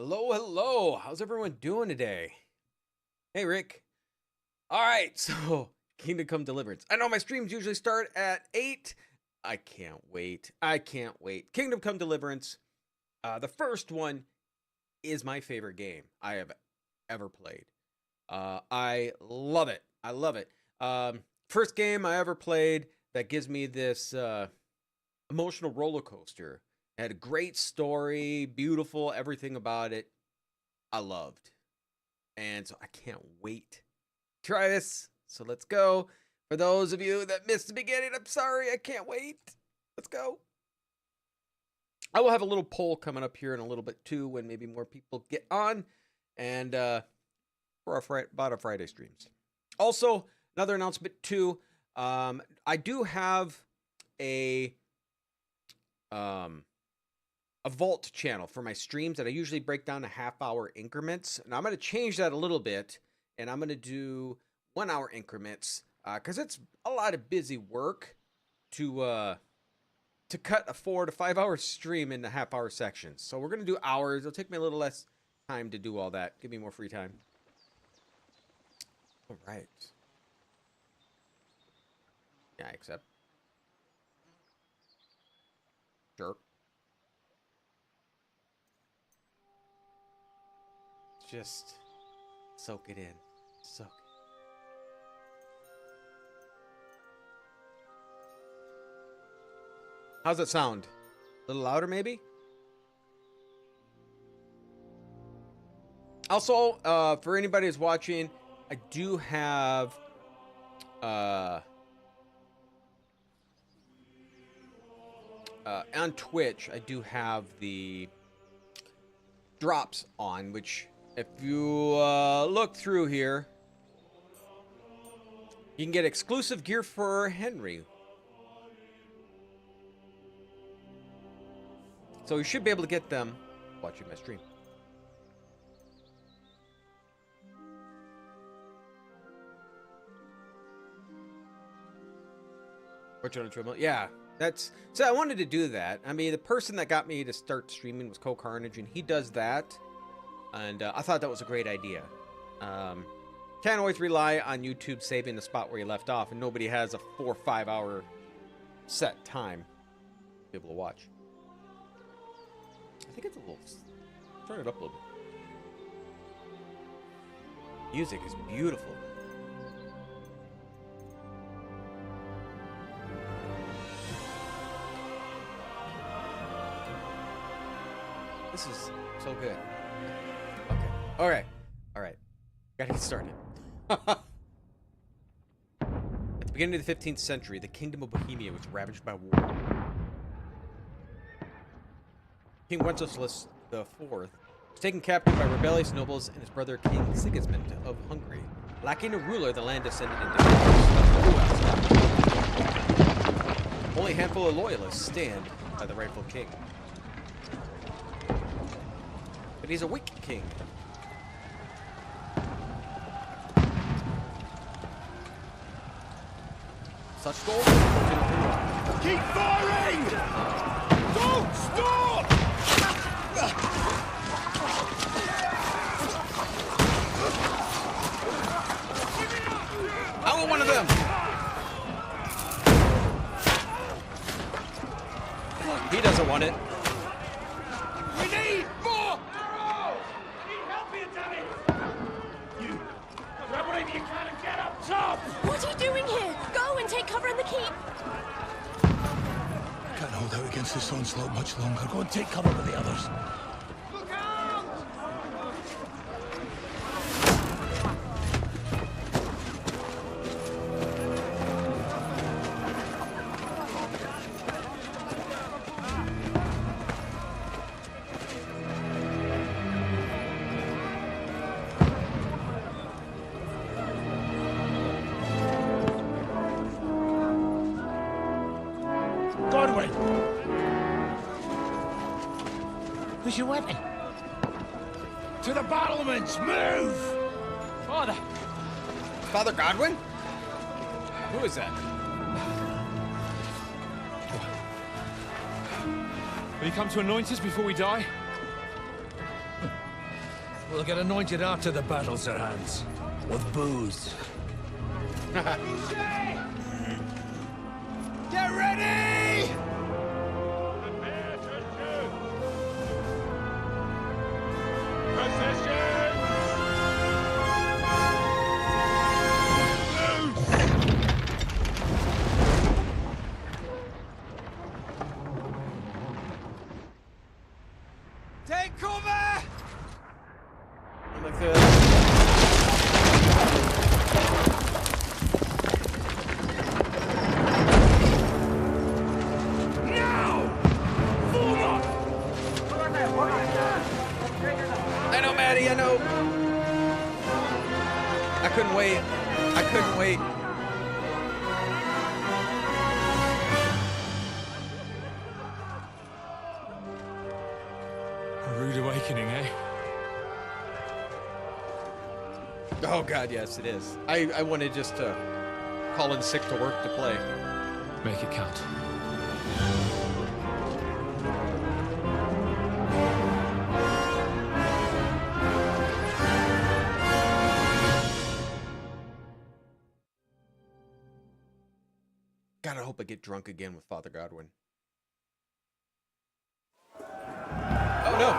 Hello, hello. How's everyone doing today? Hey, Rick. All right, so Kingdom Come Deliverance. I know my streams usually start at 8. I can't wait. I can't wait. Kingdom Come Deliverance. The first one is my favorite game I have ever played. I love it. I love it. First game I ever played that gives me this emotional roller coaster. It had a great story, beautiful, everything about it. I loved. And so I can't wait to try this. So let's go. For those of you that missed the beginning, I'm sorry. I can't wait. Let's go. I will have a little poll coming up here in a little bit too when maybe more people get on. And for our Friday streams. Also, another announcement too. I do have a vault channel for my streams that I usually break down to half-hour increments, and I'm going to change that a little bit, and I'm going to do 1-hour increments because it's a lot of busy work to cut a 4 to 5 hour stream into half-hour sections. So we're going to do hours. It'll take me a little less time to do all that. Give me more free time. All right. Yeah, I accept. Sure. Just soak it in. Soak it. How's it sound? A little louder, maybe? Also, for anybody who's watching, I do have on Twitch, I do have the drops on, which if you look through here, you can get exclusive gear for Henry. So you should be able to get them watching my stream. Yeah, so I wanted to do that. I mean, the person that got me to start streaming was Carnage, and he does that. And I thought that was a great idea. Can't always rely on YouTube saving the spot where you left off, and nobody has a 4 or 5 hour set time to be able to watch. I think it's a little... Turn it up a little bit. Music is beautiful. This is so good. Okay. All right. Gotta get started. At the beginning of the 15th century, the kingdom of Bohemia was ravaged by war. King Wenceslas IV was taken captive by rebellious nobles and his brother King Sigismund of Hungary. Lacking a ruler, the land descended into chaos. Only a handful of loyalists stand by the rightful king. But he's a weak king. Such goals? Keep firing! Don't stop! I want one of them! He doesn't want it. We need more arrows! I need help here, damn it! You grab whatever you can and get up top! What are you doing here? Go and take cover in the keep. Can't hold out against this onslaught much longer. Go and take cover with the others. Look out! Godwin! Where's your weapon? To the battlements! Move! Father! Father Godwin? Who is that? Will you come to anoint us before we die? We'll get anointed after the battle's at hands. With booze. Get ready! Prepare to shoot! Position! Take cover! I'm like I know, Maddie, I know. I couldn't wait. I couldn't wait. A rude awakening, eh? Oh God, yes, it is. I wanted just to call in sick to work to play. Make it count. God, I hope I get drunk again with Father Godwin. Oh no!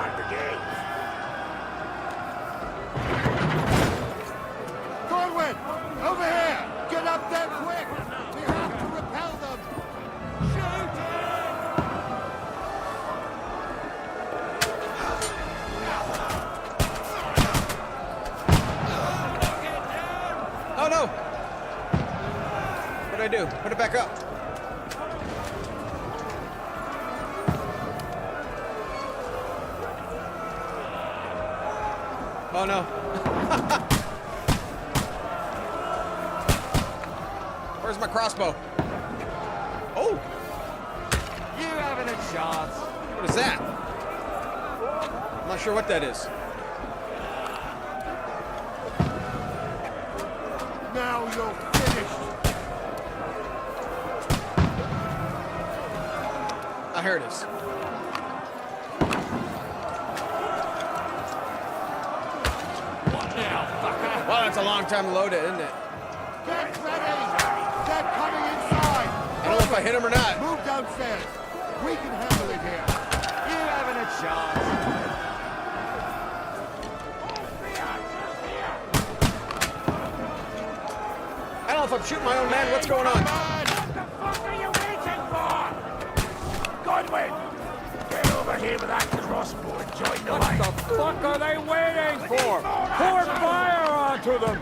Godwin! Over here! Get up there quick! We have to repel them! Shoot Oh no! What'd I do? Put it back up. Oh no. Where's my crossbow? Oh! You having a chance? What is that? I'm not sure what that is. Now you're finished! Ah, here it is. What now, fucker? Well, that's a long time to load it, isn't it? Get ready! They're coming inside! I don't know if I hit him or not. Move downstairs! We can handle it here! You having a chance? I don't know if I'm shooting my own man. What's going on? What the fuck are you waiting for? Godwin! Get over here with that crossbow and join the line! What the fuck are they waiting for? Pour fire onto them!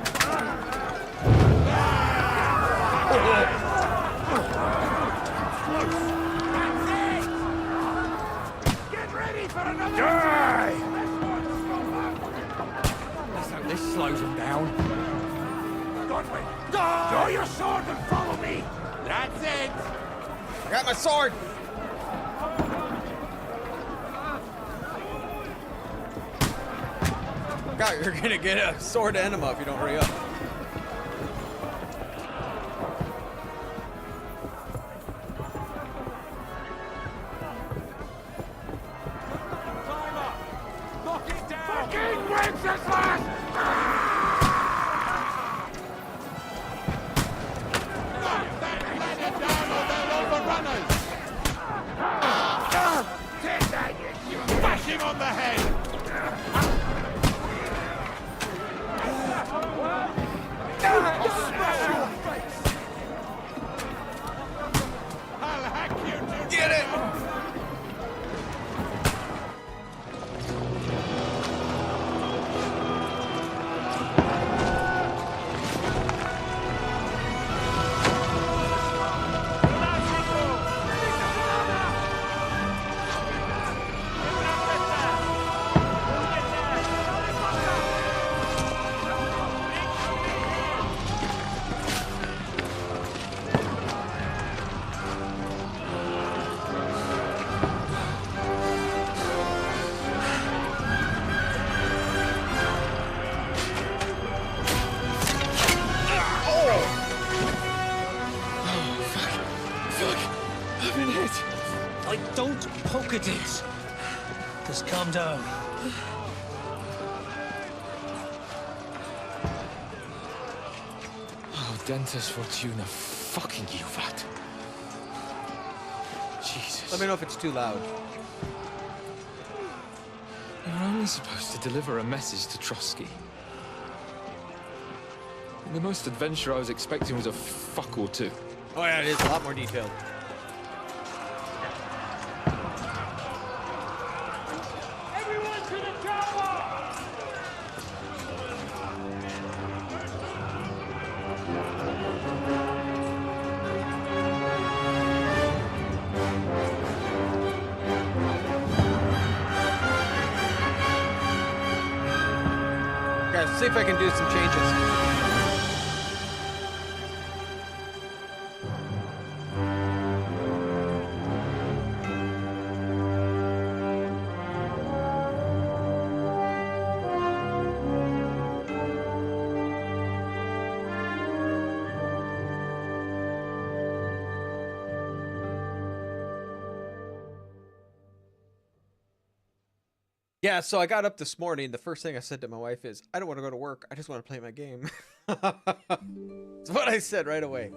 Get ready for another die! Let's hope this slows them down. Godwin! Draw your sword and follow me! That's it! I got my sword. God, you're gonna get a sword enema if you don't hurry up. Knock it down! Fucking Wenceslas! Let it down or they'll overrun us! Take that, you bash him on the head! I'll hack you to Get it! Like, don't poke at it. Just calm down. Dentes Fortuna, fucking you, Vat. Jesus. Let me know if it's too loud. You're only supposed to deliver a message to Trotsky. The most adventure I was expecting was a fuck or two. Oh yeah, it is a lot more detailed. Everyone to the tower! Guys, see if I can do some changes. Yeah, so I got up this morning. The first thing I said to my wife is, I don't want to go to work. I just want to play my game. That's what I said right away.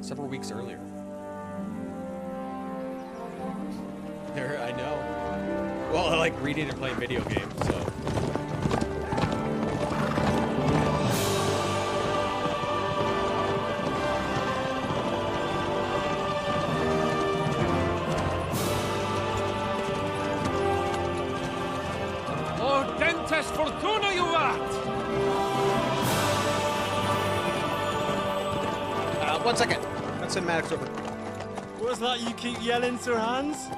Several weeks earlier. There, I know. Well, I like reading and playing video games, so. Fortuna, you vat! 1 second. That cinematic's over. What's that you keep yelling, Sir Hans?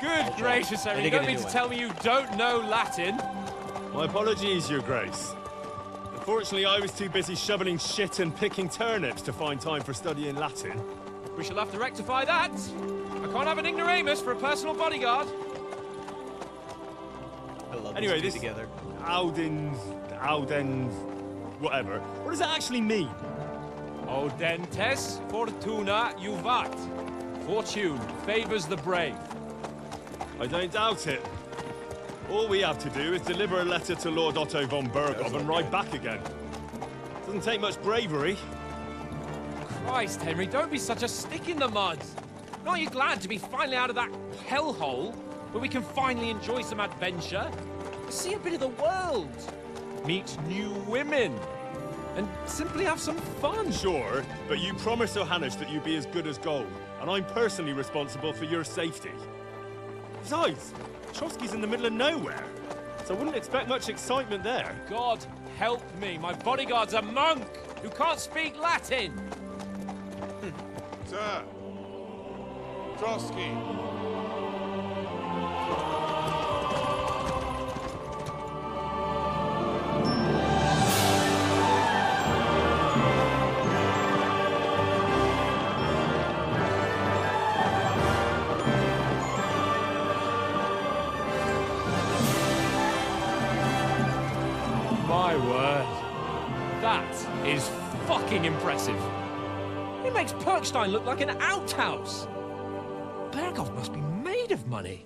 Good gracious, Harry, you get don't a mean new to one. tell me you don't know Latin? My apologies, Your Grace. Unfortunately, I was too busy shoveling shit and picking turnips to find time for studying Latin. We shall have to rectify that. I can't have an ignoramus for a personal bodyguard. I love Anyway, these this two together. Audens, whatever. What does that actually mean? Audentes Fortuna Juvat. Fortune favors the brave. I don't doubt it. All we have to do is deliver a letter to Lord Otto von Berghoff and ride back again. Doesn't take much bravery. Christ, Henry, don't be such a stick in the mud. Aren't you glad to be finally out of that hellhole where we can finally enjoy some adventure? See a bit of the world. Meet new women. And simply have some fun. Sure, but you promised Johannes that you'd be as good as gold, and I'm personally responsible for your safety. Besides, Trotsky's in the middle of nowhere, so I wouldn't expect much excitement there. God help me, my bodyguard's a monk who can't speak Latin. Sir! Trotsky! My word. That is fucking impressive. It makes Perkstein look like an outhouse. Berghoff must be made of money.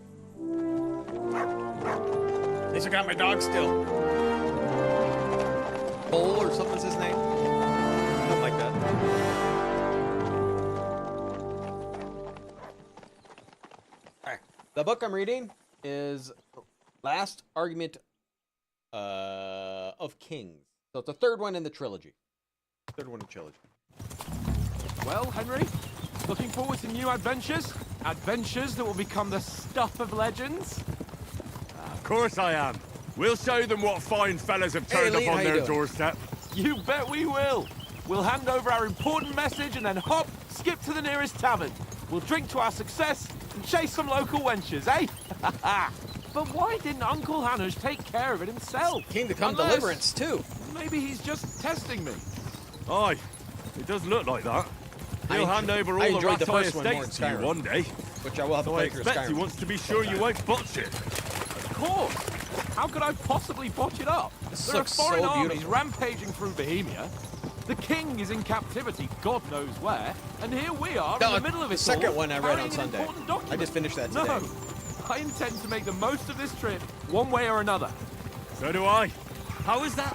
At least I got my dog still. Bull or something's his name. Something like that. Alright. The book I'm reading is Last Argument of Kings. So it's the third one in the trilogy. Third one in the trilogy. Well, Henry, looking forward to new adventures? Adventures that will become the stuff of legends? Of course I am. We'll show them what fine fellas have Hey, turned Lee, up how on you their doing? doorstep. You bet we will. We'll hand over our important message and then hop, skip to the nearest tavern. We'll drink to our success and chase some local wenches, eh? But why didn't Uncle Hanush take care of it himself? King to come Unless Deliverance too. Maybe he's just testing me. Aye, it does look like that. He'll hand over I all the enjoyed the Rattay first one more in estates to you Skyrim. one day. Which I will have to So I play through expect he Skyrim. wants to be sure you won't botch it. Of course. How could I possibly botch it up? This There are looks so foreign armies beautiful. rampaging through Bohemia. The king is in captivity, God knows where, and here we are in the middle of it The second all, one I read on carrying an Sunday. important document. I just finished that today. No, I intend to make the most of this trip, one way or another. So do I. How is that?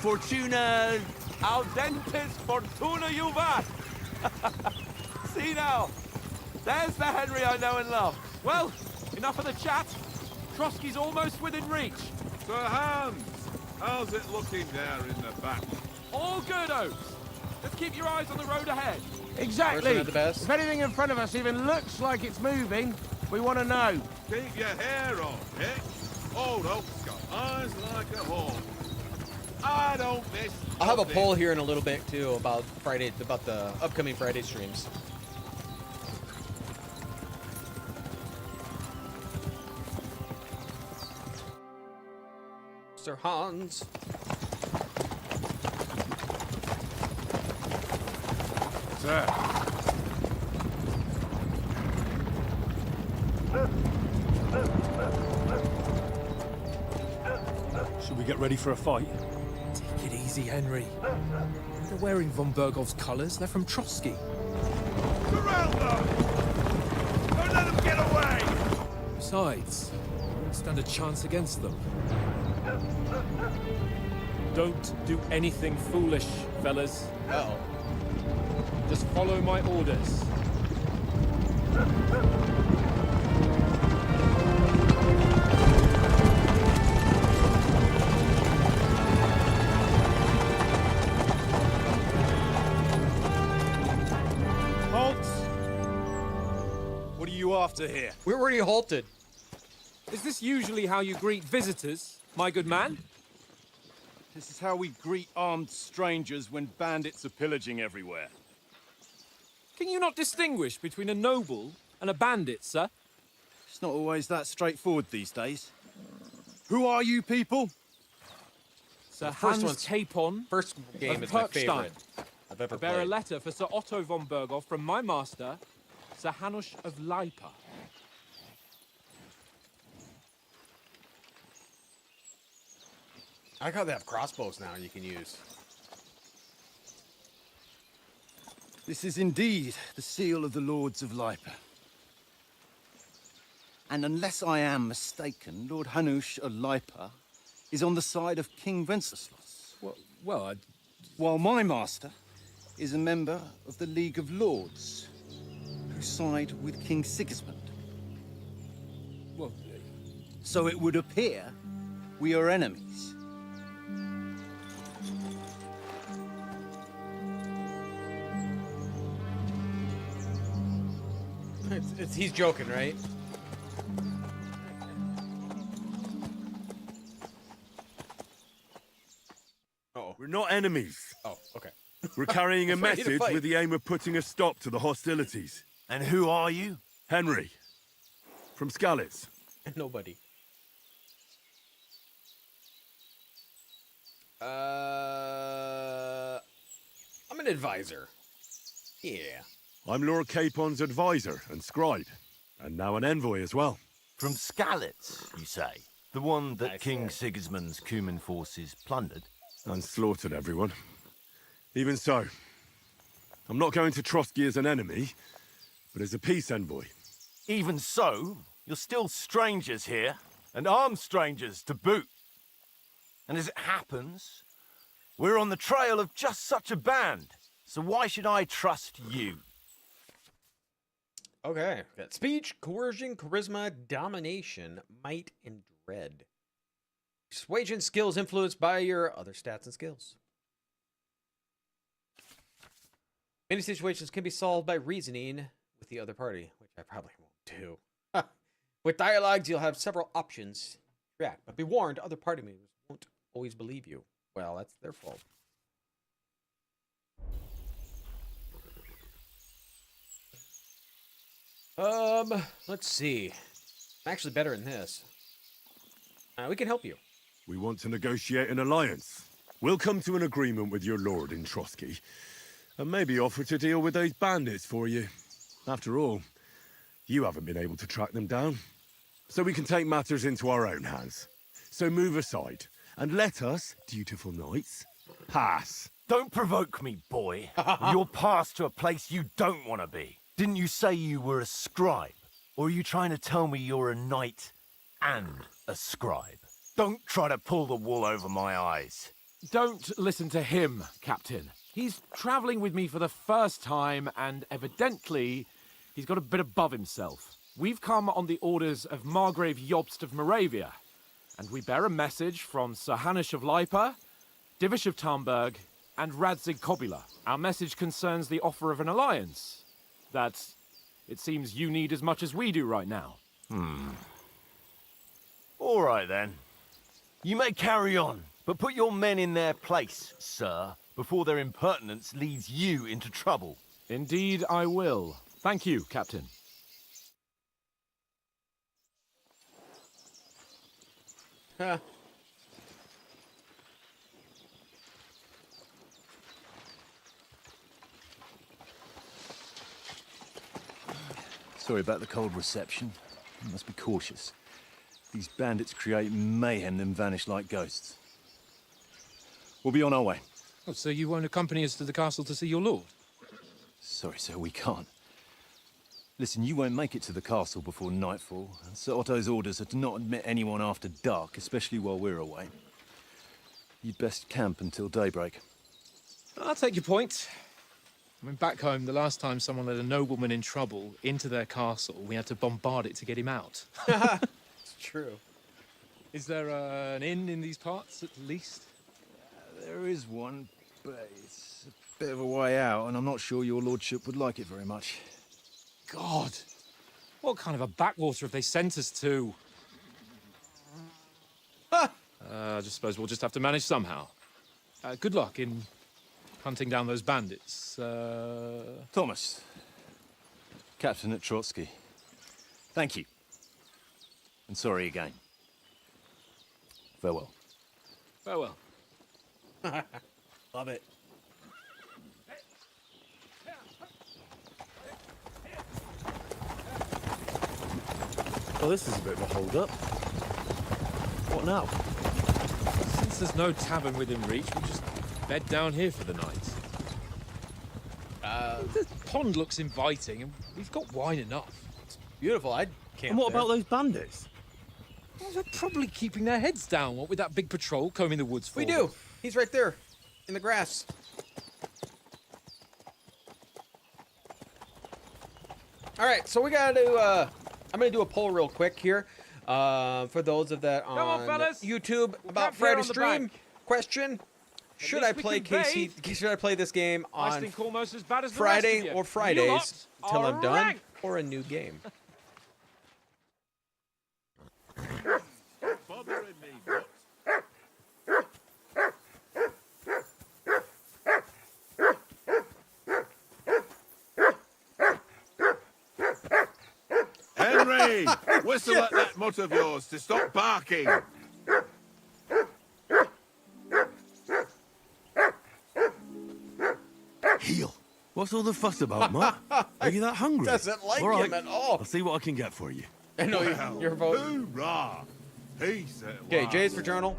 Fortuna... Audentes fortuna juvat! See now, there's the Henry I know and love. Well, enough of the chat. Trotsky's almost within reach. Sir Hans, how's it looking there in the back? All good, Oaks. Just keep your eyes on the road ahead. Exactly. At the best. If anything in front of us even looks like it's moving, we want to know. Keep your hair on, Dick. Old Oak's got eyes like a hawk. I don't miss I'll have a nothing. poll here in a little bit too about the upcoming Friday streams. Sir Hans. Sir. Should we get ready for a fight? Take it easy, Henry. They're wearing von Bergov's colours. They're from Trotsky. Surround them! Don't let them get away! Besides, we won't stand a chance against them. Don't do anything foolish, fellas. Uh-oh. Just follow my orders. Halt! What are you after here? We're already halted. Is this usually how you greet visitors, my good man? This is how we greet armed strangers when bandits are pillaging everywhere. Can you not distinguish between a noble and a bandit, sir? It's not always that straightforward these days. Who are you people? Sir first Hans one's- Capon First game of is my Kirkstein. favorite I've ever I bear a played. letter for Sir Otto von Berghoff from my master, Sir Hanush of Lipa. I like how they have crossbows now you can use. This is indeed the seal of the Lords of Lipa. And unless I am mistaken, Lord Hanush of Lipa is on the side of King Wenceslas, Well, while my master is a member of the League of Lords, who side with King Sigismund. well, So it would appear we are enemies. He's joking, right? Oh. We're not enemies. Oh, okay. We're carrying a I'm ready to message fight. with the aim of putting a stop to the hostilities. And who are you? Henry. From Skalitz. Nobody. I'm an advisor. Yeah. I'm Lord Capon's advisor and scribe. And now an envoy as well. From Skalitz, you say? The one that I King say. Sigismund's Cuman forces plundered? And slaughtered everyone. Even so, I'm not going to Trotsky as an enemy, but as a peace envoy. Even so, you're still strangers here, and armed strangers to boot. And as it happens, we're on the trail of just such a band. So why should I trust you? Okay. Got speech, coercion, charisma, domination, might, and dread. Persuasion skills influenced by your other stats and skills. Many situations can be solved by reasoning with the other party, which I probably won't do. With dialogues, you'll have several options to react, but be warned, other party members won't always believe you. Well, that's their fault. Let's see. I'm actually better in this. We can help you. We want to negotiate an alliance. We'll come to an agreement with your lord in Trotsky, and maybe offer to deal with those bandits for you. After all, you haven't been able to track them down. So we can take matters into our own hands. So move aside, and let us, dutiful knights, pass. Don't provoke me, boy. You're passed to a place you don't want to be. Didn't you say you were a scribe? Or are you trying to tell me you're a knight and a scribe? Don't try to pull the wool over my eyes. Don't listen to him, Captain. He's travelling with me for the first time, and evidently, he's got a bit above himself. We've come on the orders of Margrave Jobst of Moravia, and we bear a message from Sir Hanush of Lipa, Divish of Tarnberg, and Radzig Kobula. Our message concerns the offer of an alliance that it seems you need as much as we do right now. All right, then. You may carry on, but put your men in their place, sir, before their impertinence leads you into trouble. Indeed, I will. Thank you, Captain. Huh. Sorry about the cold reception. You must be cautious. These bandits create mayhem, then vanish like ghosts. We'll be on our way. Oh, so you won't accompany us to the castle to see your lord? Sorry, sir, we can't. Listen, you won't make it to the castle before nightfall, and Sir Otto's orders are to not admit anyone after dark, especially while we're away. You'd best camp until daybreak. I'll take your point. I mean, back home, the last time someone let a nobleman in trouble into their castle, we had to bombard it to get him out. It's true. Is there an inn in these parts, at least? There is one, but it's a bit of a way out, and I'm not sure your lordship would like it very much. God! What kind of a backwater have they sent us to? I just suppose we'll just have to manage somehow. Good luck in hunting down those bandits. Thomas, Captain at Trotsky. Thank you. And sorry again. Farewell. Farewell. Love it. Well, this is a bit of a hold-up. What now? Since there's no tavern within reach, we'll just bed down here for the night. The pond looks inviting, and we've got wine enough. Beautiful. I can't. And what about those bandits? Well, they're probably keeping their heads down, what with that big patrol combing the woods for We them. do. He's right there, in the grass. All right, so we gotta do. I'm gonna do a poll real quick here, for those of that on, fellas. YouTube We'll about camp here Friday on the stream. bank. Question: Should least I we play can KC? Should I play this game I on stink almost as bad as the Friday rest of you. or You Fridays lot till are I'm done, rank. or a new game? Henry! Whistle at that mutt of yours to stop barking! Heel! What's all the fuss about, Mutt? Are you that hungry? Doesn't like All right, him at all. I'll see what I can get for you. I know your vote. Hoorah! Peace at Okay, last. J's for journal.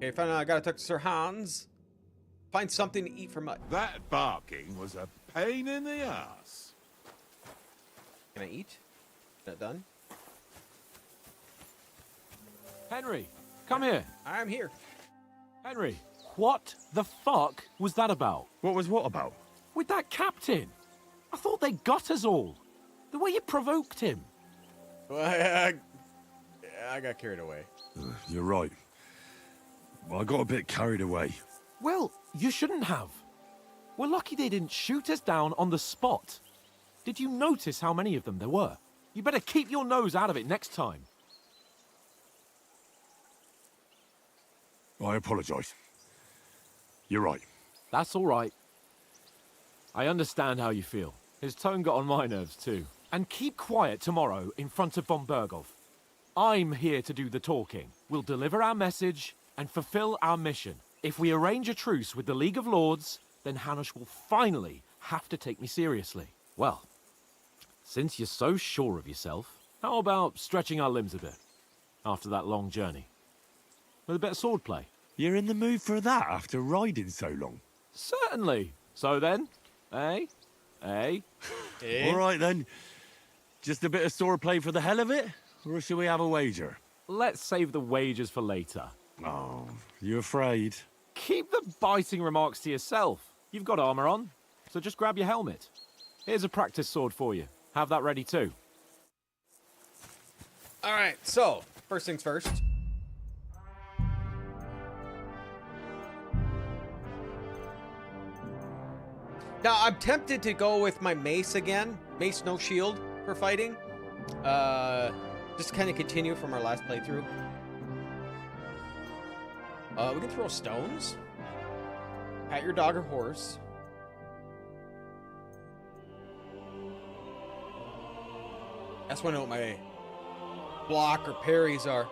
Okay, I gotta talk to Sir Hans. Find something to eat for Mutt. That barking was a pain in the ass. Can I eat? Is that done? Henry, come here. I'm here. Henry, what the fuck was that about? What was what about? With that captain? I thought they got us all. The way you provoked him. Well, I got carried away. You're right. I got a bit carried away. Well, you shouldn't have. We're lucky they didn't shoot us down on the spot. Did you notice how many of them there were? You better keep your nose out of it next time. I apologise. You're right. That's all right. I understand how you feel. His tone got on my nerves too. And keep quiet tomorrow in front of von Berghoff. I'm here to do the talking. We'll deliver our message and fulfill our mission. If we arrange a truce with the League of Lords, then Hanush will finally have to take me seriously. Well, since you're so sure of yourself, how about stretching our limbs a bit after that long journey? With a bit of swordplay? You're in the mood for that after riding so long? Certainly. So then, eh? Eh? All right, then. Just a bit of swordplay for the hell of it? Or shall we have a wager? Let's save the wagers for later. Oh, you afraid? Keep the biting remarks to yourself. You've got armor on, so just grab your helmet. Here's a practice sword for you. Have that ready too. All right, so first things first. Now, I'm tempted to go with my mace again. Mace, no shield for fighting. Just to kind of continue from our last playthrough. We can throw stones. Pat your dog or horse. That's when I know what my block or parries are.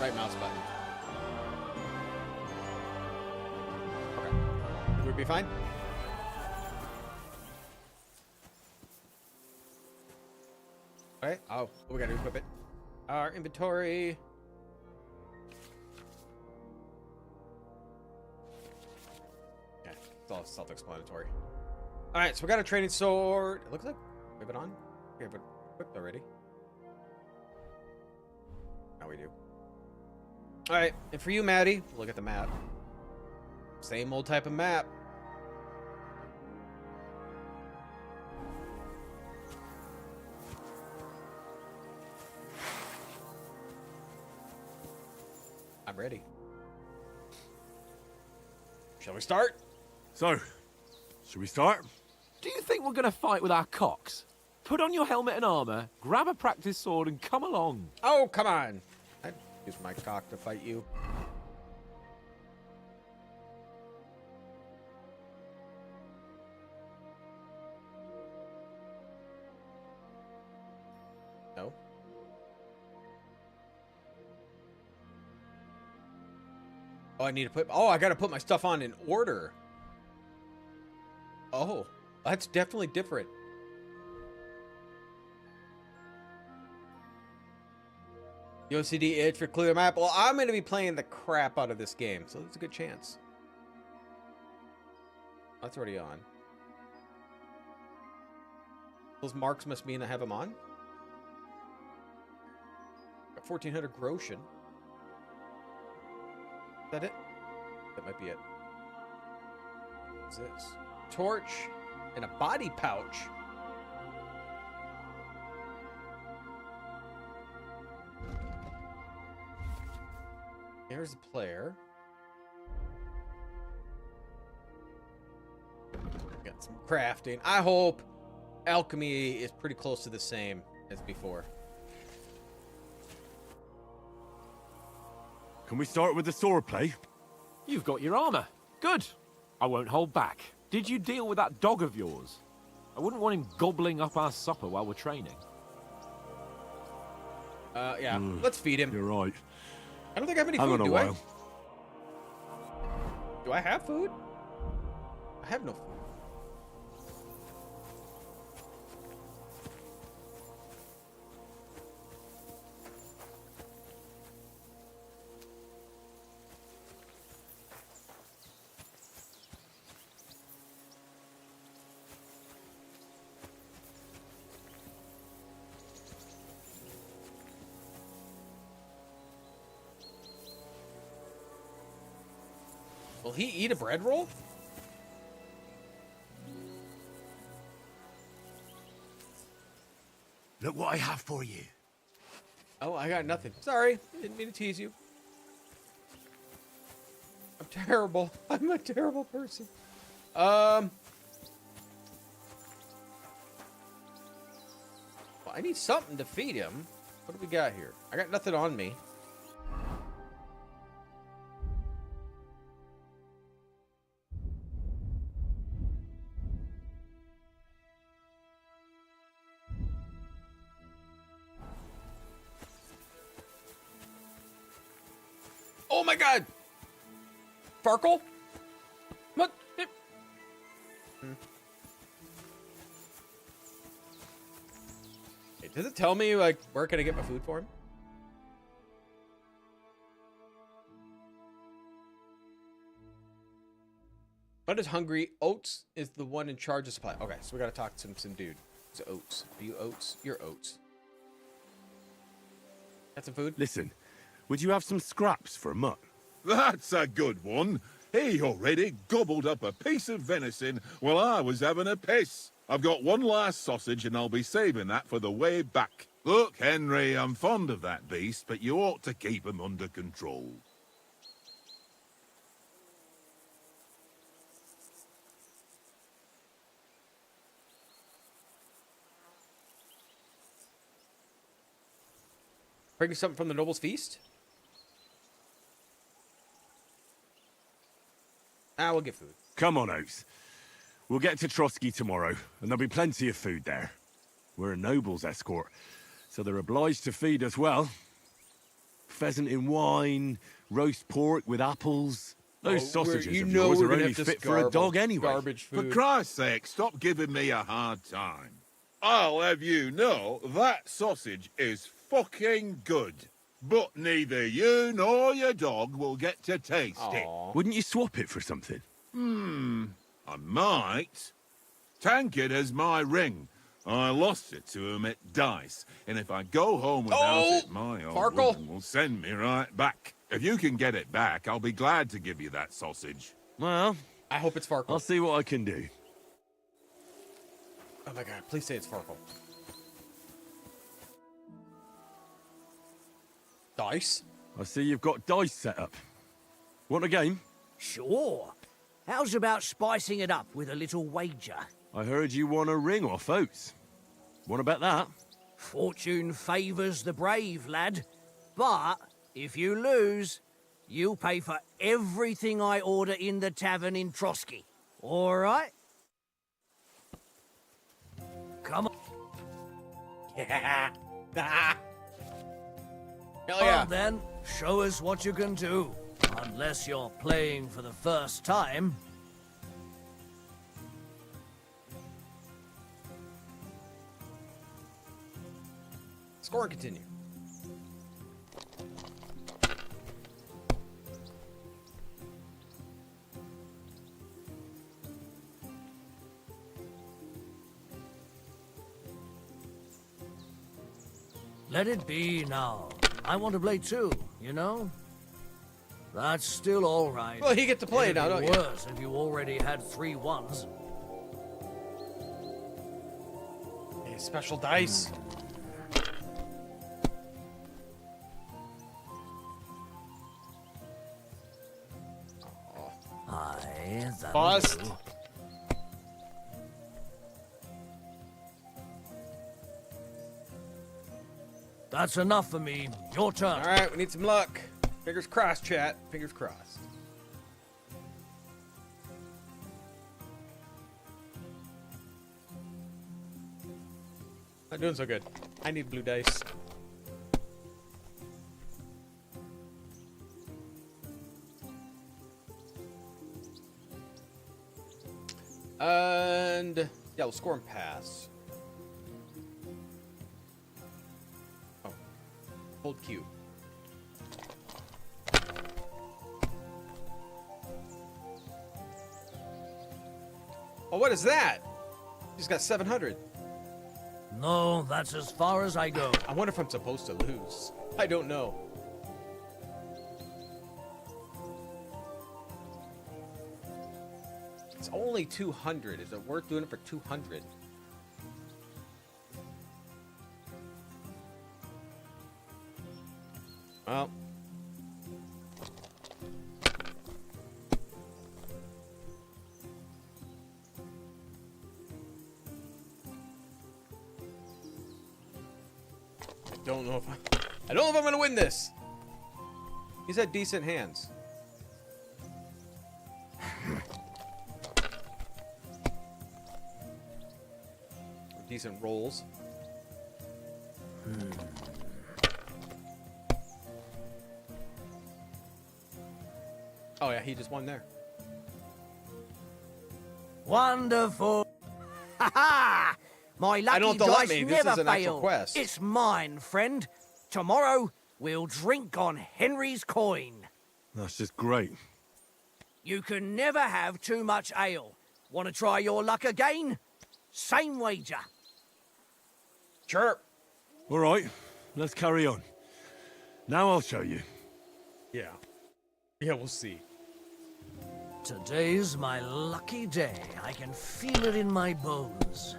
Right mouse button. Okay. Would be fine. Okay. Oh, we gotta equip it. Our inventory. Yeah, it's all self-explanatory. All right, so we got a training sword. It looks like we have it on. We have it equipped already. Now we do. All right, and for you, Maddie, look at the map. Same old type of map. I'm ready. Shall we start? So, should we start? Do you think we're going to fight with our cocks? Put on your helmet and armor, grab a practice sword, and come along. Oh, come on. I'd use my cock to fight you. No. Oh, I need to put... Oh, I gotta put my stuff on in order. Oh, that's definitely different. The OCD itch for clear map. Well, I'm going to be playing the crap out of this game, so there's a good chance. That's already on. Those marks must mean I have them on. Got 1400 groschen. Is that it? That might be it. What's this? Torch and a body pouch. Here's the player. Got some crafting. I hope alchemy is pretty close to the same as before. Can we start with the swordplay? You've got your armor. Good. I won't hold back. Did you deal with that dog of yours? I wouldn't want him gobbling up our supper while we're training. Yeah. Let's feed him. You're right. I don't think I have any Hang food, on a do I? while. Do I have food? I have no food. Will he eat a bread roll? Look what I have for you. Oh, I got nothing. Sorry. Didn't mean to tease you. I'm terrible. I'm a terrible person. Well, I need something to feed him. What do we got here? I got nothing on me. Oh my god! Farkle? What? Hey, does it tell me, like, where can I get my food for him? What is hungry? Oats is the one in charge of supply. Okay, so we gotta talk to some dude. It's Oats. Are you Oats? You're Oats. Got some food? Listen, would you have some scraps for Mutt? That's a good one. He already gobbled up a piece of venison while I was having a piss. I've got one last sausage and I'll be saving that for the way back. Look, Henry, I'm fond of that beast, but you ought to keep him under control. Bring you something from the noble's feast? We'll get food. Come on, Oats. We'll get to Trotsky tomorrow, and there'll be plenty of food there. We're a noble's escort, so they're obliged to feed us well. Pheasant in wine, roast pork with apples. Those sausages of yours are only fit for a dog anyway. Garbage For food. Christ's sake, stop giving me a hard time. I'll have you know that sausage is fucking good. But neither you nor your dog will get to taste it. Aw. Wouldn't you swap it for something? I might. Tankard has my ring. I lost it to him at dice, and if I go home without it, my old Farkle. woman will send me right back. If you can get it back, I'll be glad to give you that sausage. Well, I hope it's Farkle. I'll see what I can do. Oh my god, please say it's Farkle. Dice? I see you've got dice set up. Want a game? Sure. How's about spicing it up with a little wager? I heard you won a ring off Oats. Want to bet that? Fortune favours the brave, lad. But if you lose, you'll pay for everything I order in the tavern in Trotsky. All right? Come on. Hell Well yeah. then, show us what you can do. Unless you're playing for the first time. Score and continue. Let it be now. I want to play too, you know? That's still all right. Well, you get to play It'd now, be don't you? worse if you already had 3 ones. Hey, special dice. Aye, that'll Bust. do. That's enough for me. Your turn. All right, we need some luck. Fingers crossed, chat. Fingers crossed. Not doing so good. I need blue dice. And yeah, we'll score and pass. Oh, hold Q. Oh, what is that? He's got 700. No, that's as far as I go. I wonder if I'm supposed to lose. I don't know. It's only 200. Is it worth doing it for 200? Well. I don't know if I'm gonna win this. He's had decent hands. Decent rolls. Oh yeah, he just won there. Wonderful. Ha ha! My lucky don't have to let dice me. This never is an actual fail. quest. It's mine, friend. Tomorrow, we'll drink on Henry's coin. That's just great. You can never have too much ale. Want to try your luck again? Same wager. Sure. All right, let's carry on. Now I'll show you. Yeah. Yeah, we'll see. Today's my lucky day. I can feel it in my bones.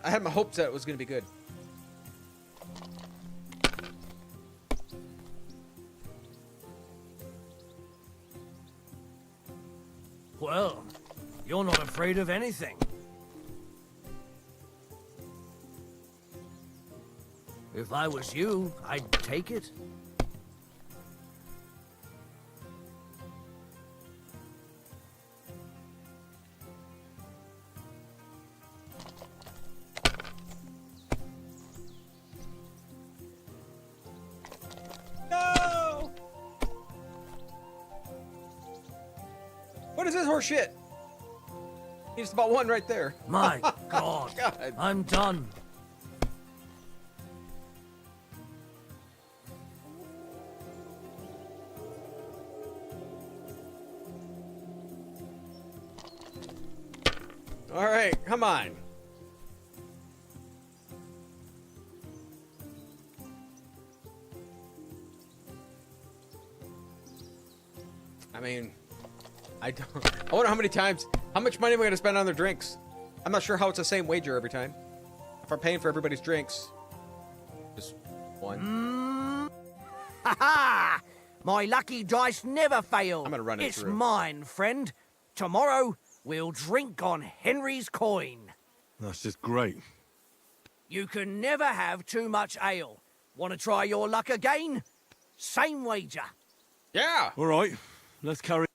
I had my hopes that it was going to be good. Well, you're not afraid of anything. If I was you, I'd take it. No! What is this horse shit? He's about one right there. My God, God. I'm done. All right, come on. I mean, I wonder how much money am I going to spend on their drinks? I'm not sure how it's the same wager every time. If I'm paying for everybody's drinks, just one. Ha ha! My lucky dice never fail. I'm gonna run it It's through. mine, friend. Tomorrow, we'll drink on Henry's coin. That's just great. You can never have too much ale. Want to try your luck again? Same wager. Yeah. All right, let's carry.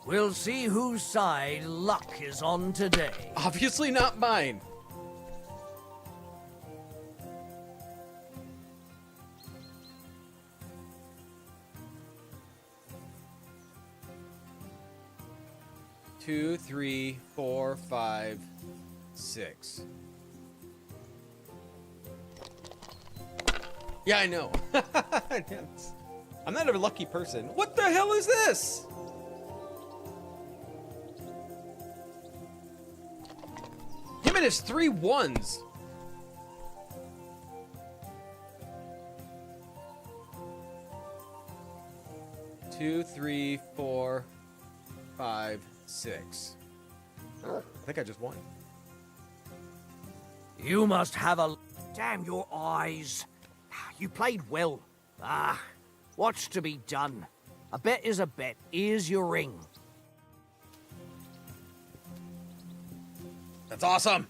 We'll see whose side luck is on today. Obviously not mine. Two, 3, 4, 5, 6. Yeah, I know. I'm not a lucky person. What the hell is this? Him and his 3 1s. Two, 3, 4, 5, 6. I think I just won. You must have a... Damn your eyes. You played well. Ah, what's to be done? A bet is a bet. Here's your ring. That's awesome.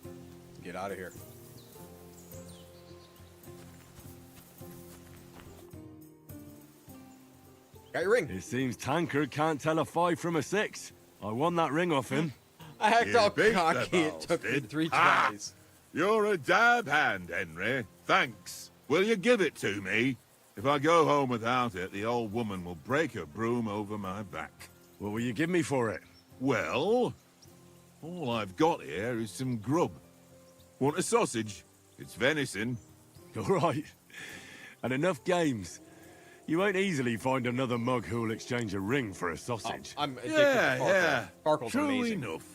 Get out of here. Got your ring. It seems Tankard can't tell a 5 from a 6. I won that ring off him. I hacked You all beat the cocky. It took me bastard. 3 Ah! tries. You're a dab hand, Henry. Thanks. Will you give it to me? If I go home without it, the old woman will break her broom over my back. What will you give me for it? Well, all I've got here is some grub. Want a sausage? It's venison. All right. And enough games. You won't easily find another mug who'll exchange a ring for a sausage. I'm addicted to Farkle. Yeah. Farkle's True amazing. enough.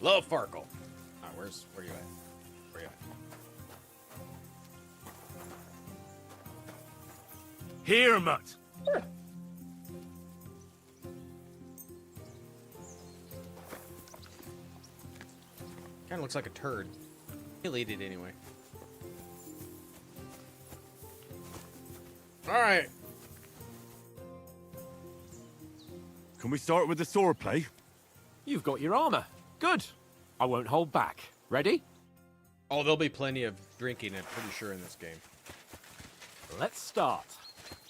Love Farkle. Where you at? Where you at? Here, mutt. Kind of looks like a turd. He'll eat it anyway. All right. Can we start with the sword play? You've got your armor. Good. I won't hold back. Ready? Oh, there'll be plenty of drinking, I'm pretty sure, in this game. Let's start.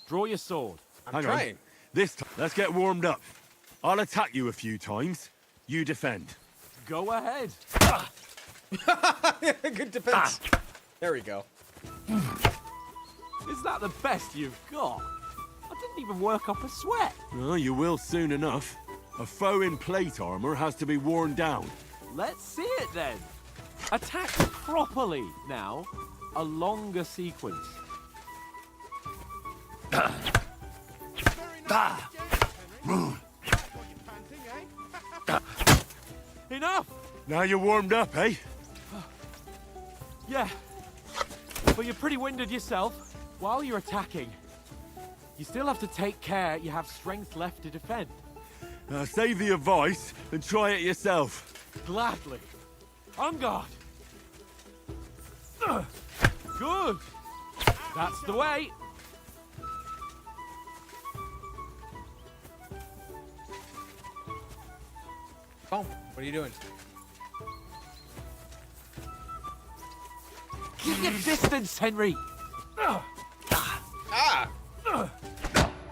Draw your sword. I'm Hang trying. on. This time, let's get warmed up. I'll attack you a few times. You defend. Go ahead. Good defense. There we go. Is that the best you've got? I didn't even work up a sweat. Oh, you will soon enough. A foe in plate armor has to be worn down. Let's see it then. Attack properly now. A longer sequence. Enough! Now you're warmed up, eh? Yeah. But you're pretty winded yourself. While you're attacking, you still have to take care you have strength left to defend. Save the advice and try it yourself. Gladly. On guard. Good. That's the way. Oh, what are you doing? Keep your distance, Henry. Ah!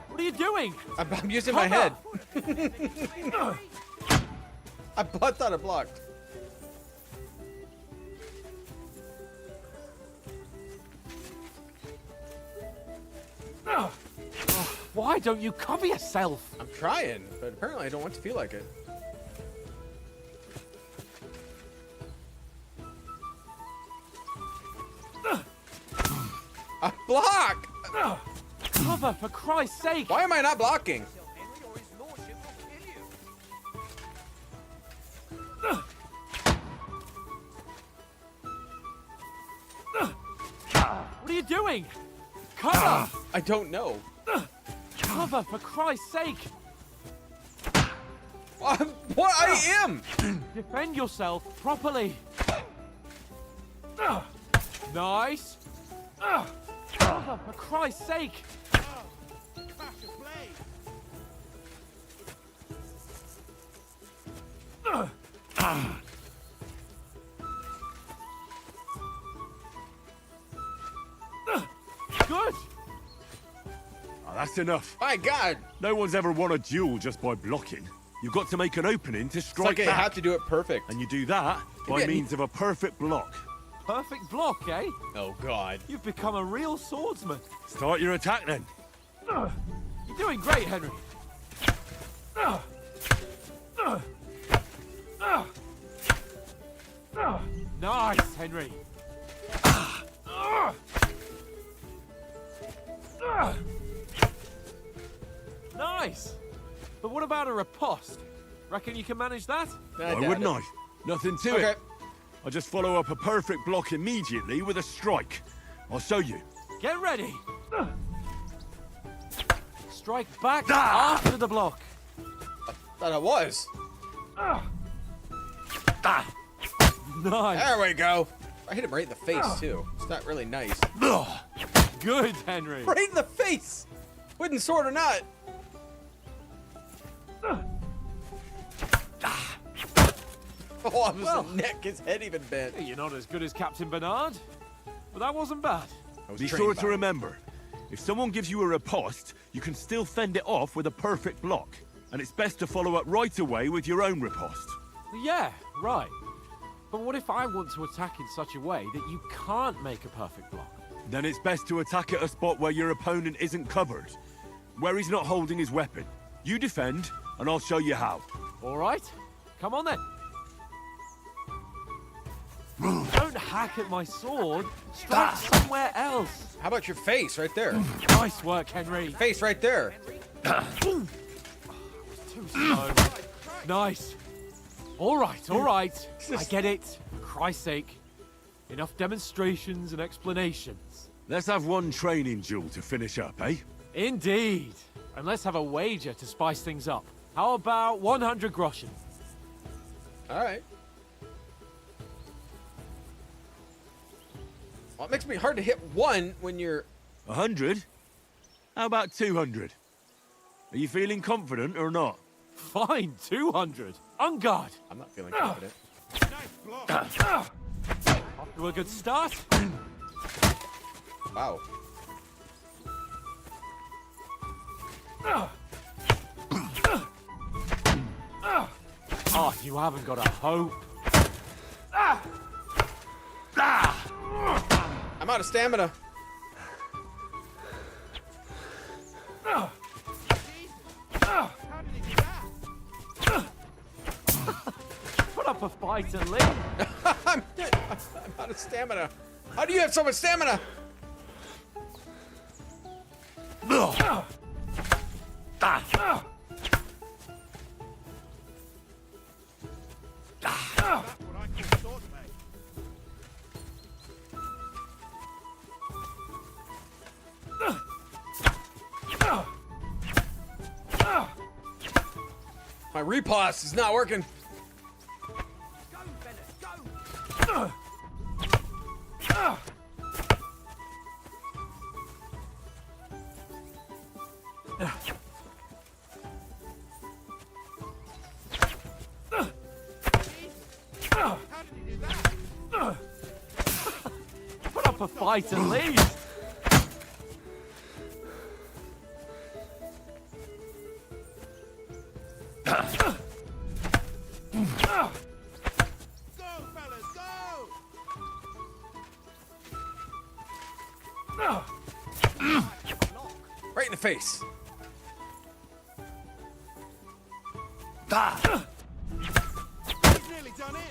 What are you doing? I'm using my head. I thought it blocked. Why don't you cover yourself? I'm trying, but apparently I don't want to feel like it. A block! Cover, for Christ's sake! Why am I not blocking? What are you doing? Cover! I don't know. Cover, for Christ's sake! What I am? Defend yourself properly. Nice. Cover, for Christ's sake! Good. Oh, that's enough. My God! No one's ever won a duel just by blocking. You've got to make an opening to It's strike like I back. have to do it perfect. And you do that by Yeah, means of a perfect block. Perfect block, eh? Oh God! You've become a real swordsman. Start your attack then. You're doing great, Henry. Nice, Henry. Nice. But what about a riposte? Reckon you can manage that? Why wouldn't I? Nothing to Okay. it. I just follow up a perfect block immediately with a strike. I'll show you. Get ready. Strike back after the block. Thought I was. Nice. There we go. I hit him right in the face too. It's not really nice. Good, Henry. Right in the face. Wooden sword or not. Oh, I was Well. the neck. His head even bent. You're not as good as Captain Bernard, but that wasn't bad. I was Be trained sure by to him. remember, if someone gives you a riposte, you can still fend it off with a perfect block. And it's best to follow up right away with your own riposte. Yeah, right. But what if I want to attack in such a way that you can't make a perfect block? Then it's best to attack at a spot where your opponent isn't covered, where he's not holding his weapon. You defend, and I'll show you how. All right, come on then. Don't hack at my sword. Strike somewhere else. How about your face right there? Nice work, Henry. Face right there. Too slow. Nice. All right, all right. I get it. For Christ's sake. Enough demonstrations and explanations. Let's have one training duel to finish up, eh? Indeed. And let's have a wager to spice things up. How about 100 groschen? All right. Well, it makes me hard to hit one when you're... 100? How about 200? Are you feeling confident or not? Fine, 200. On guard. I'm not feeling confident. Off to a good start. Wow. Oh, you haven't got a hope. I'm out of stamina. What Put up a fight and leave. I'm out of stamina. How do you have so much stamina? My riposte is not working. Put up a fight and leave. Right in the face. Nearly done in.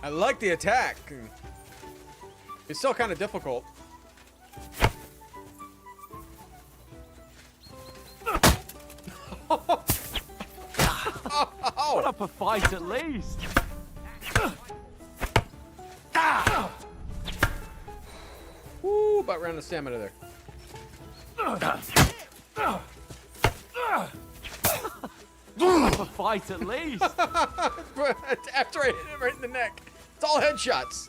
I like the attack. It's still kind of difficult. Put up a fight at least. Woo, about ran the stamina there. Put up a fight at least. After I hit him right in the neck. It's all headshots.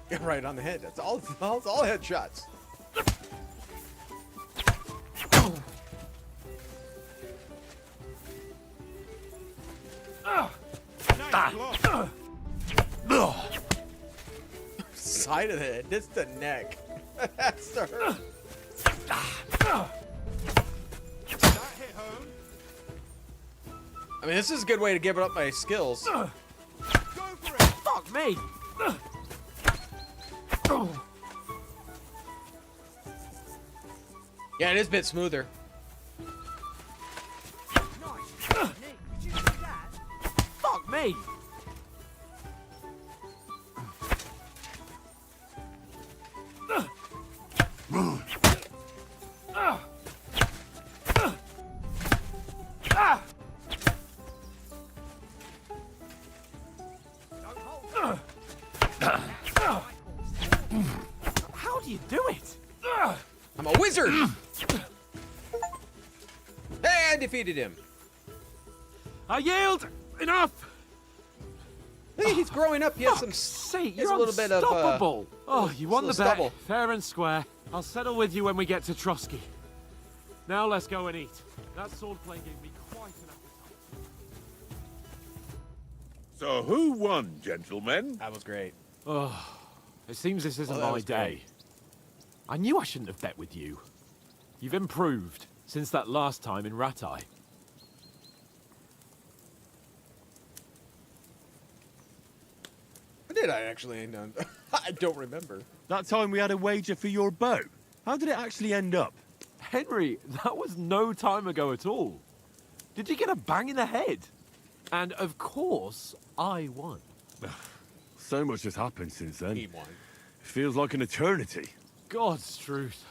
Yeah, right on the head. That's all. It's all headshots. Side of the head. That's the neck. That's the hurt. I mean, this is a good way to give up my skills. Fuck me. Yeah, it is a bit smoother. Fuck me. How do you do it? I'm a wizard! Hey, I defeated him. I yield. Enough. Hey, he's growing up. He has some. See, he has you're a little bit of. unstoppable. Oh, you won the little bet. stubble. Fair and square. I'll settle with you when we get to Trotsky. Now let's go and eat. That swordplay gave me quite an appetite. So who won, gentlemen? That was great. Oh, it seems this isn't that my was day. great. I knew I shouldn't have bet with you. You've improved since that last time in Ratai. Did I actually end on? I don't remember. That time we had a wager for your bow. How did it actually end up? Henry, that was no time ago at all. Did you get a bang in the head? And of course, I won. So much has happened since then. He won. It feels like an eternity. God's truth.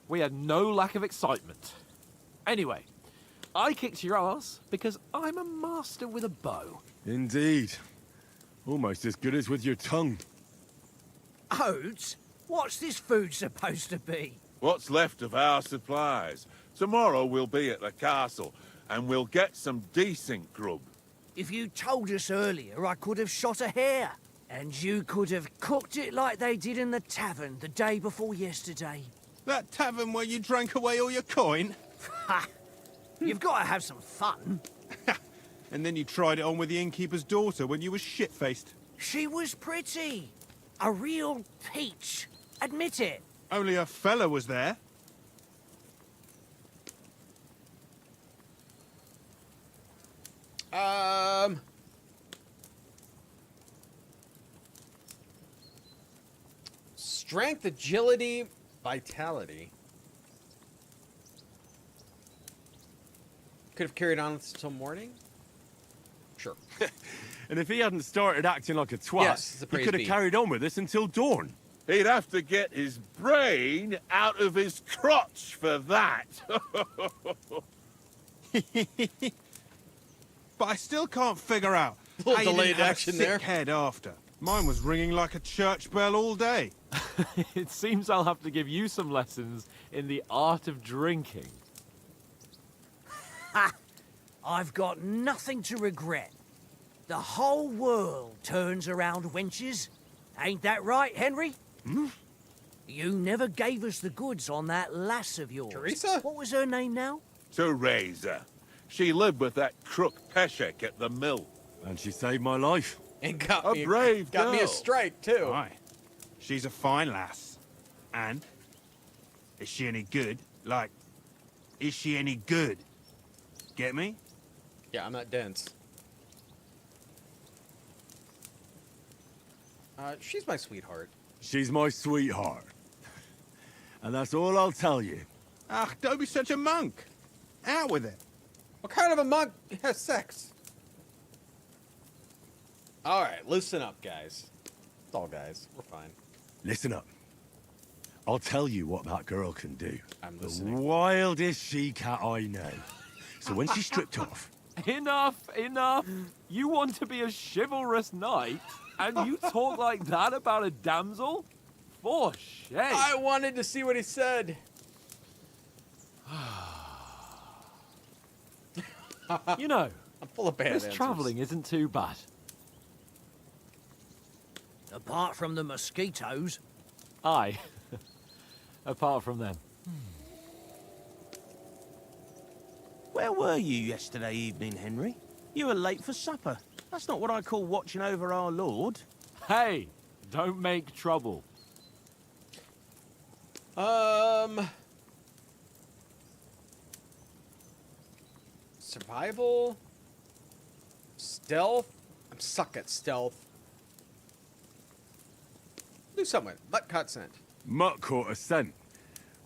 We had no lack of excitement. Anyway, I kicked your ass because I'm a master with a bow. Indeed. Almost as good as with your tongue. Oats? What's this food supposed to be? What's left of our supplies? Tomorrow we'll be at the castle, and we'll get some decent grub. If you told us earlier, I could have shot a hare. And you could have cooked it like they did in the tavern the day before yesterday. That tavern where you drank away all your coin? Ha! You've got to have some fun. And then you tried it on with the innkeeper's daughter when you were shit-faced. She was pretty. A real peach. Admit it. Only a fella was there. Strength, agility, vitality. Could have carried on until morning? Sure. And if he hadn't started acting like a twat, Yes, the he praise could have be. carried on with us until dawn. He'd have to get his brain out of his crotch for that. But I still can't figure out Little how you delayed didn't have action a sick there. head after. Mine was ringing like a church bell all day. It seems I'll have to give you some lessons in the art of drinking. Ha! I've got nothing to regret. The whole world turns around wenches. Ain't that right, Henry? You never gave us the goods on that lass of yours. Teresa? What was her name now? Teresa. She lived with that crook Peshek at the mill. And she saved my life. And got A me brave got me a girl. strike too. Aye. She's a fine lass. And? Is she any good? Like, is she any good? Get me? Yeah, I'm not dense. She's my sweetheart. She's my sweetheart. And that's all I'll tell you. Ah, don't be such a monk. Out with it. What kind of a monk has sex? All right, listen up, guys. It's all guys. We're fine. Listen up. I'll tell you what that girl can do. I'm The listening. wildest she-cat I know. So when she's stripped off, Enough, enough. You want to be a chivalrous knight, and you talk like that about a damsel? For shame. I wanted to see what he said. You know, I'm full of bad this answers. travelling isn't too bad. Apart from the mosquitoes. Aye. Apart from them. Where were you yesterday evening, Henry? You were late for supper. That's not what I call watching over our Lord. Hey, don't make trouble. Survival? Stealth? I'm suck at stealth. Do something. Butt cut scent. Mutt caught a scent,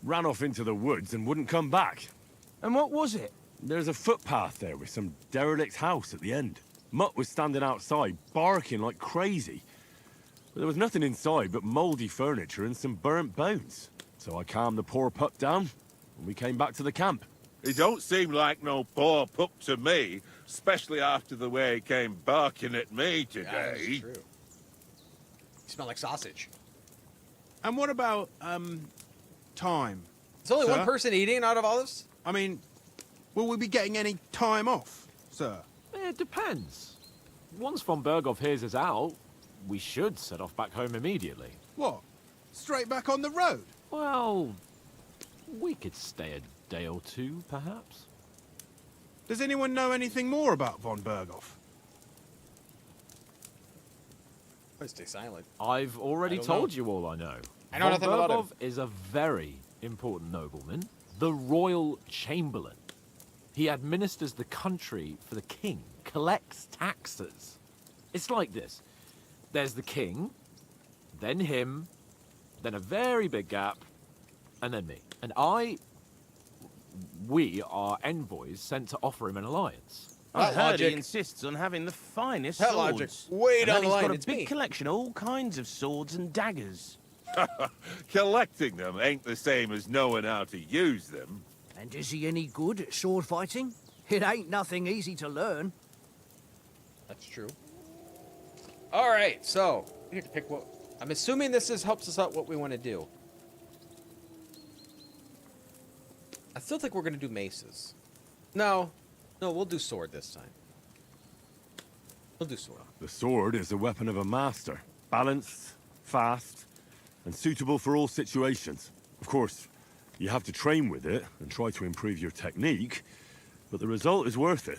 ran off into the woods and wouldn't come back. And what was it? There's a footpath there with some derelict house at the end. Mutt was standing outside, barking like crazy. But there was nothing inside but mouldy furniture and some burnt bones. So I calmed the poor pup down, and we came back to the camp. He don't seem like no poor pup to me, especially after the way he came barking at me Yeah, today. that's true. You smell like sausage. And what about, time? There's only Sir? one person eating out of all this? I mean, will we be getting any time off, sir? It depends. Once von Berghoff hears us out, we should set off back home immediately. What? Straight back on the road? Well, we could stay a day or two, perhaps. Does anyone know anything more about von Berghoff? Let's stay silent. I've already I don't told know. you all I know. I know nothing about him. Berghoff is a very important nobleman, the royal chamberlain. He administers the country for the king, collects taxes. It's like this. There's the king, then him, then a very big gap, and then me. And we are envoys sent to offer him an alliance. I That heard logic. he insists on having the finest That swords. logic. Way And down then the he's line, got a it's big me. collection of all kinds of swords and daggers. Collecting them ain't the same as knowing how to use them. And is he any good at sword fighting? It ain't nothing easy to learn. That's true. All right, so we have to pick what. I'm assuming this helps us out what we want to do. I still think we're gonna do maces. No, we'll do sword this time. We'll do sword. The sword is a weapon of a master. Balanced, fast, and suitable for all situations. Of course, you have to train with it and try to improve your technique, but the result is worth it.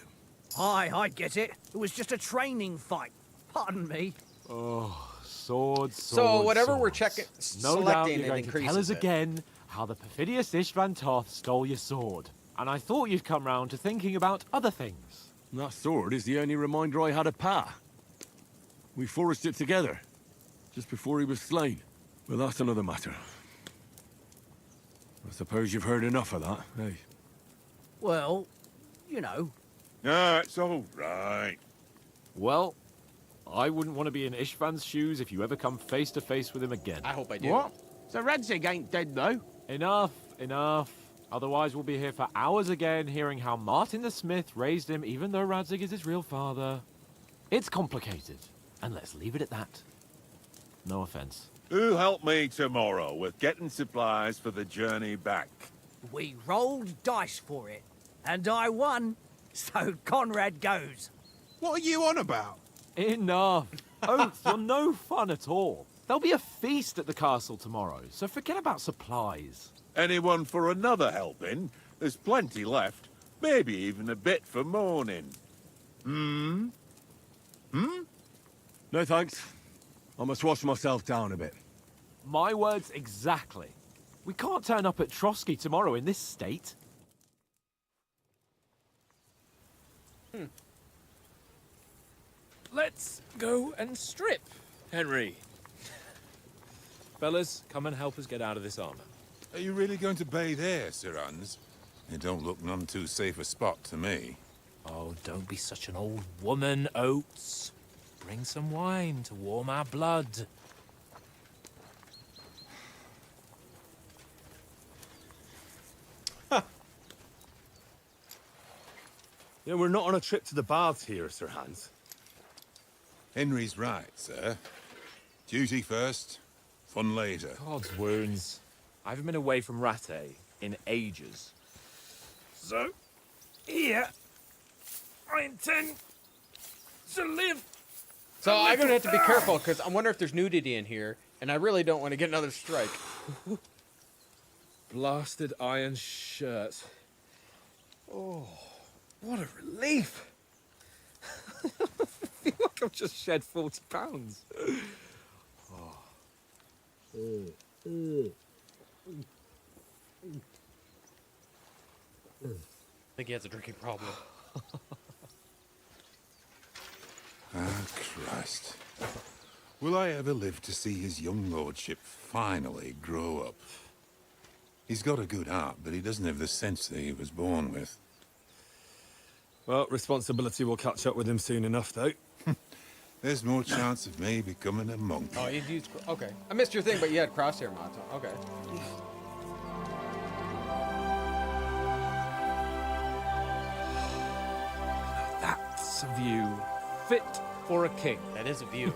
Aye, I get it. It was just a training fight. Pardon me. Oh, swords, So whatever we're swords. checking, No doubt selecting, you're it going to tell us increases it. again how the perfidious Istvan Toth stole your sword. And I thought you'd come round to thinking about other things. And that sword is the only reminder I had of Pa. We forged it together, just before he was slain. Well, that's another matter. I suppose you've heard enough of that, eh? Well, you know. Ah, it's all right. Well, I wouldn't want to be in Ishvan's shoes if you ever come face to face with him again. I hope I do. What? So Radzig ain't dead, though? Enough, enough. Otherwise, we'll be here for hours again, hearing how Martin the Smith raised him, even though Radzig is his real father. It's complicated, and let's leave it at that. No offense. Who help me tomorrow with getting supplies for the journey back? We rolled dice for it, and I won, so Conrad goes. What are you on about? Enough. Oath, you're no fun at all. There'll be a feast at the castle tomorrow, so forget about supplies. Anyone for another helping? There's plenty left. Maybe even a bit for morning. Hmm? No thanks. I must wash myself down a bit. My words exactly. We can't turn up at Trotsky tomorrow in this state. Let's go and strip, Henry. Fellas, come and help us get out of this armor. Are you really going to bathe here, Sir Hans? It don't look none too safe a spot to me. Oh, don't be such an old woman, Oates. Bring some wine to warm our blood. Yeah, we're not on a trip to the baths here, Sir Hans. Henry's right, sir. Duty first, fun later. God's wounds. I haven't been away from Rattay in ages. So, here, I intend to live. So I'm gonna have to be careful because I wonder if there's nudity in here, and I really don't want to get another strike. Blasted iron shirt. Oh, what a relief. I feel like I've just shed 40 pounds. I think he has a drinking problem. Ah, Christ. Will I ever live to see his young lordship finally grow up? He's got a good heart, but he doesn't have the sense that he was born with. Well, responsibility will catch up with him soon enough, though. There's more chance of me becoming a monk. Oh, you used... Okay. I missed your thing, but you had crosshair mods. Okay. That's a view fit for a king. That is a view.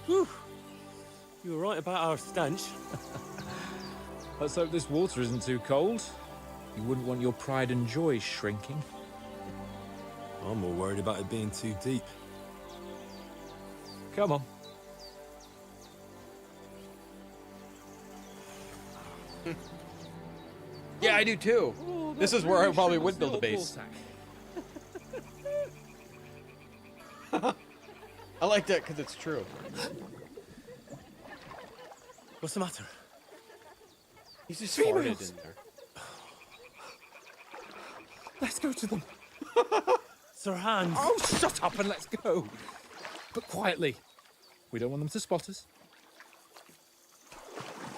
Whew. You were right about our stench. Let's hope this water isn't too cold. You wouldn't want your pride and joy shrinking. I'm more worried about it being too deep. Come on. Yeah, I do too. This is where I probably would build a base. I like that because it's true. What's the matter? He's just farted in there. Let's go to them. Sir Hans. Oh, shut up and let's go. But quietly. We don't want them to spot us.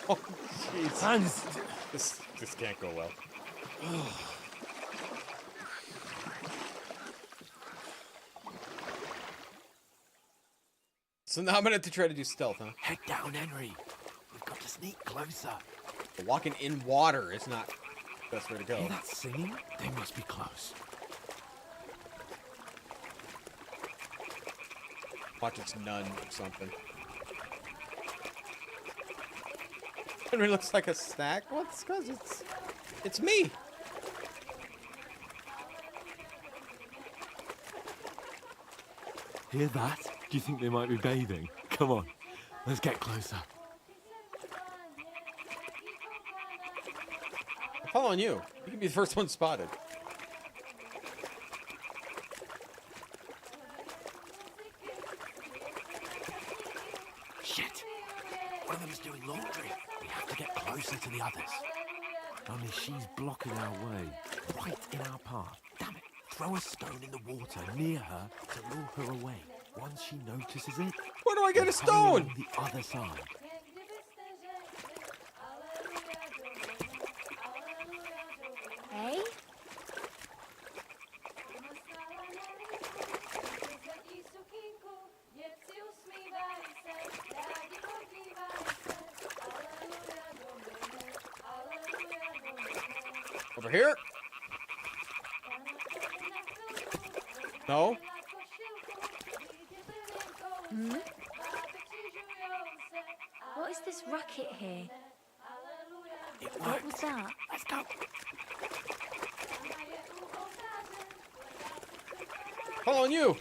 Oh, jeez. Hans. This can't go well. So now I'm gonna have to try to do stealth, huh? Head down, Henry. We've got to sneak closer. But walking in water is not the best way to go. Hear that singing? They must be close. Watch it's nun or something. Henry looks like a snack. What's because it's me. Hear that? Do you think they might be bathing? Come on, let's get closer. I'm following you. You can be the first one spotted. Shit! One of them's doing laundry. We have to get closer to the others. Only she's blocking our way, right in our path. Damn it! Throw a stone in the water near her to lure her away. Once she notices it, Where do I get a hurry stone? along the other side. Hey? Over here? No? What is this racket here? It What was worked. that? Let's go. Following you.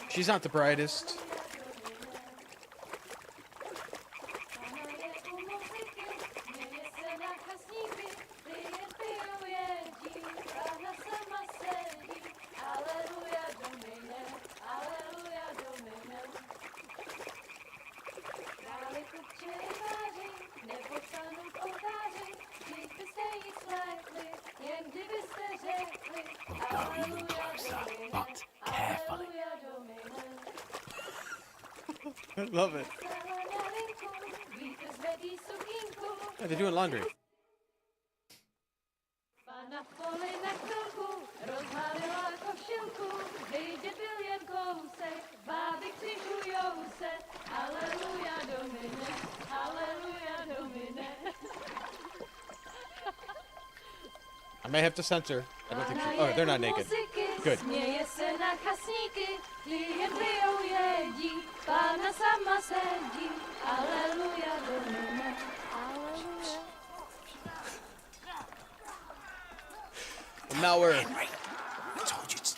She's not the brightest. We'll go even closer, but carefully. I love it. Yeah, they're doing laundry. I may have to censor. I don't think she... Oh, they're not naked. Good. And now we're... Henry, I told you to...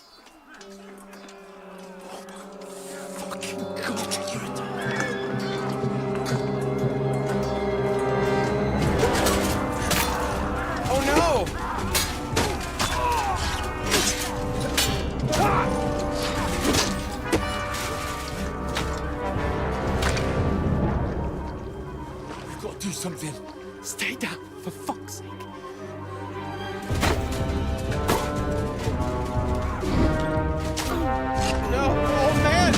Fucking God, you're a... Oh no! We've got to do something. Stay down, for fuck's sake. No! Oh man!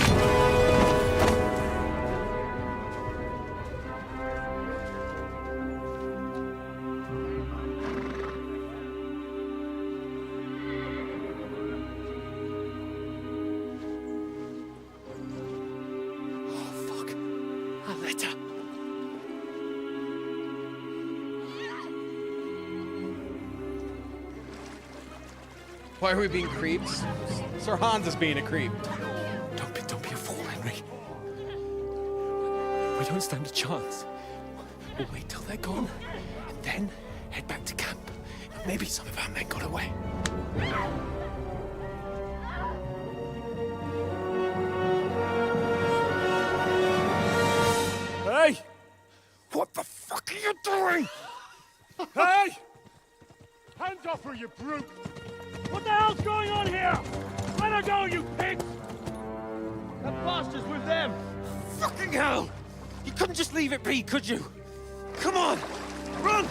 Oh, fuck. A letter. Why are we being creeps? Sir Hans is being a creep. Don't be a fool, Henry. We don't stand a chance. We'll wait till they're gone, and then head back to camp. Maybe some of our men got away. Hey! What the fuck are you doing? Hey! Hands off her, you brute! What the hell's going on here? Let her go, you pigs! That bastard's with them! Fucking hell! You couldn't just leave it be, could you? Come on! Run!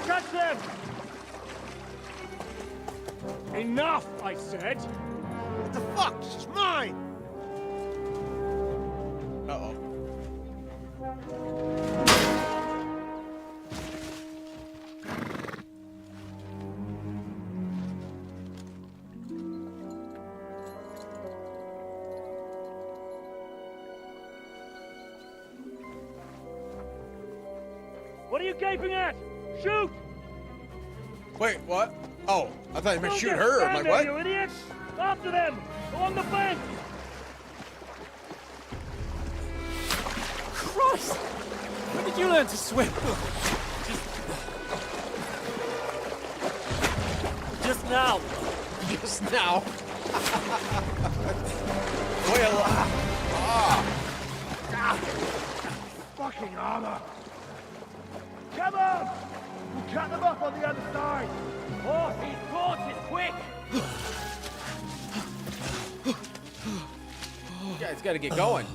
Catch them! Enough, I said! What the fuck? She's mine! Uh-oh. What are you gaping at? Shoot! Wait, what? Oh, I thought you meant Don't shoot get her. I'm stand like, there, what? you idiots! After them! Along the fence! Christ! When did you learn to swim? Just now! Just now. Well, Fucking armor! Come on! We'll cut them off on the other side! Oh, he's caught it quick! you guys gotta get going.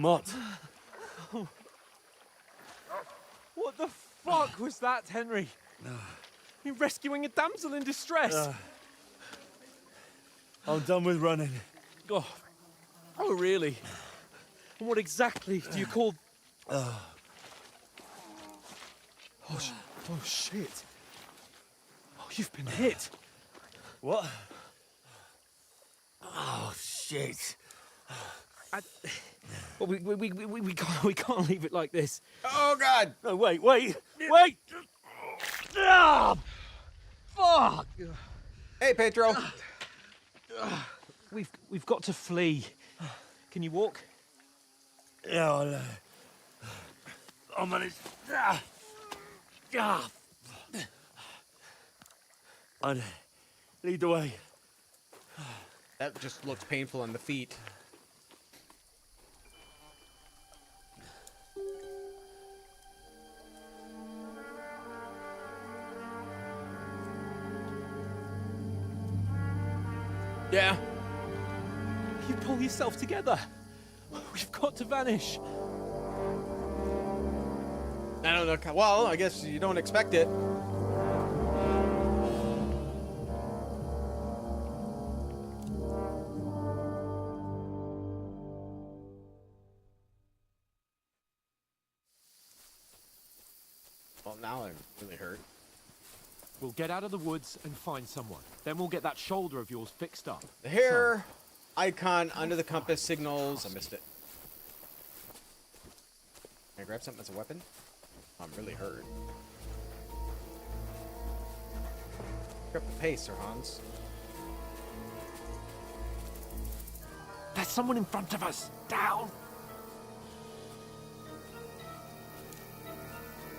Mott. What the fuck was that, Henry? You're rescuing a damsel in distress. I'm done with running. Oh, really? And what exactly do you call... Oh, shit. Oh, you've been hit. What? Oh, shit. Well, we can't leave it like this. Oh, God! No, wait! Ah, fuck! Hey, Pedro. We've got to flee. Can you walk? Yeah, I'll manage. I'd lead the way. That just looks painful on the feet. Yeah. You pull yourself together. We've got to vanish. I don't know. Well, I guess you don't expect it. Well, now I'm really hurt. We'll get out of the woods and find someone. Then we'll get that shoulder of yours fixed up. The hair icon under the compass signals. I missed it. Can I grab something as a weapon? I'm really hurt. Pick up the pace, Sir Hans. There's someone in front of us. Down.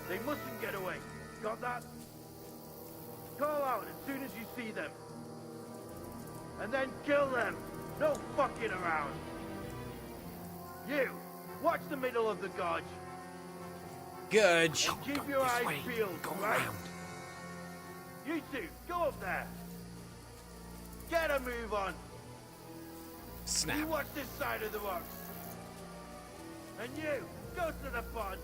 They mustn't get away. Got that? Call out as soon as you see them. And then kill them. No fucking around. You, watch the middle of the gorge. Gudge. Keep your eyes peeled, right? You two, go up there. Get a move on. Snap. You watch this side of the rocks. And you, go to the pond.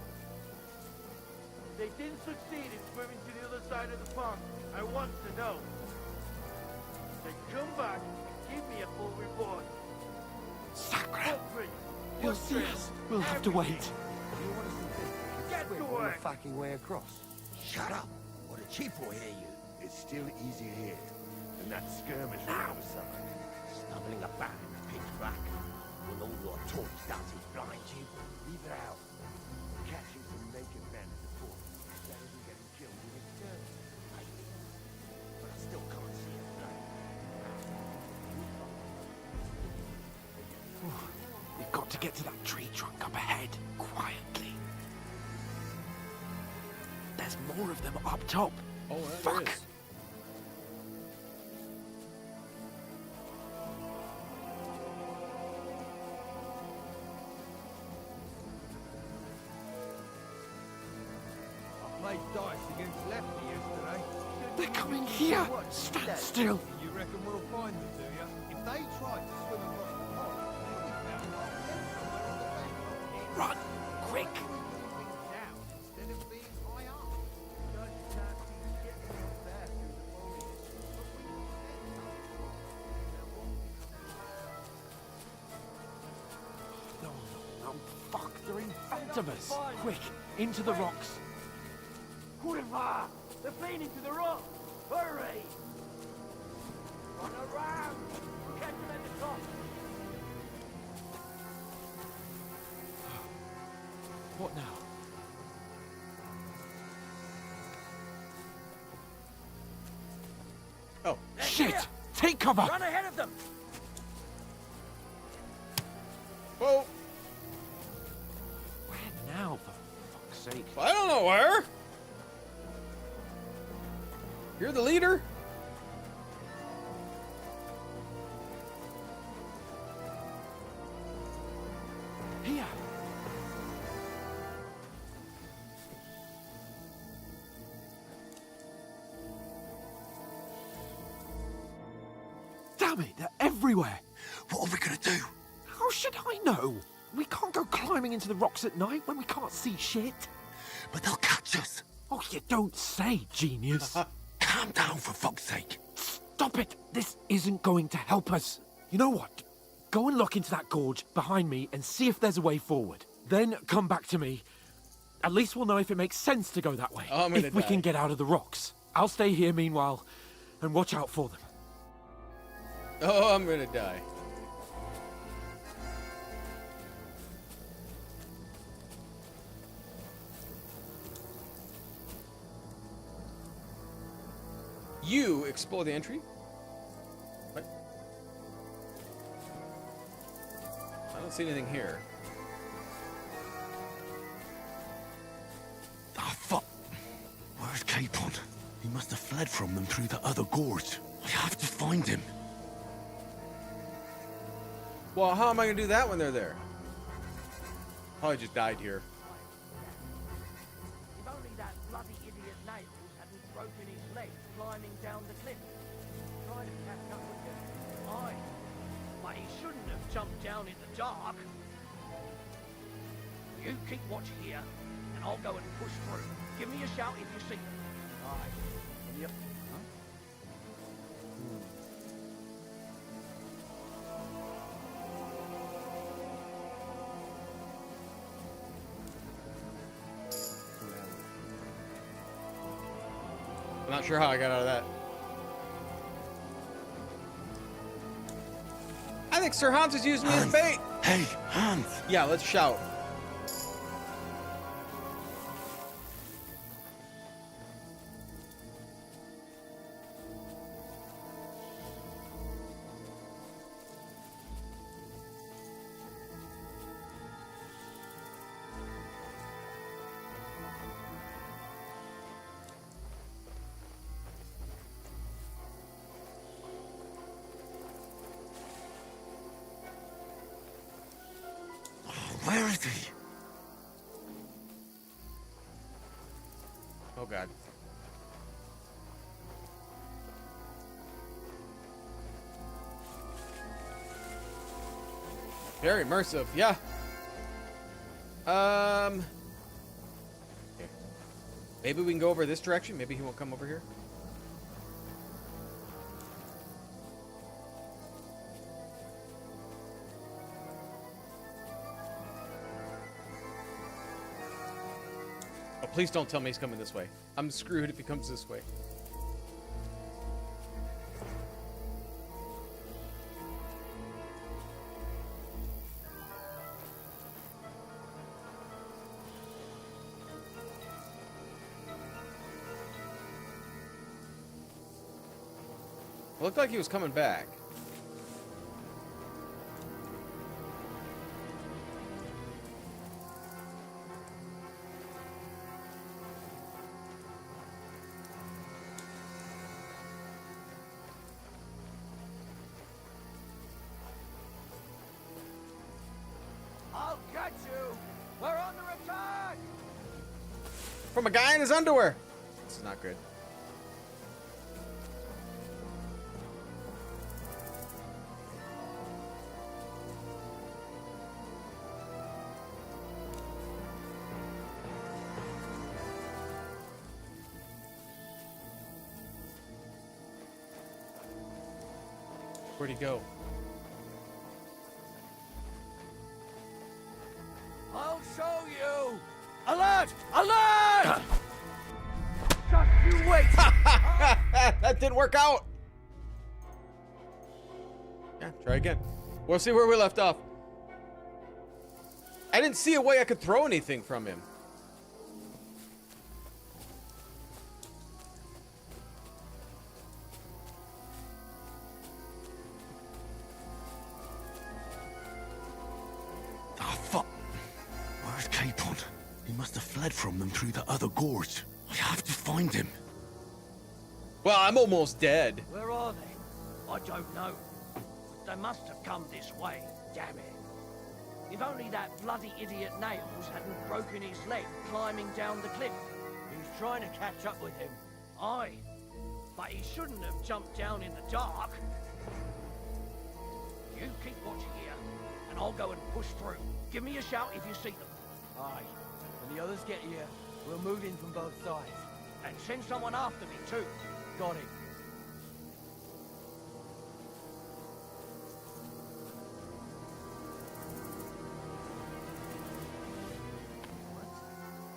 They didn't succeed in swimming to the other side of the pond. I want to know. Then come back and give me a full report. Sacre. Footprint. He'll see us. We'll have to wait. Get to work. Fucking way across. Shut up! Or the chief will hear you. It's still easy here. And that skirmish on the other side. Stumbling about in the pitch black. When all your torch does is blind you. Leave it out. Catching some naked men in the fort. Better than getting killed in a skirmish. But I still can't see it now. We've got to get to that tree trunk up ahead, quietly. There's more of them up top. Oh, Fuck. I played dice against Lefty yesterday. They're coming here. Stand still. You reckon we'll find them, do you? If they tried to swim across the pond, we'll be found by them somewhere on the bank. Run, quick. Down instead of being high up. Judge can't see shit from up there through the foliage. But we can No, fuck, they're in front of us. Quick, into the rocks. Kurva! They're fleeing to the rock! Hurry! Run around! Catch them at the top! What now? Oh. Shit! Take cover! Run ahead of them! Whoa. Where now, for fuck's sake? I don't know where. You're the leader? Here! Damn it, they're everywhere! What are we gonna do? How should I know? We can't go climbing into the rocks at night when we can't see shit. But they'll catch us. Oh, you don't say, genius. Calm down, for fuck's sake. Stop it! This isn't going to help us. You know what? Go and look into that gorge behind me and see if there's a way forward. Then come back to me. At least we'll know if it makes sense to go that way. Oh, I'm gonna if we die. can get out of the rocks. I'll stay here meanwhile and watch out for them. Oh, I'm gonna die. You explore the entry? What? I don't see anything here. Ah, fuck. Where's Capon? He must have fled from them through the other gorge. I have to find him. Well, how am I gonna do that when they're there? Probably just died here. If only that bloody idiot Nails hadn't broken his leg climbing down the cliff. Trying to catch up with him. Aye. But he shouldn't have jumped down in the dark. You keep watch here, and I'll go and push through. Give me a shout if you see them. Aye. Yep. I'm not sure how I got out of that. I think Sir Hans is using me as bait. Hey, Hans. Yeah, let's shout. Where is he? Oh god. Very immersive, yeah. Okay. Maybe we can go over this direction. Maybe he won't come over here. Oh, please don't tell me he's coming this way. I'm screwed if he comes this way. Looked like he was coming back. I'll get you! We're under attack! From a guy in his underwear. This is not good. Where'd he go? I'll show you! Alert! Alert! Just you wait! That didn't work out. Yeah, try again. We'll see where we left off. I didn't see a way I could throw anything from him. Ah, fuck. Where's Capon? He must have fled from them through the other gorge. I have to find him. Well, I'm almost dead. Where are they? I don't know. They must have come this way. Damn it. If only that bloody idiot Nails hadn't broken his leg climbing down the cliff. He was trying to catch up with him. Aye. But he shouldn't have jumped down in the dark. You keep watch here, and I'll go go and push through. Give me a shout if you see them. Aye. When the others get here, we'll move in from both sides. And send someone after me, too. Got it.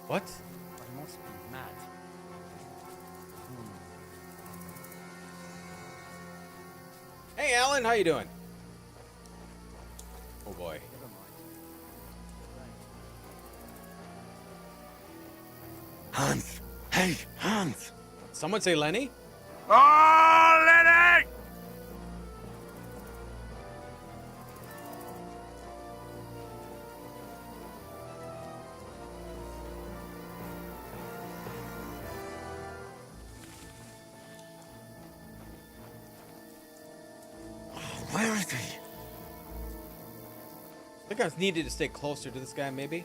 What? I must be mad. Hey, Alan, how you doing? Oh boy. Never mind. Hans! Hey, Hans! Someone say Lenny? Oh, Lenny! Where is he? I think I needed to stay closer to this guy, maybe.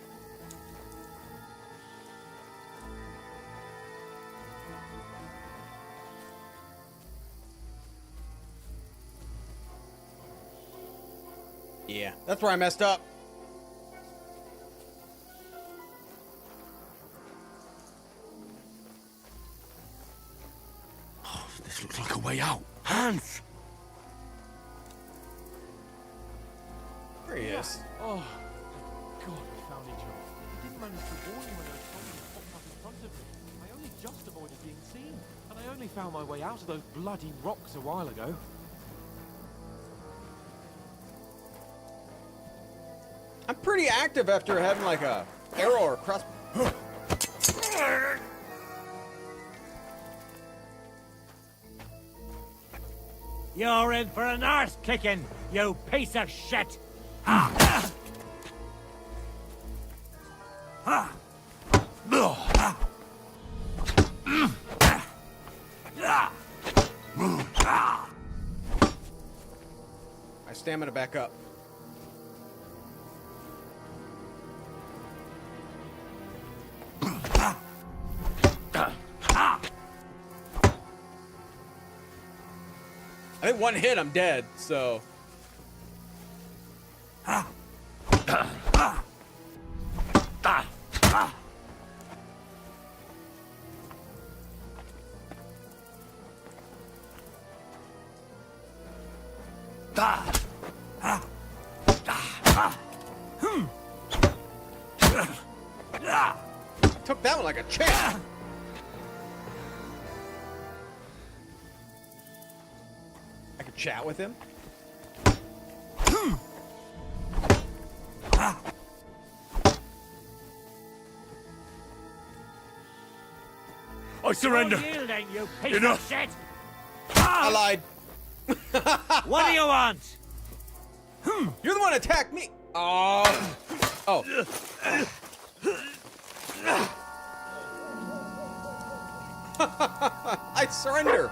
Yeah, that's where I messed up. Oh, this looks like a way out. Hans! There he is. Oh, God, we found each other. I didn't manage to warn you when those zombies popped up in front of me. I only just avoided being seen. And I only found my way out of those bloody rocks a while ago. I'm pretty active after having like a arrow or crossbow. You're in for an arse kicking, you piece of shit! My stamina back up. I think one hit, I'm dead, so. Took that one like a champ. I could chat with him. I surrender! Yielding, you piece Enough. of shit! I lied. What do you want? You're the one that attacked me. Oh. Oh. I surrender.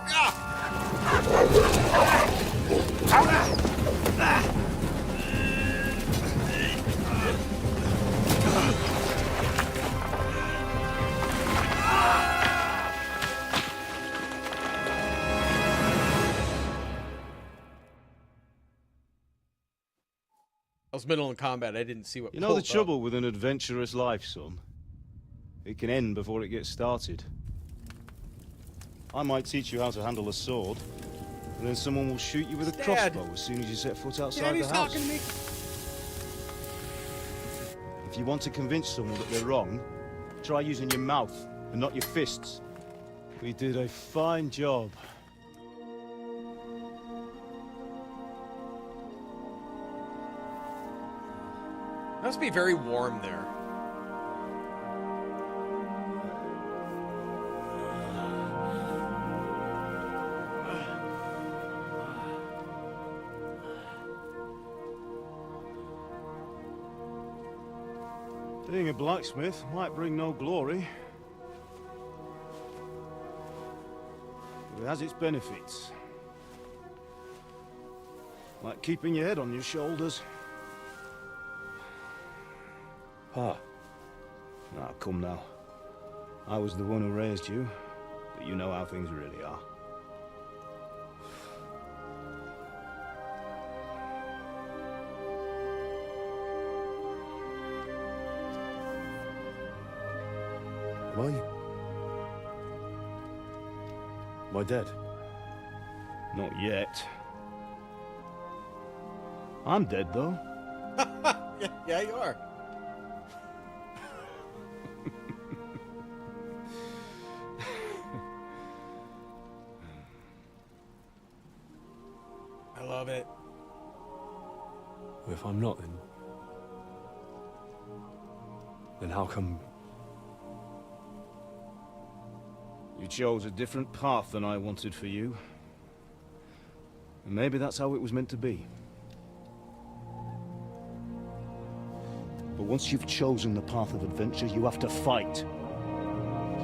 I was middle in combat. I didn't see what. You know the pulled up. trouble with an adventurous life, son? It can end before it gets started. I might teach you how to handle a sword, and then someone will shoot you with a Dad. crossbow as soon as you set foot outside Daddy's the house. talking to me. If you want to convince someone that they're wrong, try using your mouth and not your fists. We did a fine job. Must be very warm there. Being a blacksmith might bring no glory, but it has its benefits. Like keeping your head on your shoulders. Ah. Ah, come now. I was the one who raised you, but you know how things really are. Am I dead? Not yet. I'm dead, though. Yeah, you are. I love it. If I'm not, then how come... You chose a different path than I wanted for you. And maybe that's how it was meant to be. But once you've chosen the path of adventure, you have to fight.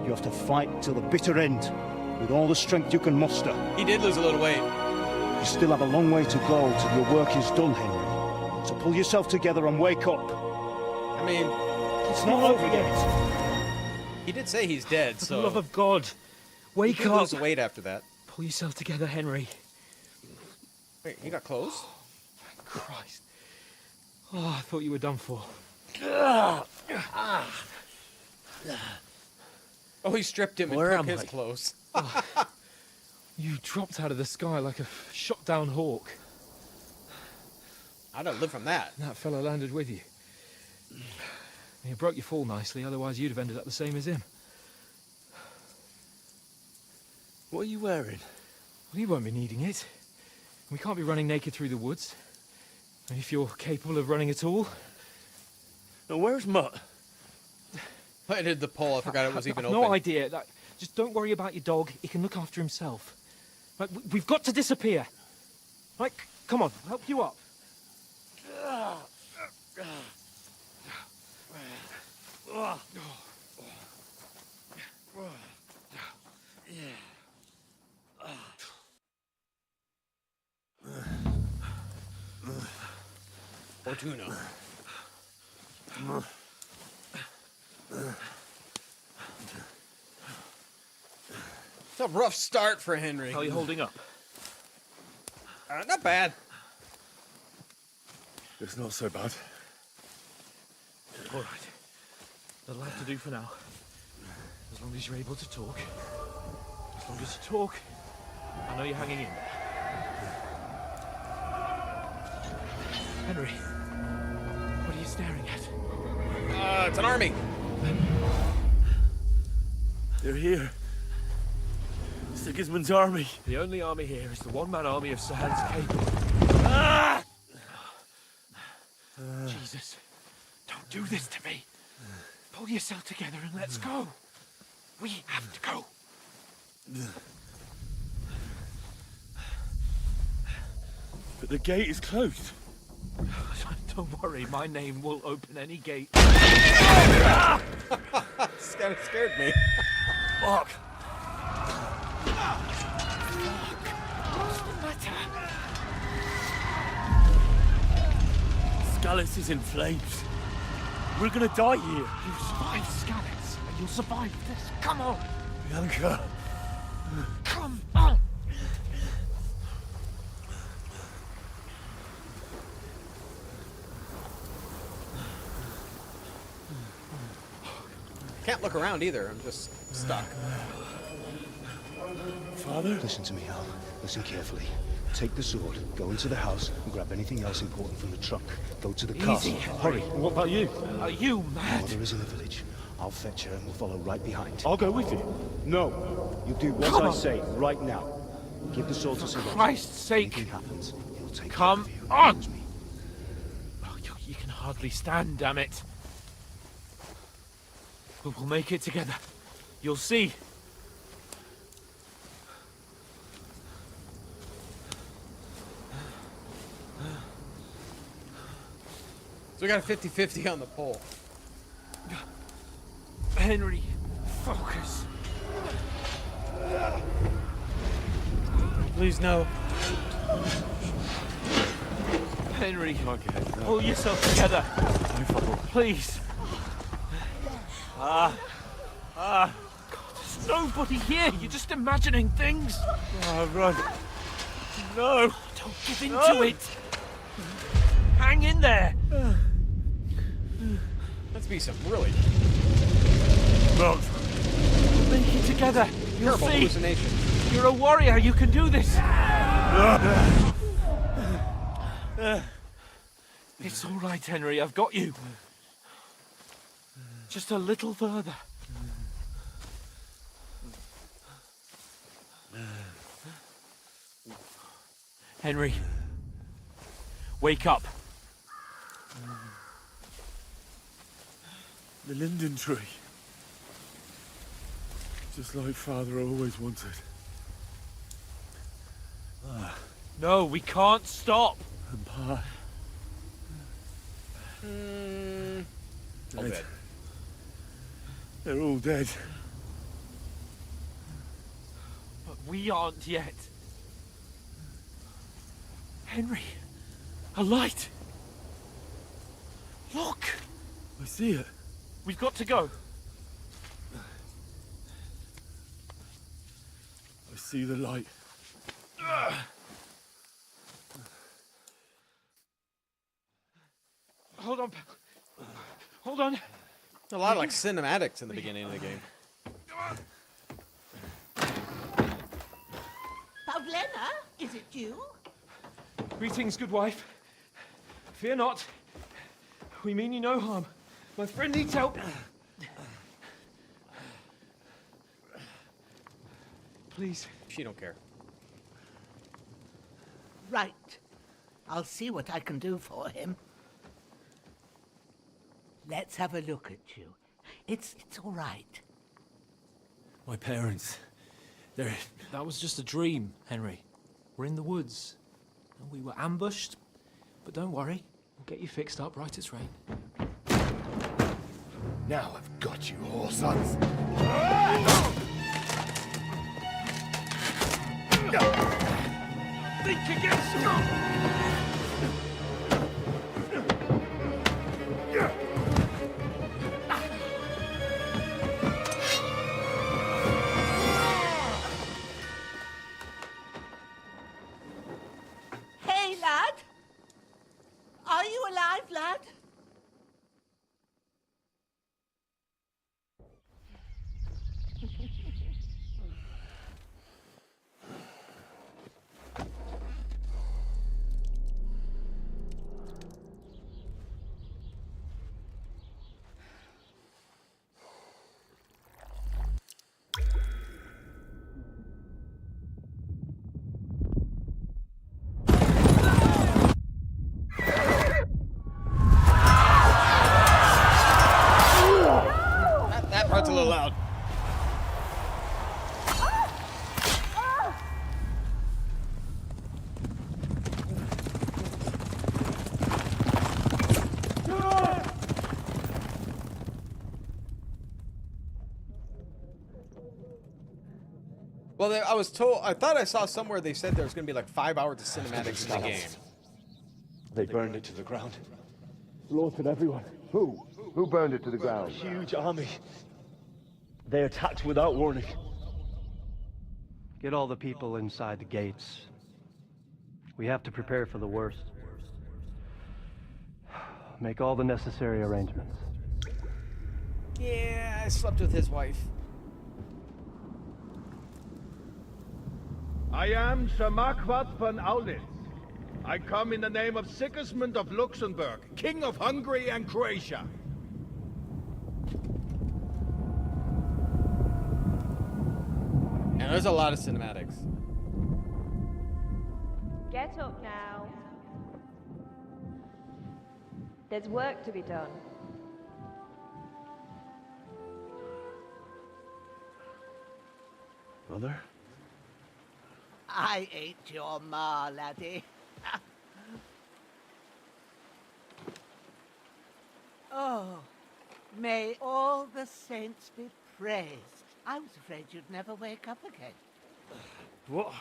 You have to fight till the bitter end, with all the strength you can muster. He did lose a little weight. You still have a long way to go till your work is done, Henry. So pull yourself together and wake up. I mean, It's not over yet. he did say he's dead, For so the love of God, he wake did up. lose weight after that. Pull yourself together, Henry. Wait, he got close? Christ. Oh, I thought you were done for. Oh, he stripped him and Where took am his I? clothes. You dropped out of the sky like a shot-down hawk. I'd have lived from that. And that fella landed with you. You broke your fall nicely, otherwise you'd have ended up the same as him. What are you wearing? Well, you won't be needing it. We can't be running naked through the woods. And if you're capable of running at all... Now, where's Mutt? I did the pole. I forgot it was even I've open. no idea. Just don't worry about your dog. He can look after himself. Right, we've got to disappear. Right, come on, I'll help you up. Fortuna. It's a rough start for Henry. How are you holding up? Not bad. It's not so bad. All right. That'll have to do for now. As long as you're able to talk. As long as you talk, I know you're hanging in there. Henry, what are you staring at? It's an army. They're here. Sigismund's army. The only army here is the one-man army of Sahan's Cape. Jesus, don't do this to me. Pull yourself together and let's go. We have to go. But the gate is closed. Don't worry, my name will open any gate. This kind of scared me. Fuck. What's the matter? Scallis is in flames. We're gonna die here. You survived Scalix, and you'll survive this. Come on, Bianca. come on. Can't look around either. I'm just stuck. Father? Listen to me, Al. Listen carefully. Take the sword, go into the house, and grab anything else important from the truck. Go to the castle. Hurry. What about you? Are you mad? Mother is in the village. I'll fetch her and we'll follow right behind. I'll go with you. No. You do what I say right now. Give the sword to Sylvester. Christ's sake. Anything happens, he'll take Come care of you. on. Promise me. Oh, you can hardly stand, damn it. But we'll make it together. You'll see. So we got a 50-50 on the pole. Henry, focus. Please no. Henry, pull yourself together. Please. God, there's nobody here. You're just imagining things. Run. No. Don't give in to it. Hang in there. Let's be some really. Run. make it together. You'll Terrible see. hallucination. You're a warrior. You can do this. It's all right, Henry. I've got you. Just a little further. Henry, wake up. The linden tree. Just like Father always wanted. No, we can't stop. And Pa. All dead. They're all dead. But we aren't yet. Henry, a light. Look. I see it. We've got to go. I see the light. Hold on. Hold on. A lot of like cinematics in the beginning of the game. Pavlena, is it you? Greetings, good wife. Fear not. We mean you no harm. My friend needs help. Please. She don't care. Right. I'll see what I can do for him. Let's have a look at you. It's all right. My parents. That was just a dream, Henry. We're in the woods. We were ambushed, but don't worry. We'll get you fixed up right as rain. Now I've got you, whore sons. Think again, strong! Hey, lad! Are you alive, lad? That part's a little loud. Well, I thought I saw somewhere they said there was going to be like 5 hours of cinematics in the game. They burned it to the ground. Slaughtered everyone. Who? Who burned it to the ground? Huge army. They attacked without warning. Get all the people inside the gates. We have to prepare for the worst. Make all the necessary arrangements. Yeah, I slept with his wife. I am Sir Marquardt von Aulitz. I come in the name of Sigismund of Luxembourg, King of Hungary and Croatia. And there's a lot of cinematics. Get up now. There's work to be done. Mother? I ain't your ma, laddie. Oh, may all the saints be praised. I was afraid you'd never wake up again. What?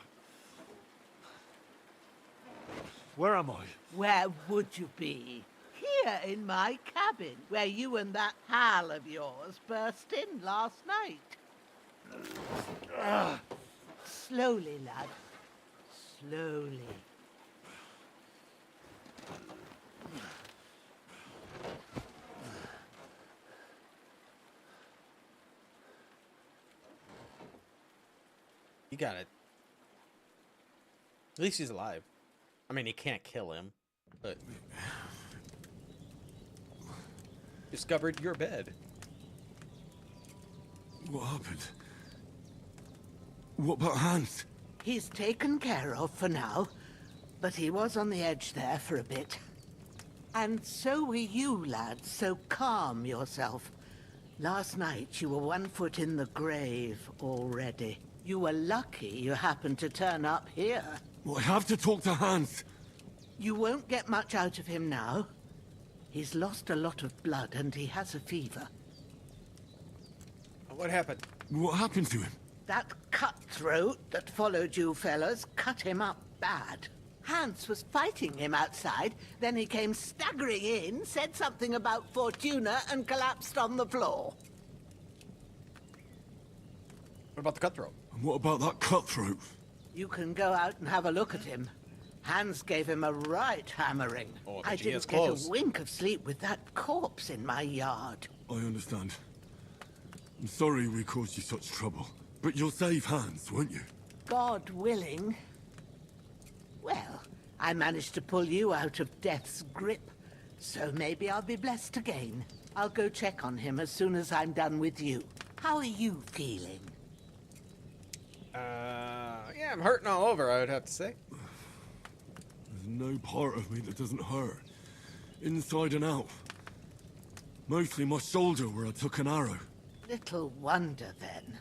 Where am I? Where would you be? Here in my cabin, where you and that pal of yours burst in last night. Slowly, lad. Slowly. You got it. At least he's alive. I mean, he can't kill him, but... Discovered your bed. What happened? What about Hans? He's taken care of for now, but he was on the edge there for a bit. And so were you, lads, so calm yourself. Last night you were 1 foot in the grave already. You were lucky you happened to turn up here. Well, I have to talk to Hans. You won't get much out of him now. He's lost a lot of blood and he has a fever. What happened? What happened to him? That cutthroat that followed you fellas cut him up bad. Hans was fighting him outside, then he came staggering in, said something about Fortuna, and collapsed on the floor. What about the cutthroat? And what about that cutthroat? You can go out and have a look at him. Hans gave him a right hammering. Oh, I didn't get a wink of sleep with that corpse in my yard. I understand. I'm sorry we caused you such trouble. But you'll save Hans, won't you? God willing. Well, I managed to pull you out of death's grip, so maybe I'll be blessed again. I'll go check on him as soon as I'm done with you. How are you feeling? Yeah, I'm hurting all over, I would have to say. There's no part of me that doesn't hurt. Inside and out. Mostly my shoulder where I took an arrow. Little wonder, then.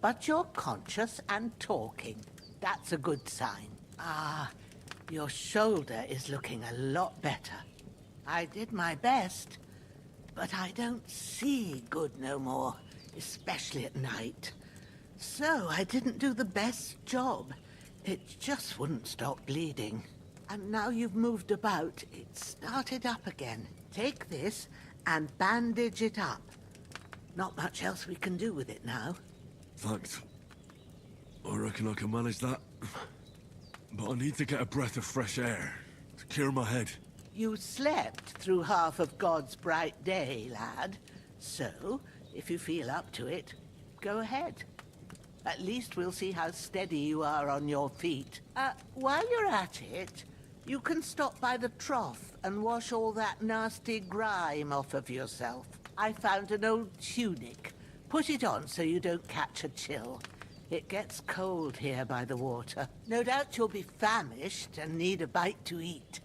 But you're conscious and talking. That's a good sign. Ah, your shoulder is looking a lot better. I did my best, but I don't see good no more, especially at night. So I didn't do the best job. It just wouldn't stop bleeding. And now you've moved about, it started up again. Take this and bandage it up. Not much else we can do with it now. Thanks. I reckon I can manage that. But I need to get a breath of fresh air to clear my head. You slept through half of God's bright day, lad. So, if you feel up to it, go ahead. At least we'll see how steady you are on your feet. While you're at it, you can stop by the trough and wash all that nasty grime off of yourself. I found an old tunic. Put it on so you don't catch a chill. It gets cold here by the water. No doubt you'll be famished and need a bite to eat.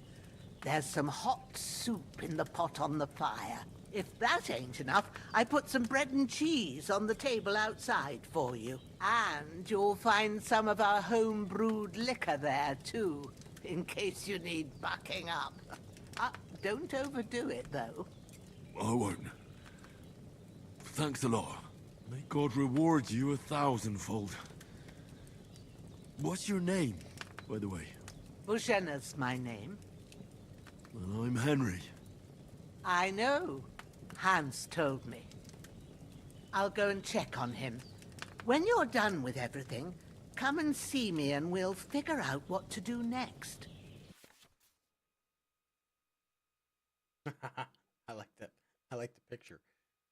There's some hot soup in the pot on the fire. If that ain't enough, I put some bread and cheese on the table outside for you. And you'll find some of our home-brewed liquor there, too, in case you need bucking up. Don't overdo it, though. I won't. Thanks a lot. May God reward you 1,000-fold. What's your name, by the way? Bushenna's my name. Well, I'm Henry. I know. Hans told me. I'll go and check on him. When you're done with everything, come and see me and we'll figure out what to do next. I like that. I like the picture.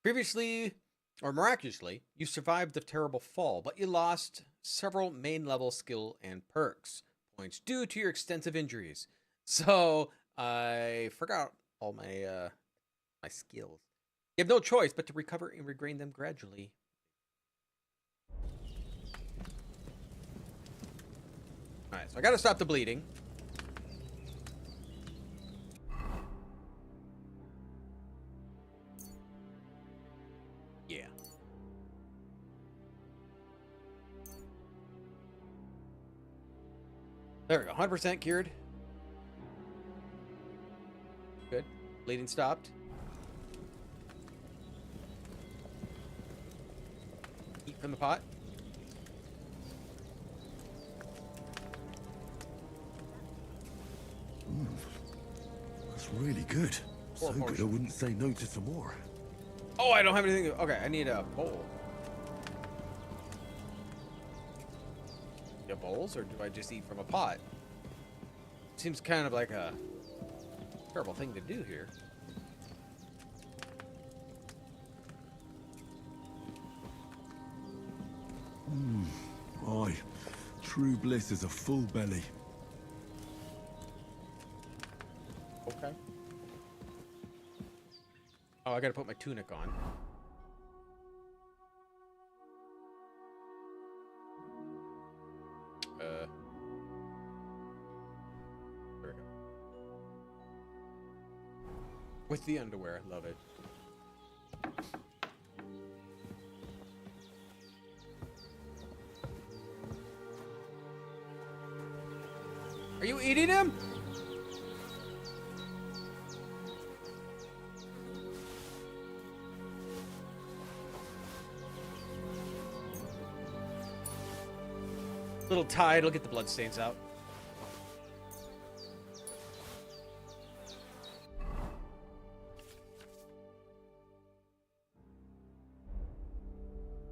Previously, or miraculously, you survived the terrible fall, but you lost several main level skill and perks points due to your extensive injuries. So I forgot all my my skills. You have no choice but to recover and regain them gradually. Alright, so I gotta stop the bleeding. Yeah. There we go, 100% cured. Good. Bleeding stopped. Eat from the pot. That's really good. So good I wouldn't say no to some more. Oh, I don't have anything. Okay, I need a bowl. Get bowls, or do I just eat from a pot? Seems kind of like a terrible thing to do here. Aye, true bliss is a full belly. Okay. Oh, I gotta put my tunic on. There we go. With the underwear, love it. Are you eating him? Little tie, it'll get the blood stains out.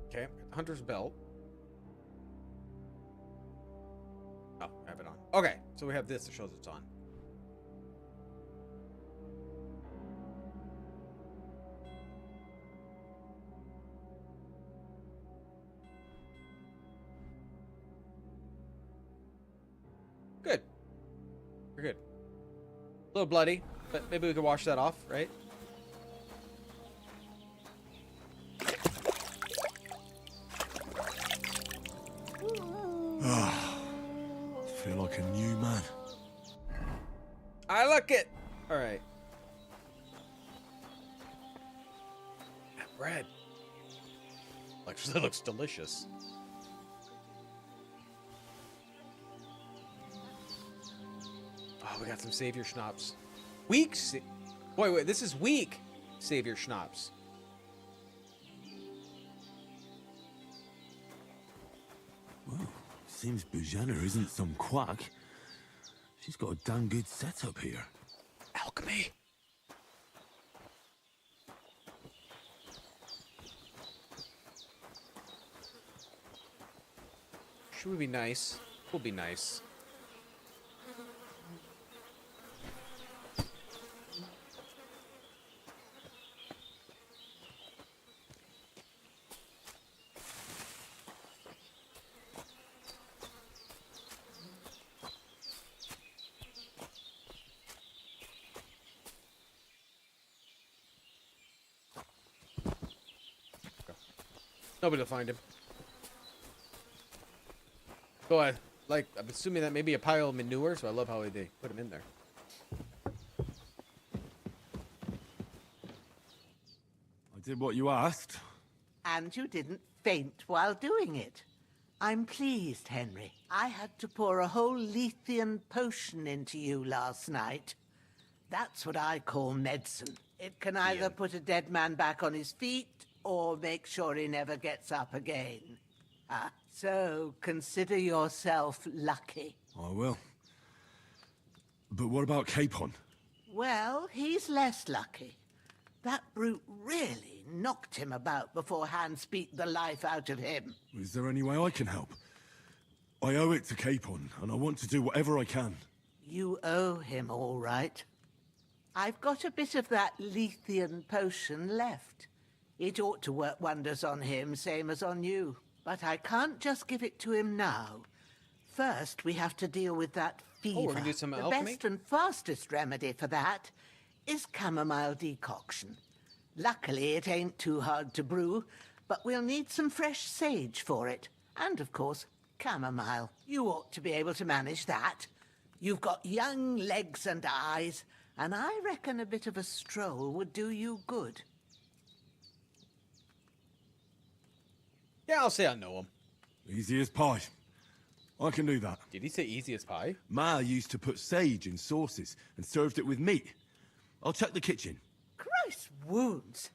Okay, hunter's belt. Oh, I have it on. Okay, so we have this that shows it's on. Good. We're good. A little bloody, but maybe we could wash that off, right? Feel like a new man. I like it. All right. That bread actually looks delicious. Oh, we got some Savior Schnapps. Weak. Wait. This is weak Savior Schnapps. Well, seems Bujana isn't some quack. She's got a damn good setup here. Alchemy. Should we be nice? We'll be nice. Nobody will find him. Go ahead. Like, I'm assuming that may be a pile of manure, so I love how they put him in there. I did what you asked. And you didn't faint while doing it. I'm pleased, Henry. I had to pour a whole Lethean potion into you last night. That's what I call medicine. It can either put a dead man back on his feet or make sure he never gets up again. So consider yourself lucky. I will. But what about Capon? Well, he's less lucky. That brute really knocked him about before Hans beat the life out of him. Is there any way I can help? I owe it to Capon, and I want to do whatever I can. You owe him, all right. I've got a bit of that Lethean potion left. It ought to work wonders on him, same as on you. But I can't just give it to him now. First, we have to deal with that fever. Oh, we're gonna do some the alchemy? best and fastest remedy for that is chamomile decoction. Luckily, it ain't too hard to brew, but we'll need some fresh sage for it. And, of course, chamomile. You ought to be able to manage that. You've got young legs and eyes, and I reckon a bit of a stroll would do you good. Yeah, I'll say I know him. Easy as pie. I can do that. Did he say easy as pie? Ma used to put sage in sauces and served it with meat. I'll check the kitchen. Christ wounds.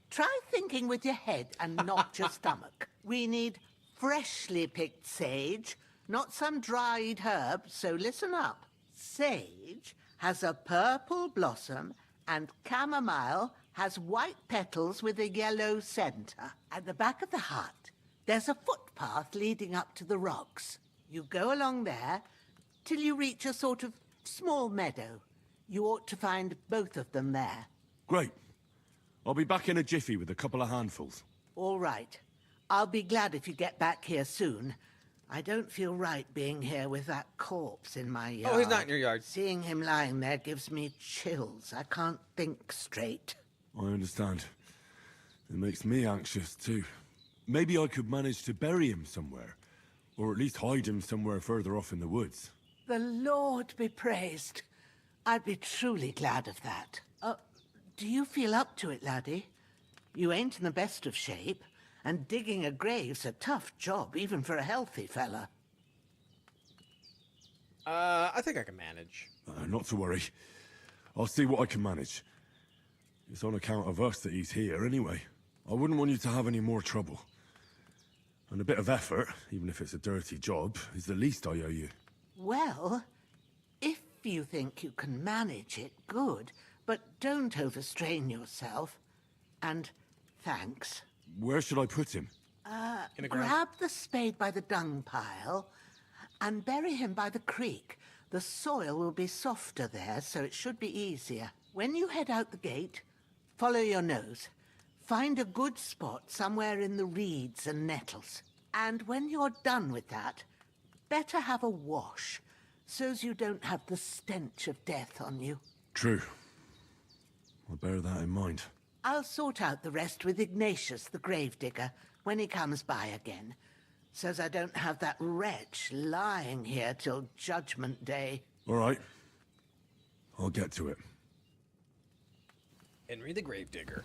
Try thinking with your head and not your stomach. We need freshly picked sage, not some dried herb, so listen up. Sage has a purple blossom and chamomile has white petals with a yellow center. At the back of the hut, there's a footpath leading up to the rocks. You go along there till you reach a sort of small meadow. You ought to find both of them there. Great. I'll be back in a jiffy with a couple of handfuls. All right. I'll be glad if you get back here soon. I don't feel right being here with that corpse in my yard. Oh, he's not in your yard. Seeing him lying there gives me chills. I can't think straight. I understand. It makes me anxious, too. Maybe I could manage to bury him somewhere. Or at least hide him somewhere further off in the woods. The Lord be praised. I'd be truly glad of that. Do you feel up to it, laddie? You ain't in the best of shape, and digging a grave's a tough job, even for a healthy fella. I think I can manage. Not to worry. I'll see what I can manage. It's on account of us that he's here, anyway. I wouldn't want you to have any more trouble. And a bit of effort, even if it's a dirty job, is the least I owe you. Well, if you think you can manage it, good. But don't overstrain yourself. And thanks. Where should I put him? In the ground? Grab the spade by the dung pile and bury him by the creek. The soil will be softer there, so it should be easier. When you head out the gate, follow your nose. Find a good spot somewhere in the reeds and nettles. And when you're done with that, better have a wash, so's you don't have the stench of death on you. True. I'll bear that in mind. I'll sort out the rest with Ignatius, the gravedigger, when he comes by again, so's I don't have that wretch lying here till Judgment Day. All right. I'll get to it. Henry the Gravedigger.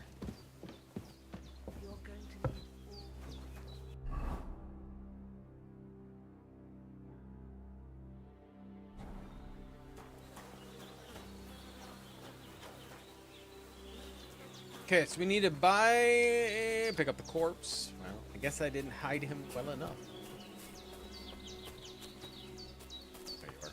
Okay, so we need to pick up the corpse. Well, I guess I didn't hide him well enough. There you are.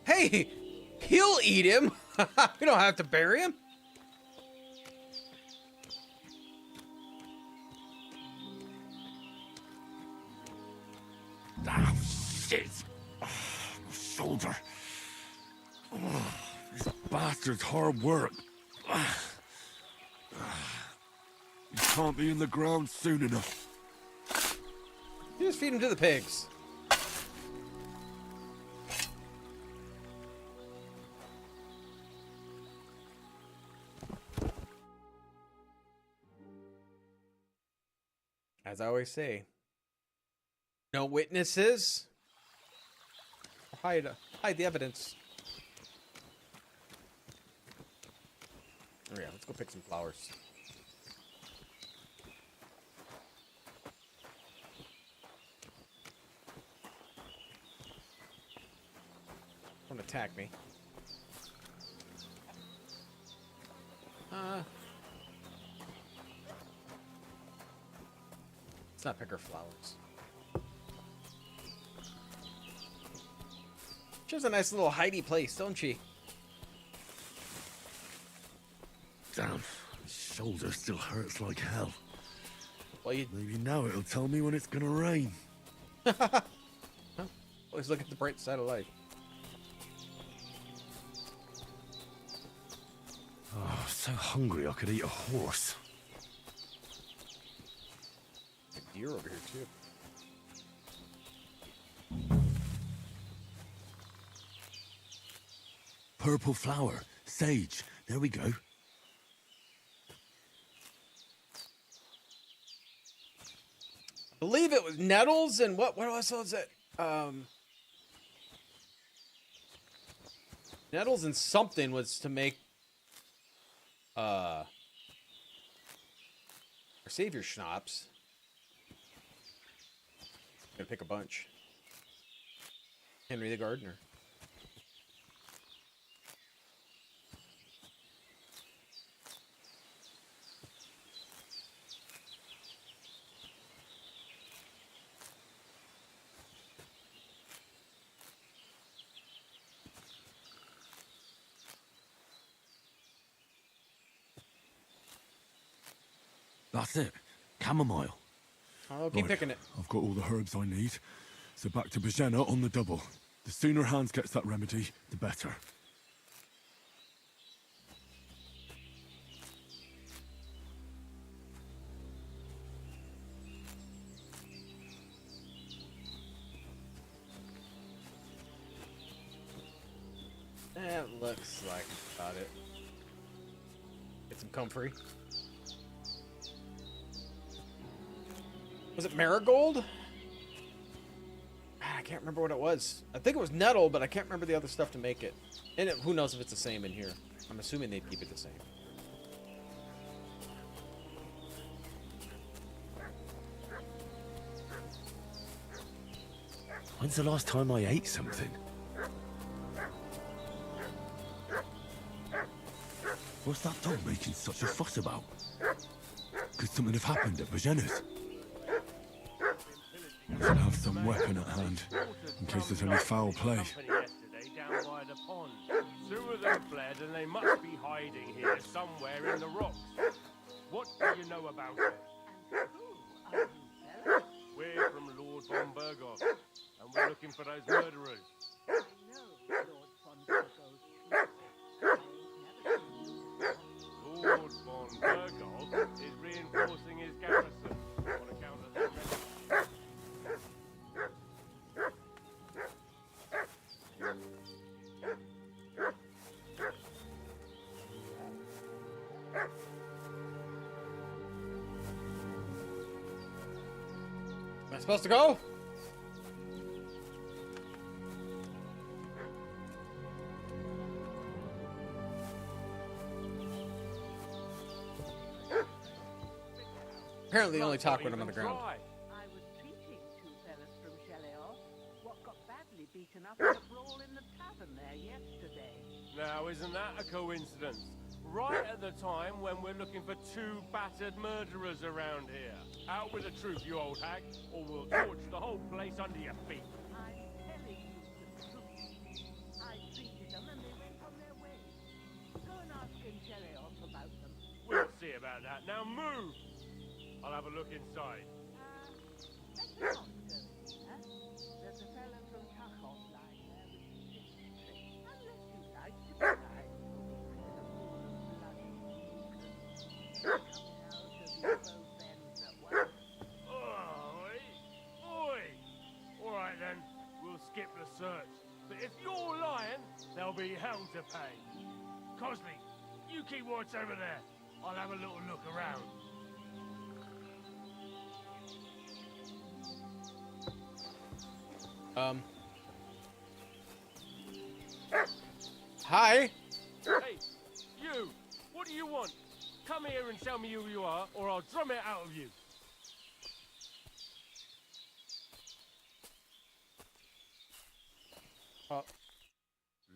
Hey, he'll eat him. We don't have to bury him. Ah, shit. My shoulder. This bastard's hard work. He can't be in the ground soon enough. You just feed him to the pigs. As I always say, no witnesses. Hide the evidence. Oh yeah, let's go pick some flowers. Don't attack me. Let's not pick her flowers. She has a nice little hidey place, don't she? Damn, my shoulder still hurts like hell. Well, maybe now it'll tell me when it's gonna rain. Always look at the bright side of life. Oh, so hungry I could eat a horse. A deer over here too. Purple flower, sage. There we go. I believe it was nettles and what else was it? Nettles and something was to make our savior schnapps. Gonna pick a bunch. Henry the Gardener. That's it. Chamomile. I'll keep picking it. I've got all the herbs I need. So back to Bajena on the double. The sooner Hans gets that remedy, the better. That looks like about it. Get some comfrey. Was it marigold? I can't remember what it was. I think it was nettle, but I can't remember the other stuff to make it. And who knows if it's the same in here. I'm assuming they'd keep it the same. When's the last time I ate something? What's that dog making such a fuss about? Could something have happened at Bajena's? We should have some weapon at hand, in case there's any foul play. Yesterday down by the pond. 2 of them fled and they must be hiding here somewhere in the rocks. What do you know about it? We're from Lord von Berghoff, and we're looking for those murderers. Lord von Berghoff is reinforcing his garrison on account of their Am I supposed to go? Apparently, they only talk when I'm on the ground. I was treating 2 fellas from Cheleos, what got badly beaten up in a brawl in the tavern there yesterday. Now, isn't that a coincidence? Right at the time when we're looking for 2 battered murderers around here. Out with the truth, you old hag, or we'll torch the whole place under your feet. I'm telling you the truth. I treated them and they went on their way. Go and ask in Cheleos about them. We'll see about that. Now move! I'll have a look inside. Better not go here. There's a fella from Tachov lying there with his trick. Unless you like to die. Oi! Alright then, we'll skip the search. But if you're lying, there'll be hell to pay. Cosley, you keep watch over there. I'll have a little look around. Hi. Hey, you! What do you want? Come here and tell me who you are, or I'll drum it out of you.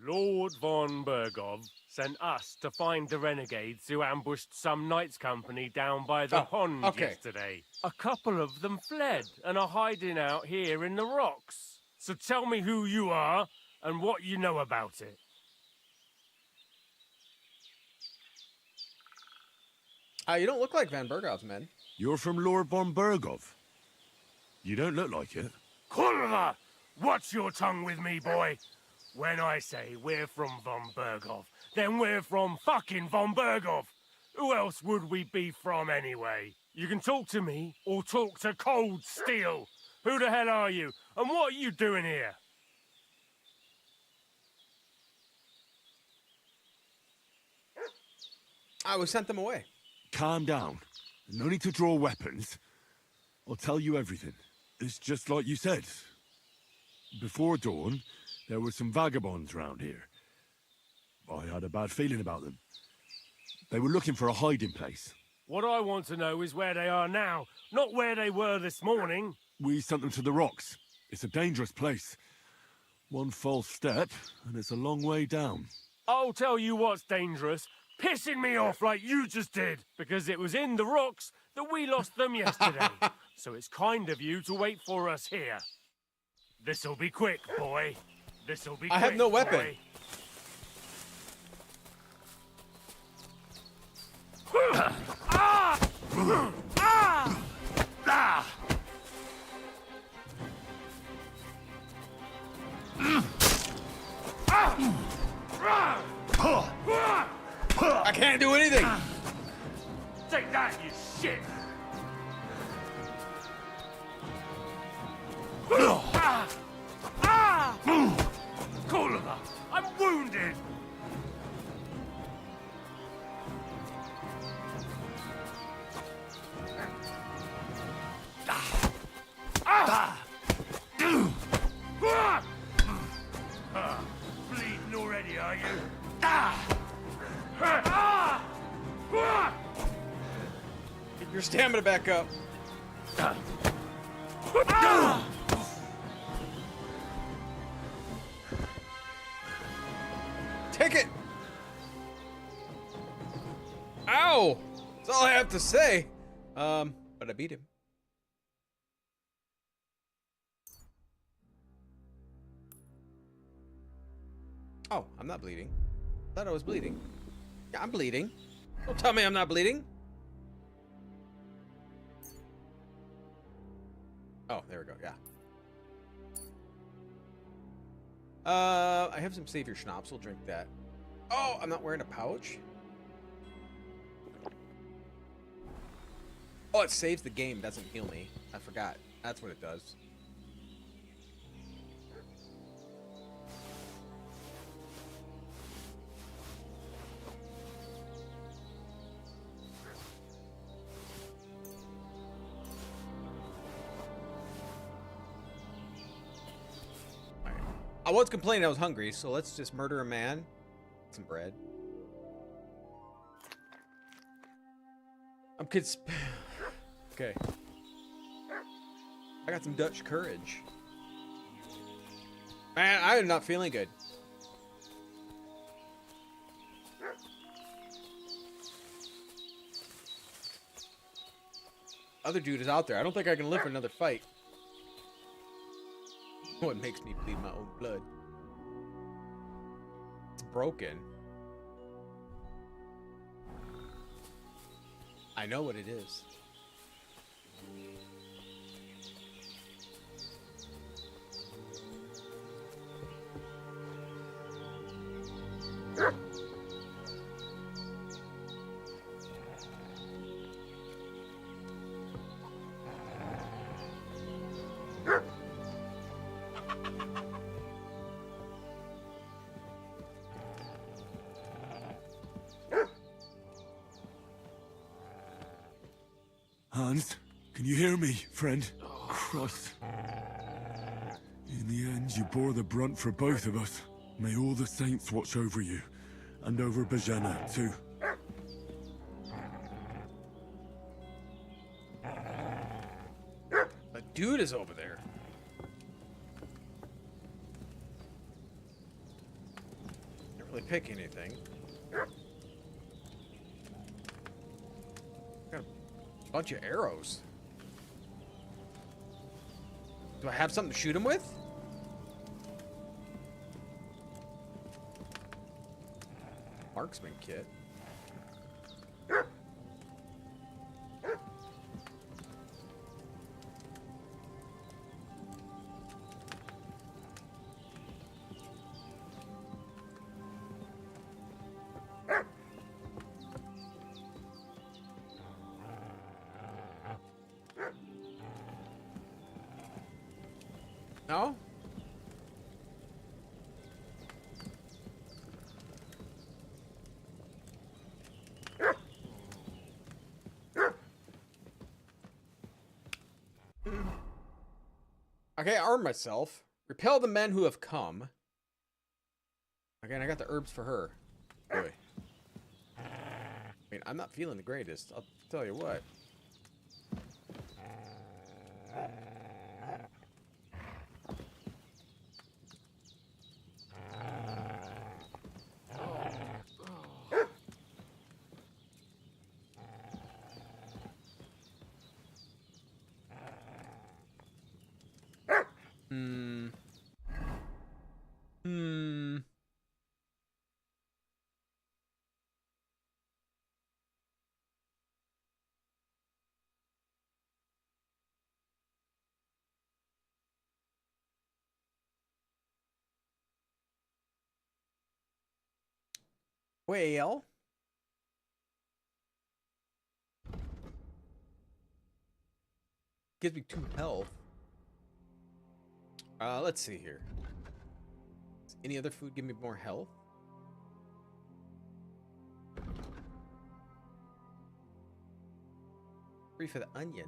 Lord von Berghoff sent us to find the renegades who ambushed some knights' company down by the pond yesterday. A couple of them fled and are hiding out here in the rocks. So tell me who you are and what you know about it. You don't look like Van Berghoff's men. You're from Lord von Berghoff. You don't look like it. Kurva! Watch your tongue with me, boy. When I say we're from von Berghoff, then we're from fucking von Berghoff. Who else would we be from anyway? You can talk to me or talk to cold steel. Who the hell are you? And what are you doing here? We sent them away. Calm down. No need to draw weapons. I'll tell you everything. It's just like you said. Before dawn, there were some vagabonds round here. I had a bad feeling about them. They were looking for a hiding place. What I want to know is where they are now, not where they were this morning. We sent them to the rocks. It's a dangerous place. One false step, and it's a long way down. I'll tell you what's dangerous. Pissing me off like you just did. Because it was in the rocks that we lost them yesterday. So it's kind of you to wait for us here. This'll be quick, boy. This'll be quick, I have no weapon. boy. Ah! can't do anything. Take that, you shit! Cooler, I'm wounded! Bleeding already, are you? Get your stamina back up. Take it. Ow! That's all I have to say. But I beat him. Oh, I'm not bleeding. Thought I was bleeding. Yeah, I'm bleeding. Don't tell me I'm not bleeding. Oh, there we go. Yeah. I have some savior schnapps. We'll drink that. Oh, I'm not wearing a pouch. Oh, it saves the game. Doesn't heal me. I forgot. That's what it does. I was complaining I was hungry, so let's just murder a man. Some bread. I'm kids. Okay. I got some Dutch courage. Man, I am not feeling good. Other dude is out there. I don't think I can live for another fight. What makes me bleed my own blood? It's broken. I know what it is. Hans, can you hear me, friend? Christ. In the end, you bore the brunt for both of us. May all the saints watch over you, and over Bajana, too. A dude is over there. Didn't really pick anything. Got a bunch of arrows. Do I have something to shoot him with? Marksman kit. No? Okay, arm myself. Repel the men who have come. Again, I got the herbs for her. Boy. I mean, I'm not feeling the greatest. I'll tell you what. Well, gives me 2 health. Let's see here. Does any other food give me more health? Free for the onion.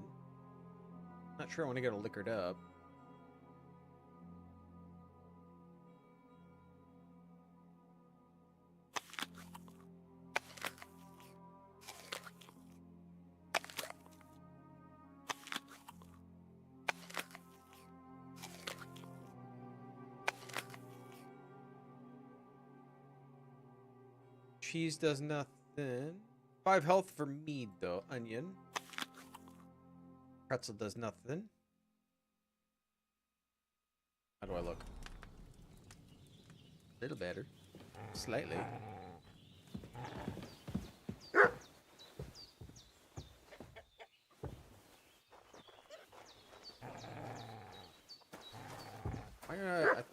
Not sure I want to get it liquored up. Cheese does nothing. 5 health for mead, though. Onion. Pretzel does nothing. How do I look? A little better. Slightly.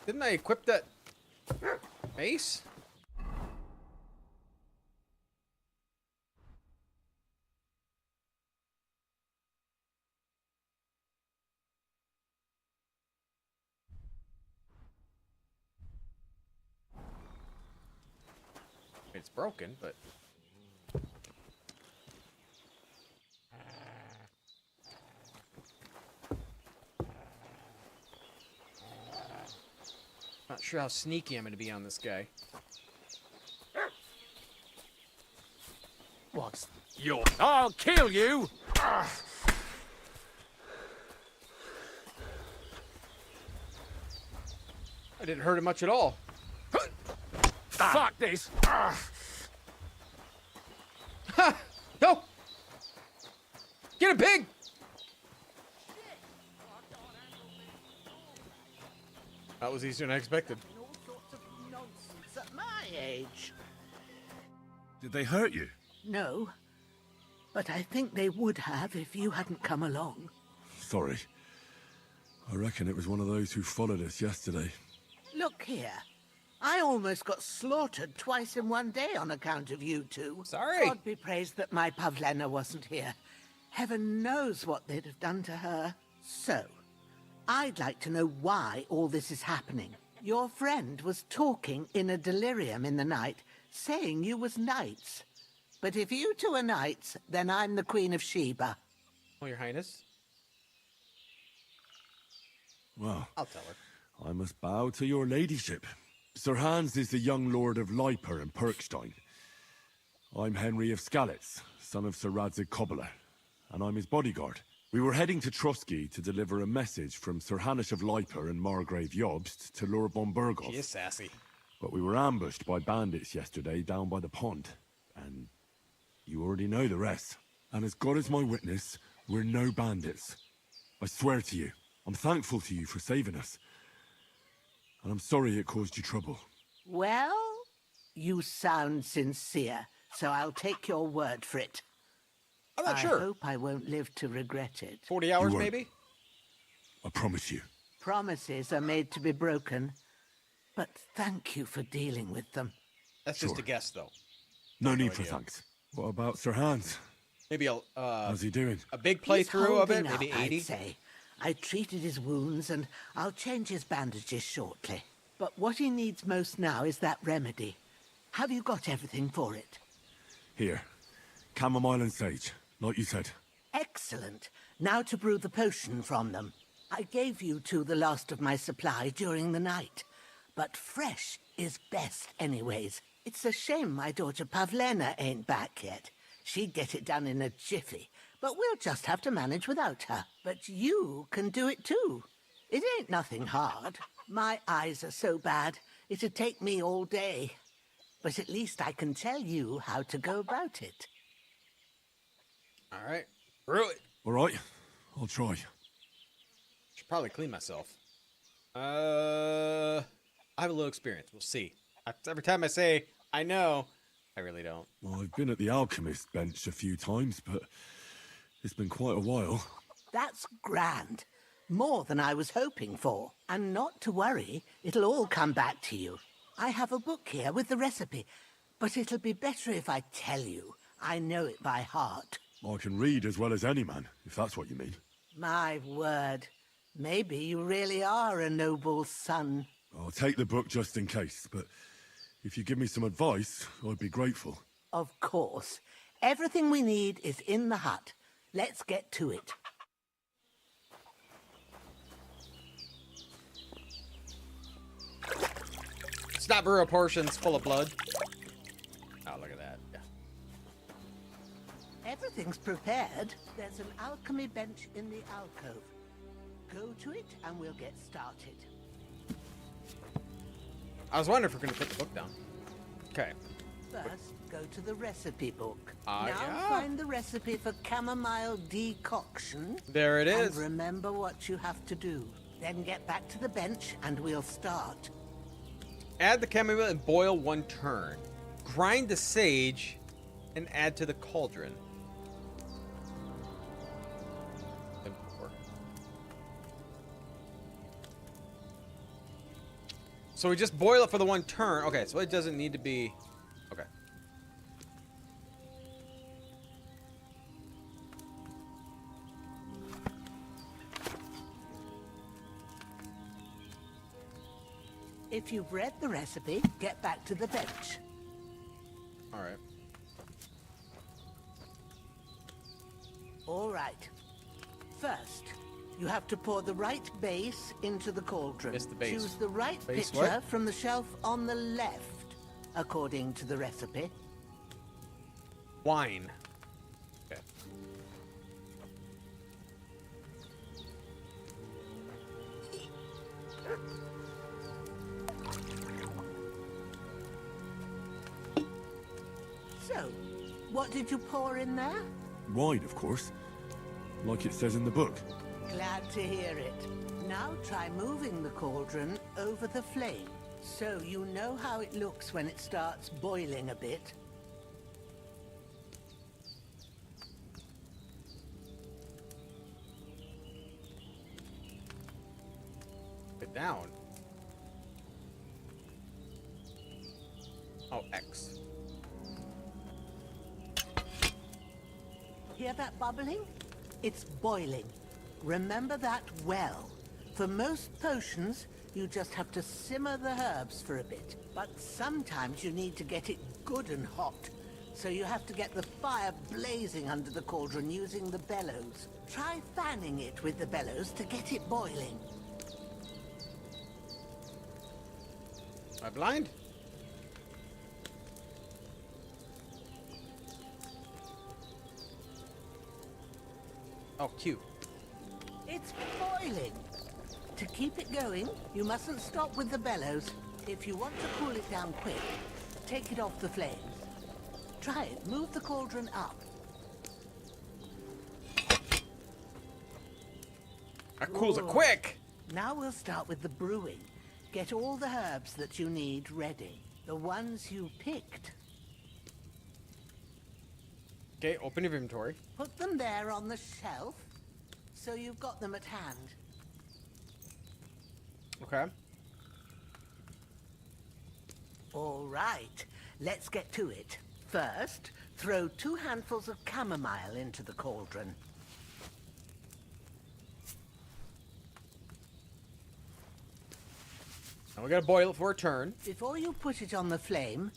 Didn't I equip that mace? It's broken, but not sure how sneaky I'm going to be on this guy. What's your... I'll kill you! I didn't hurt him much at all. Fuck this! Ha! No! Get a pig! That was easier than I expected. All sorts of nonsense at my age. Did they hurt you? No, but I think they would have if you hadn't come along. Sorry. I reckon it was one of those who followed us yesterday. Look here. I almost got slaughtered twice in one day on account of you two. Sorry. God be praised that my Pavlena wasn't here. Heaven knows what they'd have done to her. So, I'd like to know why all this is happening. Your friend was talking in a delirium in the night, saying you was knights. But if you two are knights, then I'm the Queen of Sheba. Oh, Your Highness. Well, I'll tell her. I must bow to your ladyship. Sir Hans is the young lord of Leiper and Perkstein. I'm Henry of Skalitz, son of Sir Radzig Cobbler, and I'm his bodyguard. We were heading to Trotsky to deliver a message from Sir Hanush of Leiper and Margrave Jobst to Lord von Burgos. She is sassy. But we were ambushed by bandits yesterday down by the pond, and you already know the rest. And as God is my witness, we're no bandits. I swear to you, I'm thankful to you for saving us. And I'm sorry it caused you trouble. Well, you sound sincere, so I'll take your word for it. I'm not sure. I hope I won't live to regret it. 40 hours, won't. maybe? I promise you. Promises are made to be broken, but thank you for dealing with them. That's just a guess, though. No need for thanks. What about Sir Hans? Maybe How's he doing? a big He's playthrough of it, holding maybe up, 80. I'd say. I treated his wounds, and I'll change his bandages shortly. But what he needs most now is that remedy. Have you got everything for it? Here. Chamomile and sage, like you said. Excellent. Now to brew the potion from them. I gave you two the last of my supply during the night. But fresh is best anyways. It's a shame my daughter Pavlena ain't back yet. She'd get it done in a jiffy. But we'll just have to manage without her. But you can do it too. It ain't nothing hard. My eyes are so bad, it'd take me all day. But at least I can tell you how to go about it. All right. Brew it. All right, I'll try. Should probably clean myself. I have a little experience. We'll see. Every time I say I know, I really don't. Well, I've been at the alchemist bench a few times, but it's been quite a while. That's grand. More than I was hoping for. And not to worry, it'll all come back to you. I have a book here with the recipe, but it'll be better if I tell you. I know it by heart. I can read as well as any man, if that's what you mean. My word. Maybe you really are a noble son. I'll take the book just in case, but if you give me some advice, I'd be grateful. Of course. Everything we need is in the hut. Let's get to it. Stop brew portions full of blood. Oh, look at that. Yeah. Everything's prepared. There's an alchemy bench in the alcove. Go to it and we'll get started. I was wondering if we're going to put the book down. Okay. First, go to the recipe book. Ah, now yeah. find the recipe for chamomile decoction. There it is. And remember what you have to do. Then get back to the bench and we'll start. Add the chamomile and boil 1 turn. Grind the sage and add to the cauldron. And pour. So we just boil it for the 1 turn. Okay, so it doesn't need to be... Okay. If you've read the recipe, get back to the bench. All right. All right. First, you have to pour the right base into the cauldron. Missed the base. Choose the right Base pitcher what? from the shelf on the left, according to the recipe. Wine. Okay. So, what did you pour in there? Wine, of course. Like it says in the book. Glad to hear it. Now try moving the cauldron over the flame, so you know how it looks when it starts boiling a bit. Put it down. Oh, X. Hear that bubbling? It's boiling. Remember that well. For most potions, you just have to simmer the herbs for a bit. But sometimes you need to get it good and hot. So you have to get the fire blazing under the cauldron using the bellows. Try fanning it with the bellows to get it boiling. Am I blind? Oh, cute. It's boiling. To keep it going, you mustn't stop with the bellows. If you want to cool it down quick, take it off the flames. Try it. Move the cauldron up. That cools it Good. quick. Now we'll start with the brewing. Get all the herbs that you need ready. The ones you picked. Okay, open your inventory. Put them there on the shelf, so you've got them at hand. Okay. All right, let's get to it. First, throw 2 handfuls of chamomile into the cauldron. Now we gotta boil it for a turn. Before you put it on the flame,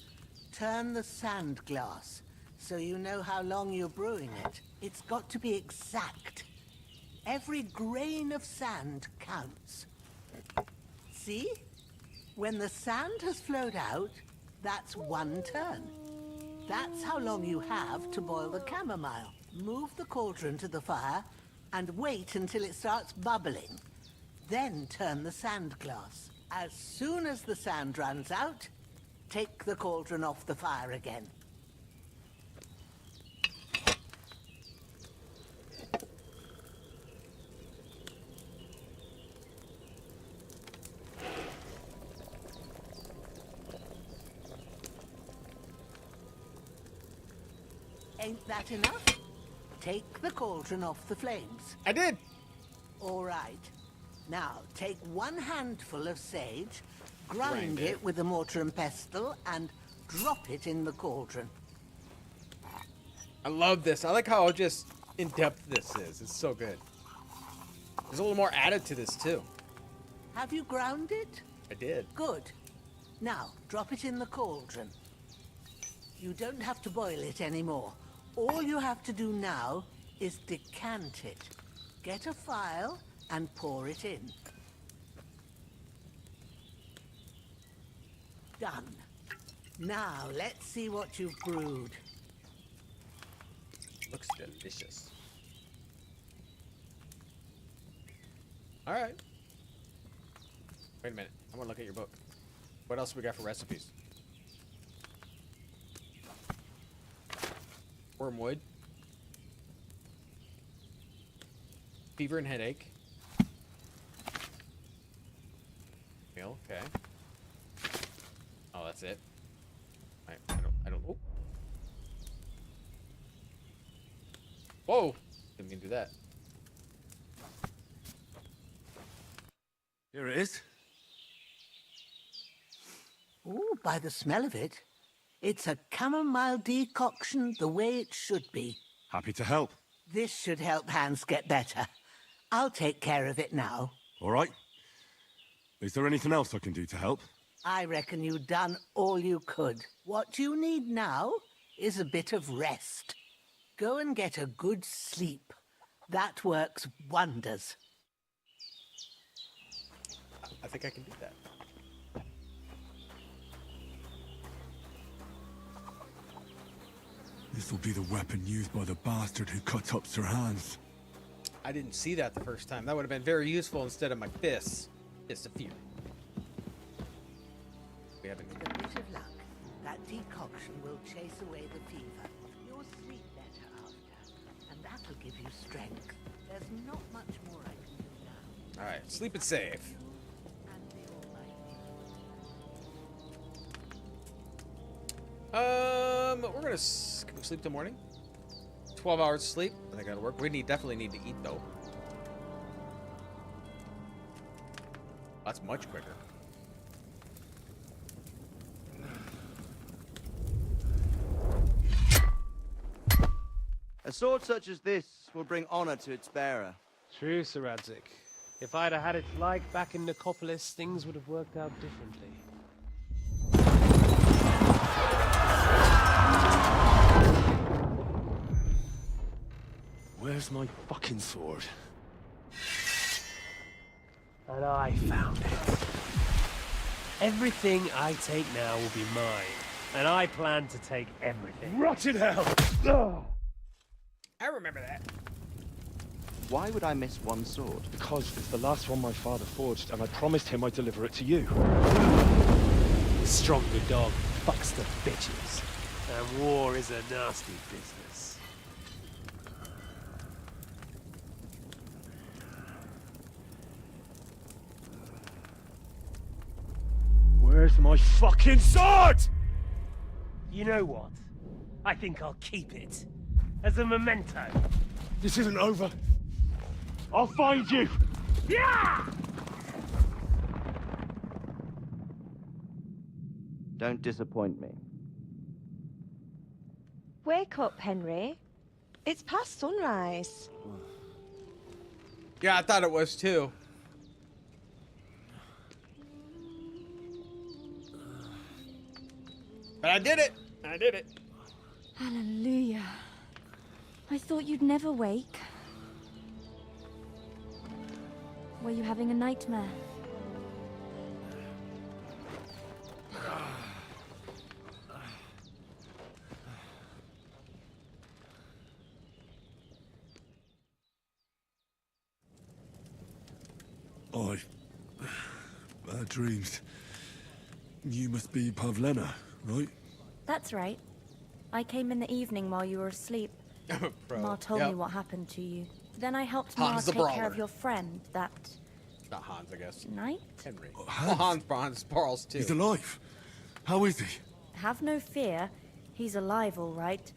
turn the sand glass, so you know how long you're brewing it. It's got to be exact. Every grain of sand counts. See? When the sand has flowed out, that's 1 turn. That's how long you have to boil the chamomile. Move the cauldron to the fire and wait until it starts bubbling. Then turn the sand glass. As soon as the sand runs out, take the cauldron off the fire again. Ain't that enough? Take the cauldron off the flames. I did. All right. Now, take 1 handful of sage, grind Grind it it. with a mortar and pestle, and drop it in the cauldron. I love this. I like how just in-depth this is. It's so good. There's a little more added to this too. Have you ground it? I did. Good. Now, drop it in the cauldron. You don't have to boil it anymore. All you have to do now is decant it. Get a phial and pour it in. Done. Now, let's see what you've brewed. Looks delicious. All right. Wait a minute. I want to look at your book. What else we got for recipes? Wormwood. Fever and headache. Meal, okay. Oh, that's it. I don't. Oh. Whoa! Didn't mean to do that. Here it is. Ooh, by the smell of it, it's a chamomile decoction the way it should be. Happy to help. This should help Hans get better. I'll take care of it now. All right. Is there anything else I can do to help? I reckon you've done all you could. What you need now is a bit of rest. Go and get a good sleep. That works wonders. I think I can do that. This will be the weapon used by the bastard who cut up Sir Hans. I didn't see that the first time. That would have been very useful instead of my fists. Fist of fear. We haven't. With a bit of luck, that decoction will chase away the fever. You'll sleep better after, and that'll give you strength. There's not much more I can do now. All right, sleep it safe. We're gonna can we sleep till morning. 12 hours sleep. I think that'll work. We definitely need to eat though. That's much quicker. A sword such as this will bring honor to its bearer. True, Sir Radzik. If I'd have had it like back in Nicopolis, things would have worked out differently. Where's my fucking sword? And I found it. Everything I take now will be mine. And I plan to take everything. Rotted hell! Oh. I remember that. Why would I miss one sword? Because it's the last one my father forged, and I promised him I'd deliver it to you. The stronger dog fucks the bitches. And war is a nasty business. Where's my fucking sword? You know what? I think I'll keep it. As a memento. This isn't over. I'll find you! Yeah! Don't disappoint me. Wake up, Henry. It's past sunrise. Yeah, I thought it was too. But I did it! I did it. Hallelujah. I thought you'd never wake. Were you having a nightmare? Bad dreams. You must be Pavlena, right? That's right. I came in the evening while you were asleep. Ma told me what happened to you. Then I helped Ma Hans the take care Brawler. of your friend that Not Hans, I guess. night. Henry. Hans. Hans Barles too. He's alive. How is he? Have no fear. He's alive, all right.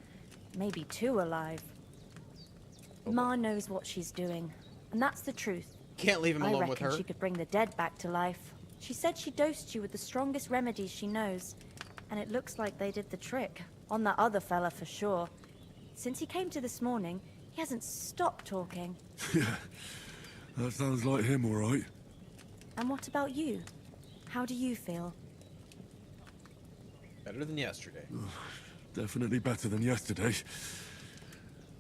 Maybe too alive. Ma knows what she's doing, and that's the truth. Can't leave him I alone reckon with her. she could bring the dead back to life. She said she dosed you with the strongest remedies she knows, and it looks like they did the trick. On that other fella for sure. Since he came to this morning, he hasn't stopped talking. Yeah. That sounds like him, all right. And what about you? How do you feel? Better than yesterday. Definitely better than yesterday.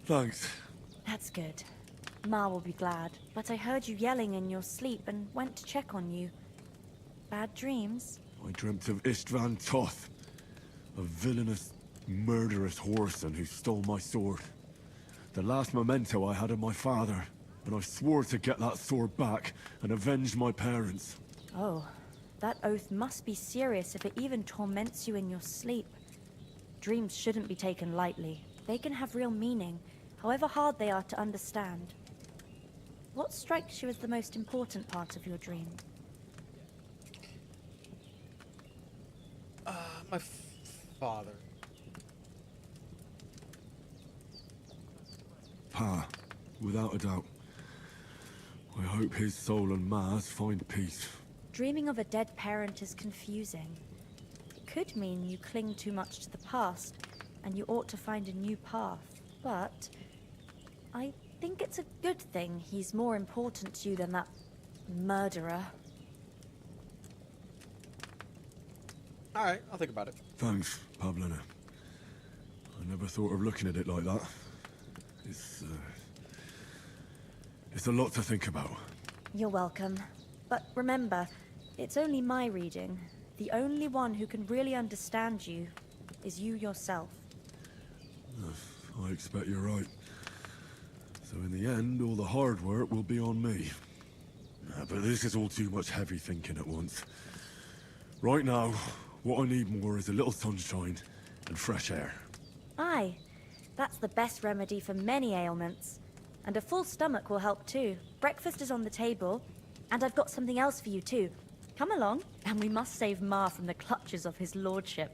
Thanks. That's good. Ma will be glad. But I heard you yelling in your sleep and went to check on you. Bad dreams? I dreamt of Istvan Toth, a villainous, murderous whoreson who stole my sword. The last memento I had of my father, and I swore to get that sword back and avenge my parents. Oh, that oath must be serious if it even torments you in your sleep. Dreams shouldn't be taken lightly. They can have real meaning, however hard they are to understand. What strikes you as the most important part of your dream? My father. Pa, without a doubt. I hope his soul and Ma's find peace. Dreaming of a dead parent is confusing. It could mean you cling too much to the past, and you ought to find a new path. But I think it's a good thing he's more important to you than that murderer. Alright, I'll think about it. Thanks, Pavlina. I never thought of looking at it like that. It's a lot to think about. You're welcome. But remember, it's only my reading. The only one who can really understand you is you yourself. I expect you're right. So in the end, all the hard work will be on me. But this is all too much heavy thinking at once. Right now, what I need more is a little sunshine and fresh air. Aye, that's the best remedy for many ailments. And a full stomach will help too. Breakfast is on the table, and I've got something else for you too. Come along, and we must save Ma from the clutches of his lordship.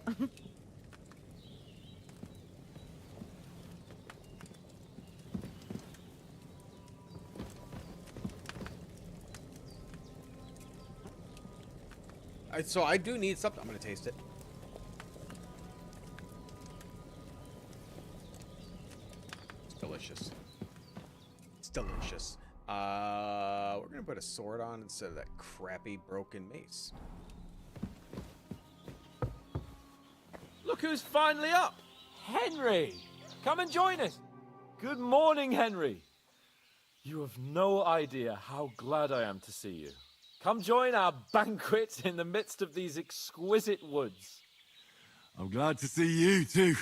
So I do need something. I'm gonna taste it. It's delicious. It's delicious. We're gonna put a sword on instead of that crappy broken mace. Look who's finally up! Henry! Come and join us! Good morning, Henry! You have no idea how glad I am to see you. Come join our banquet in the midst of these exquisite woods. I'm glad to see you too.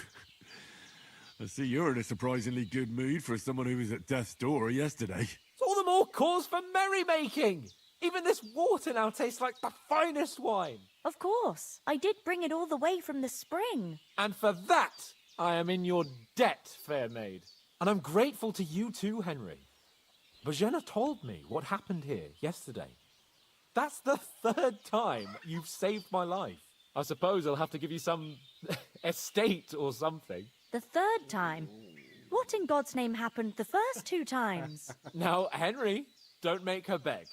I see you're in a surprisingly good mood for someone who was at death's door yesterday. It's all the more cause for merrymaking! Even this water now tastes like the finest wine. Of course. I did bring it all the way from the spring. And for that, I am in your debt, fair maid. And I'm grateful to you too, Henry. Bojena told me what happened here yesterday. That's the third time you've saved my life. I suppose I'll have to give you some estate or something. The third time? What in God's name happened the first 2 times? Now, Henry, don't make her beg.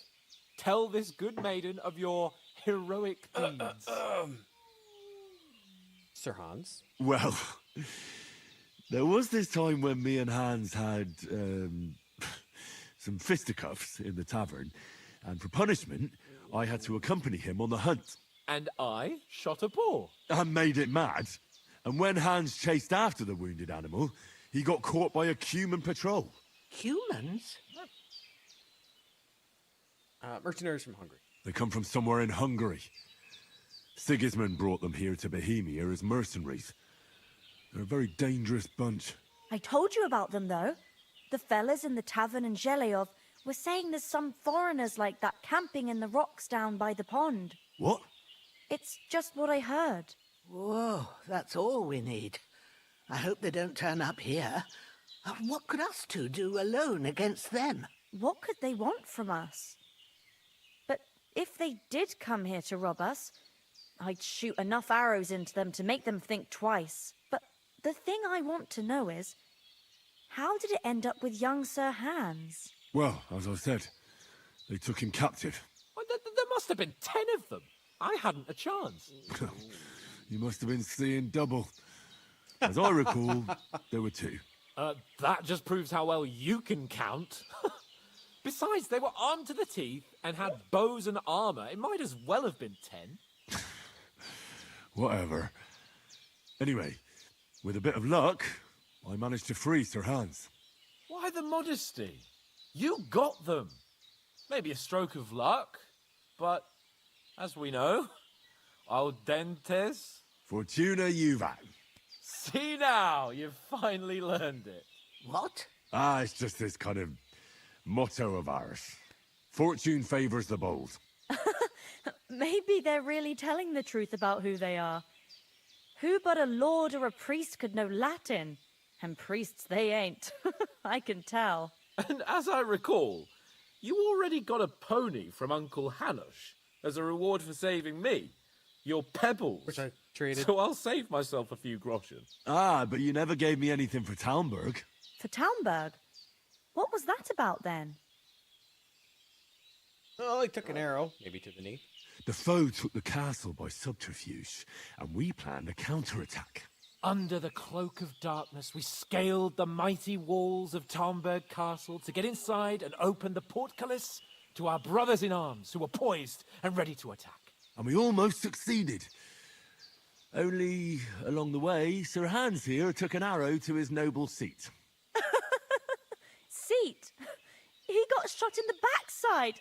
Tell this good maiden of your heroic deeds. Sir Hans? Well, there was this time when me and Hans had some fisticuffs in the tavern, and for punishment, I had to accompany him on the hunt. And I shot a boar. And made it mad. And when Hans chased after the wounded animal, he got caught by a human patrol. Humans? Mercenaries from Hungary. They come from somewhere in Hungary. Sigismund brought them here to Bohemia as mercenaries. They're a very dangerous bunch. I told you about them, though. The fellas in the tavern in Zheleyov were saying there's some foreigners like that camping in the rocks down by the pond. What? It's just what I heard. Whoa, that's all we need. I hope they don't turn up here. What could us two do alone against them? What could they want from us? But if they did come here to rob us, I'd shoot enough arrows into them to make them think twice. But the thing I want to know is, how did it end up with young Sir Hans? Well, as I said, they took him captive. Well, there must have been 10 of them. I hadn't a chance. You must have been seeing double. As I recall, there were 2. That just proves how well you can count. Besides, they were armed to the teeth and had bows and armor. It might as well have been 10. Whatever. Anyway, with a bit of luck, I managed to free Sir Hans. Why the modesty? You got them. Maybe a stroke of luck, but as we know, al dentes. Fortuna juvat. See now, you've finally learned it. What? It's just this kind of motto of ours. Fortune favors the bold. Maybe they're really telling the truth about who they are. Who but a lord or a priest could know Latin? And priests they ain't. I can tell. And as I recall, you already got a pony from Uncle Hanush as a reward for saving me. Your pebbles. Which I traded. So I'll save myself a few groschen. But you never gave me anything for Talmberg. For Talmberg? What was that about then? Oh, he took an arrow, maybe to the knee. The foe took the castle by subterfuge, and we planned a counterattack. Under the cloak of darkness, we scaled the mighty walls of Talmberg Castle to get inside and open the portcullis to our brothers in arms who were poised and ready to attack. And we almost succeeded. Only, along the way, Sir Hans here took an arrow to his noble seat. Seat? He got shot in the backside.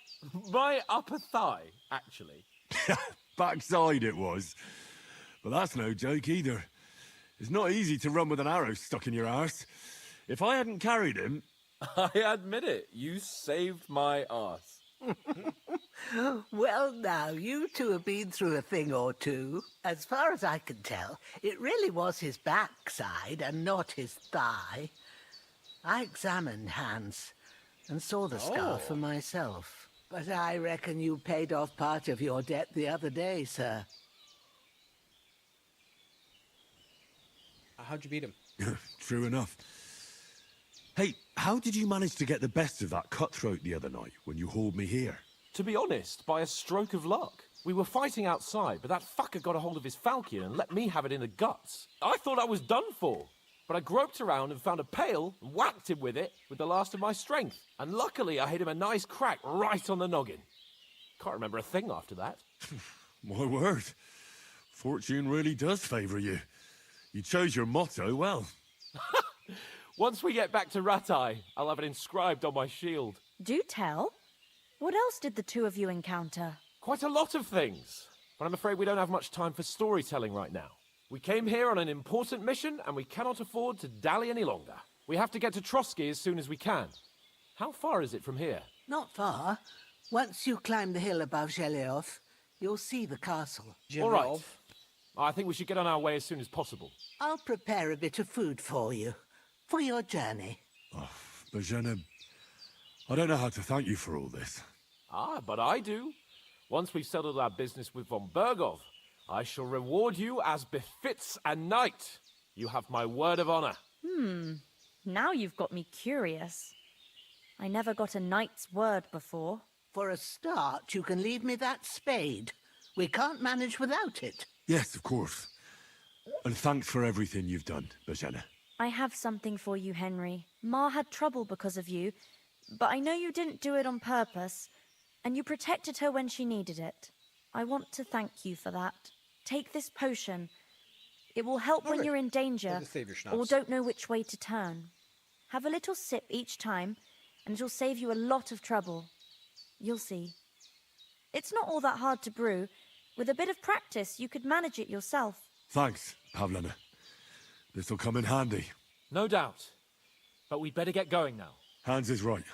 My upper thigh, actually. Backside it was. But that's no joke either. It's not easy to run with an arrow stuck in your arse. If I hadn't carried him... I admit it, you saved my arse. Well, now, you two have been through a thing or two. As far as I can tell, it really was his backside and not his thigh. I examined Hans and saw the scar for myself. But I reckon you paid off part of your debt the other day, sir. How'd you beat him? True enough. Hey, how did you manage to get the best of that cutthroat the other night when you hauled me here? To be honest, by a stroke of luck. We were fighting outside, but that fucker got a hold of his falchion and let me have it in the guts. I thought I was done for. But I groped around and found a pail and whacked him with it with the last of my strength. And luckily I hit him a nice crack right on the noggin. Can't remember a thing after that. My word. Fortune really does favour you. You chose your motto well. Once we get back to Ratai, I'll have it inscribed on my shield. Do tell. What else did the two of you encounter? Quite a lot of things. But I'm afraid we don't have much time for storytelling right now. We came here on an important mission, and we cannot afford to dally any longer. We have to get to Trotsky as soon as we can. How far is it from here? Not far. Once you climb the hill above Zhelioth, you'll see the castle. All right. I think we should get on our way as soon as possible. I'll prepare a bit of food for you, for your journey. Bajena, I don't know how to thank you for all this. But I do. Once we've settled our business with von Bergov, I shall reward you as befits a knight. You have my word of honor. Now you've got me curious. I never got a knight's word before. For a start, you can leave me that spade. We can't manage without it. Yes, of course. And thanks for everything you've done, Bajena. I have something for you, Henry. Ma had trouble because of you, but I know you didn't do it on purpose, and you protected her when she needed it. I want to thank you for that. Take this potion. It will help when you're in danger or don't know which way to turn. Have a little sip each time, and it'll save you a lot of trouble. You'll see. It's not all that hard to brew. With a bit of practice, you could manage it yourself. Thanks, Pavlena. This'll come in handy. No doubt. But we'd better get going now. Hans is right.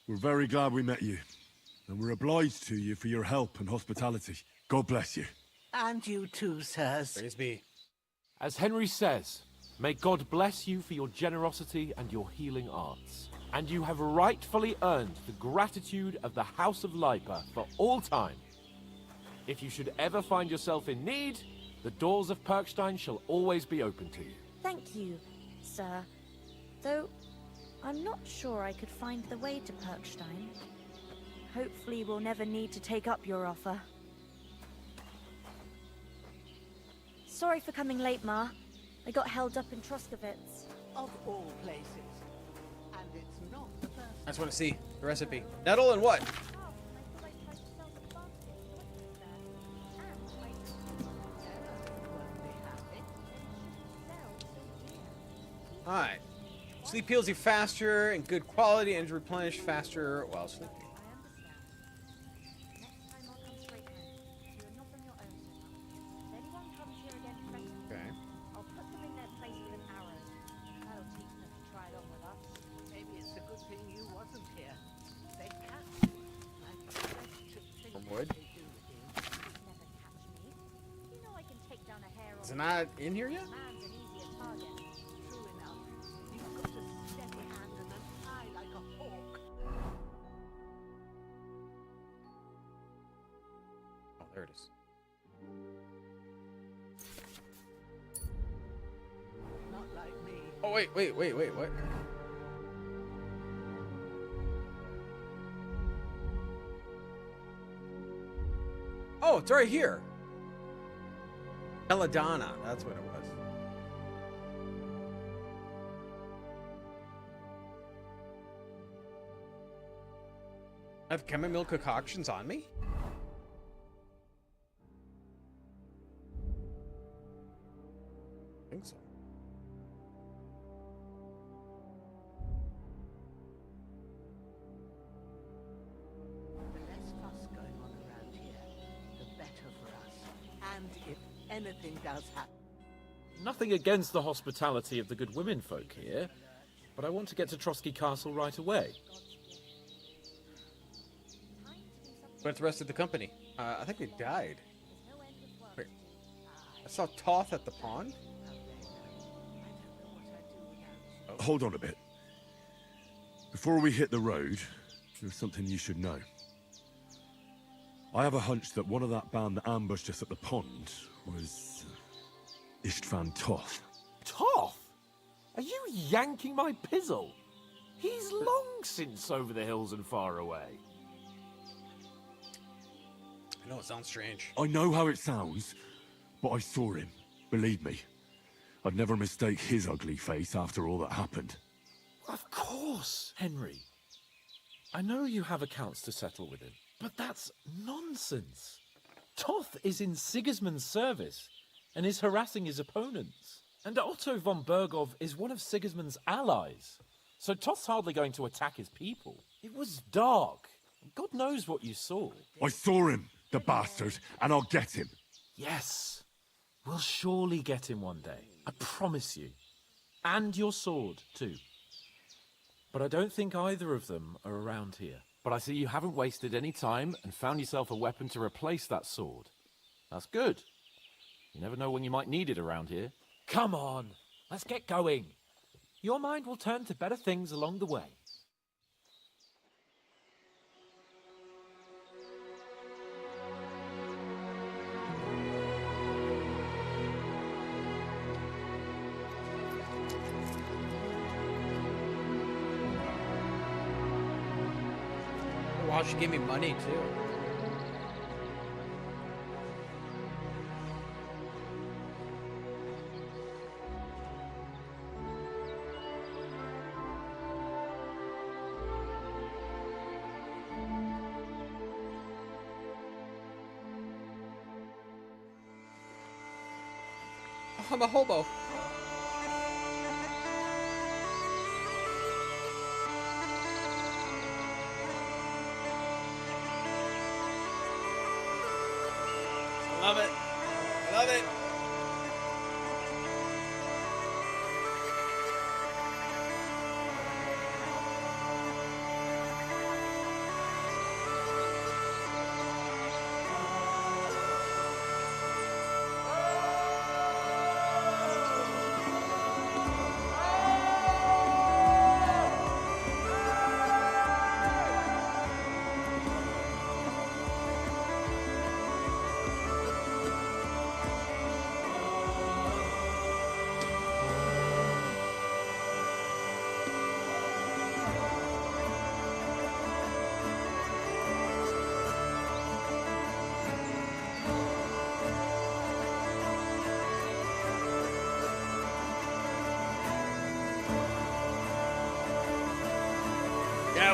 We're very glad we met you. And we're obliged to you for your help and hospitality. God bless you. And you too, sirs. Praise be. As Henry says, may God bless you for your generosity and your healing arts. And you have rightfully earned the gratitude of the House of Lipa for all time. If you should ever find yourself in need, the doors of Perkstein shall always be open to you. Thank you, sir. Though, I'm not sure I could find the way to Perkstein. Hopefully we'll never need to take up your offer. Sorry for coming late, Ma. I got held up in Troskovitz. Of all places. And it's not the first. I just want to see The recipe. Nettle and what? Alright. Sleep heals you faster and good quality and replenish faster while sleeping. Okay. I'll put them in their place with an arrow. That'll teach them to try along with us. Maybe it's a good thing you wasn't here. They catch you. From wood. Never catch me. You know I can take down a hair Is it not in here yet? man's an easier target. True enough. You've got a steady hand and an eye like a hawk. Oh, there it is. Not like me. Oh, wait, what? Oh, it's right here. Belladonna, that's what it was. I have chamomile concoctions on me? I think so. The less fuss going on around here, the better for us. And if anything does happen. Nothing against the hospitality of the good women folk here, but I want to get to Trotsky Castle right away. Where's the rest of the company? I think they died. Wait. I saw Toth at the pond. Hold on a bit. Before we hit the road, there's something you should know. I have a hunch that one of that band that ambushed us at the pond was Istvan Toth. Toth? Are you yanking my pizzle? He's long since over the hills and far away. I know it sounds strange. I know how it sounds, but I saw him. Believe me. I'd never mistake his ugly face after all that happened. Of course, Henry. I know you have accounts to settle with him, but that's nonsense. Toth is in Sigismund's service and is harassing his opponents. And Otto von Bergov is one of Sigismund's allies. So Toth's hardly going to attack his people. It was dark. God knows what you saw. I saw him, the bastard, and I'll get him. Yes. We'll surely get him one day. I promise you. And your sword, too. But I don't think either of them are around here. But I see you haven't wasted any time and found yourself a weapon to replace that sword. That's good. You never know when you might need it around here. Come on, let's get going. Your mind will turn to better things along the way. Wow, she gave me money too. Oh, I'm a hobo. Love it. Love it.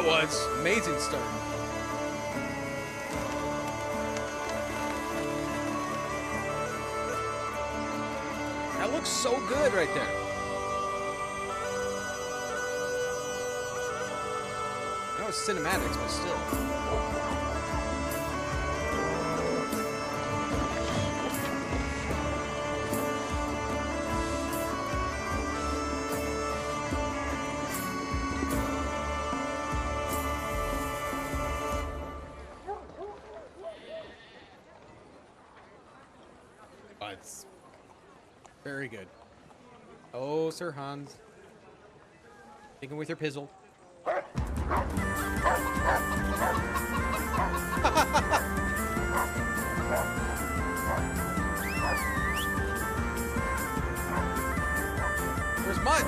that was. Amazing start. That looks so good right there. That was cinematics, but still. It's very good. Oh, Sir Hans. Thinking with your pizzle. Where's mud?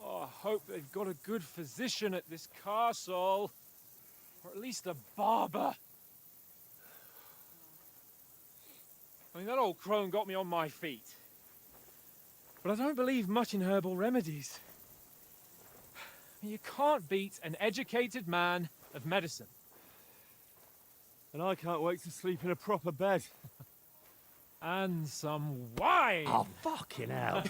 Oh, I hope they've got a good physician at this castle. Or at least a barber. I mean, that old crone got me on my feet. But I don't believe much in herbal remedies. I mean, you can't beat an educated man of medicine. And I can't wait to sleep in a proper bed. And some wine! Oh, fucking hell.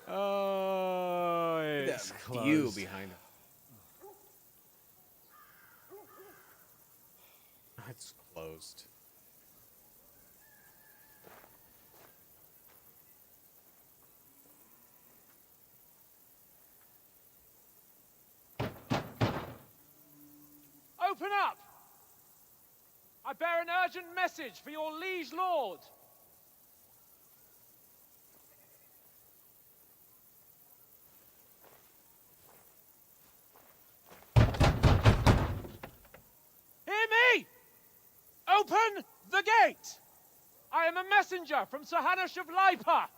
Oh, it's That close. view behind him. It's closed. Open up! I bear an urgent message for your liege lord. Hear me! Open the gate! I am a messenger from Sir Hanush of Lipa.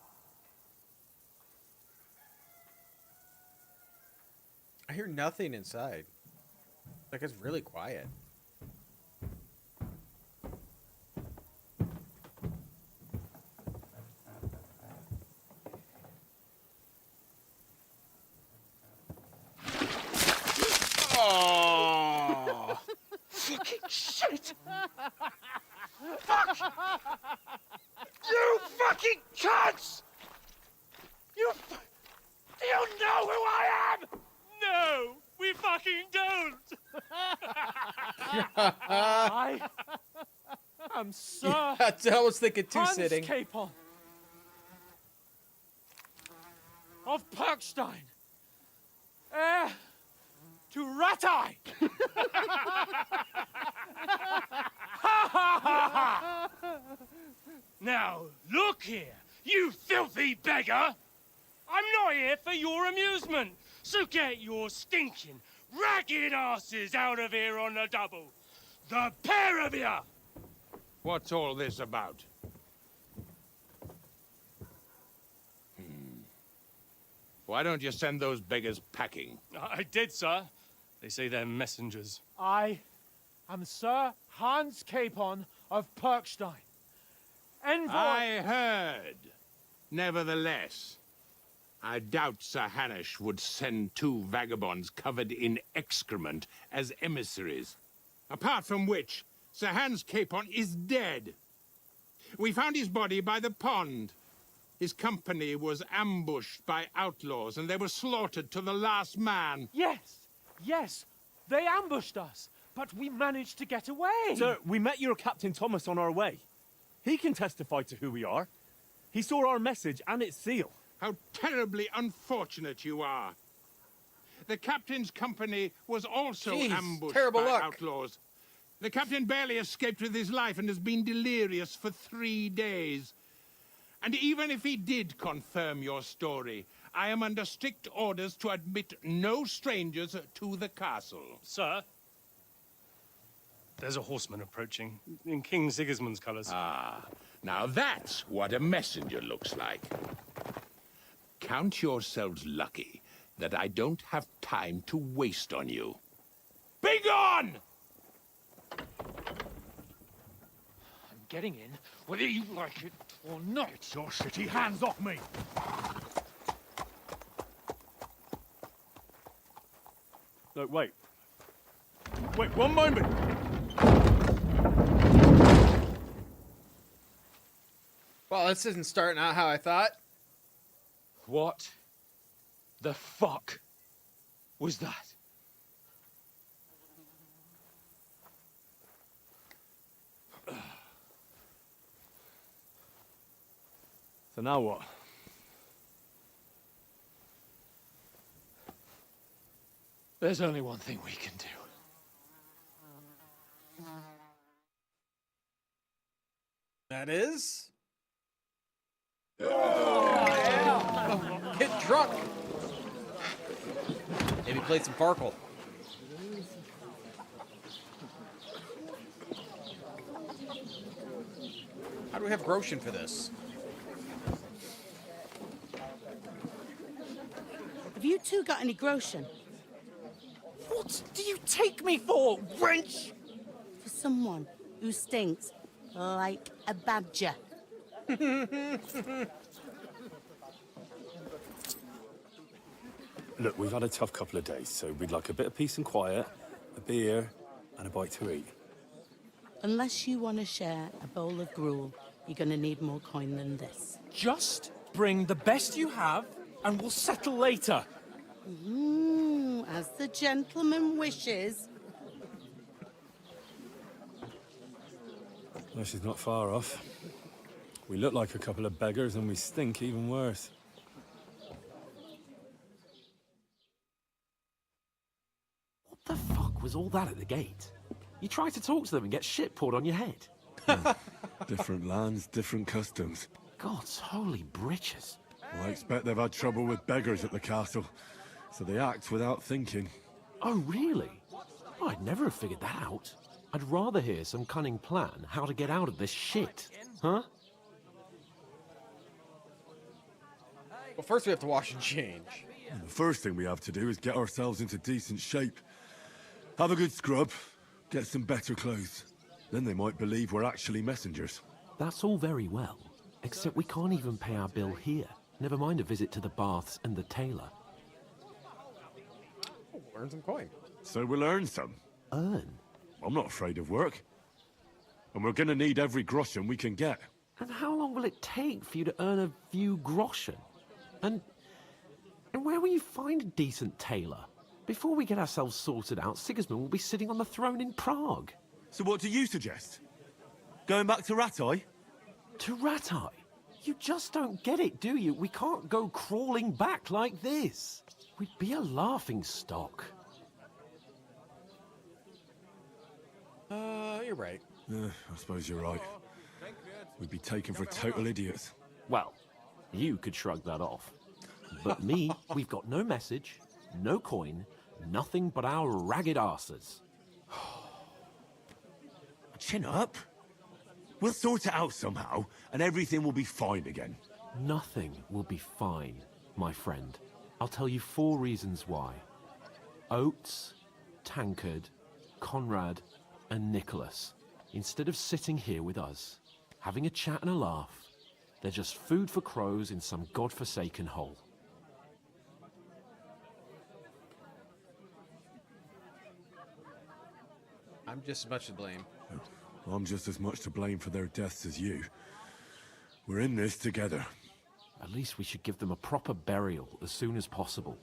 I hear nothing inside. Like it's really quiet. Oh! Fucking shit! Fuck! You fucking cunts! Do you know who I am? No, we fucking don't! I am Sir I was thinking two Hans sitting. Capon of Perkstein, heir to Ratai. Now, look here, you filthy beggar! I'm not here for your amusement, so get your stinking, ragged asses out of here on the double. The pair of you! What's all this about? Why don't you send those beggars packing? I did, sir. They say they're messengers. I am Sir Hans Capon of Perkstein. Envoy... I heard. Nevertheless, I doubt Sir Hanush would send two vagabonds covered in excrement as emissaries. Apart from which, Sir Hans Capon is dead. We found his body by the pond. His company was ambushed by outlaws, and they were slaughtered to the last man. Yes, they ambushed us, but we managed to get away. Sir, we met your Captain Thomas on our way. He can testify to who we are. He saw our message and its seal. How terribly unfortunate you are. The captain's company was also ambushed by outlaws. The captain barely escaped with his life and has been delirious for 3 days. And even if he did confirm your story, I am under strict orders to admit no strangers to the castle. Sir, there's a horseman approaching in King Sigismund's colours. Ah, Now that's what a messenger looks like. Count yourselves lucky that I don't have time to waste on you. Be gone! I'm getting in, whether you like it or not. Get your shitty hands off me! No, wait. Wait, one moment! Well, this isn't starting out how I thought. What the fuck was that? So now what? There's only one thing we can do. That is? Oh, get drunk! Maybe play some Farkle. How do we have Groshin for this? Have you two got any Groshin? What do you take me for, wench? For someone who stinks like a badger. Look, we've had a tough couple of days, so we'd like a bit of peace and quiet, a beer, and a bite to eat. Unless you want to share a bowl of gruel, you're going to need more coin than this. Just bring the best you have, and we'll settle later. As the gentleman wishes. Well, she's not far off. We look like a couple of beggars, and we stink even worse. What the fuck was all that at the gate? You try to talk to them and get shit poured on your head. Different lands, different customs. God's holy britches. Well, I expect they've had trouble with beggars at the castle, so they act without thinking. Oh, really? Oh, I'd never have figured that out. I'd rather hear some cunning plan how to get out of this shit. Huh? Well, first we have to wash and change. And the first thing we have to do is get ourselves into decent shape. Have a good scrub, get some better clothes. Then they might believe we're actually messengers. That's all very well, except we can't even pay our bill here. Never mind a visit to the baths and the tailor. Oh, earn some coin. So we'll earn some. Earn? I'm not afraid of work. And we're gonna need every groschen we can get. And how long will it take for you to earn a few groschen? And where will you find a decent tailor? Before we get ourselves sorted out, Sigismund will be sitting on the throne in Prague. So what do you suggest? Going back to Ratai? To Ratai? You just don't get it, do you? We can't go crawling back like this. We'd be a laughing stock. You're right. I suppose you're right. We'd be taken for total idiots. Well, you could shrug that off. But me, we've got no message, no coin, nothing but our ragged arses. Chin up. We'll sort it out somehow, and everything will be fine again. Nothing will be fine, my friend. I'll tell you 4 reasons why. Oates, Tankard, Conrad, and Nicholas, instead of sitting here with us, having a chat and a laugh, they're just food for crows in some godforsaken hole. I'm just as much to blame. I'm just as much to blame for their deaths as you. We're in this together. At least we should give them a proper burial as soon as possible.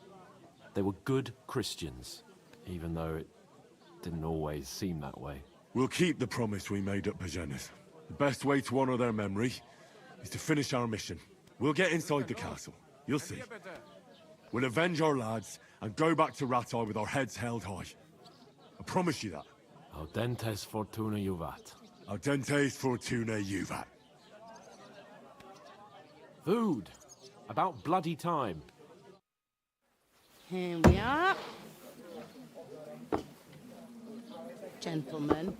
They were good Christians, even though it didn't always seem that way. We'll keep the promise we made at Bajenas. The best way to honor their memory is to finish our mission. We'll get inside the castle. You'll see. We'll avenge our lads and go back to Ratai with our heads held high. I promise you that. Audentes fortuna juvat. Audentes fortuna juvat. Food. About bloody time. Here we are. Gentlemen.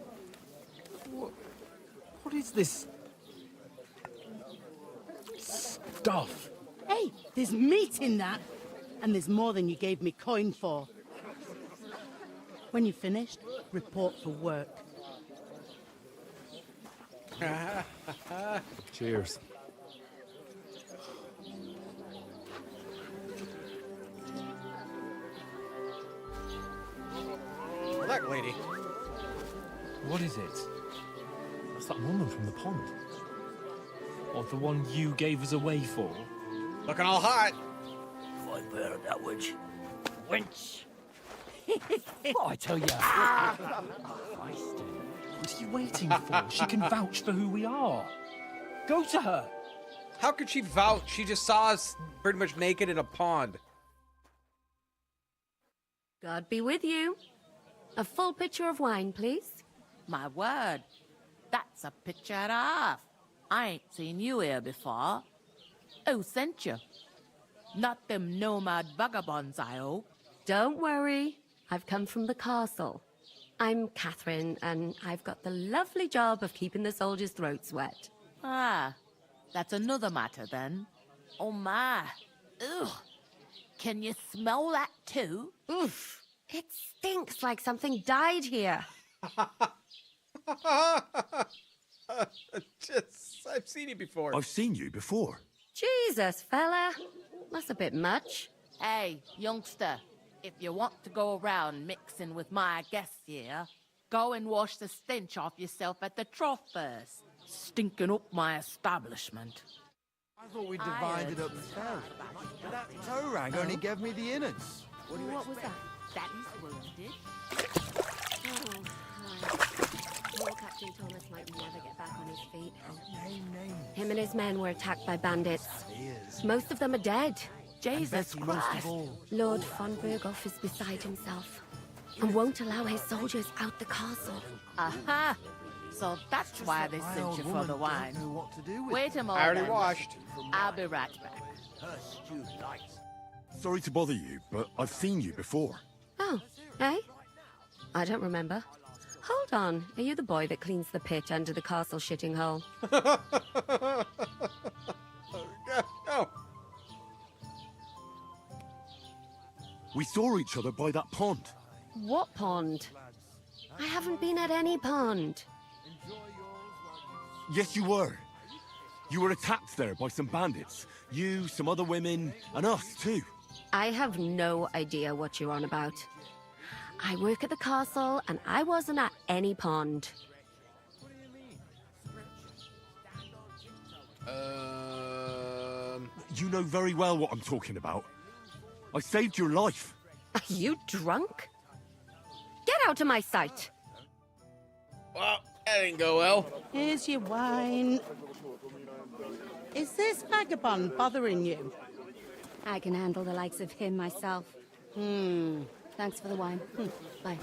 What is this Stuff. Hey, there's meat in that. And there's more than you gave me coin for. When you're finished, report for work. Cheers. Black lady. What is it? That's that woman from the pond. Or the one you gave us away for. Looking all hot. I bear that witch. Wench. What I tell you? What are you waiting for? She can vouch for who we are. Go to her. How could she vouch? She just saw us pretty much naked in a pond. God be with you. A full pitcher of wine, please. My word, that's a picture and a half. I ain't seen you here before. Who sent you? Not them nomad vagabonds, I hope. Don't worry. I've come from the castle. I'm Catherine, and I've got the lovely job of keeping the soldiers' throats wet. Ah, that's another matter then. Oh my. Ugh. Can you smell that too? Oof. It stinks like something died here. I've seen you before. I've seen you before. Jesus, fella. That's a bit much. Hey, youngster, if you want to go around mixing with my guests here, go and wash the stench off yourself at the trough first. Stinking up my establishment. I thought we divided up the fell. But that toe rag only gave me the innards. What was that? That is wounded. Poor Captain Thomas might never get back on his feet. Him and his men were attacked by bandits. Most of them are dead. Jesus Christ. Lord von Berghoff is beside himself and won't allow his soldiers out the castle. Aha! So that's why they sent you for the wine. Wait a moment. I already washed. I'll be right back. Sorry to bother you, but I've seen you before. Oh, eh? I don't remember. Hold on. Are you the boy that cleans the pit under the castle shitting hole? No. We saw each other by that pond. What pond? I haven't been at any pond. Yes, you were. You were attacked there by some bandits. You, some other women, and us too. I have no idea what you're on about. I work at the castle, and I wasn't at any pond. You know very well what I'm talking about. I saved your life. Are you drunk? Get out of my sight. Well, that didn't go well. Here's your wine. Is this vagabond bothering you? I can handle the likes of him myself. Thanks for the wine. Bye.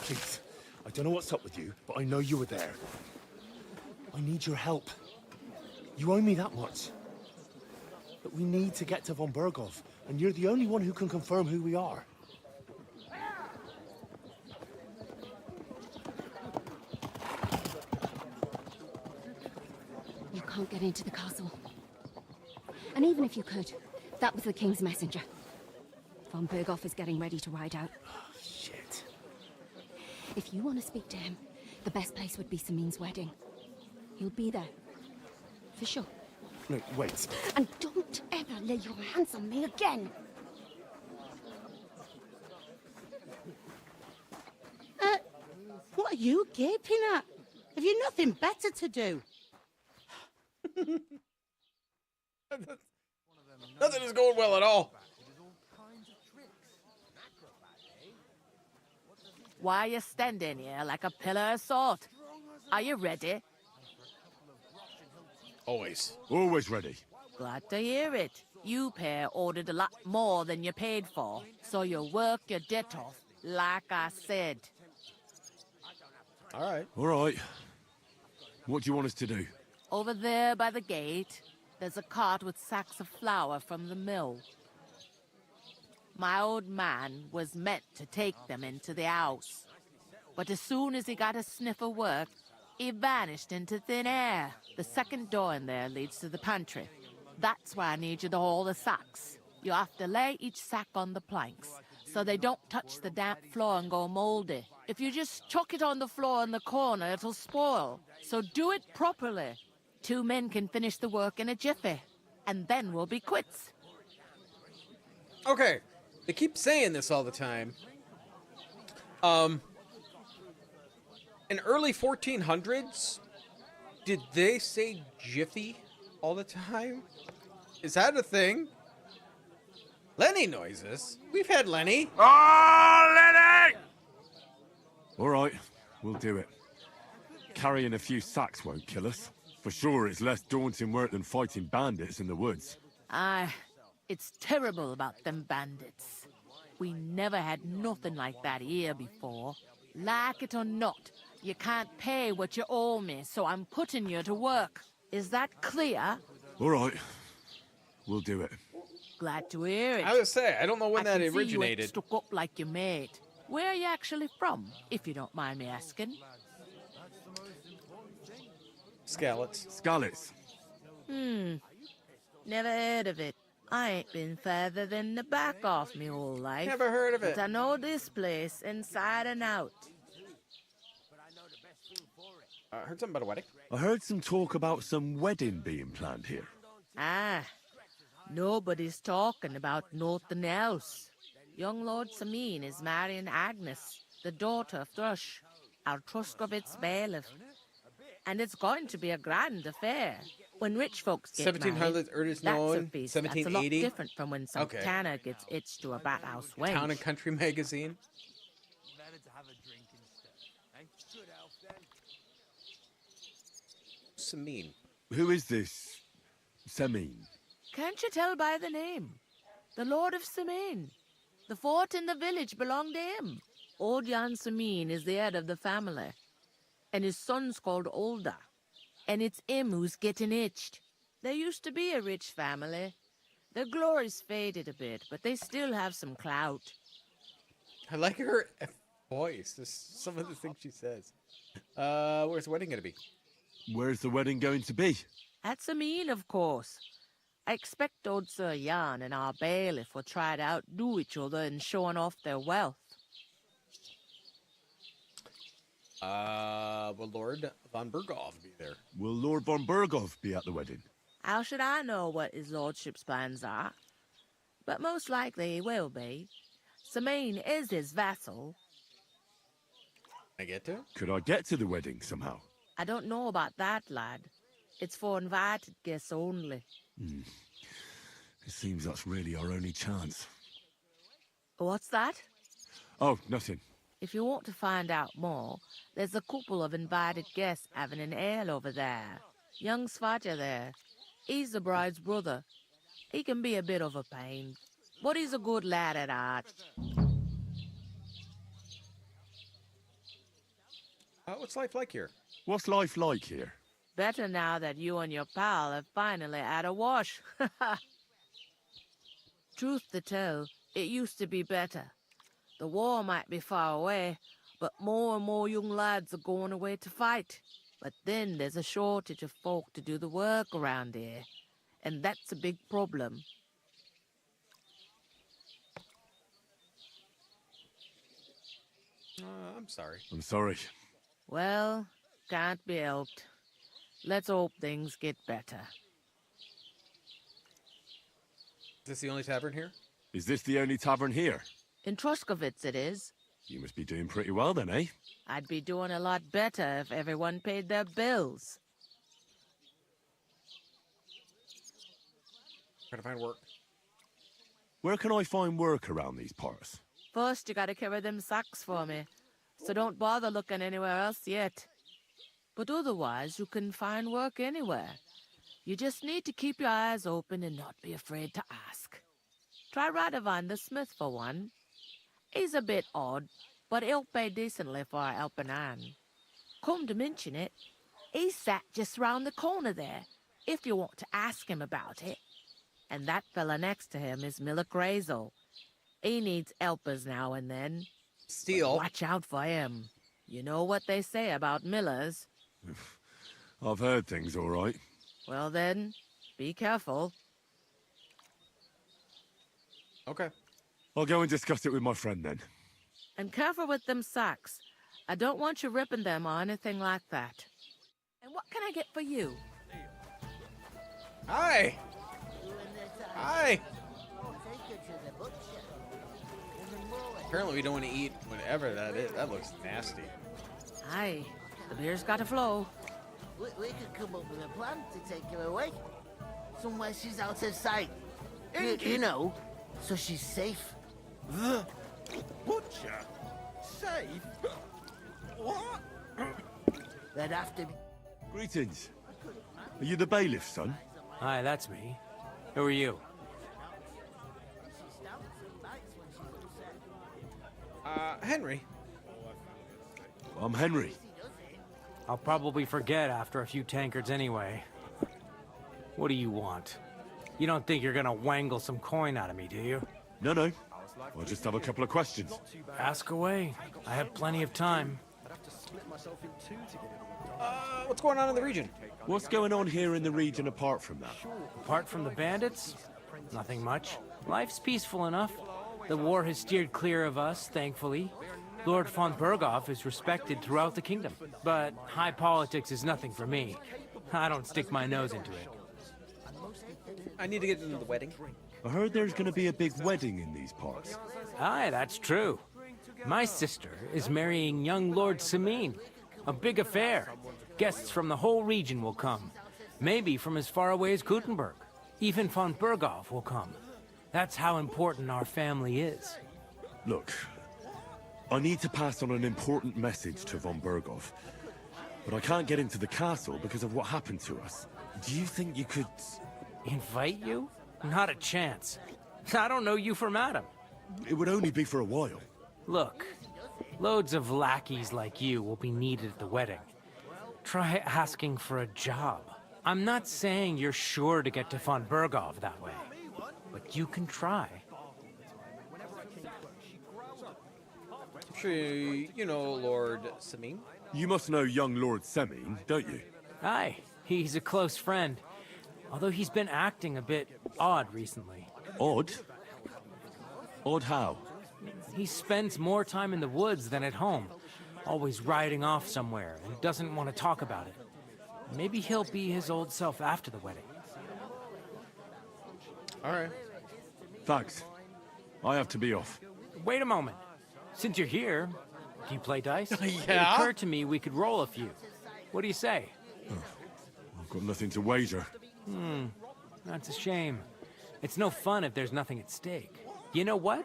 Please, I don't know what's up with you, but I know you were there. I need your help. You owe me that much. But we need to get to von Berghoff, and you're the only one who can confirm who we are. You can't get into the castle. And even if you could, that was the king's messenger. Von Berghoff is getting ready to ride out. Oh, shit. If you want to speak to him, the best place would be Samin's wedding. He'll be there. For sure. No, wait. And don't ever lay your hands on me again! What are you gaping at? Have you nothing better to do? Nothing is going well at all. Why are you standing here like a pillar of salt? Are you ready? Always. Always ready. Glad to hear it. You pair ordered a lot more than you paid for, so you work your debt off, like I said. All right. All right. What do you want us to do? Over there by the gate, there's a cart with sacks of flour from the mill. My old man was meant to take them into the house. But as soon as he got a sniff of work, He vanished into thin air. The second door in there leads to the pantry. That's where I need you to haul the sacks. You have to lay each sack on the planks, so they don't touch the damp floor and go moldy. If you just chuck it on the floor in the corner, it'll spoil. So do it properly. 2 men can finish the work in a jiffy, and then we'll be quits. Okay, they keep saying this all the time. In early 1400s, did they say jiffy all the time? Is that a thing? Lenny noises. We've had Lenny. Oh, Lenny! All right, we'll do it. Carrying a few sacks won't kill us. For sure, it's less daunting work than fighting bandits in the woods. Aye, it's terrible about them bandits. We never had nothing like that here before. Like it or not, you can't pay what you owe me, so I'm putting you to work. Is that clear? All right, we'll do it. Glad to hear it. I was say, I don't know when that I can see you ain't originated. stuck up like your mate. Where are you actually from, if you don't mind me asking? Scallots. Scallots. Never heard of it. I ain't been further than the back off me whole life. Never heard of it. But I know this place inside and out. I heard something about a wedding. I heard some talk about some wedding being planned here. Ah, nobody's talking about nothing else. Young Lord Sameen is marrying Agnes, the daughter of Thrush, our Truscovitz bailiff. And it's going to be a grand affair. When rich folks get 1700s, married, earliest that's a known, feast. That's a lot 1780. different from when some Okay. tanner gets itched to a bathhouse wench. Town and Country magazine. Sameen. Who is this Sameen? Can't you tell by the name? The Lord of Sameen. The fort in the village belonged to him. Old Jan Sameen is the head of the family. And his son's called Olda. And it's him who's getting itched. There used to be a rich family. Their glory's faded a bit, but they still have some clout. I like her voice. Just some of the things she says. Where's the wedding gonna be? Where's the wedding going to be? At Sameen, of course. I expect old Sir Jan and our bailiff will try to outdo each other in showing off their wealth. Will Lord von Berghoff be there? Will Lord von Berghoff be at the wedding? How should I know what his lordship's plans are? But most likely he will be. Sameen is his vassal. I get to? Could I get to the wedding somehow? I don't know about that, lad. It's for invited guests only. It seems that's really our only chance. What's that? Oh, nothing. If you want to find out more, there's a couple of invited guests having an ale over there. Young Svaja there. He's the bride's brother. He can be a bit of a pain, but he's a good lad at heart. What's life like here? What's life like here? Better now that you and your pal have finally had a wash. Truth to tell, it used to be better. The war might be far away, but more and more young lads are going away to fight. But then there's a shortage of folk to do the work around here, and that's a big problem. I'm sorry. I'm sorry. Well, can't be helped. Let's hope things get better. Is this the only tavern here? Is this the only tavern here? In Truscovitz it is. You must be doing pretty well then, eh? I'd be doing a lot better if everyone paid their bills. Trying to find work. Where can I find work around these parts? First, you gotta carry them sacks for me, so don't bother looking anywhere else yet. But otherwise, you can find work anywhere. You just need to keep your eyes open and not be afraid to ask. Try Radovan the smith for one. He's a bit odd, but he'll pay decently for a helping hand. Come to mention it, he's sat just round the corner there, if you want to ask him about it. And that fella next to him is Miller Grazel. He needs helpers now and then. Steal. But watch out for him. You know what they say about Millers. I've heard things all right. Well then, be careful. Okay. I'll go and discuss it with my friend then. And careful with them sacks. I don't want you ripping them or anything like that. And what can I get for you? Hi! Hi! Apparently we don't want to eat whatever that is. That looks nasty. Aye, the beer's got to flow. We could come up with a plan to take her away. Somewhere she's out of sight. You know, so she's safe. The butcher? Safe? What? They'd have to be... Greetings. Are you the bailiff, son? Hi, that's me. Who are you? Henry. I'm Henry. I'll probably forget after a few tankards anyway. What do you want? You don't think you're gonna wangle some coin out of me, do you? No, no. I just have a couple of questions. Ask away. I have plenty of time. What's going on in the region? What's going on here in the region apart from that? Apart from the bandits? Nothing much. Life's peaceful enough. The war has steered clear of us, thankfully. Lord von Berghoff is respected throughout the kingdom. But high politics is nothing for me. I don't stick my nose into it. I need to get into the wedding. I heard there's going to be a big wedding in these parts. Aye, that's true. My sister is marrying young Lord Samin. A big affair. Guests from the whole region will come. Maybe from as far away as Gutenberg. Even von Berghoff will come. That's how important our family is. Look, I need to pass on an important message to von Berghoff. But I can't get into the castle because of what happened to us. Do you think you could... Invite you? Not a chance. I don't know you from Adam. It would only be for a while. Look, loads of lackeys like you will be needed at the wedding. Try asking for a job. I'm not saying you're sure to get to von Berghoff that way, but you can try. I'm sure you know Lord Samin. You must know young Lord Semin, don't you? Aye, he's a close friend. Although he's been acting a bit odd recently. Odd? Odd how? He spends more time in the woods than at home. Always riding off somewhere and doesn't want to talk about it. Maybe he'll be his old self after the wedding. Alright. Thanks. I have to be off. Wait a moment. Since you're here, do you play dice? Yeah? It occurred to me we could roll a few. What do you say? I've got nothing to wager. That's a shame. It's no fun if there's nothing at stake. You know what?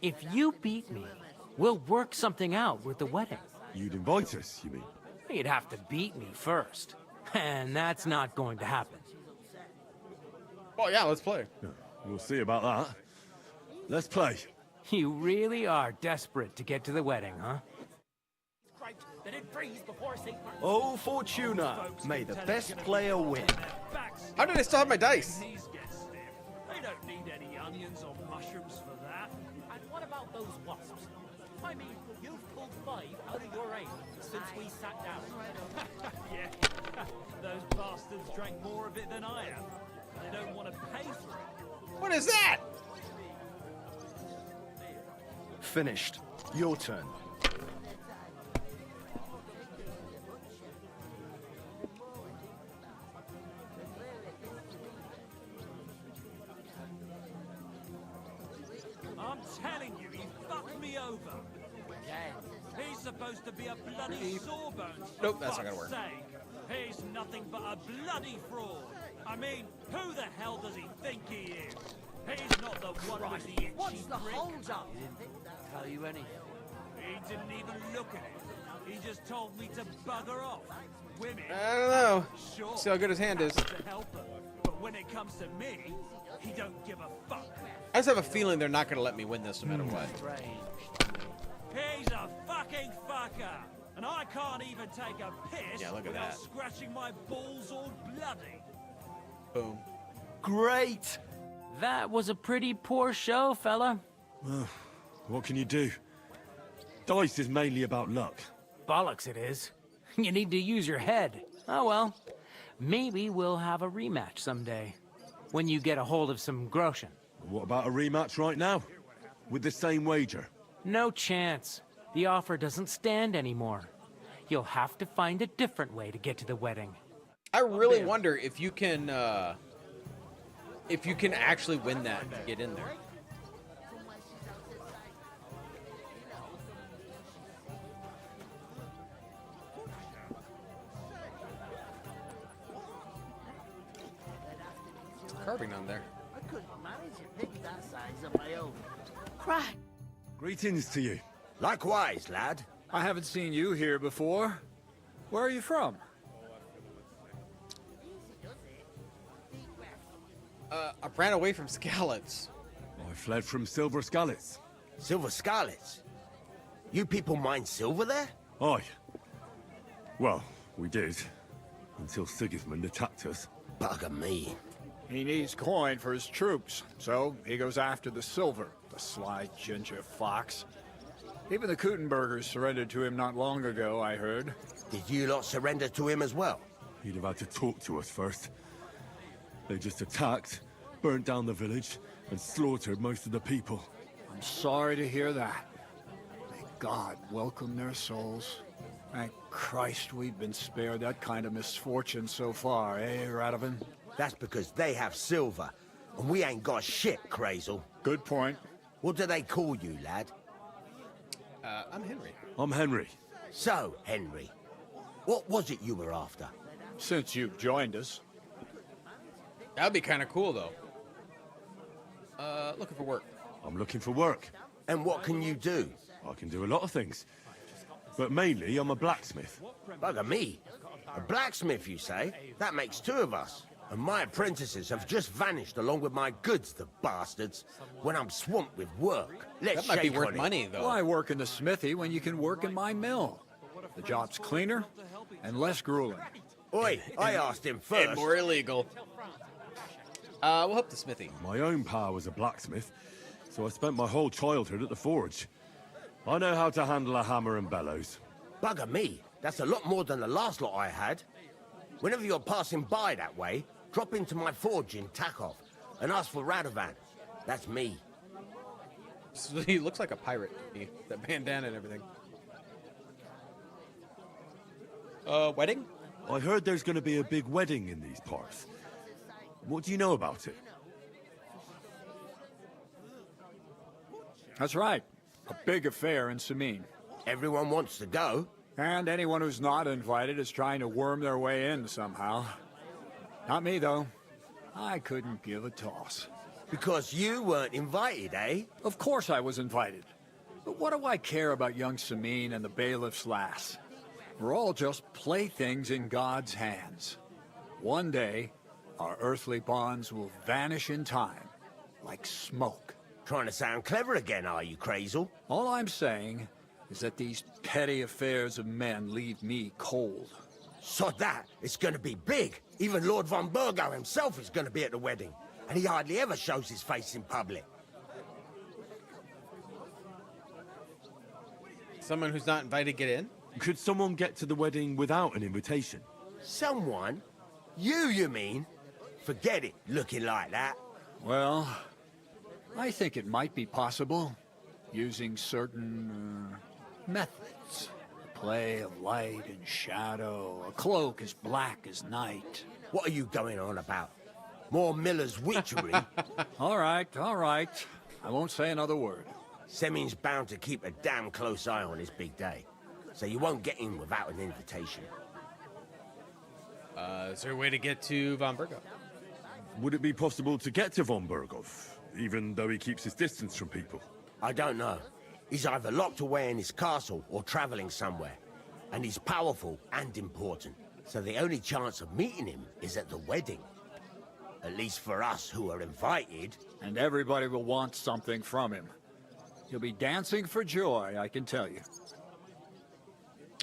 If you beat me, we'll work something out with the wedding. You'd invite us, you mean? You'd have to beat me first. And that's not going to happen. Oh yeah, let's play. We'll see about that. Let's play. You really are desperate to get to the wedding, huh? Oh, Fortuna, may the best player win. How did I still have my dice? They don't need any onions or mushrooms for that. And what about those wasps? I mean, you've pulled 5 out of your 8 since we sat down. Yeah, those bastards drank more of it than I have. They don't want to pay for it. What is that? Finished. Your turn. I'm telling you, he fucked me over. He's supposed to be a bloody sawbones. For Nope, that's not gonna fuck's work. sake. He's nothing but a bloody fraud. I mean, who the hell does he think he is? He's not the one with the itchy What's the prick. hold up? Tell you anything. He didn't even look at it. He just told me to bugger off. Women. I don't know. Sure. See how good his hand is. happy to help her. But when it comes to me, he don't give a fuck. I just have a feeling they're not going to let me win this no matter what. He's a fucking fucker. And I can't even take a piss Yeah, look at without that. scratching my balls all bloody. Boom. Great! That was a pretty poor show, fella. Well, what can you do? Dice is mainly about luck. Bollocks it is. You need to use your head. Oh well, maybe we'll have a rematch someday. When you get a hold of some groschen. What about a rematch right now? With the same wager? No chance. The offer doesn't stand anymore. You'll have to find a different way to get to the wedding. I really wonder if you can actually win that to get in there. Carving on there. I couldn't manage a pig that size on my own. Right. Greetings to you. Likewise, lad. I haven't seen you here before. Where are you from? I ran away from Scallots. I fled from Silver Scallots. Silver Scarlets? You people mine silver there? Aye. Well, we did. Until Sigismund attacked us. Bugger me. He needs coin for his troops, so he goes after the silver, the sly ginger fox. Even the Kuttenbergers surrendered to him not long ago, I heard. Did you lot surrender to him as well? He'd have had to talk to us first. They just attacked, burnt down the village, and slaughtered most of the people. I'm sorry to hear that. May God welcome their souls. Thank Christ we've been spared that kind of misfortune so far, eh, Radovan? That's because they have silver, and we ain't got shit, Crazel. Good point. What do they call you, lad? I'm Henry. I'm Henry. So, Henry, what was it you were after? Since you've joined us. That'd be kind of cool, though. Looking for work. I'm looking for work. And what can you do? I can do a lot of things. But mainly, I'm a blacksmith. Bugger me. A blacksmith, you say? That makes two of us. And my apprentices have just vanished along with my goods, the bastards. When I'm swamped with work. Let's That might be shake worth on it. money, though. Why work in the smithy when you can work in my mill? The job's cleaner and less grueling. Oi, I asked him first. And more illegal. We'll help the smithy. My own pa was a blacksmith, so I spent my whole childhood at the forge. I know how to handle a hammer and bellows. Bugger me. That's a lot more than the last lot I had. Whenever you're passing by that way, drop into my forge in Takov and ask for Radovan. That's me. He looks like a pirate to me. That bandana and everything. Wedding? I heard there's going to be a big wedding in these parts. What do you know about it? That's right. A big affair in Samin. Everyone wants to go. And anyone who's not invited is trying to worm their way in somehow. Not me, though. I couldn't give a toss. Because you weren't invited, eh? Of course I was invited. But what do I care about young Samin and the bailiff's lass? We're all just playthings in God's hands. One day, our earthly bonds will vanish in time, like smoke. Trying to sound clever again, are you, Crazel? All I'm saying is that these petty affairs of men leave me cold. Sod that, it's gonna be big. Even Lord von Burgo himself is gonna be at the wedding. And he hardly ever shows his face in public. Someone who's not invited get in? Could someone get to the wedding without an invitation? Someone? You mean? Forget it, looking like that. Well, I think it might be possible, using certain methods. A play of light and shadow, a cloak as black as night. What are you going on about? More Miller's witchery? All right. I won't say another word. Semin's bound to keep a damn close eye on his big day, so you won't get in without an invitation. Is there a way to get to Von Burgo? Would it be possible to get to von Burgov, even though he keeps his distance from people? I don't know. He's either locked away in his castle or traveling somewhere. And he's powerful and important, so the only chance of meeting him is at the wedding. At least for us who are invited. And everybody will want something from him. He'll be dancing for joy, I can tell you.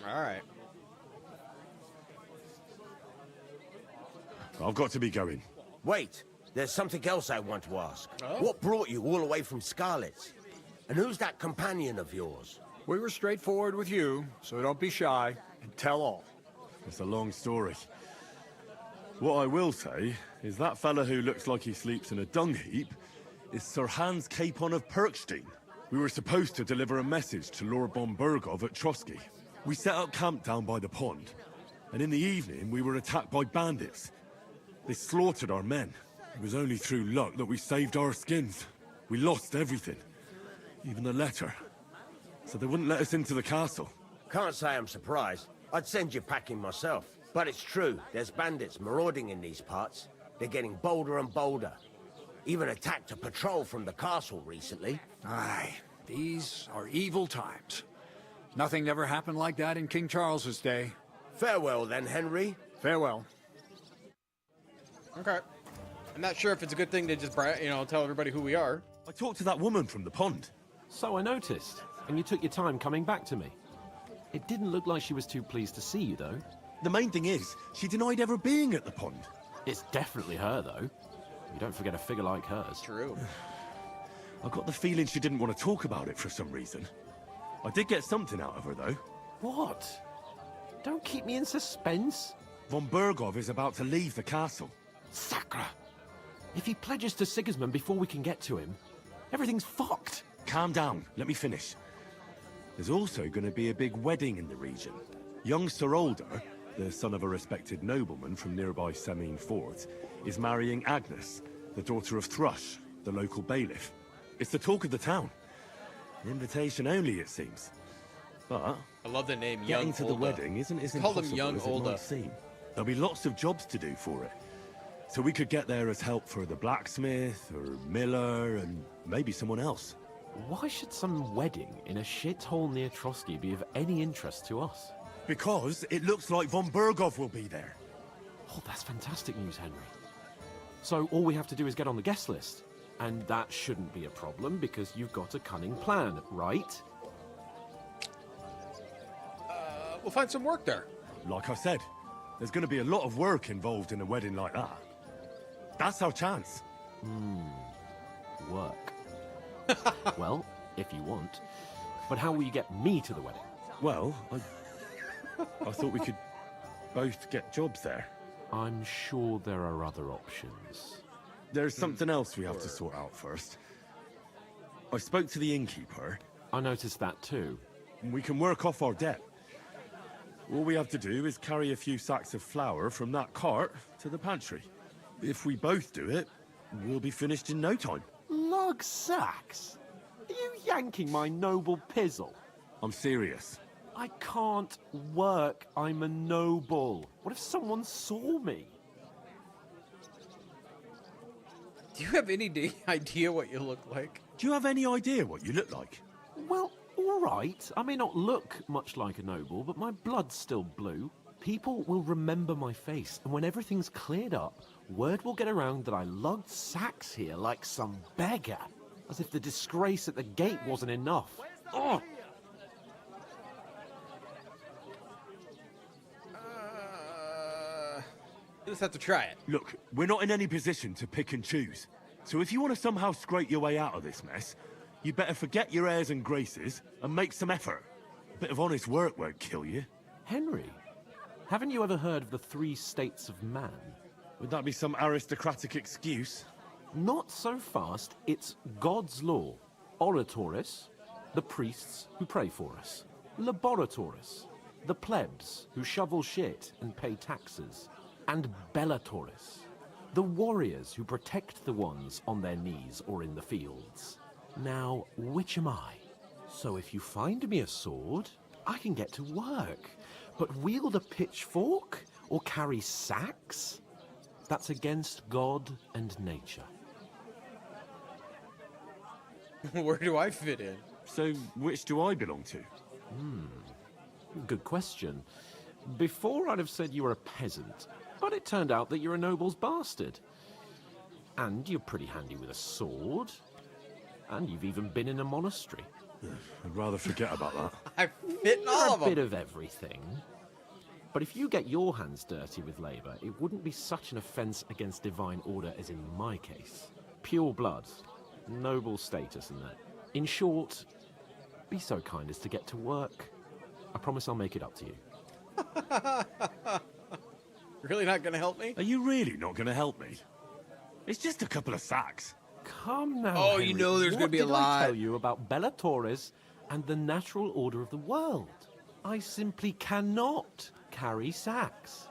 All right. I've got to be going. Wait, there's something else I want to ask. Oh. What brought you all the way from Scarlet's? And who's that companion of yours? We were straightforward with you, so don't be shy and tell all. It's a long story. What I will say is that fella who looks like he sleeps in a dung heap is Sir Hans Capon of Perkstein. We were supposed to deliver a message to Lord von Bergov at Trotsky. We set up camp down by the pond, and in the evening we were attacked by bandits. They slaughtered our men. It was only through luck that we saved our skins. We lost everything, even the letter. So they wouldn't let us into the castle. Can't say I'm surprised. I'd send you packing myself. But it's true, there's bandits marauding in these parts. They're getting bolder and bolder. Even attacked a patrol from the castle recently. Aye, these are evil times. Nothing ever happened like that in King Charles's day. Farewell then, Henry. Farewell. Okay. I'm not sure if it's a good thing to just, tell everybody who we are. I talked to that woman from the pond. So I noticed, and you took your time coming back to me. It didn't look like she was too pleased to see you, though. The main thing is, she denied ever being at the pond. It's definitely her, though. You don't forget a figure like hers. True. I got the feeling she didn't want to talk about it for some reason. I did get something out of her, though. What? Don't keep me in suspense. Von Bergov is about to leave the castle. Sacre! If he pledges to Sigismund before we can get to him, everything's fucked. Calm down, let me finish. There's also going to be a big wedding in the region. Young Sir Older, the son of a respected nobleman from nearby Semine Fort, is marrying Agnes, the daughter of Thrush, the local bailiff. It's the talk of the town. Invitation only, it seems. But I love the name getting Young to Olda. the wedding isn't as Call impossible them Young as it Olda. might seem. There'll be lots of jobs to do for it. So we could get there as help for the blacksmith, or miller, and maybe someone else. Why should some wedding in a shithole near Trotsky be of any interest to us? Because it looks like von Bergov will be there. Oh, that's fantastic news, Henry. So all we have to do is get on the guest list. And that shouldn't be a problem because you've got a cunning plan, right? We'll find some work there. Like I said, there's going to be a lot of work involved in a wedding like that. That's our chance. Work. Well, if you want. But how will you get me to the wedding? Well, I thought we could both get jobs there. I'm sure there are other options. There's something else we have to sort out first. I spoke to the innkeeper. I noticed that too. We can work off our debt. All we have to do is carry a few sacks of flour from that cart to the pantry. If we both do it, we'll be finished in no time. Log sacks? Are you yanking my noble pizzle? I'm serious. I can't work. I'm a noble. What if someone saw me? Do you have any idea what you look like? Do you have any idea what you look like? Well, all right. I may not look much like a noble, but my blood's still blue. People will remember my face, and when everything's cleared up, word will get around that I lugged sacks here like some beggar. As if the disgrace at the gate wasn't enough. Oh! You just have to try it. Look, we're not in any position to pick and choose. So if you want to somehow scrape your way out of this mess, you better forget your airs and graces and make some effort. A bit of honest work won't kill you. Henry, haven't you ever heard of the 3 states of man? Would that be some aristocratic excuse? Not so fast. It's God's law. Oratoris, the priests who pray for us. Laboratoris, the plebs who shovel shit and pay taxes. And Bellatoris, the warriors who protect the ones on their knees or in the fields. Now, which am I? So if you find me a sword, I can get to work. But wield a pitchfork or carry sacks? That's against God and nature. Where do I fit in? So, which do I belong to? Good question. Before I'd have said you were a peasant, but it turned out that you're a noble's bastard. And you're pretty handy with a sword. And you've even been in a monastery. I'd rather forget about that. I fit in all of A them. bit of everything. But if you get your hands dirty with labor, it wouldn't be such an offense against divine order as in my case. Pure blood. Noble status and that. In short, be so kind as to get to work. I promise I'll make it up to you. Really not gonna help me? Are you really not going to help me? It's just a couple of sacks. Come now, Oh, Henry. you know there's gonna be a What did I lot. tell you about Bella Torres and the natural order of the world? I simply cannot carry sacks.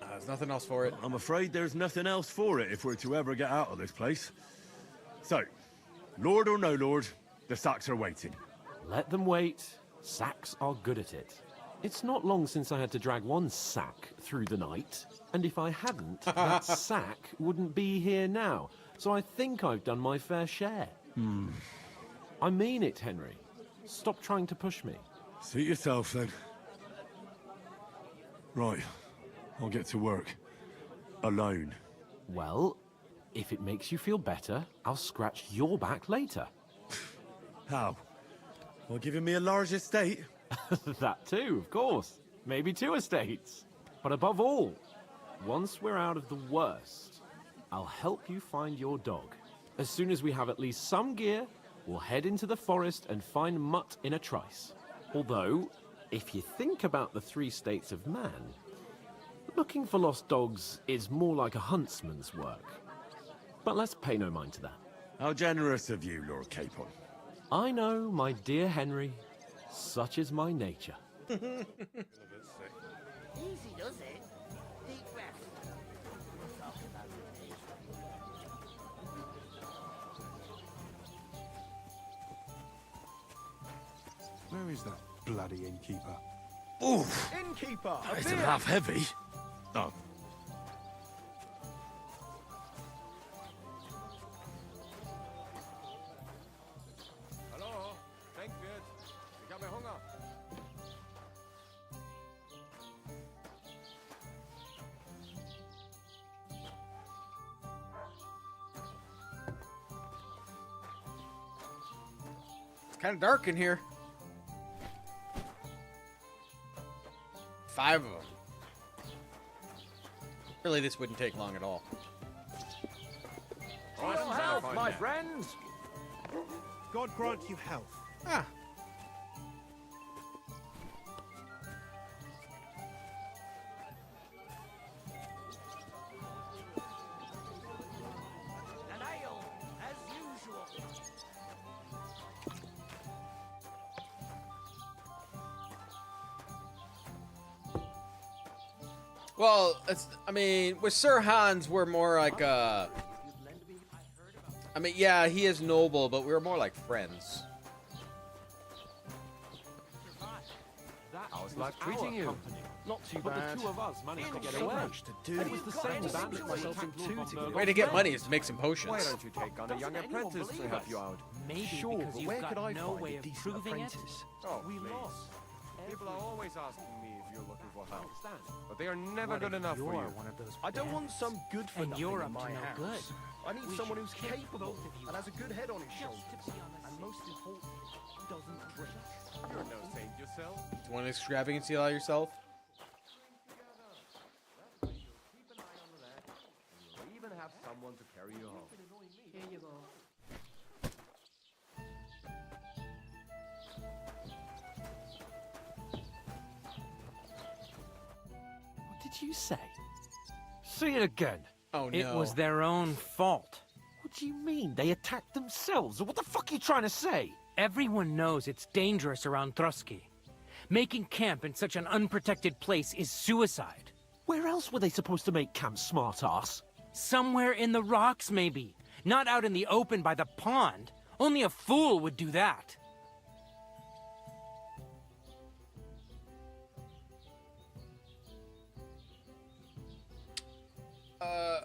There's nothing else for it. I'm afraid there's nothing else for it if we're to ever get out of this place. So, Lord or no Lord, the sacks are waiting. Let them wait. Sacks are good at it. It's not long since I had to drag one sack through the night, and if I hadn't, that sack wouldn't be here now. So I think I've done my fair share. I mean it, Henry. Stop trying to push me. Suit yourself, then. Right. I'll get to work. Alone. Well, if it makes you feel better, I'll scratch your back later. How? Well, giving me a large estate? That too, of course. Maybe 2 estates. But above all, once we're out of the worst, I'll help you find your dog. As soon as we have at least some gear, we'll head into the forest and find Mutt in a trice. Although, if you think about the 3 states of man, looking for lost dogs is more like a huntsman's work. But let's pay no mind to that. How generous of you, Lord Capon. I know, my dear Henry. Such is my nature. Easy does it. Deep breath. Where is that bloody innkeeper? Oof! Innkeeper! That isn't half heavy. Oh. Hallo, Denkwirt. Ich habe Hunger. It's kind of dark in here. 5 of them. Really, this wouldn't take long at all. Your health, my friends. God grant you health. Ah. An ale, as usual. Well, I mean, with Sir Hans, we're more like, I mean, yeah, he is noble, but we're more like friends. How's life treating you? Not too bad. But the 2 of us managed to get So away. much to do. It was the same I've bandit split myself in two to get Way to get money is to make some potions. Why don't you take on a young apprentice to help you out? Maybe Sure, because but you've where got could I no find way a of decent proving it. apprentice? Oh, We please. lost. People are always asking me if you're looking for help, Understand? but they are never What good if enough for you're you. one of those I don't want bandits? some good for And nothing you're in up my to no house. good. I need We someone should who's kick capable both of you and has a good head on his just shoulders. to be on the And safe most important, doesn't drink. You're no saint yourself. You want an extravagancy all yourself? Keep an eye on that, and you'll even have someone to carry you home. Here you go. What did you say? Say it again. Oh, It was their own fault. What do you mean? They attacked themselves? What the fuck are you trying to say? Everyone knows it's dangerous around Trotsky. Making camp in such an unprotected place is suicide. Where else were they supposed to make camp, smartass? Somewhere in the rocks, maybe. Not out in the open by the pond. Only a fool would do that.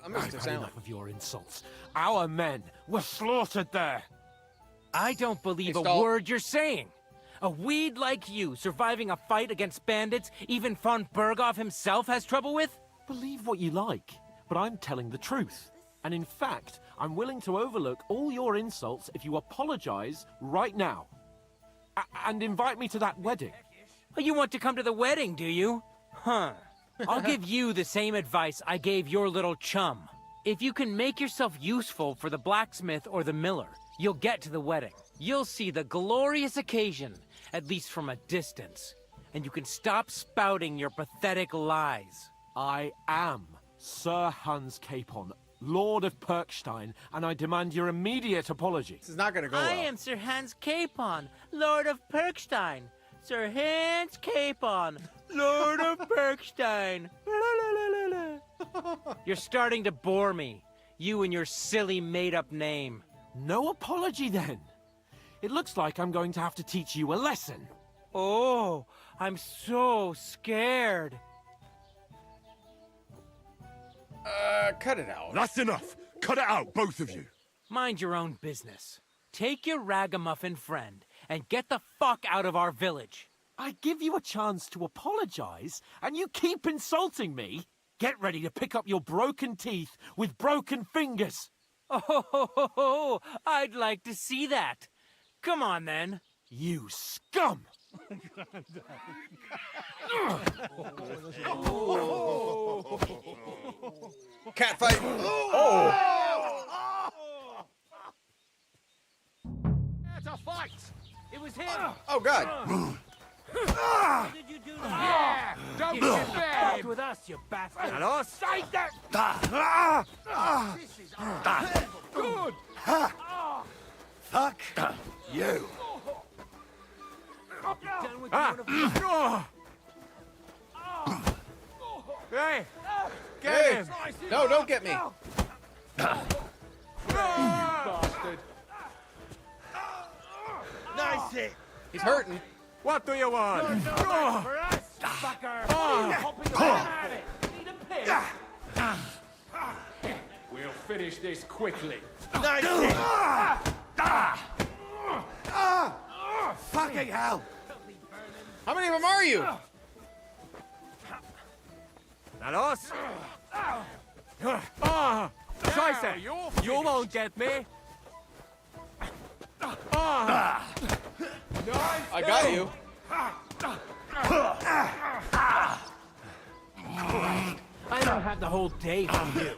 I'm I've Mr. had Silent. enough of your insults. Our men were slaughtered there. I don't believe Hey, a stop. word you're saying. A weed like you surviving a fight against bandits even von Berghoff himself has trouble with? Believe what you like, but I'm telling the truth. And in fact, I'm willing to overlook all your insults if you apologize right now. And invite me to that wedding. Oh, you want to come to the wedding, do you? Huh. I'll give you the same advice I gave your little chum. If you can make yourself useful for the blacksmith or the miller, you'll get to the wedding. You'll see the glorious occasion, at least from a distance. And you can stop spouting your pathetic lies. I am Sir Hans Capon, Lord of Perkstein, and I demand your immediate apology. This is not gonna go I well. am Sir Hans Capon, Lord of Perkstein. Sir Hans Capon, Lord of Perkstein. You're starting to bore me. You and your silly made-up name. No apology, then. It looks like I'm going to have to teach you a lesson. Oh, I'm so scared. Cut it out. That's enough. Cut it out, both of you. Mind your own business. Take your ragamuffin friend and get the fuck out of our village. I give you a chance to apologize, and you keep insulting me. Get ready to pick up your broken teeth with broken fingers. Oh, I'd like to see that. Come on, then. You scum! Cat fight. Oh! It's a fight! It was him! Oh, God. What did you do to me? Yeah! Don't You get shouldn't have bad! fucked with us, you bastard. And us? Take that! This is good! Fuck you! I'll be done with you in a Hey! Get him. No, don't get me. Bastard! Nice hit! He's hurting. What do you want? for us, fucker. Hopping around at it. Need a pig. We'll finish this quickly. Nice hit! Fucking hell! How many of them are you? That us? Scheiße! You won't get me! I got you. I don't have the whole day from you.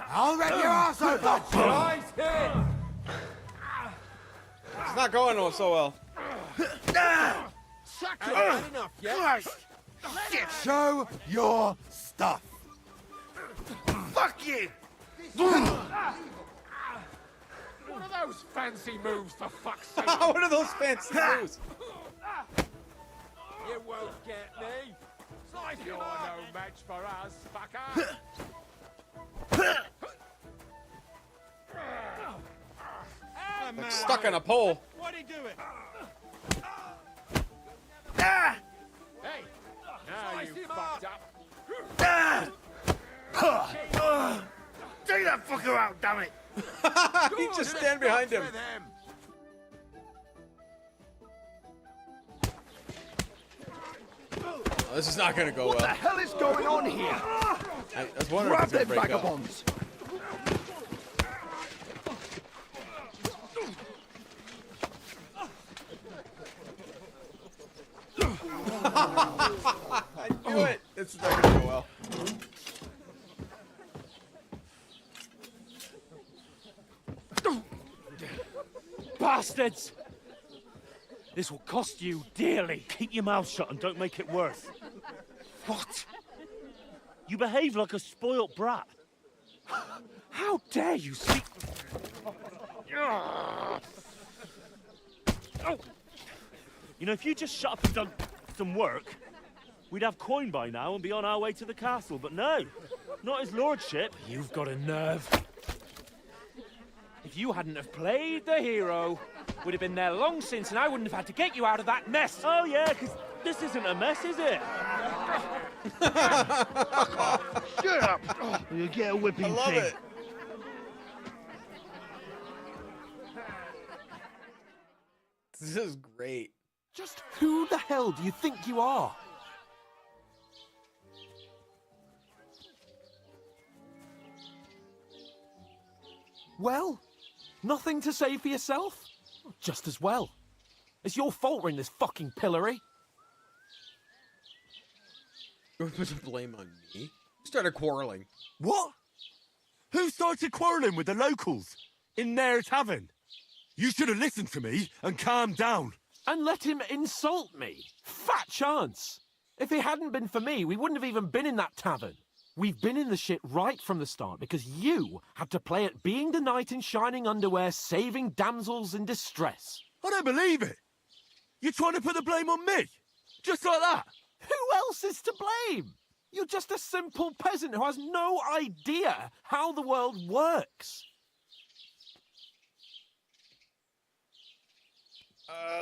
I'll rip your ass open! Nice hit! It's not going so well. Suck it! Enough yet? Show your stuff! Fuck you! What are those fancy moves, for fuck's sake? What are those fancy moves? You won't get me! You're no match for us, fucker! Like stuck on a pole. What'd he do it? Hey! Now you fucked up! Take that fucker out, damn it! He just stand behind him. Oh, this is not gonna go well. What the hell is going on here? I was wondering if Grab it's them gonna break up. vagabonds! I knew it. This is not gonna go well. Bastards! This will cost you dearly. Keep your mouth shut and don't make it worse. What? You behave like a spoilt brat. How dare you speak... You know, if you just shut up and done some work, we'd have coin by now and be on our way to the castle. But no, not his lordship. You've got a nerve. If you hadn't have played the hero, we'd have been there long since and I wouldn't have had to get you out of that mess. Oh, yeah, because this isn't a mess, is it? Shut up! You get a whipping I love thing. it. This is great. Just who the hell do you think you are? Well, nothing to say for yourself? Just as well. It's your fault we're in this fucking pillory. You're putting blame on me? You started quarreling. What? Who started quarrelling with the locals? In their tavern? You should have listened to me and calmed down. And let him insult me. Fat chance. If it hadn't been for me, we wouldn't have even been in that tavern. We've been in the shit right from the start because you had to play at being the knight in shining underwear, saving damsels in distress. I don't believe it. You're trying to put the blame on me? Just like that? Who else is to blame? You're just a simple peasant who has no idea how the world works.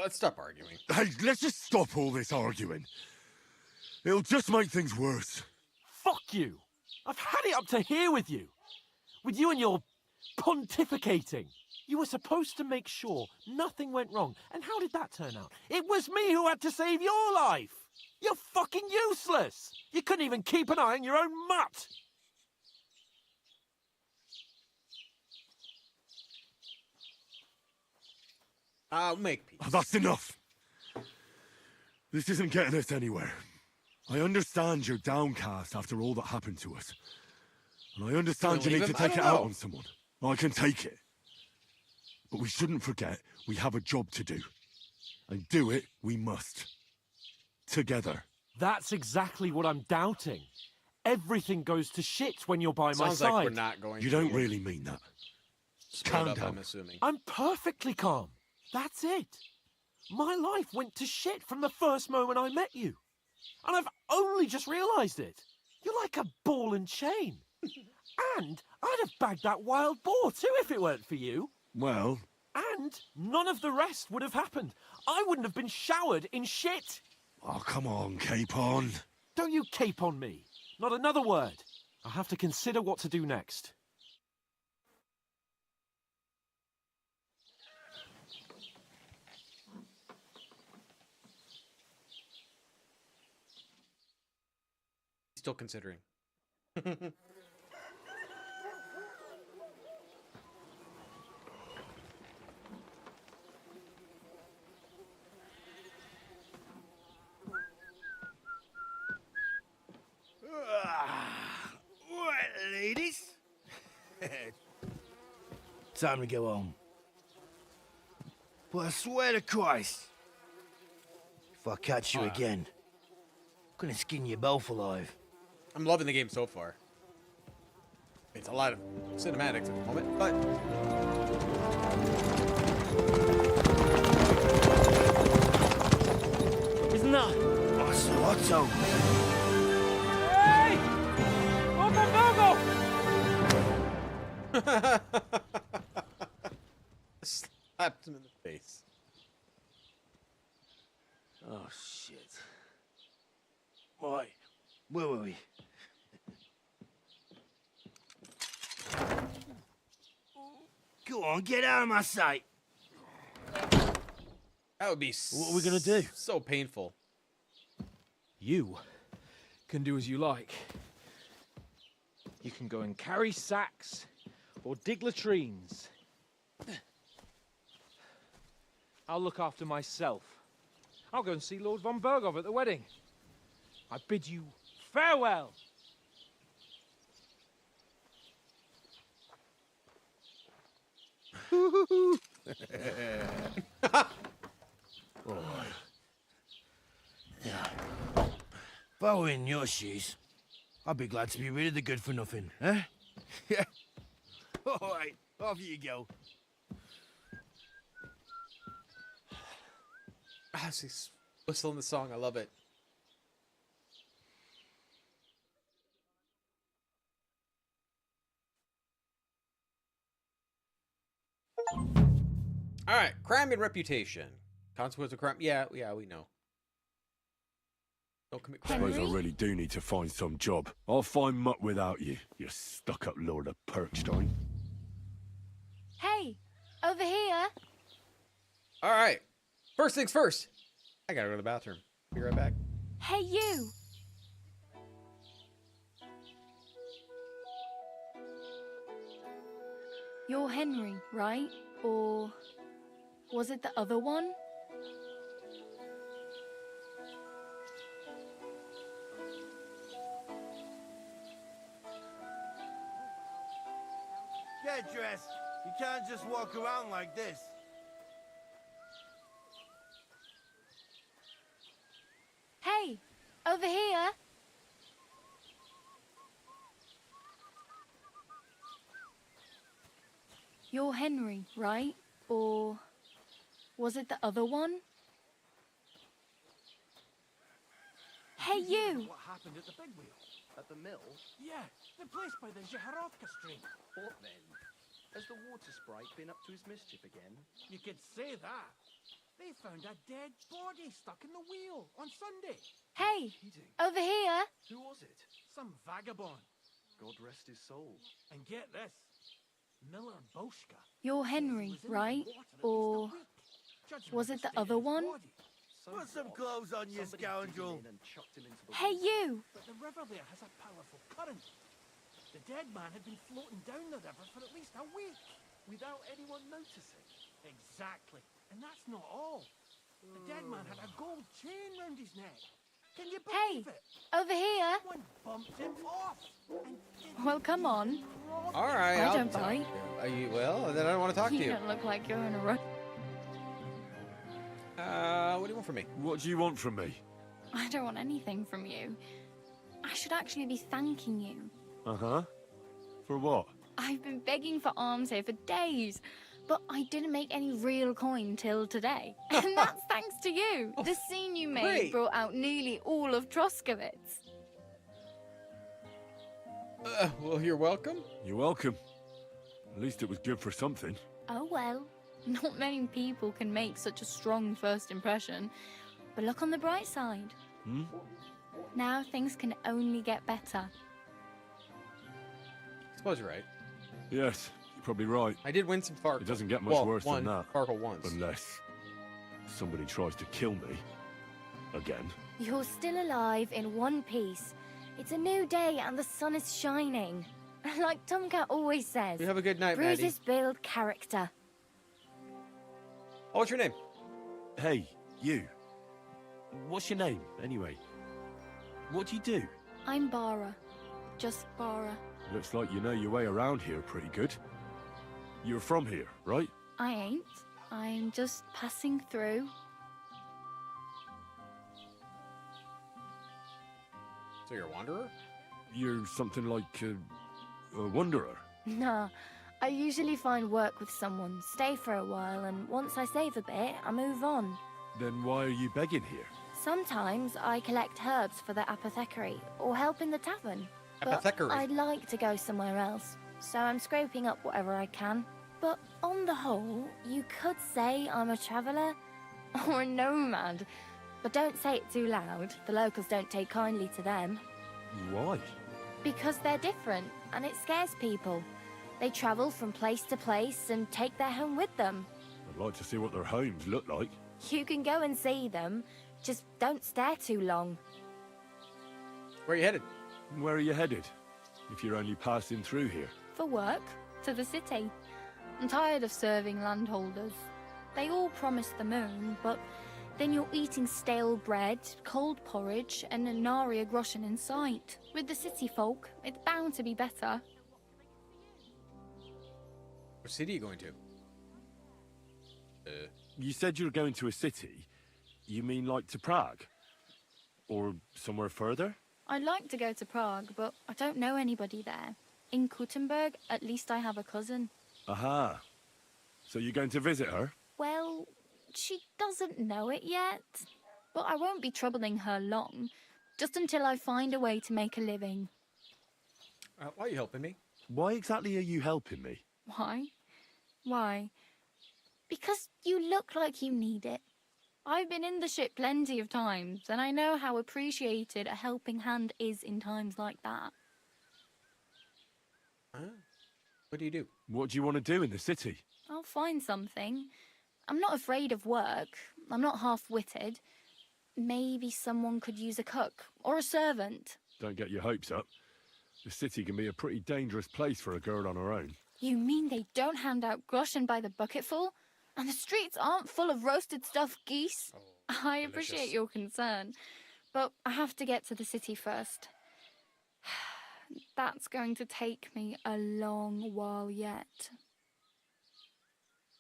Let's stop arguing. Hey, let's just stop all this arguing. It'll just make things worse. Fuck you. I've had it up to here with you. With you and your pontificating. You were supposed to make sure nothing went wrong. And how did that turn out? It was me who had to save your life. You're fucking useless. You couldn't even keep an eye on your own mutt. I'll make peace. That's enough. This isn't getting us anywhere. I understand you're downcast after all that happened to us. And I understand you need to take it out on someone. I can take it. But we shouldn't forget we have a job to do. And do it we must. Together. That's exactly what I'm doubting. Everything goes to shit when you're by my Sounds side. like we're not going You to. don't really mean that. Calm down. I'm assuming. I'm perfectly calm. That's it. My life went to shit from the first moment I met you. And I've only just realised it. You're like a ball and chain. And I'd have bagged that wild boar too if it weren't for you. Well... And none of the rest would have happened. I wouldn't have been showered in shit. Oh, come on, Capon. Don't you cape on me. Not another word. I'll have to consider what to do next. Still considering. Right, ladies. Time to go home. But I swear to Christ, if I catch you again, I'm gonna skin you both alive. I'm loving the game so far. It's a lot of cinematics at the moment, but Isn't that? Otto. Hey! slapped him in the face. Oh shit. Right, where were we? Go on, get out of my sight. That would be What are we gonna do? So painful. You can do as you like. You can go and carry sacks or dig latrines. I'll look after myself. I'll go and see Lord von Bergov at the wedding. I bid you farewell. If I were in your shoes, I'd be glad to be rid of the good for nothing, eh? Yeah. All right, off you go. Ah, she's whistling the song. I love it. All right, crime and reputation. Consequence of crime. Yeah, we know. Don't commit crime. I suppose I really do need to find some job. I'll find mutt without you, you stuck-up Lord of Perkstein. Hey, over here. All right. First things first. I gotta go to the bathroom. Be right back. Hey, you. You're Henry, right? Or was it the other one? Get dressed. You can't just walk around like this. Hey, over here. You're Henry, right? Or was it the other one? Hey, you! What happened at the big wheel? At the mill? Yeah, the place by the Zheharovka stream. What then? Has the water sprite been up to his mischief again? You could say that. They found a dead body stuck in the wheel on Sunday. Hey, over here. Who was it? Some vagabond. God rest his soul. And get this, Miller Boschka. You're Henry, right? Or was it the other one? Put some clothes on, you scoundrel. Hey, you! But the river there has a powerful current. The dead man had been floating down the river for at least a week. Without anyone noticing? Exactly. And that's not all. The dead man had a gold chain round his neck. Can you believe it? Over here. Someone bumped him off. Well, come on. All right. I I'll don't talk bite. to you. Well, then I don't want to talk to You you. don't look like you're in a rush. What do you want from me? What do you want from me? I don't want anything from you. I should actually be thanking you. Uh-huh. For what? I've been begging for alms here for days, but I didn't make any real coin till today. And that's thanks to you. The scene you made great. brought out nearly all of Troskowitz. Well, you're welcome. You're welcome. At least it was good for something. Oh well, not many people can make such a strong first impression. But look on the bright side. Hmm? Now things can only get better. I suppose you're right. Yes, you're probably right. I did win some Farkle. It doesn't get much worse than that. Farkle once. Unless somebody tries to kill me. Again. You're still alive in one piece. It's a new day and the sun is shining. Like Tomcat always says. You have a good night, Maddie. Bruises build character. Oh, what's your name? Hey, you. What's your name, anyway? What do you do? I'm Bara. Just Bara. Looks like you know your way around here pretty good. You're from here, right? I ain't. I'm just passing through. So you're a wanderer? You're something like a wanderer. Nah. I usually find work with someone, stay for a while, and once I save a bit, I move on. Then why are you begging here? Sometimes I collect herbs for the apothecary, or help in the tavern. Apothecary? But I'd like to go somewhere else, so I'm scraping up whatever I can. But on the whole, you could say I'm a traveller, or a nomad. But don't say it too loud, the locals don't take kindly to them. Why? Because they're different, and it scares people. They travel from place to place and take their home with them. I'd like to see what their homes look like. You can go and see them, just don't stare too long. Where are you headed? Where are you headed? If you're only passing through here. For work, to the city. I'm tired of serving landholders. They all promise the moon, but then you're eating stale bread, cold porridge, and a nary a groschen in sight. With the city folk, it's bound to be better. What city are you going to? You said you're going to a city. You mean like to Prague? Or somewhere further? I'd like to go to Prague, but I don't know anybody there. In Kuttenberg, at least I have a cousin. Aha. So you're going to visit her? Well, she doesn't know it yet. But I won't be troubling her long. Just until I find a way to make a living. Why are you helping me? Why exactly are you helping me? Why? Why? Because you look like you need it. I've been in the ship plenty of times, and I know how appreciated a helping hand is in times like that. What do you do? What do you want to do in the city? I'll find something. I'm not afraid of work. I'm not half-witted. Maybe someone could use a cook or a servant. Don't get your hopes up. The city can be a pretty dangerous place for a girl on her own. You mean they don't hand out groschen by the bucketful? And the streets aren't full of roasted stuffed geese? I appreciate your concern, but I have to get to the city first. that's going to take me a long while yet.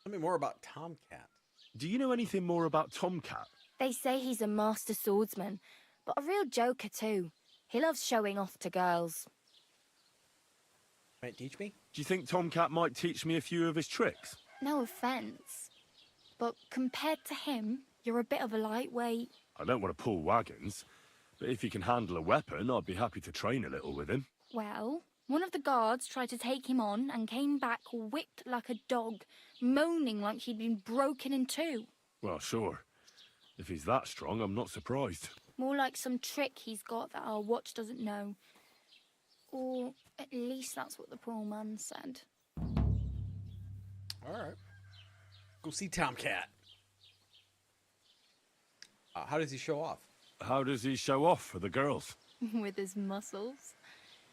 Tell me more about Tomcat. Do you know anything more about Tomcat? They say he's a master swordsman, but a real joker too. He loves showing off to girls. Might teach me? Do you think Tomcat might teach me a few of his tricks? No offence, but compared to him, you're a bit of a lightweight. I don't want to pull wagons, but if he can handle a weapon, I'd be happy to train a little with him. Well, one of the guards tried to take him on and came back whipped like a dog, moaning like he'd been broken in two. Well, sure. If he's that strong, I'm not surprised. More like some trick he's got that our watch doesn't know. Or at least that's what the poor man said. All right. Go see Tomcat. How does he show off? How does he show off for the girls? With his muscles.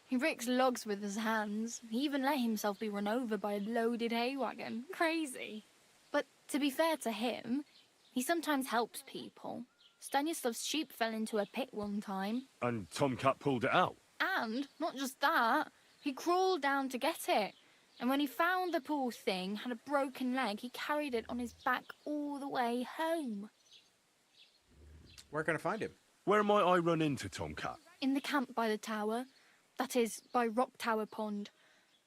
He ricks logs with his hands. He even let himself be run over by a loaded hay wagon. Crazy. But to be fair to him, he sometimes helps people. Stanislav's sheep fell into a pit one time. And Tomcat pulled it out? And, not just that, he crawled down to get it. And when he found the poor thing had a broken leg, he carried it on his back all the way home. Where can I find him? Where might I run into Tomcat? In the camp by the tower. That is, by Rock Tower Pond.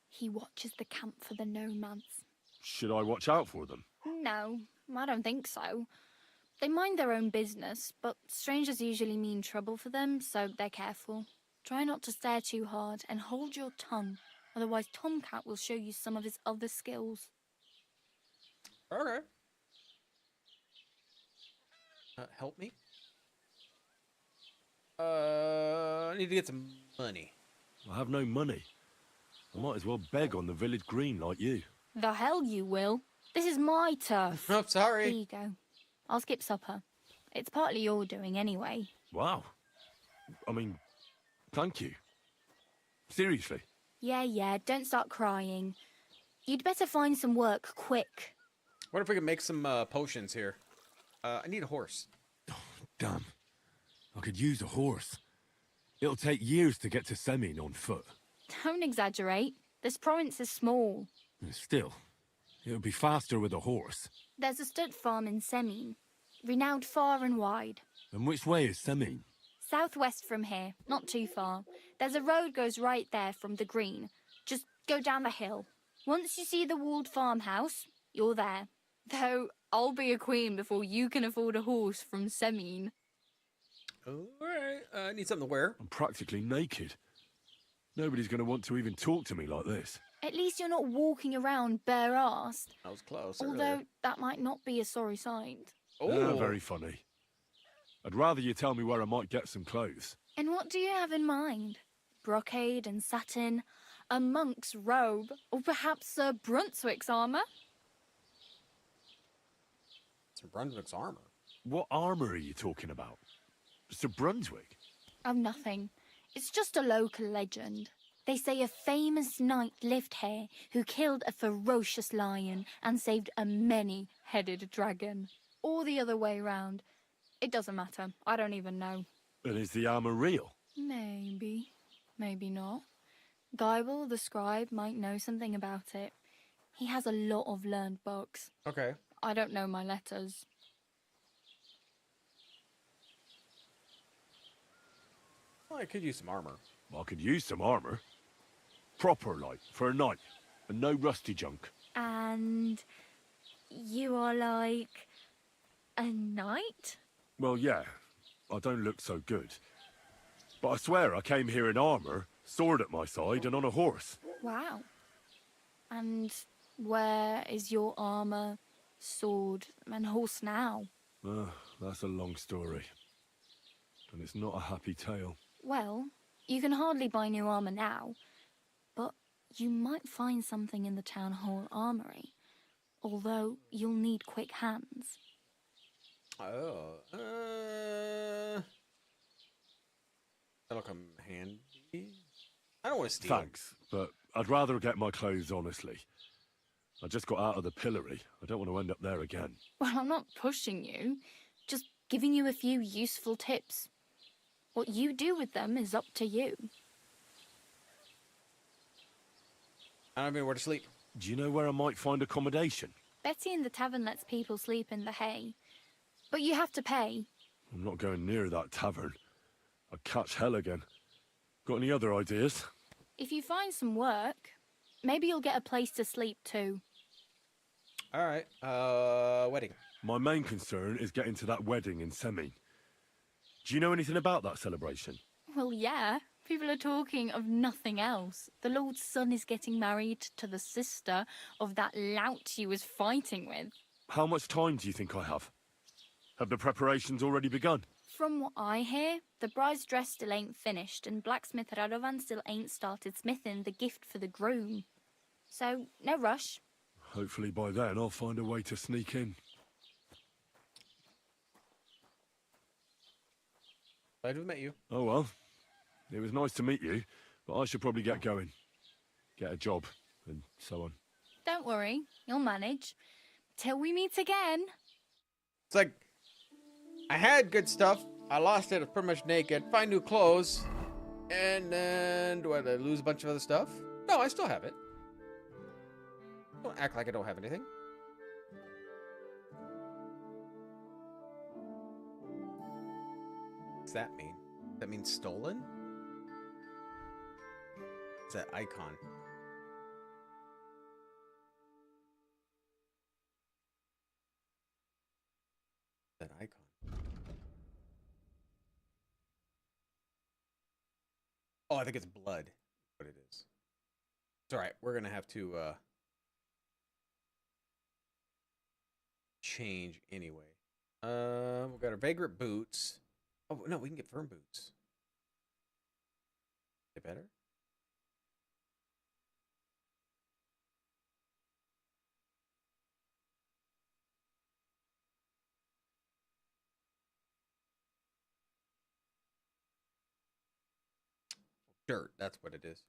He watches the camp for the nomads. Should I watch out for them? No, I don't think so. They mind their own business, but strangers usually mean trouble for them, so they're careful. Try not to stare too hard and hold your tongue, otherwise Tomcat will show you some of his other skills. Okay. Help me? I need to get some money. I have no money. I might as well beg on the village green like you. The hell you will. This is my turf. Oh, sorry. Here you go. I'll skip supper. It's partly your doing anyway. Wow. I mean, thank you. Seriously. Yeah, don't start crying. You'd better find some work quick. What if we could make some potions here? I need a horse. Damn. I could use a horse. It'll take years to get to Semin on foot. Don't exaggerate. This province is small. Still, it would be faster with a horse. There's a stud farm in Semin, renowned far and wide. And which way is Semin? Southwest from here, not too far. There's a road goes right there from the green. Just go down the hill. Once you see the walled farmhouse, you're there. Though, I'll be a queen before you can afford a horse from Semin. Alright, I need something to wear. I'm practically naked. Nobody's going to want to even talk to me like this. At least you're not walking around bare-assed. That was close. Although, earlier. that might not be a sorry sight. Very funny. I'd rather you tell me where I might get some clothes. And what do you have in mind? Brocade and satin, a monk's robe, or perhaps Sir Brunswick's armour? Sir Brunswick's armour? What armour are you talking about? Sir Brunswick? Oh, nothing. It's just a local legend. They say a famous knight lived here who killed a ferocious lion and saved a many-headed dragon. Or the other way round. It doesn't matter. I don't even know. And is the armour real? Maybe. Maybe not. Geibel, the scribe, might know something about it. He has a lot of learned books. Okay. I don't know my letters. Well, I could use some armour. I could use some armour. Proper, like, for a knight. And no rusty junk. And you are like a knight? Well, yeah. I don't look so good. But I swear I came here in armour, sword at my side, and on a horse. Wow. And where is your armour, sword, and horse now? That's a long story. And it's not a happy tale. Well, you can hardly buy new armour now, but you might find something in the town hall armoury, although you'll need quick hands. Oh, that'll come handy. I don't want to steal. Thanks, but I'd rather get my clothes honestly. I just got out of the pillory. I don't want to end up there again. Well, I'm not pushing you, just giving you a few useful tips. What you do with them is up to you. I don't even know where to sleep. Do you know where I might find accommodation? Betty in the tavern lets people sleep in the hay. But you have to pay. I'm not going near that tavern. I'd catch hell again. Got any other ideas? If you find some work, maybe you'll get a place to sleep too. All right. Wedding. My main concern is getting to that wedding in Semin. Do you know anything about that celebration? Well, yeah. People are talking of nothing else. The Lord's son is getting married to the sister of that lout you was fighting with. How much time do you think I have? Have the preparations already begun? From what I hear, the bride's dress still ain't finished, and blacksmith Radovan still ain't started smithing the gift for the groom. So, no rush. Hopefully by then I'll find a way to sneak in. Glad to have met you. Oh well. It was nice to meet you, but I should probably get going. Get a job, and so on. Don't worry, you'll manage. Till we meet again. It's like, I had good stuff. I lost it. I was pretty much naked. Find new clothes. And then, do I lose a bunch of other stuff? No, I still have it. Don't act like I don't have anything. What's that mean? That means stolen? It's that icon. That icon. Oh, I think it's blood. What it is. It's all right. We're gonna have to change anyway. We've got our vagrant boots. Oh no, we can get firm boots. They better. Dirt, that's what it is.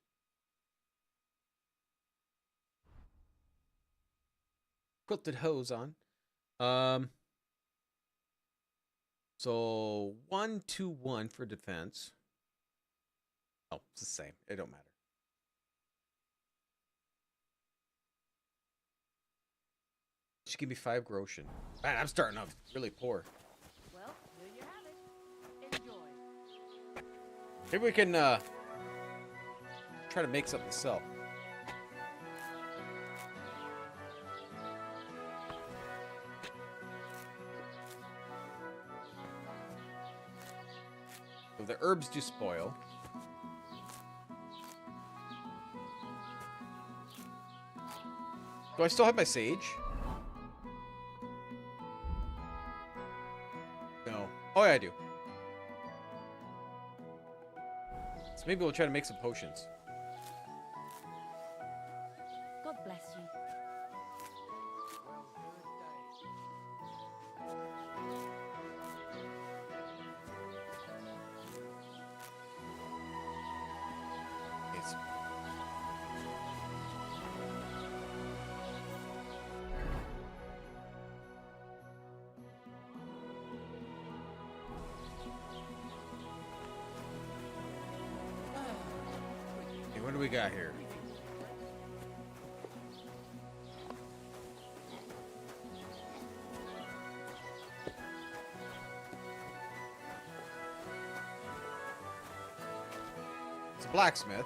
Quilted hose on. So 1-2-1 for defense. Oh, it's the same. It don't matter. Just give me 5 groschen. Man, I'm starting off really poor. Well, there you have it. Enjoy. Maybe we can try to make something to sell. So the herbs do spoil. Do I still have my sage? No. Oh yeah, I do. So maybe we'll try to make some potions. God bless you. Yes. Okay, what do we got here? It's a blacksmith.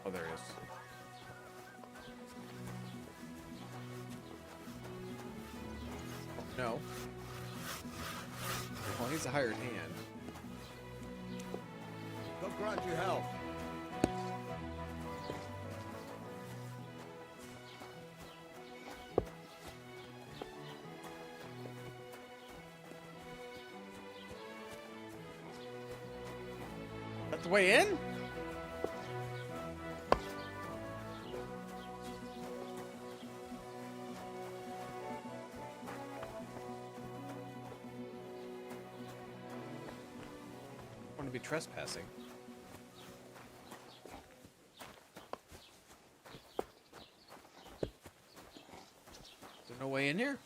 Oh, there it is. No. Well, he's a hired hand. Go grant you help. That's the way in? I want to be trespassing. Is there no way in here?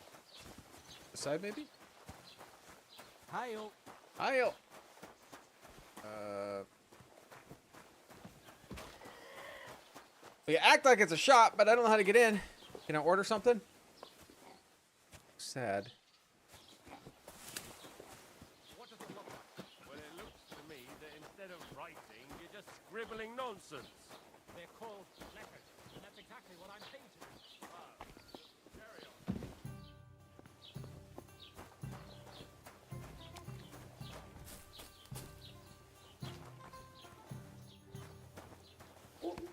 This side, maybe? Hail. Hi-yo. You act like it's a shop, but I don't know how to get in. Can I order something? Sad. What does it look like? Well, it looks to me that instead of writing, you're just scribbling nonsense. They're called letters, and that's exactly what I'm painting. Carry on.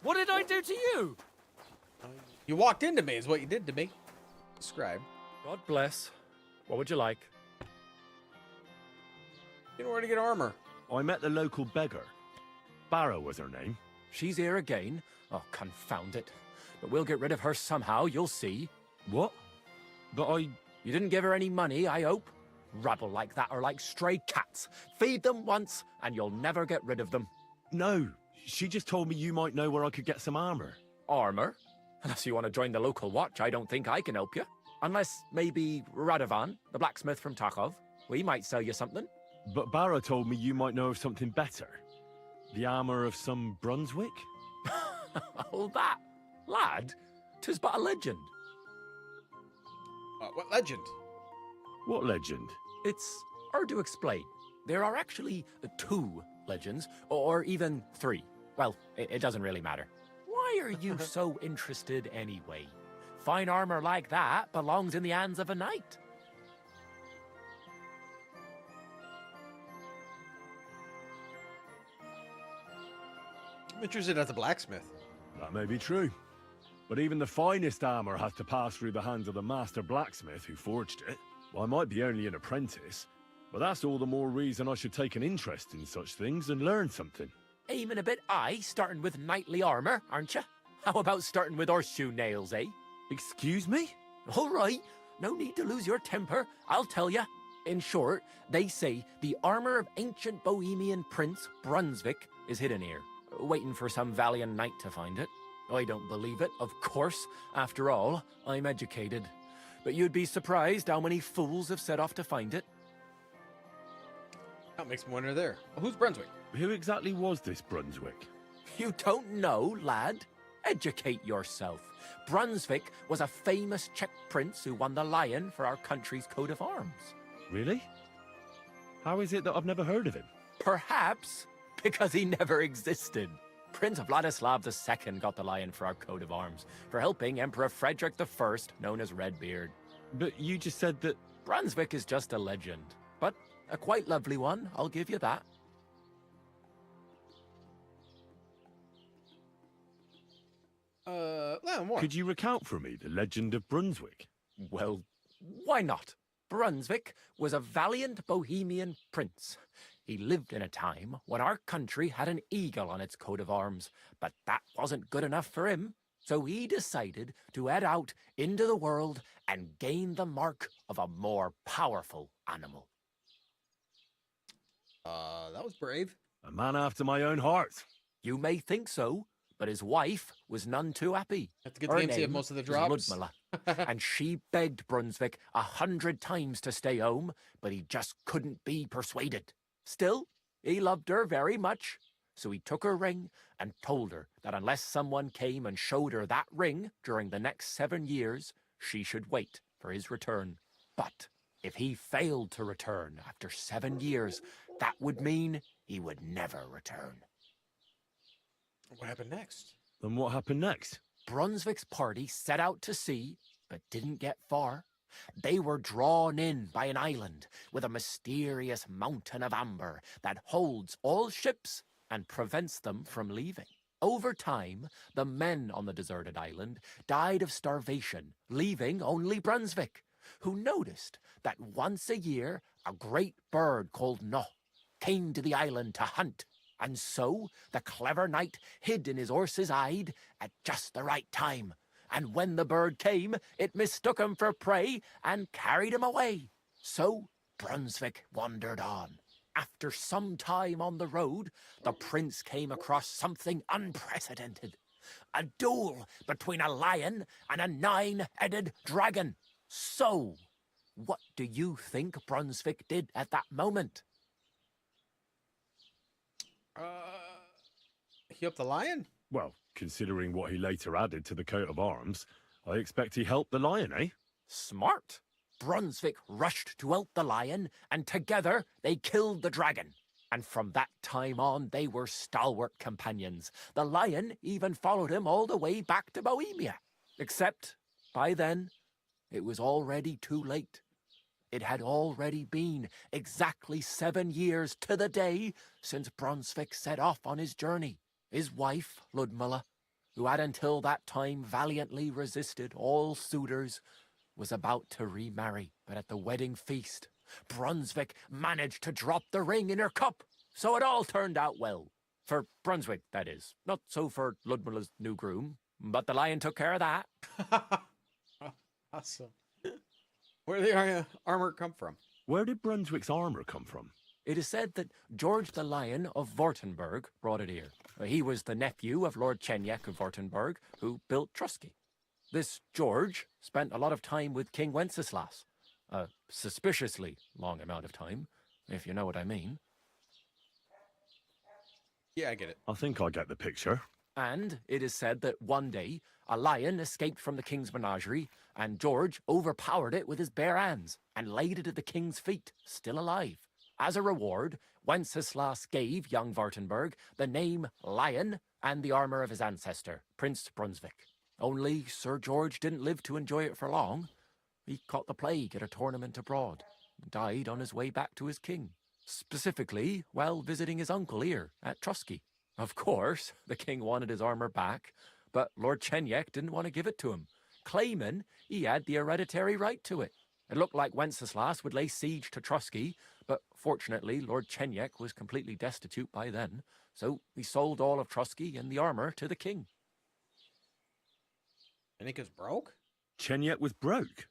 What did I do to you? You walked into me is what you did to me. Describe. God bless. What would you like? You know where to get armor. I met the local beggar. Barrow was her name. She's here again? Oh, confound it. But we'll get rid of her somehow, you'll see. What? But I... You didn't give her any money, I hope? Rabble like that are like stray cats. Feed them once, and you'll never get rid of them. No, she just told me you might know where I could get some armor. Armor? Unless you want to join the local watch, I don't think I can help you. Unless maybe Radovan, the blacksmith from Takov. We might sell you something. But Barrow told me you might know of something better. The armor of some Brunswick? All that? Lad, 'tis but a legend. What legend? What legend? It's hard to explain. There are actually 2 legends, or even 3. Well, it doesn't really matter. Why are you so interested anyway? Fine armor like that belongs in the hands of a knight. I'm interested at the blacksmith. That may be true. But even the finest armor has to pass through the hands of the master blacksmith who forged it. Well, I might be only an apprentice, but that's all the more reason I should take an interest in such things and learn something. Aiming a bit high, starting with knightly armor, aren't you? How about starting with horseshoe nails, eh? Excuse me? All right, no need to lose your temper, I'll tell you. In short, they say the armor of ancient Bohemian prince Brunswick is hidden here, waiting for some valiant knight to find it. I don't believe it, of course. After all, I'm educated. But you'd be surprised how many fools have set off to find it. That makes me wonder there. Well, who's Brunswick? Who exactly was this Brunswick? You don't know, lad? Educate yourself. Brunswick was a famous Czech prince who won the lion for our country's coat of arms. Really? How is it that I've never heard of him? Perhaps because he never existed. Prince Vladislav II got the lion for our coat of arms for helping Emperor Frederick I, known as Redbeard. But you just said that... Brunswick is just a legend, but a quite lovely one, I'll give you that. More. Could you recount for me the legend of Brunswick? Well, why not? Brunswick was a valiant Bohemian prince. He lived in a time when our country had an eagle on its coat of arms, but that wasn't good enough for him, so he decided to head out into the world and gain the mark of a more powerful animal. That was brave. A man after my own heart. You may think so, but his wife was none too happy. That's a good game to have most of the drops. Ludmilla, and she begged Brunswick 100 times to stay home, but he just couldn't be persuaded. Still, he loved her very much, so he took her ring and told her that unless someone came and showed her that ring during the next 7 years, she should wait for his return. But if he failed to return after 7 years, that would mean he would never return. What happened next? Then what happened next? Brunswick's party set out to sea, but didn't get far. They were drawn in by an island with a mysterious mountain of amber that holds all ships and prevents them from leaving. Over time, the men on the deserted island died of starvation, leaving only Brunswick, who noticed that once a year a great bird called No came to the island to hunt. And so the clever knight hid in his horse's hide at just the right time. And when the bird came, it mistook him for prey and carried him away. So Brunswick wandered on. After some time on the road, the prince came across something unprecedented. A duel between a lion and a 9-headed dragon. So, what do you think Brunswick did at that moment? He up the lion? Well, considering what he later added to the coat of arms, I expect he helped the lion, eh? Smart. Brunswick rushed to help the lion, and together they killed the dragon. And from that time on, they were stalwart companions. The lion even followed him all the way back to Bohemia. Except, by then, it was already too late. It had already been exactly 7 years to the day since Brunswick set off on his journey. His wife, Ludmilla, who had until that time valiantly resisted all suitors, was about to remarry. But at the wedding feast, Brunswick managed to drop the ring in her cup, so it all turned out well. For Brunswick, that is. Not so for Ludmilla's new groom, but the lion took care of that. Awesome. Where did the armor come from? Where did Brunswick's armor come from? It is said that George the Lion of Württemberg brought it here. He was the nephew of Lord Chenyek of Württemberg, who built Trusky. This George spent a lot of time with King Wenceslas. A suspiciously long amount of time, if you know what I mean. Yeah, I get it. I think I get the picture. And it is said that one day, a lion escaped from the king's menagerie, and George overpowered it with his bare hands and laid it at the king's feet, still alive. As a reward, Wenceslas gave young Württemberg the name Lion and the armor of his ancestor, Prince Brunswick. Only Sir George didn't live to enjoy it for long. He caught the plague at a tournament abroad and died on his way back to his king, specifically while visiting his uncle here at Trusky. Of course, the king wanted his armor back, but Lord Chenyek didn't want to give it to him, claiming he had the hereditary right to it. It looked like Wenceslas would lay siege to Trusky, but fortunately Lord Chenyek was completely destitute by then, so he sold all of Trusky and the armor to the king. Chenyek is broke? Chenyek was broke?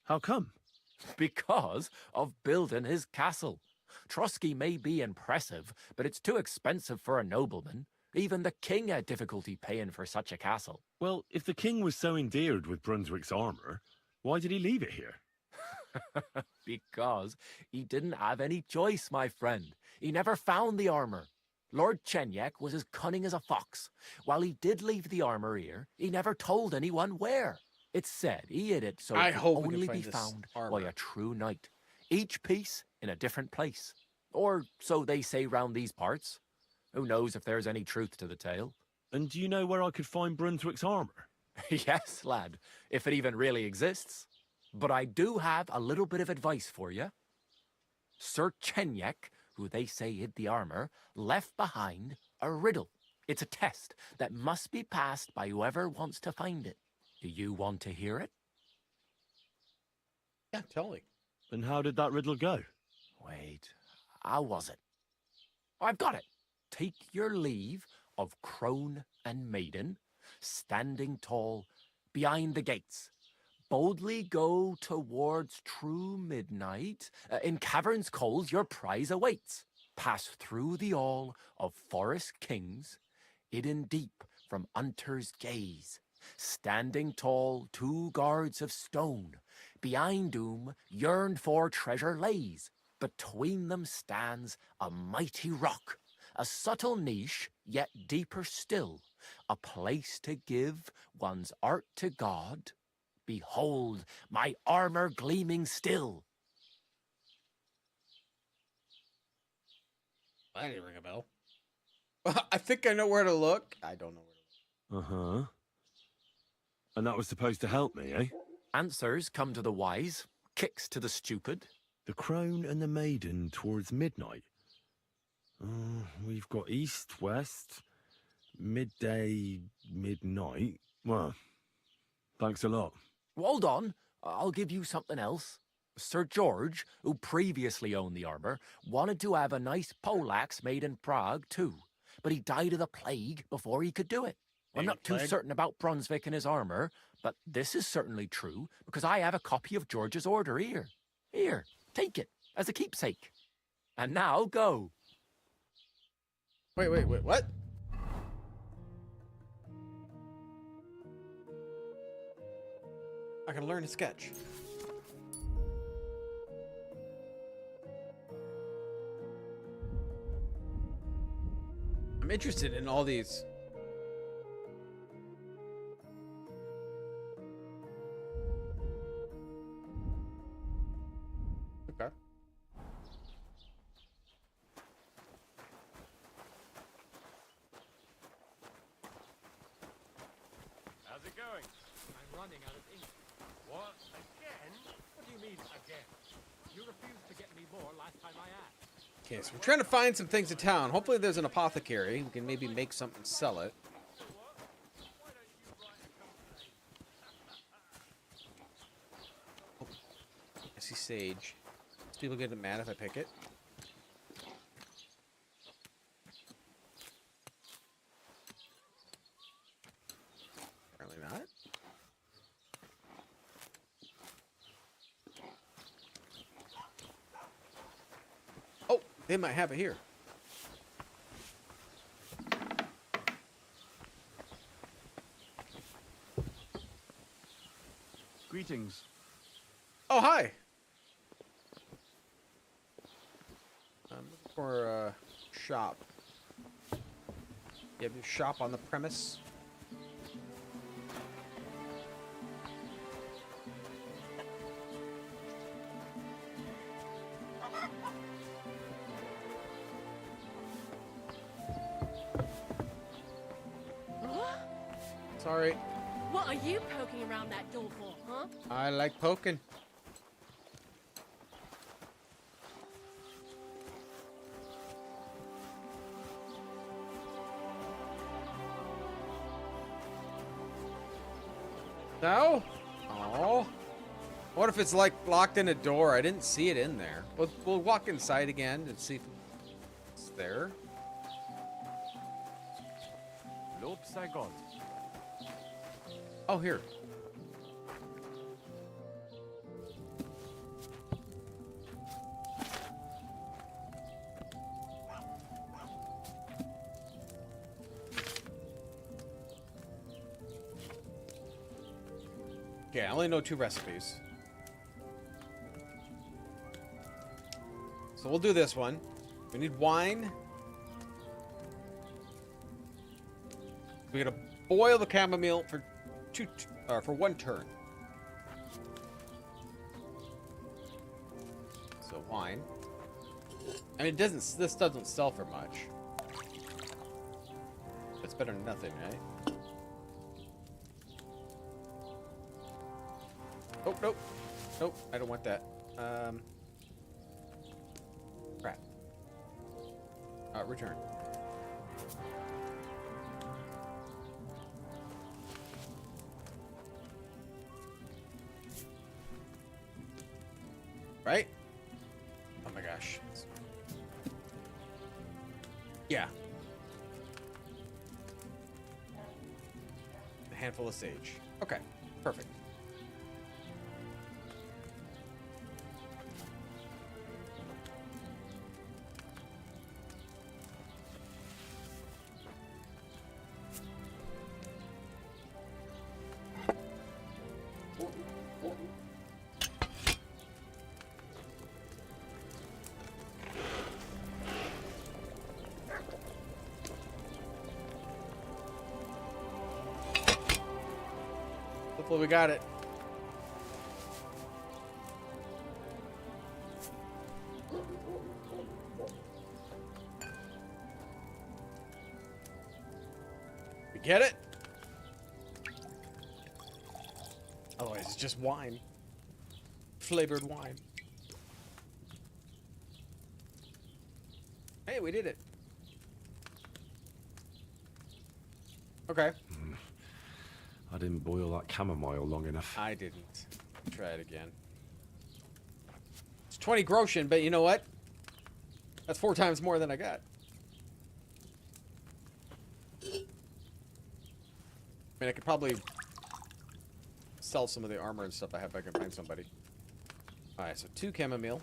How come? Because of building his castle. Trusky may be impressive, but it's too expensive for a nobleman. Even the king had difficulty paying for such a castle. Well, if the king was so endeared with Brunswick's armor, why did he leave it here? Because he didn't have any choice, my friend. He never found the armor. Lord Chenyek was as cunning as a fox. While he did leave the armor here, he never told anyone where. It's said he hid it so it could only be found by a true knight. Each piece in a different place. Or so they say round these parts. Who knows if there's any truth to the tale? And do you know where I could find Brunswick's armor? Yes, lad, if it even really exists. But I do have a little bit of advice for you. Sir Chenyek, who they say hid the armor, left behind a riddle. It's a test that must be passed by whoever wants to find it. Do you want to hear it? Yeah, tell me. And how did that riddle go? Wait, how was it? I've got it. Take your leave of crone and maiden, standing tall behind the gates. Boldly go towards true midnight. In caverns cold your prize awaits. Pass through the all of forest kings, hidden deep from hunter's gaze. Standing tall, 2 guards of stone, behind whom yearned for treasure lays. Between them stands a mighty rock, a subtle niche, yet deeper still, a place to give one's art to God. Behold, my armor gleaming still. That didn't ring a bell. I think I know where to look. I don't know where to look. Uh-huh. And that was supposed to help me, eh? Answers come to the wise, kicks to the stupid. The crone and the maiden towards midnight. We've got east, west, midday, midnight. Well, thanks a lot. Hold on, I'll give you something else. Sir George, who previously owned the armor, wanted to have a nice poleaxe made in Prague too, but he died of the plague before he could do it. I'm not too certain about Brunswick and his armor, but this is certainly true because I have a copy of George's order here. Here, take it as a keepsake. And now go. Wait, what? I can learn to sketch. I'm interested in all these going? I'm running out of ink. What? Again? What do you mean, again? You refused to get me more last time I asked. Okay, so we're trying to find some things in town. Hopefully there's an apothecary. We can maybe make something and sell it. Oh, I see sage. Does people get mad if I pick it? Apparently not. Oh, they might have it here. Greetings. Oh, hi. I'm looking for a shop. You have your shop on the premise? Sorry. What are you poking around that door for, huh? I like poking. No? Oh. What if it's like locked in a door? I didn't see it in there. We'll walk inside again and see if it's there. Lob sei Gott. Oh, here. Okay, I only know 2 recipes. So we'll do this one. We need wine. We gotta boil the chamomile for for 1 turn. So wine. I mean, this doesn't sell for much. It's better than nothing, right? Oh, nope. Nope, I don't want that. Crap. Return. Right? Oh my gosh. Yeah. A handful of sage. Okay, perfect. Hopefully we got it. We get it? Otherwise it's just wine. Flavored wine. Hey, we did it. Okay. I didn't boil that chamomile long enough. I didn't. Try it again. It's 20 groschen, but you know what? That's 4 times more than I got. I mean, I could probably sell some of the armor and stuff I have if I can find somebody. Alright, so 2 chamomile.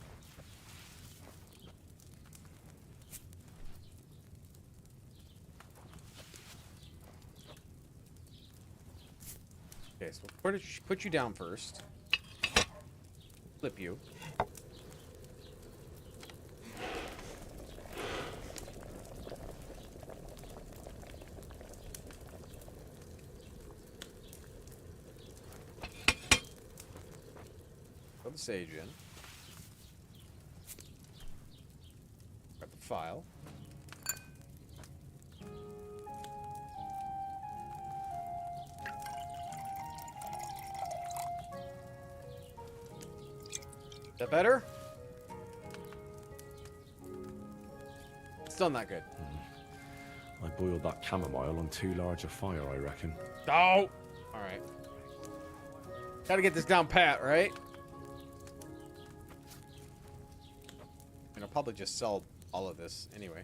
Okay, so we'll put you down first. Flip you. Put the sage in. Grab the file. That better? Still not good. I boiled that chamomile on too large a fire, I reckon. Oh! Alright. Gotta get this down pat, right? And I'll probably just sell all of this anyway.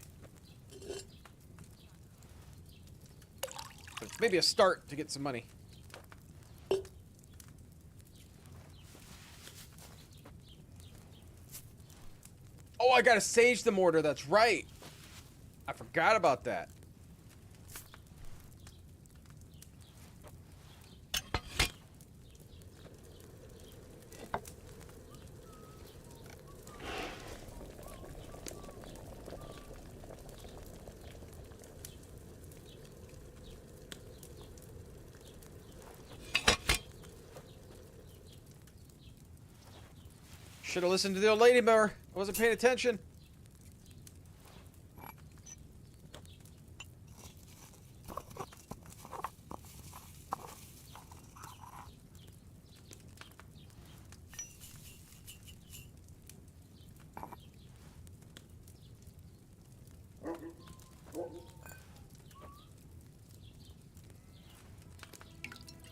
But it's maybe a start to get some money. Oh, I gotta sage the mortar, that's right. I forgot about that. Should have listened to the old lady more. I wasn't paying attention.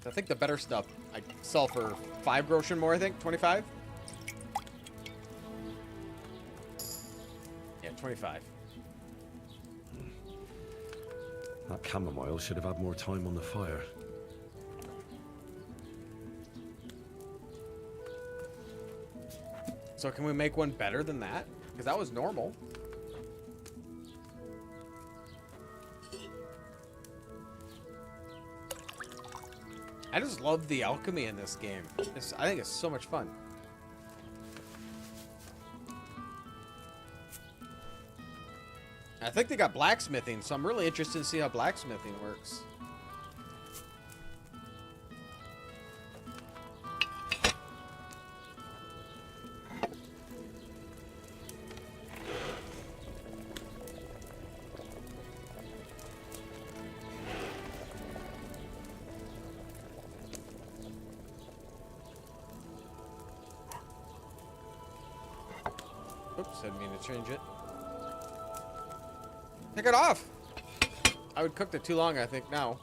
I think the better stuff I sell for 5 groschen more, I think. 25? Yeah, 25. That chamomile should have had more time on the fire. So can we make one better than that? Because that was normal. I just love the alchemy in this game. I think it's so much fun. I think they got blacksmithing, so I'm really interested to see how blacksmithing works. Oops, didn't mean to change it. Take it off! I would cook it too long, I think, now.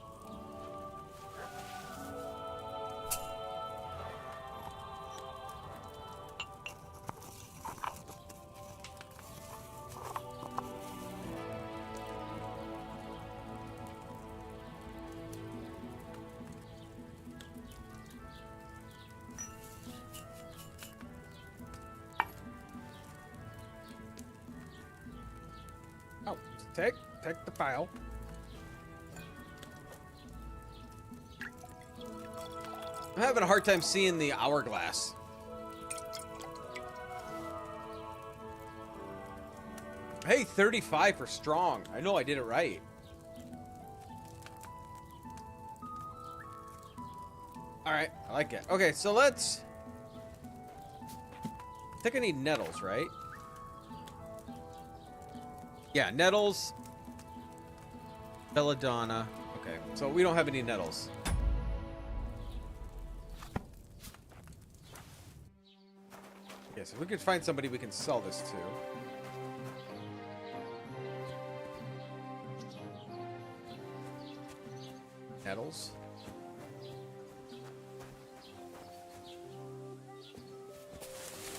Oh, take the file. I'm having a hard time seeing the hourglass. Hey, 35 for strong. I know I did it right. All right, I like it. Okay, so let's... I think I need nettles, right? Yeah, nettles. Belladonna. Okay, so we don't have any nettles. Yes, if we could find somebody we can sell this to. Nettles.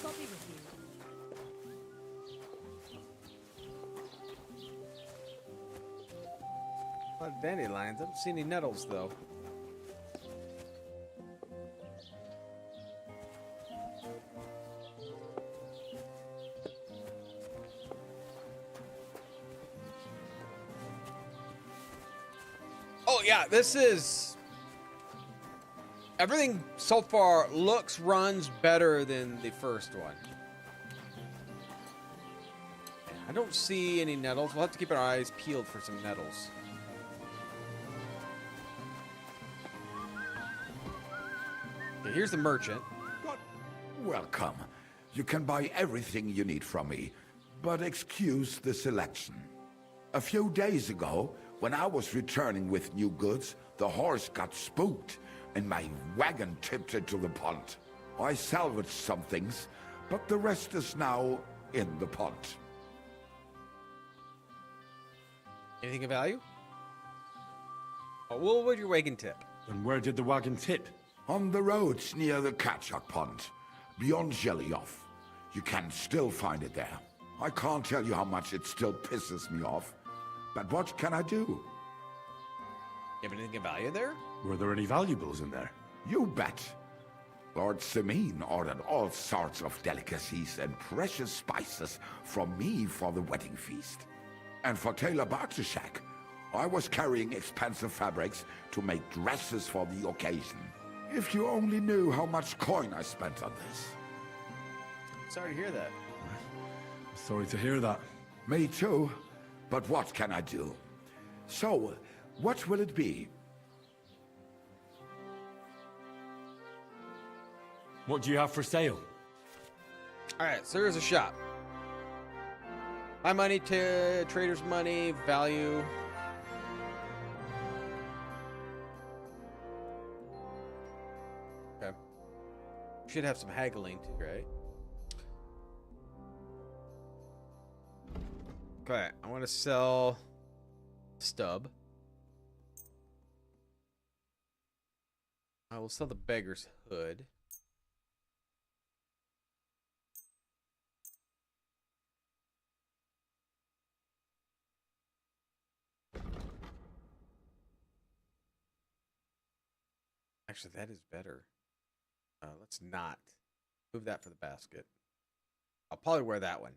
Copy with you. A lot of dandelions. I haven't seen any nettles, though. Oh, yeah, this is... Everything so far runs better than the first one. I don't see any nettles. We'll have to keep our eyes peeled for some nettles. Okay, here's the merchant. Welcome. You can buy everything you need from me, but excuse the selection. A few days ago, when I was returning with new goods, the horse got spooked and my wagon tipped into the pond. I salvaged some things, but the rest is now in the pot. Anything of value? Oh, what would your wagon tip? And where did the wagon tip? On the roads near the Katchuk Pond, beyond Jelly-Off. You can still find it there. I can't tell you how much it still pisses me off, but what can I do? You have anything of value there? Were there any valuables in there? You bet. Lord Simene ordered all sorts of delicacies and precious spices from me for the wedding feast. And for Taylor Bartishak, I was carrying expensive fabrics to make dresses for the occasion. If you only knew how much coin I spent on this. Sorry to hear that. Sorry to hear that. Me too, but what can I do? So, what will it be? What do you have for sale? Alright, so here's a shop. My money to trader's money, value. Okay. Should have some haggling too, right? Okay, I want to sell stub. I will sell the beggar's hood. Actually, that is better. Let's not move that for the basket. I'll probably wear that one.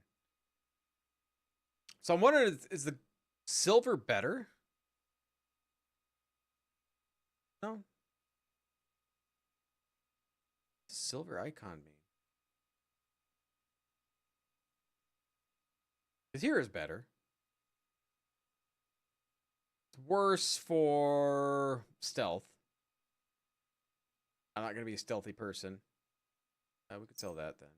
So I'm wondering, is the silver better? No. Silver icon mean? Because here is better. It's worse for stealth. I'm not going to be a stealthy person. We could sell that then.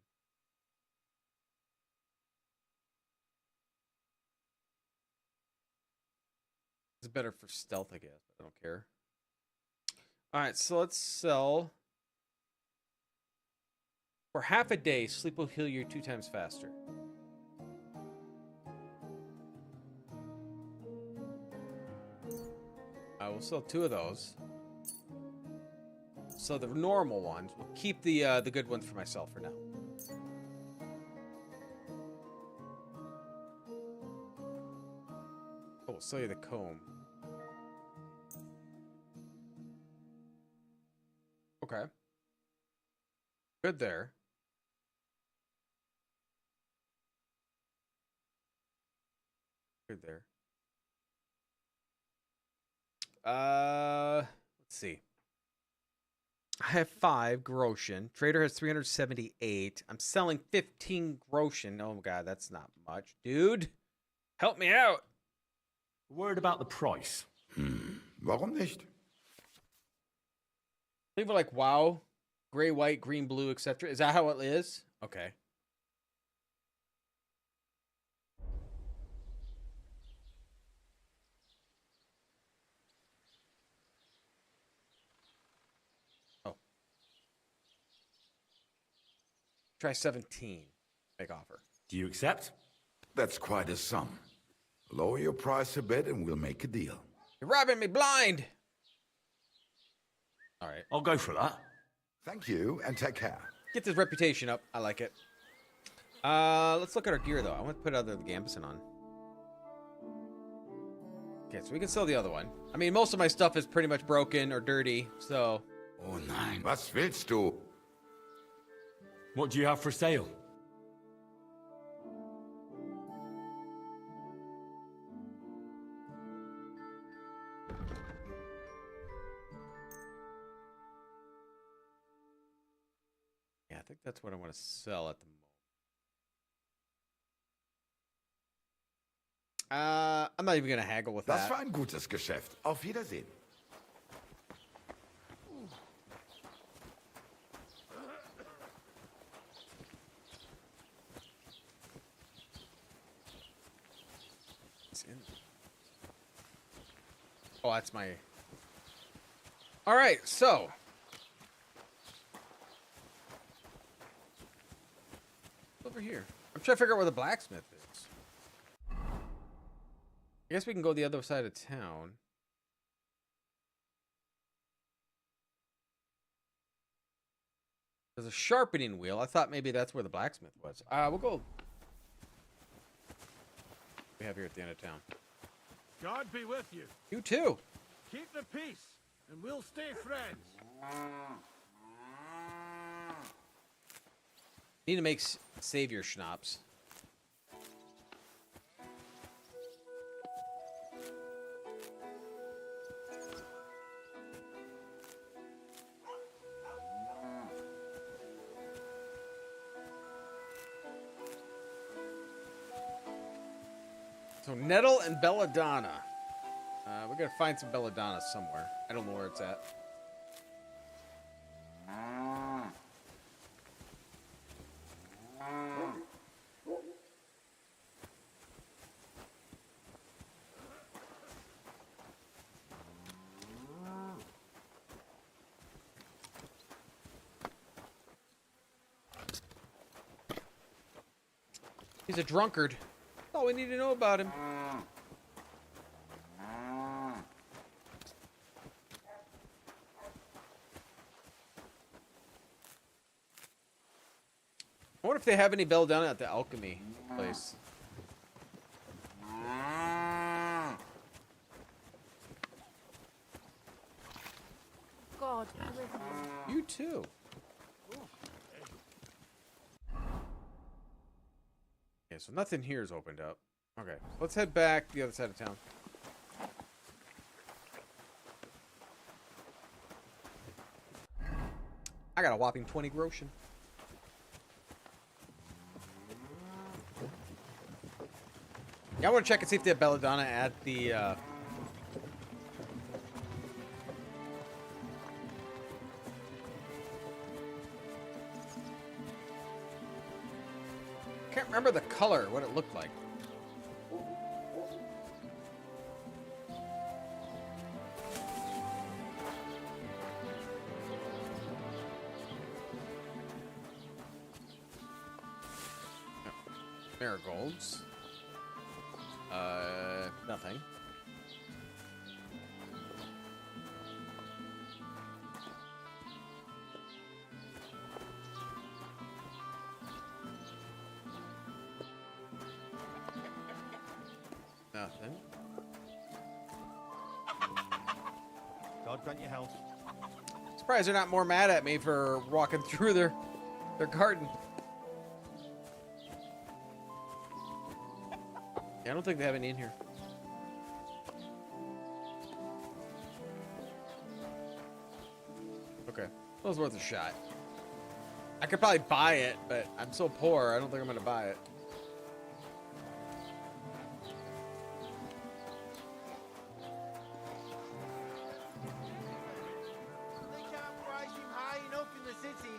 It's better for stealth, I guess, but I don't care. Alright, so let's sell. For half a day, sleep will heal you 2 times faster. I will sell 2 of those. So the normal ones, we'll keep the good ones for myself for now. Oh, we'll sell you the comb. Okay. Good there. Good there. Let's see. I have 5 groschen. Trader has 378. I'm selling 15 groschen. Oh my god, that's not much. Dude, help me out. Word about the price. Warum nicht? People are like, wow, gray, white, green, blue, etc. Is that how it is? Okay. Try 17. Make offer. Do you accept? That's quite a sum. Lower your price a bit and we'll make a deal. You're robbing me blind. All right. I'll go for that. Thank you and take care. Get this reputation up. I like it. Let's look at our gear though. I want to put other the gambeson on. Okay, so we can sell the other one. I mean, most of my stuff is pretty much broken or dirty, so. Oh nein, was willst du? What do you have for sale? Yeah, I think that's what I want to sell at the moment. I'm not even going to haggle with Das that. war ein gutes Geschäft. Auf Wiedersehen. Oh, that's my... All right, so... over here? I'm trying to figure out where the blacksmith is. I guess we can go the other side of town. There's a sharpening wheel. I thought maybe that's where the blacksmith was. We'll go. We have here at the end of town. God be with you. You too. Keep the peace, and we'll stay friends. Need to make savior schnapps. So Nettle and Belladonna. We gotta find some Belladonna somewhere. I don't know where it's at. He's a drunkard. That's all we need to know about him. I wonder if they have any belladonna at the alchemy place. God, You too. Okay, so nothing here is opened up. Okay, let's head back the other side of town. I got a whopping 20 groschen. Yeah, I want to check and see if they have belladonna at the can't remember the color, what it looked like. Marigolds. Nothing. Nothing. God grant your health. Surprised they're not more mad at me for walking through their garden. Yeah, I don't think they have any in here. Okay, that was worth a shot. I could probably buy it, but I'm so poor, I don't think I'm gonna buy it. They can't price him high enough in the city.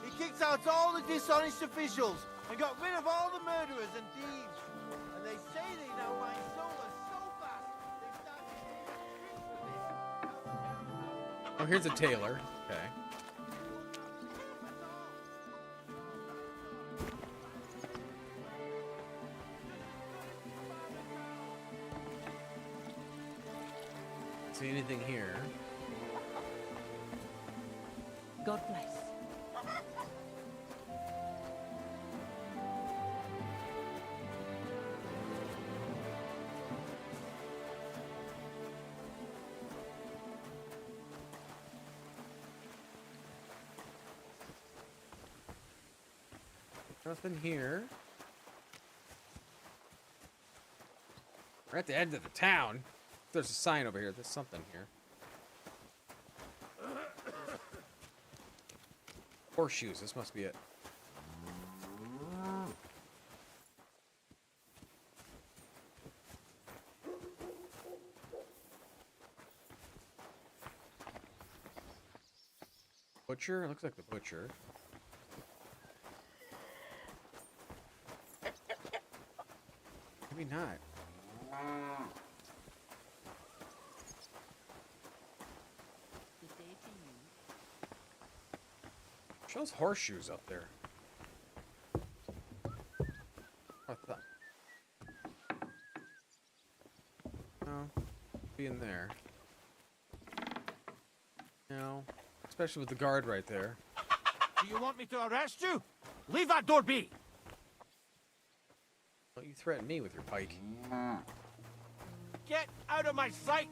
He kicks out all the dishonest officials and got rid of all the murderers and thieves. And they say they now mine solar so fast they've started. Oh, here's a tailor. Okay. See anything here? God bless. Nothing here. We're at the end of the town. There's a sign over here. There's something here. Horseshoes. This must be it. Butcher? It looks like the butcher. Maybe not. Shows horseshoes up there. No, be in there. No, especially with the guard right there. Do you want me to arrest you? Leave that door be! Don't you threaten me with your pike. Get out of my sight!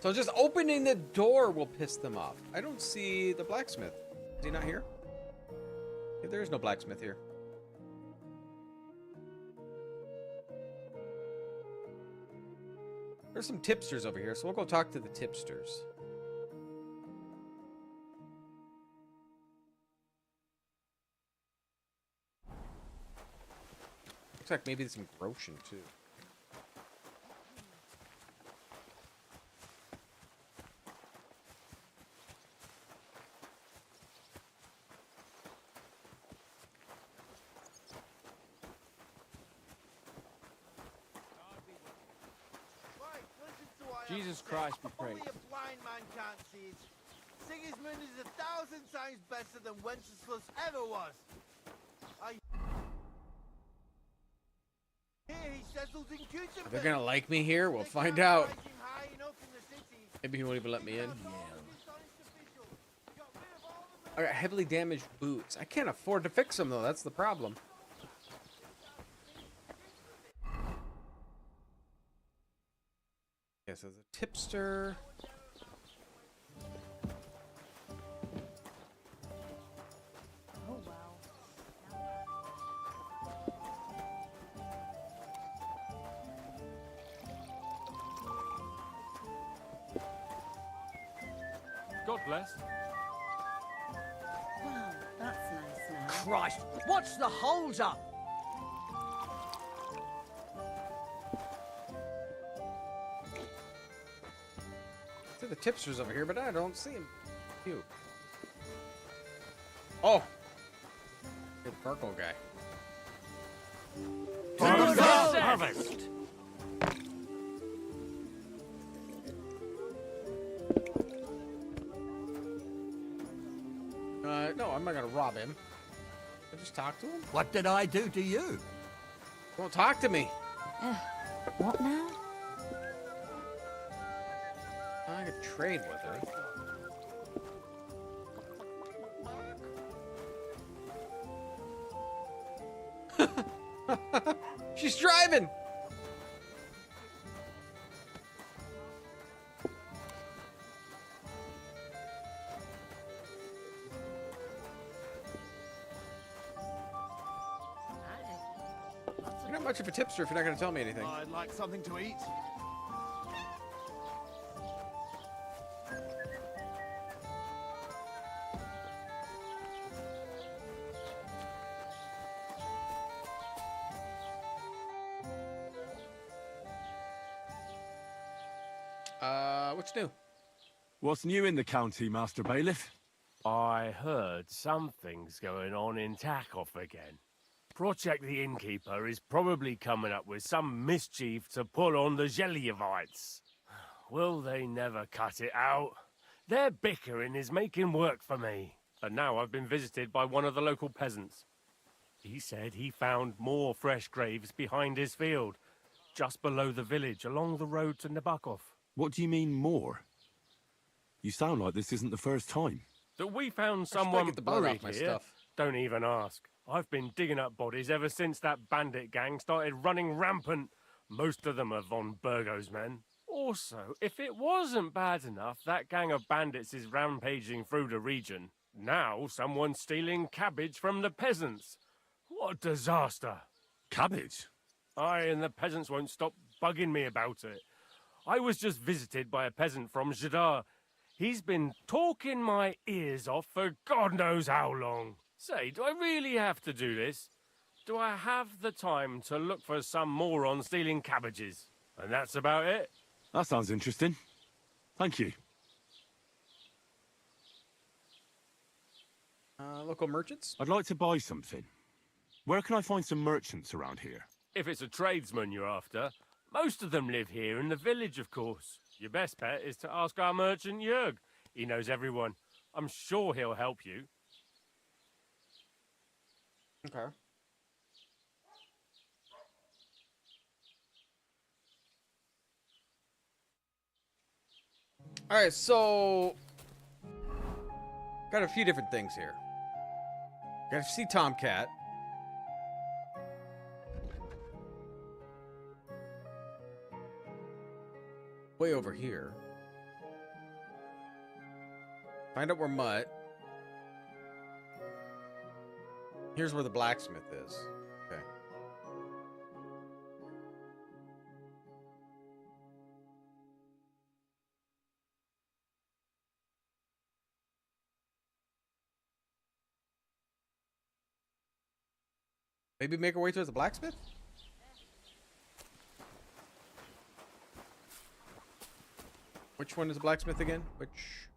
So just opening the door will piss them off. I don't see the blacksmith. Is he not here? Yeah, there is no blacksmith here. There's some tipsters over here, so we'll go talk to the tipsters. Looks like maybe there's some groschen too. Jesus Christ be Only praised. a blind man can't see it. Sigismund is 1,000 times better than Wenceslas ever was. I hear he settles in Gutenberg. Are they gonna like me here? We'll find out. Maybe he won't even let me in. I got heavily damaged boots. I can't afford to fix them though. That's the problem. Okay, so the tipster. Oh, wow. God bless. Well, that's nice now. Christ, what's the holds up? See the tipster's over here, but I don't see him. You. Oh! Good Farkle guy. Harvest! No, I'm not gonna rob him. I'll just talk to him. What did I do to you? Won't talk to me. What now? I could trade with her. She's driving. You're not much of a tipster if you're not going to tell me anything. I'd like something to eat. What's new? What's new in the county, Master Bailiff? I heard something's going on in Takoff again. Project the Innkeeper is probably coming up with some mischief to pull on the Gelievites. Will they never cut it out? Their bickering is making work for me. And now I've been visited by one of the local peasants. He said he found more fresh graves behind his field, just below the village, along the road to Nabokov. What do you mean, more? You sound like this isn't the first time. That we found I should probably someone get the blood buried off my here? stuff. Don't even ask. I've been digging up bodies ever since that bandit gang started running rampant. Most of them are von Burgo's men. Also, if it wasn't bad enough that gang of bandits is rampaging through the region, now someone's stealing cabbage from the peasants. What a disaster. Cabbage? Aye, and the peasants won't stop bugging me about it. I was just visited by a peasant from Jadar. He's been talking my ears off for God knows how long. Say, do I really have to do this? Do I have the time to look for some moron stealing cabbages? And that's about it. That sounds interesting. Thank you. Local merchants? I'd like to buy something. Where can I find some merchants around here? If it's a tradesman you're after, most of them live here in the village, of course. Your best bet is to ask our merchant Jörg. He knows everyone. I'm sure he'll help you. Okay. All right, so got a few different things here. Got to see Tomcat. Way over here. Find out where Mutt. Here's where the blacksmith is. Okay. Maybe make our way towards the blacksmith? Which one is the blacksmith again? Which?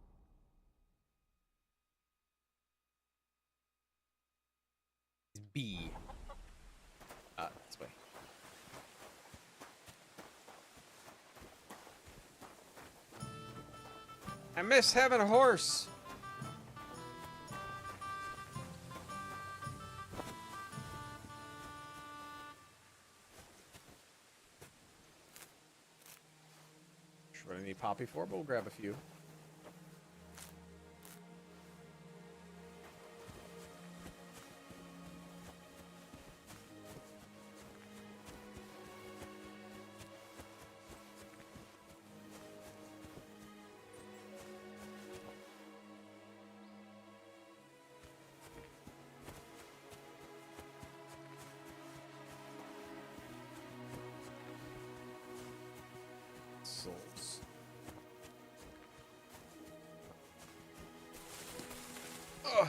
B. This way. I miss having a horse. What I need poppy for, but we'll grab a few. Souls. Ugh.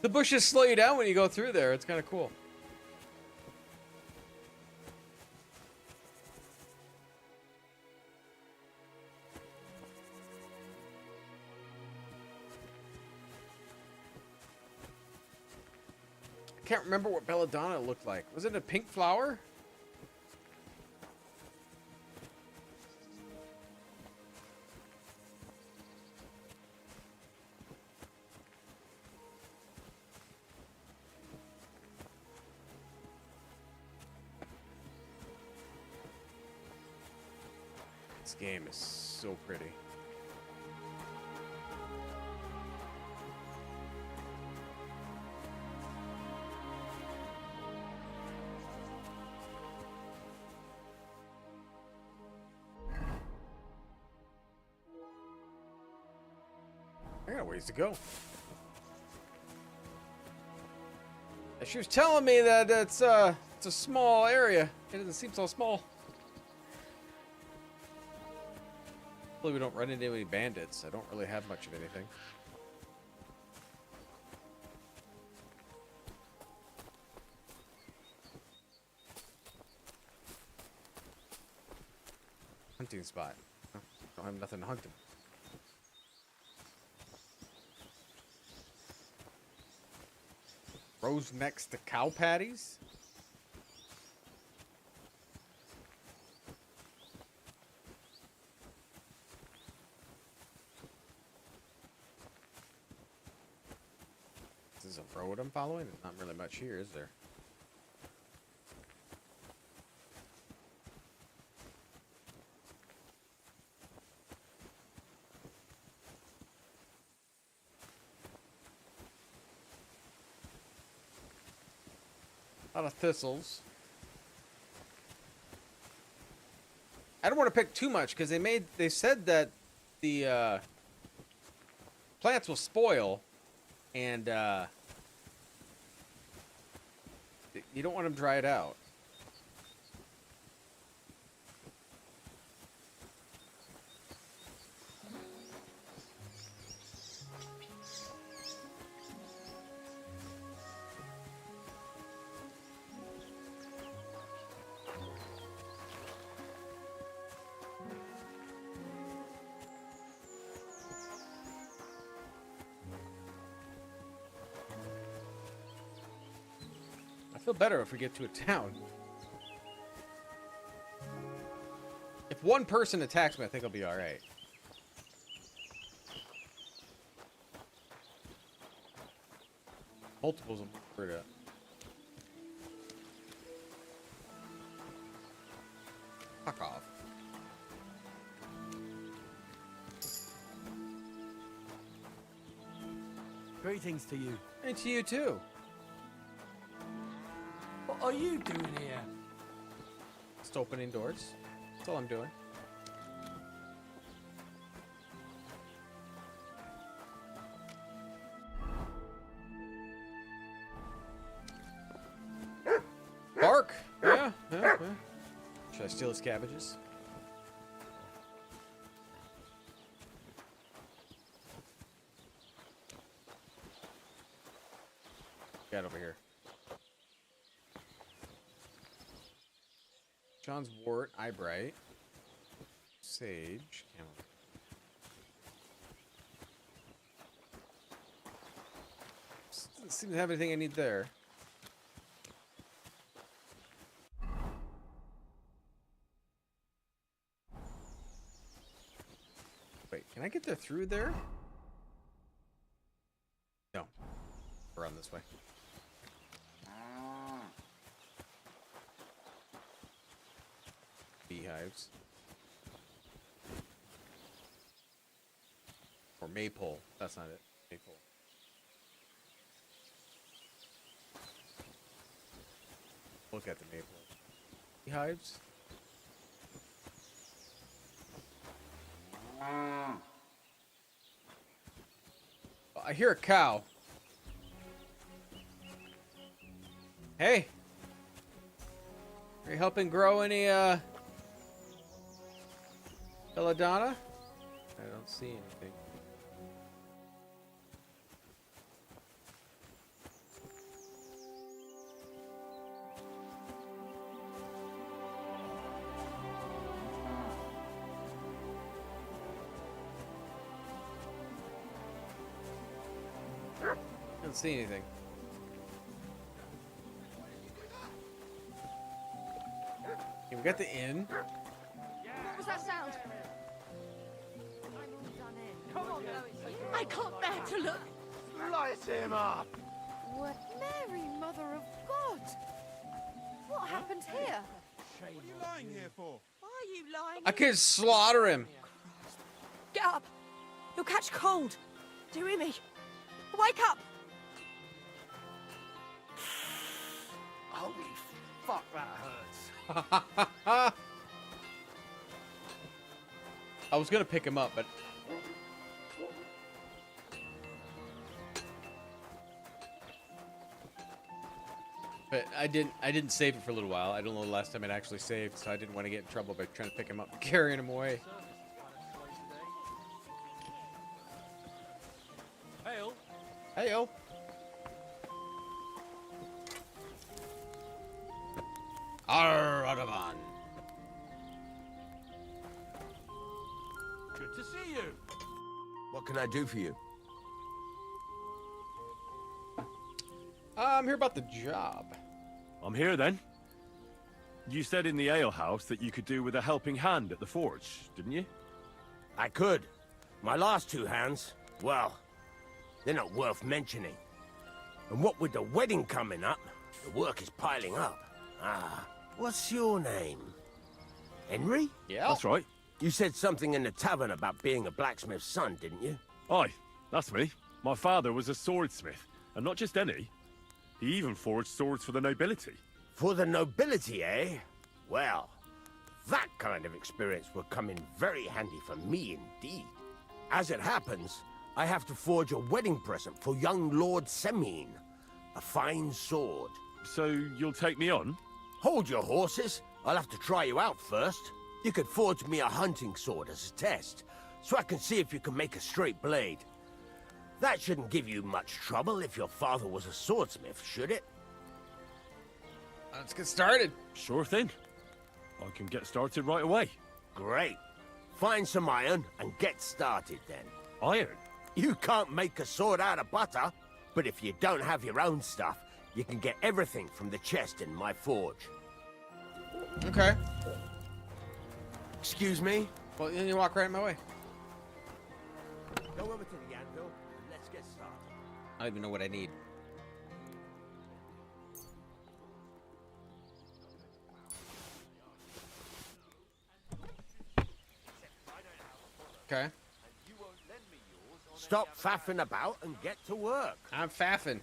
The bushes slow you down when you go through there. It's kind of cool. I can't remember what belladonna looked like. Was it a pink flower? This game is so pretty. I got a ways to go. She was telling me that it's a small area. It doesn't seem so small. Hopefully we don't run into any bandits. I don't really have much of anything. Hunting spot. Oh, don't have nothing to hunt him. Rows next to cow patties? This is a road I'm following? There's not really much here, is there? A lot of thistles. I don't want to pick too much because they said that the plants will spoil, and you don't want them dried out. I feel better if we get to a town. If one person attacks me, I think I'll be alright. Multiples of murder. Fuck off. Greetings to you. And to you too. What are you doing here? Just opening doors. That's all I'm doing. Bark! Yeah. Should I steal his cabbages? Got over here. John's wort, eyebright, sage, camel. Doesn't seem to have anything I need there. Wait, can I get there through there? No. Around this way. Beehives. Or maypole. That's not it. Maypole. Look at the maypole. Beehives. I hear a cow. Hey. Are you helping grow any, belladonna? I don't see anything. Don't see anything. Okay, we got the inn. What was that sound? Come on, I can't bear to look. Light him up! What? Mary, Mother of God! What happened here? What are you lying here for? Why are you lying? I could slaughter him. Get up! You'll catch cold. Do you hear me? Wake up! Holy fuck, that hurts. I was gonna pick him up, but I didn't save it for a little while. I don't know the last time it actually saved, so I didn't want to get in trouble by trying to pick him up and carrying him away. Hail. Heyo. Aradavan. Good to see you. What can I do for you? I'm here about the job. I'm here then. You said in the alehouse that you could do with a helping hand at the forge, didn't you? I could. My last two hands, well, they're not worth mentioning. And what with the wedding coming up, the work is piling up. Ah, what's your name? Henry? Yeah. That's right. You said something in the tavern about being a blacksmith's son, didn't you? Aye, that's me. My father was a swordsmith, and not just any. He even forged swords for the nobility. For the nobility, eh? Well, that kind of experience will come in very handy for me indeed. As it happens, I have to forge a wedding present for young Lord Semine. A fine sword. So you'll take me on? Hold your horses. I'll have to try you out first. You could forge me a hunting sword as a test, so I can see if you can make a straight blade. That shouldn't give you much trouble if your father was a swordsmith, should it? Let's get started. Sure thing. I can get started right away. Great. Find some iron and get started then. Iron? You can't make a sword out of butter, but if you don't have your own stuff, you can get everything from the chest in my forge. Okay. Excuse me? Well, then you walk right in my way. Go over to the anvil and let's get started. I don't even know what I need. Okay. Stop faffing about and get to work. I'm faffing.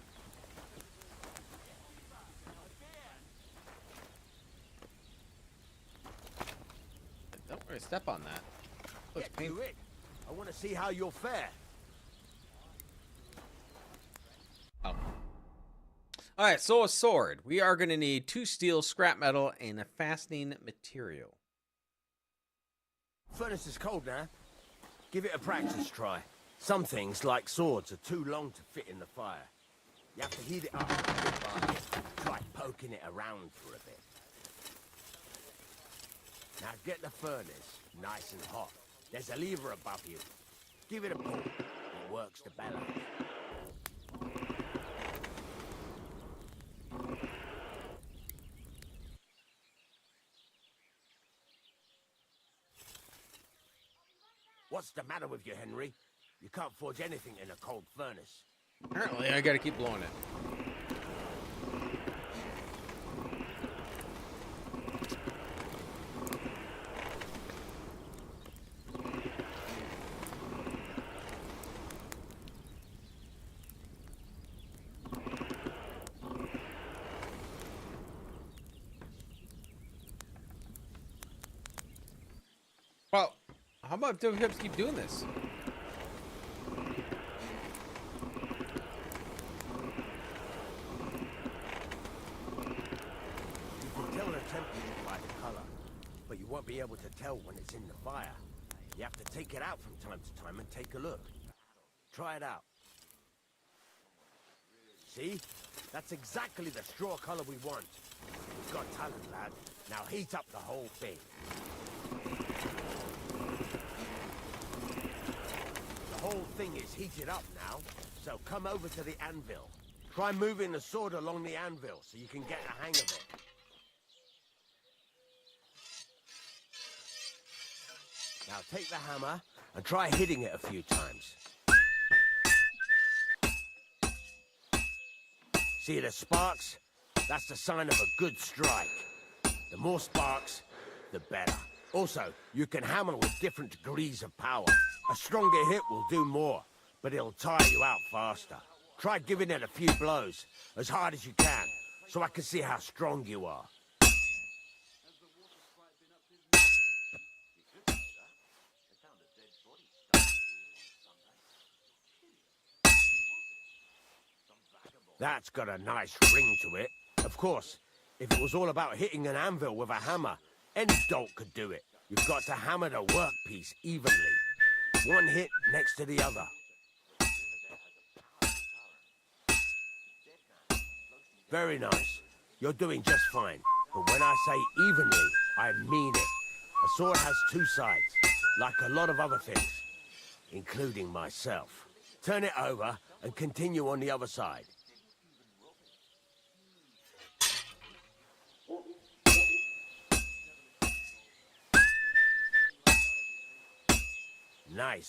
Don't worry, step on that. Looks Get painful. to it. I want to see how you'll fare. Oh. Alright, so a sword. We are going to need 2 steel, scrap metal, and a fastening material. Furnace is cold now. Give it a practice try. Some things, like swords, are too long to fit in the fire. You have to heat it up bit by bit. Try poking it around for a bit. Now get the furnace nice and hot. There's a lever above you. Give it a pull. It works the bellows. What's the matter with you, Henry? You can't forge anything in a cold furnace. Apparently, I gotta keep blowing it. Well, how about if we just keep doing this? But you won't be able to tell when it's in the fire. You have to take it out from time to time and take a look. Try it out. See? That's exactly the straw color we want. You've got talent, lad. Now heat up the whole thing. The whole thing is heated up now, so come over to the anvil. Try moving the sword along the anvil so you can get the hang of it. Now take the hammer and try hitting it a few times. See the sparks? That's the sign of a good strike. The more sparks, the better. Also, you can hammer with different degrees of power. A stronger hit will do more, but it'll tire you out faster. Try giving it a few blows, as hard as you can, so I can see how strong you are. That's got a nice ring to it. Of course, if it was all about hitting an anvil with a hammer, any dolt could do it. You've got to hammer the workpiece evenly. One hit next to the other. Very nice. You're doing just fine. But when I say evenly, I mean it. A sword has 2 sides, like a lot of other things, including myself. Turn it over and continue on the other side. Nice.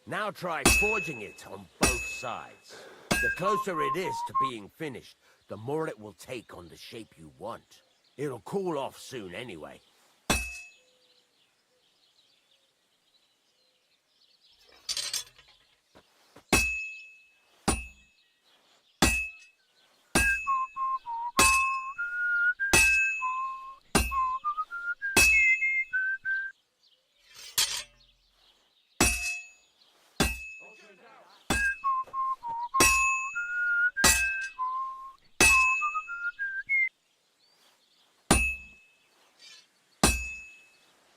Now try forging it on both sides. The closer it is to being finished, the more it will take on the shape you want. It'll cool off soon anyway.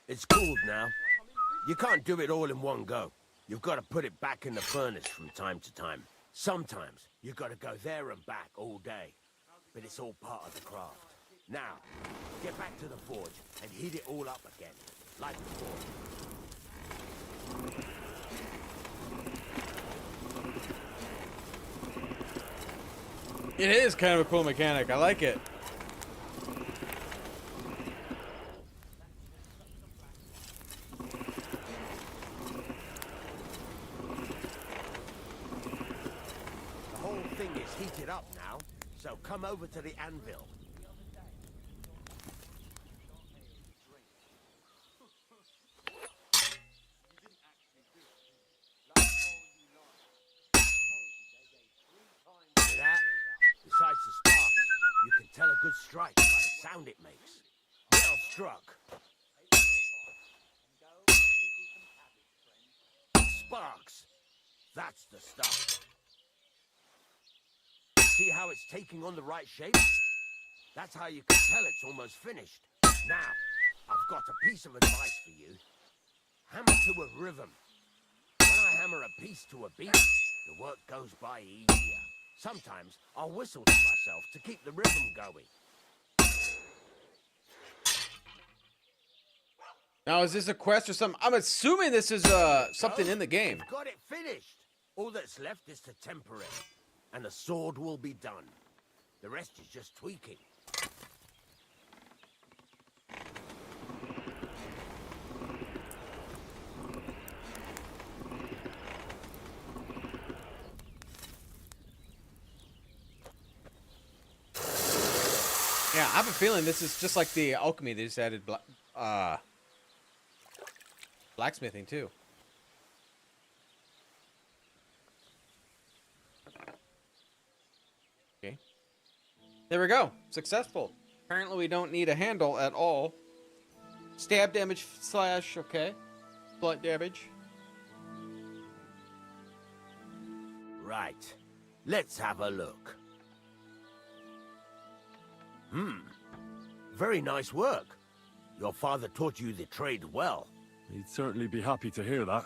It's cooled now. You can't do it all in one go. You've got to put it back in the furnace from time to time. Sometimes you've got to go there and back all day. But it's all part of the craft. Now, get back to the forge and heat it all up again, like before. It is kind of a cool mechanic. I like it. Heated up now, so come over to the anvil. good strike by the sound it makes. Well struck. Sparks. That's the stuff. See how it's taking on the right shape? That's how you can tell it's almost finished. Now, I've got a piece of advice for you. Hammer to a rhythm. When I hammer a piece to a beat, the work goes by easier. Sometimes I'll whistle to myself to keep the rhythm going. Now, is this a quest or something? I'm assuming this is something in the game. You've got it finished. All that's left is to temper it, and the sword will be done. The rest is just tweaking. Yeah, I have a feeling this is just like the alchemy. They just added blacksmithing too. Okay. There we go. Successful. Apparently we don't need a handle at all. Stab damage slash, okay. Blunt damage. Right. Let's have a look. Very nice work. Your father taught you the trade well. He'd certainly be happy to hear that.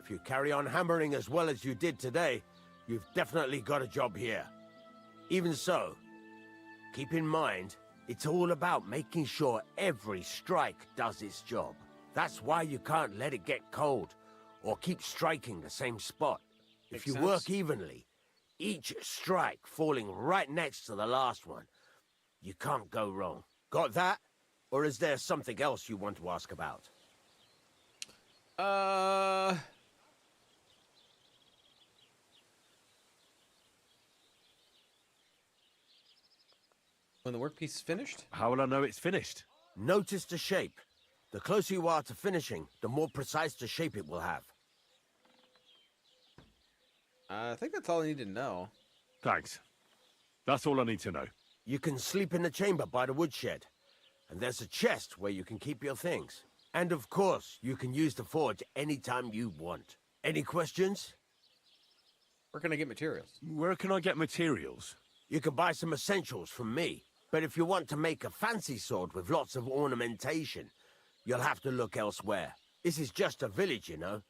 If you carry on hammering as well as you did today, you've definitely got a job here. Even so, keep in mind, it's all about making sure every strike does its job. That's why you can't let it get cold, or keep striking the same spot. If you work evenly, each strike falling right next to the last one, you can't go wrong. Got that? Or is there something else you want to ask about? When the workpiece is finished? How will I know it's finished? Notice the shape. The closer you are to finishing, the more precise the shape it will have. I think that's all I need to know. Thanks. That's all I need to know. You can sleep in the chamber by the woodshed. And there's a chest where you can keep your things. And of course, you can use the forge anytime you want. Any questions? Where can I get materials? Where can I get materials? You can buy some essentials from me. But if you want to make a fancy sword with lots of ornamentation, you'll have to look elsewhere. This is just a village, you know.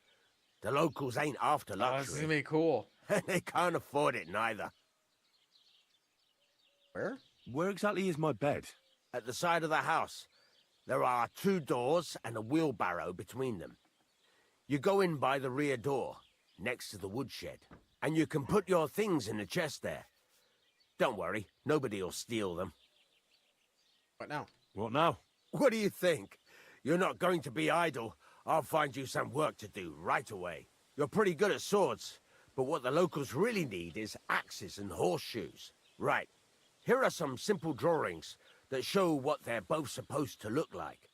The locals ain't after luxury. This is gonna be cool. They can't afford it neither. Where? Where exactly is my bed? At the side of the house. There are 2 doors and a wheelbarrow between them. You go in by the rear door, next to the woodshed, and you can put your things in the chest there. Don't worry, nobody'll steal them. What now? What now? What do you think? You're not going to be idle. I'll find you some work to do right away. You're pretty good at swords, but what the locals really need is axes and horseshoes. Right. Here are some simple drawings that show what they're both supposed to look like.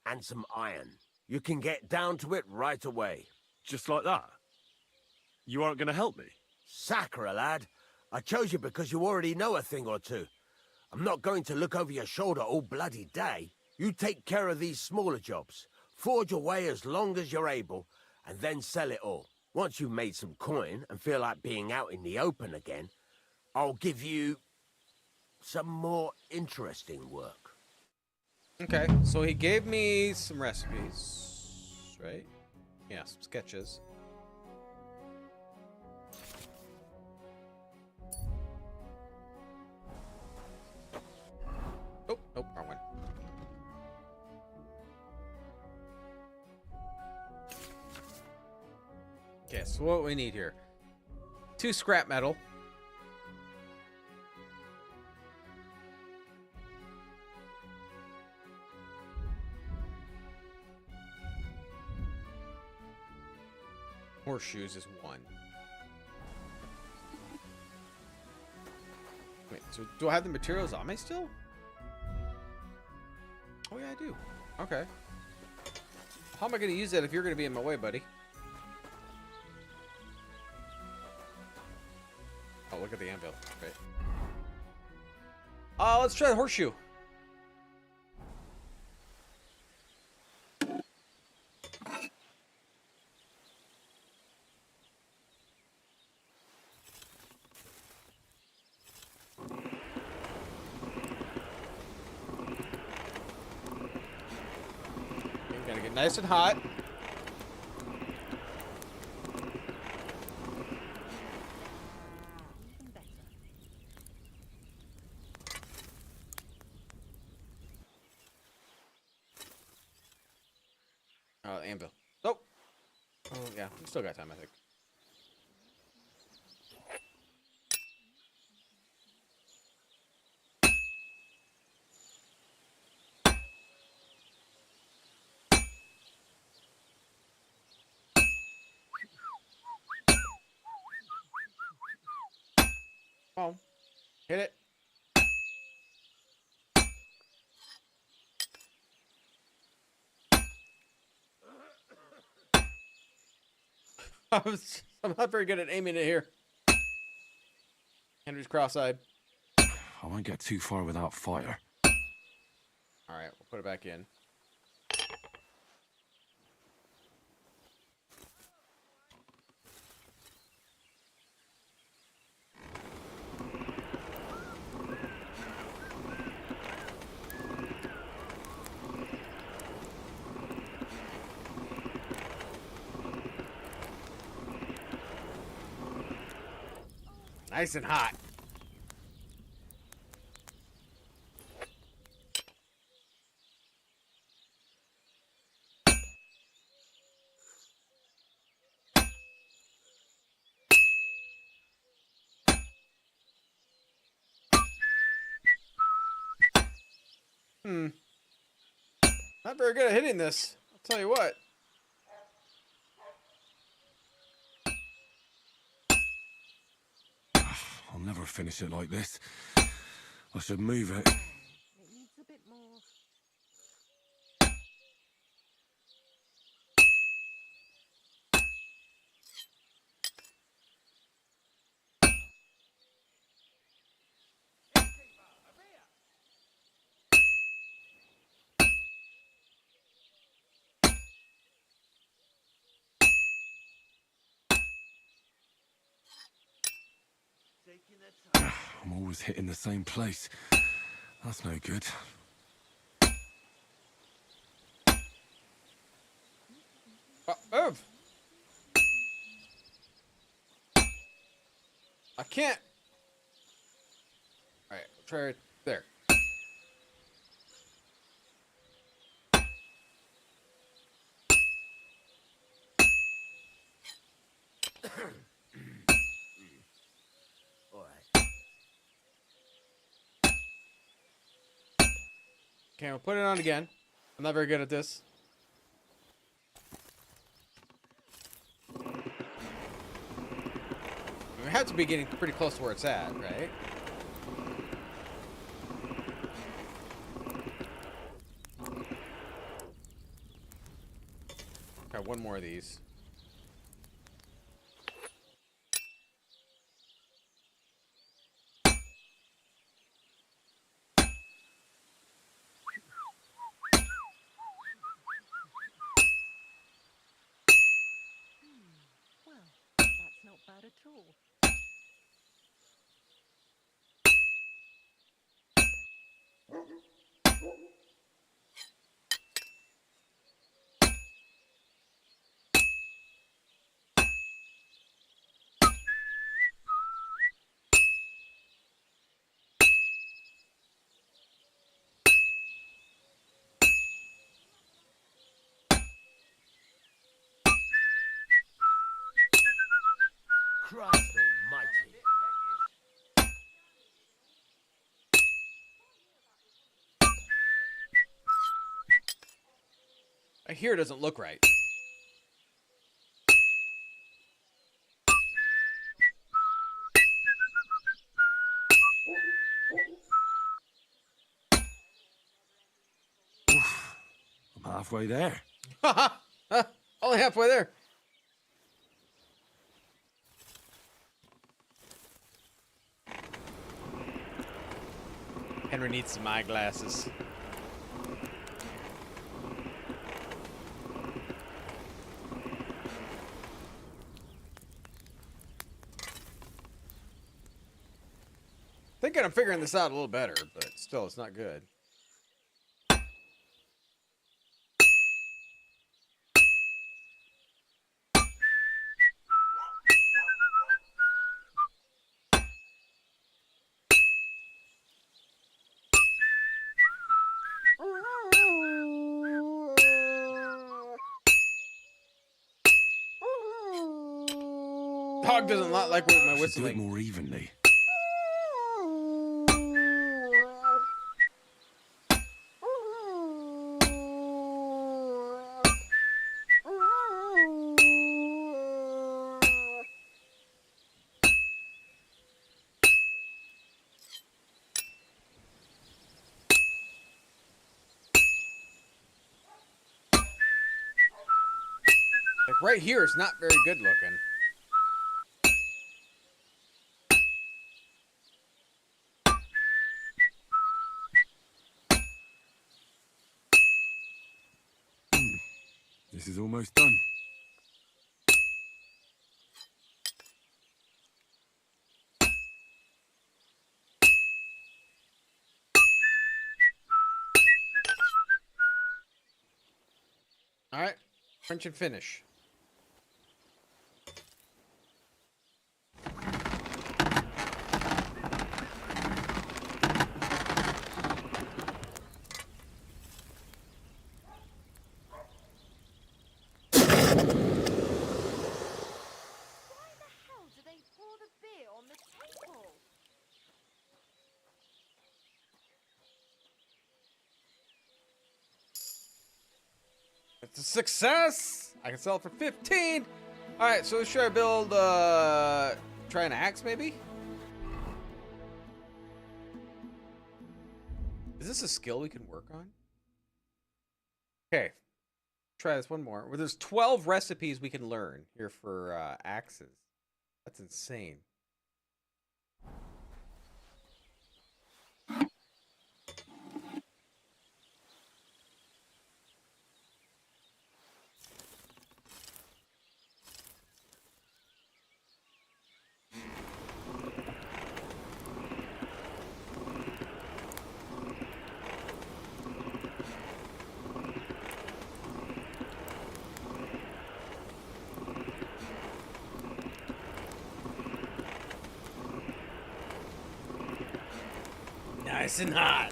And some iron. You can get down to it right away. Just like that? You aren't going to help me? Sacre, lad. I chose you because you already know a thing or two. I'm not going to look over your shoulder all bloody day. You take care of these smaller jobs. Forge away as long as you're able, and then sell it all. Once you've made some coin and feel like being out in the open again, I'll give you some more interesting work. Okay, so he gave me some recipes, right? Yeah, some sketches. Oh, nope, wrong one. Okay, so what we need here. 2 scrap metal. Horseshoes is 1. Wait, so do I have the materials on me still? Oh yeah, I do. Okay. How am I going to use that if you're going to be in my way, buddy? Oh, look at the anvil. Great. Let's try the horseshoe. Gotta get nice and hot. Anvil. Oh. Oh, yeah. We still got time, I think. Come on. Hit it. I'm not very good at aiming it here. Henry's cross-eyed. I won't get too far without fire. All right, we'll put it back in. Nice and hot. Not very good at hitting this. I'll tell you what. I'll never finish it like this. I should move it. It needs a bit more. I'm always hitting the same place. That's no good. Move! I can't. All right, try right there. All right. Okay, we'll put it on again. I'm not very good at this. We have to be getting pretty close to where it's at, right? Got one more of these. Well, that's not bad at all. Christ almighty. I hear it doesn't look right. I'm halfway there. Only halfway there. Henry needs some eyeglasses. Thinking I'm figuring this out a little better, but still, it's not good. Dog doesn't like my Do it whistling. more evenly. Like right here, it's not very good looking. This is almost done. All right, French and finish. How do they pour the beer on the table? It's a success. I can sell it for 15. All right, so should I build? Try an axe, maybe? Is this a skill we can work on? Okay, try this one more. Well, there's 12 recipes we can learn here for axes. That's insane. Nice and hot.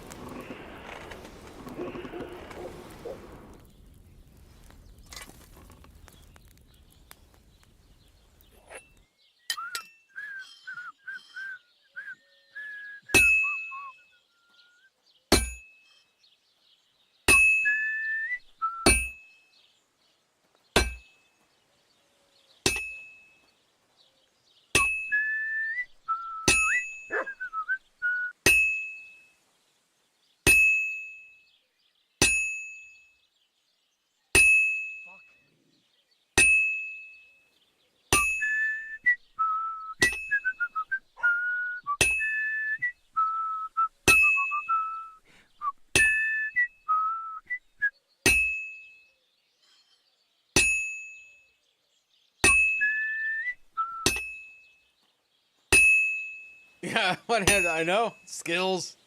Yeah, one hand, I know. Skills.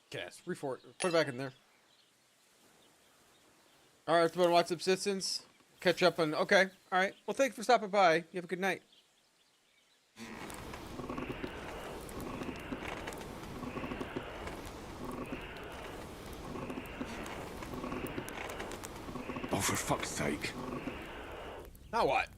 Okay, let's put it back in there. All right, everyone, watch Subsistence. Catch up on. Okay, all right. Well, thanks for stopping by. You have a good night. Oh, for fuck's sake. Now what?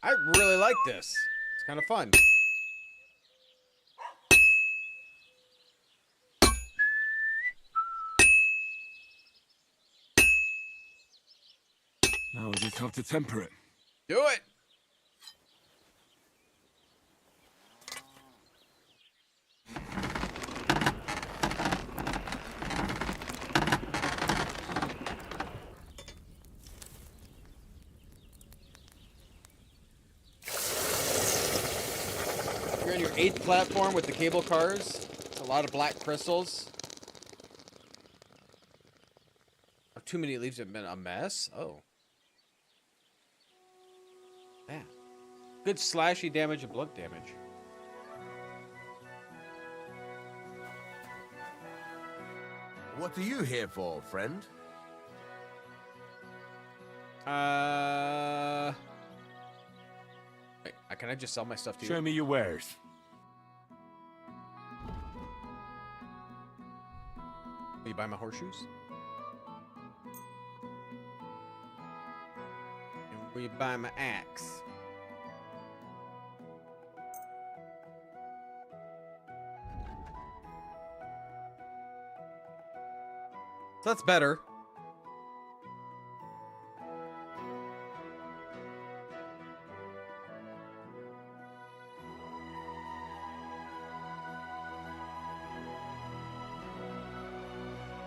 I really like this. It's kind of fun. Now I just have to temper it. Do it. You're on your 8th platform with the cable cars. It's a lot of black crystals. Oh, too many leaves have been a mess. Oh. Yeah. Good slashy damage and blood damage. What are you here for, friend? Wait, can I just sell my stuff to you? Show me your wares. Will you buy my horseshoes? And will you buy my axe? So that's better.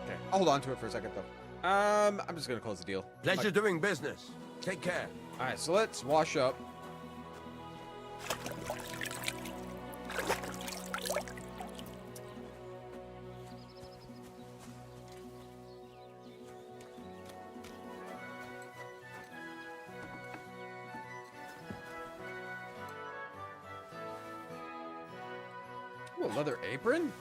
Okay, I'll hold on to it for a second though. I'm just gonna close the deal. Pleasure doing business. Take care. All right, so let's wash up. Ooh, a leather apron?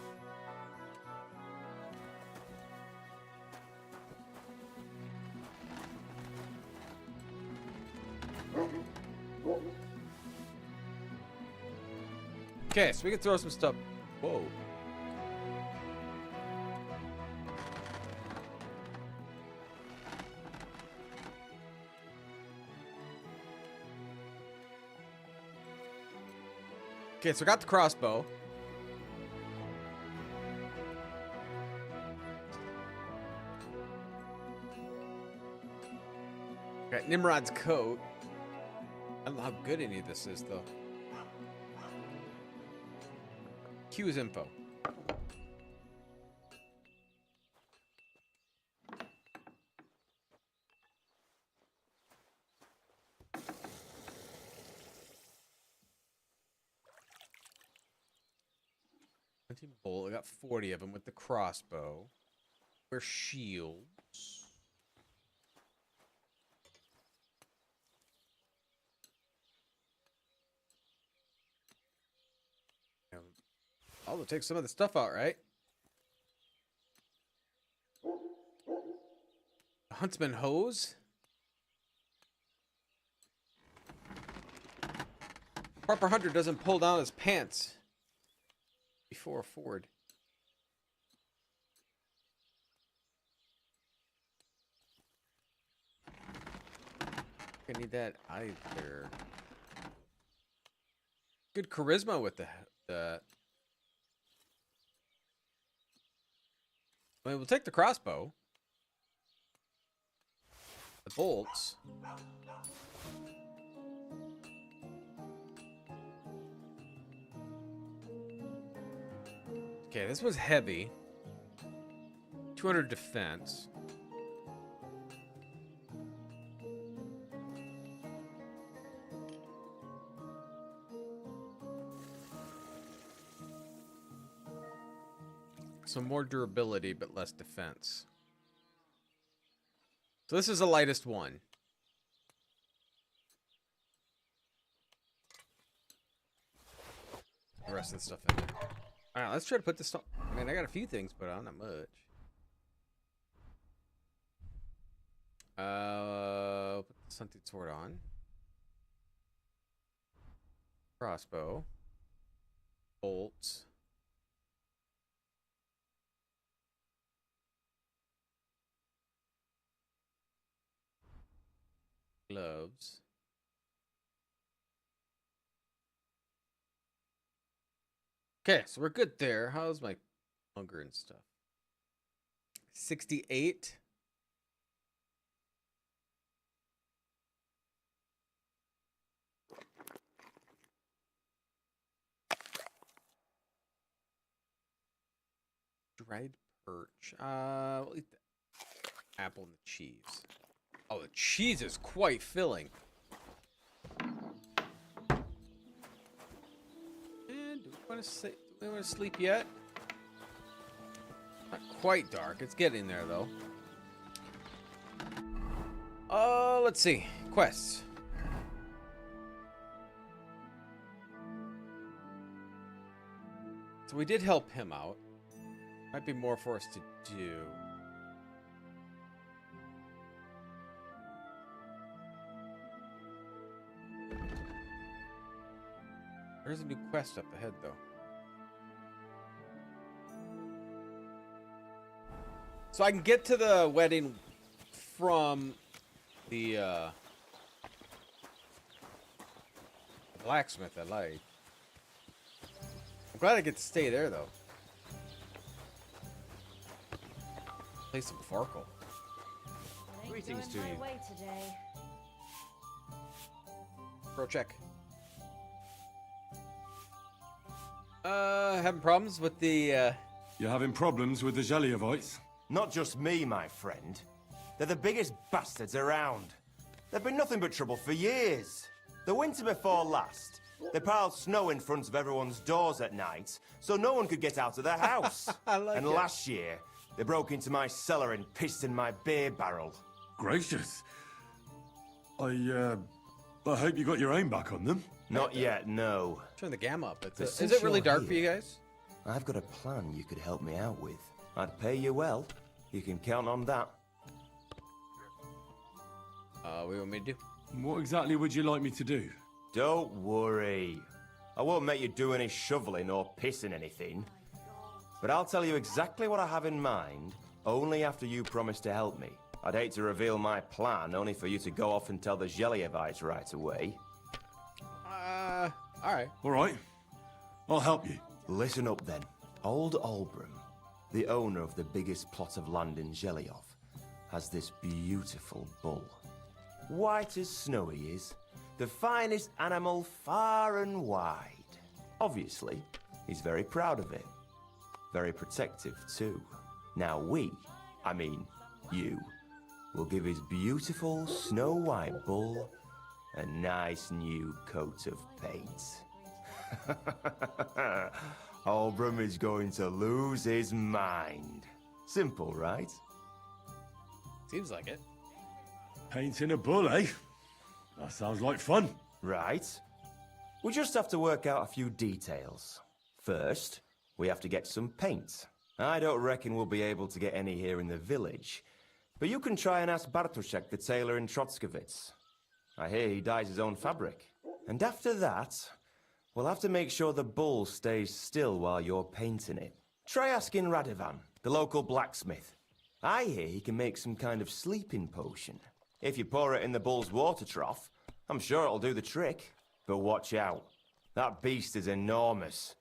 Okay, so we can throw some stuff. Whoa. Okay, so I got the crossbow. Got Nimrod's coat. I don't know how good any of this is, though. Q's info. Bolt. I got 40 of them with the crossbow. We're shields. I'll take some of the stuff out, right? Huntsman hose. Proper hunter doesn't pull down his pants before a ford. I need that either. Good charisma with the. I mean, we'll take the crossbow. The bolts. Okay, this was heavy. 200 defense. So more durability, but less defense. So this is the lightest one. The rest of the stuff in there. All right, let's try to put this stuff. I mean, I got a few things, but not much. Put the hunting sword on. Crossbow. Bolts. Gloves. Okay, so we're good there. How's my hunger and stuff? 68. Dried perch. We'll eat the apple and the cheese. Oh, the cheese is quite filling. And do we want to sleep yet? Not quite dark. It's getting there though. Let's see. Quests. So we did help him out. Might be more for us to do. There's a new quest up ahead, though. So I can get to the wedding from the blacksmith I like. I'm glad I get to stay there, though. Play some Farkle. Greetings to you. Pro check. Having problems with the, You're having problems with the Zheliovites? Not just me, my friend. They're the biggest bastards around. They've been nothing but trouble for years. The winter before last, they piled snow in front of everyone's doors at night, so no one could get out of their house. And last year, they broke into my cellar and pissed in my beer barrel. Gracious. I hope you got your aim back on them. Not yet, no. Turn the gamma up. But Is it really dark for you guys? I've got a plan you could help me out with. I'd pay you well. You can count on that. What do you want me to do? What exactly would you like me to do? Don't worry. I won't make you do any shoveling or pissing anything. But I'll tell you exactly what I have in mind, only after you promise to help me. I'd hate to reveal my plan, only for you to go off and tell the Zheliovites right away. Alright. Alright. I'll help you. Listen up then. Old Albram, the owner of the biggest plot of land in Zheliov, has this beautiful bull. White as snow he is, the finest animal far and wide. Obviously, he's very proud of it. Very protective too. Now I mean you, will give his beautiful snow-white bull a nice new coat of paint. Albram is going to lose his mind. Simple, right? Seems like it. Painting a bull, eh? That sounds like fun. Right. We just have to work out a few details. First, we have to get some paint. I don't reckon we'll be able to get any here in the village, but you can try and ask Bartoszek, the tailor in Trotskovitz. I hear he dyes his own fabric. And after that, we'll have to make sure the bull stays still while you're painting it. Try asking Radovan, the local blacksmith. I hear he can make some kind of sleeping potion. If you pour it in the bull's water trough, I'm sure it'll do the trick. But watch out. That beast is enormous.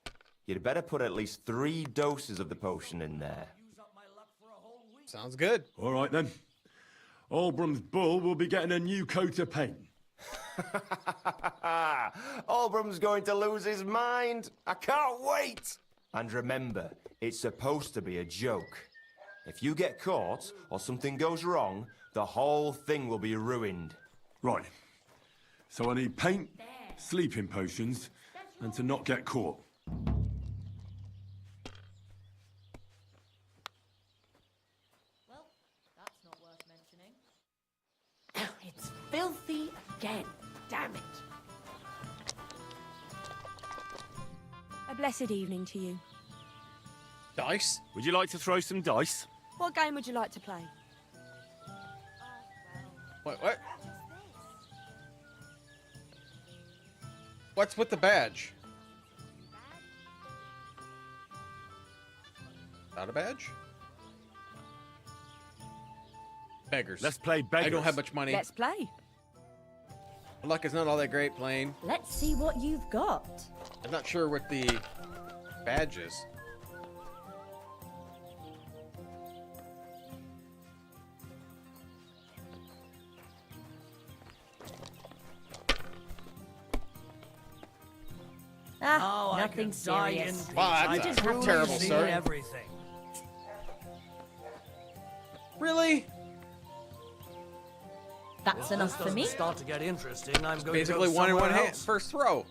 You'd better put at least 3 doses of the potion in there. Sounds good. All right then. Albram's bull will be getting a new coat of paint. Albram's going to lose his mind. I can't wait. And remember, it's supposed to be a joke. If you get caught or something goes wrong, the whole thing will be ruined. Right. So I need paint, sleeping potions, and to not get caught. Well, that's not worth mentioning. It's filthy again. Damn it. A blessed evening to you. Dice? Would you like to throw some dice? What game would you like to play? What? What's with the badge? Not a badge? Beggars. Let's play beggars. I don't have much money. Let's play. Luck is not all that great playing. Let's see what you've got. I'm not sure what the badges. Ah, I nothing can die in serious. peace. Wow, I that's just a have to terrible see start. everything. Really? That's If enough this for doesn't me. start to get interesting, I'm going Basically to go one in one somewhere hand. else. First throw.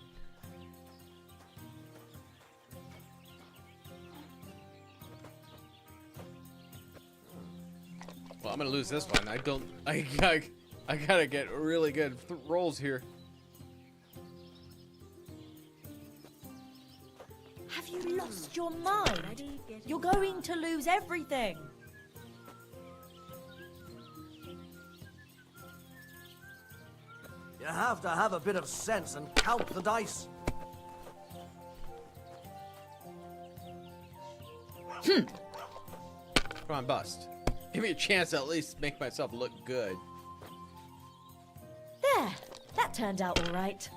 Well, I'm gonna lose this one. I don't. I gotta get really good rolls here. Have you lost your mind? You're going to lose everything. You have to have a bit of sense and count the dice. Come on, bust. Give me a chance to at least make myself look good. There. That turned out all right.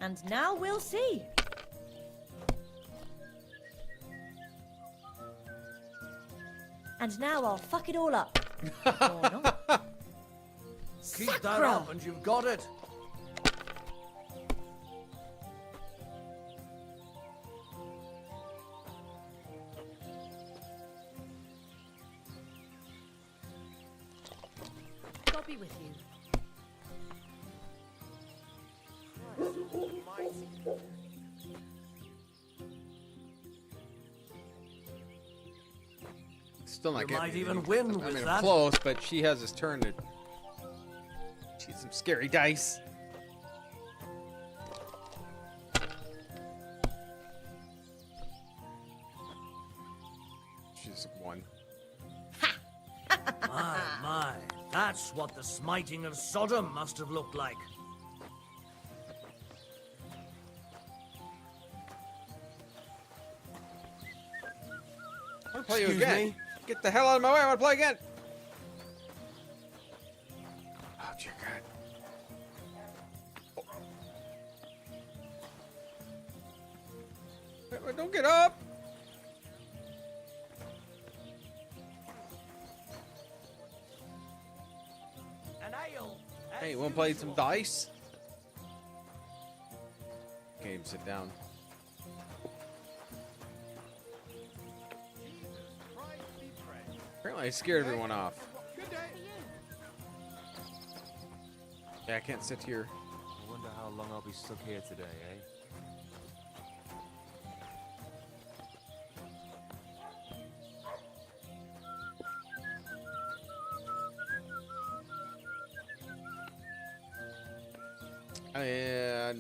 And now we'll see. And now I'll fuck it all up. Or not. Keep that Sacra! up and you've got it. God be with you. Still not You getting might me even any- win I with mean, I'm that. close, but she has this turn to. She's some scary dice. She's one. My, that's what the smiting of Sodom must have looked like. I want to play you Excuse again. me? Get the hell out of my way. I want to play again. Oh, dear God. Wait, don't get up. Hey, you want to play some dice? Okay, sit down. Apparently I scared everyone off. Yeah, I can't sit here. I wonder how long I'll be stuck here today, eh?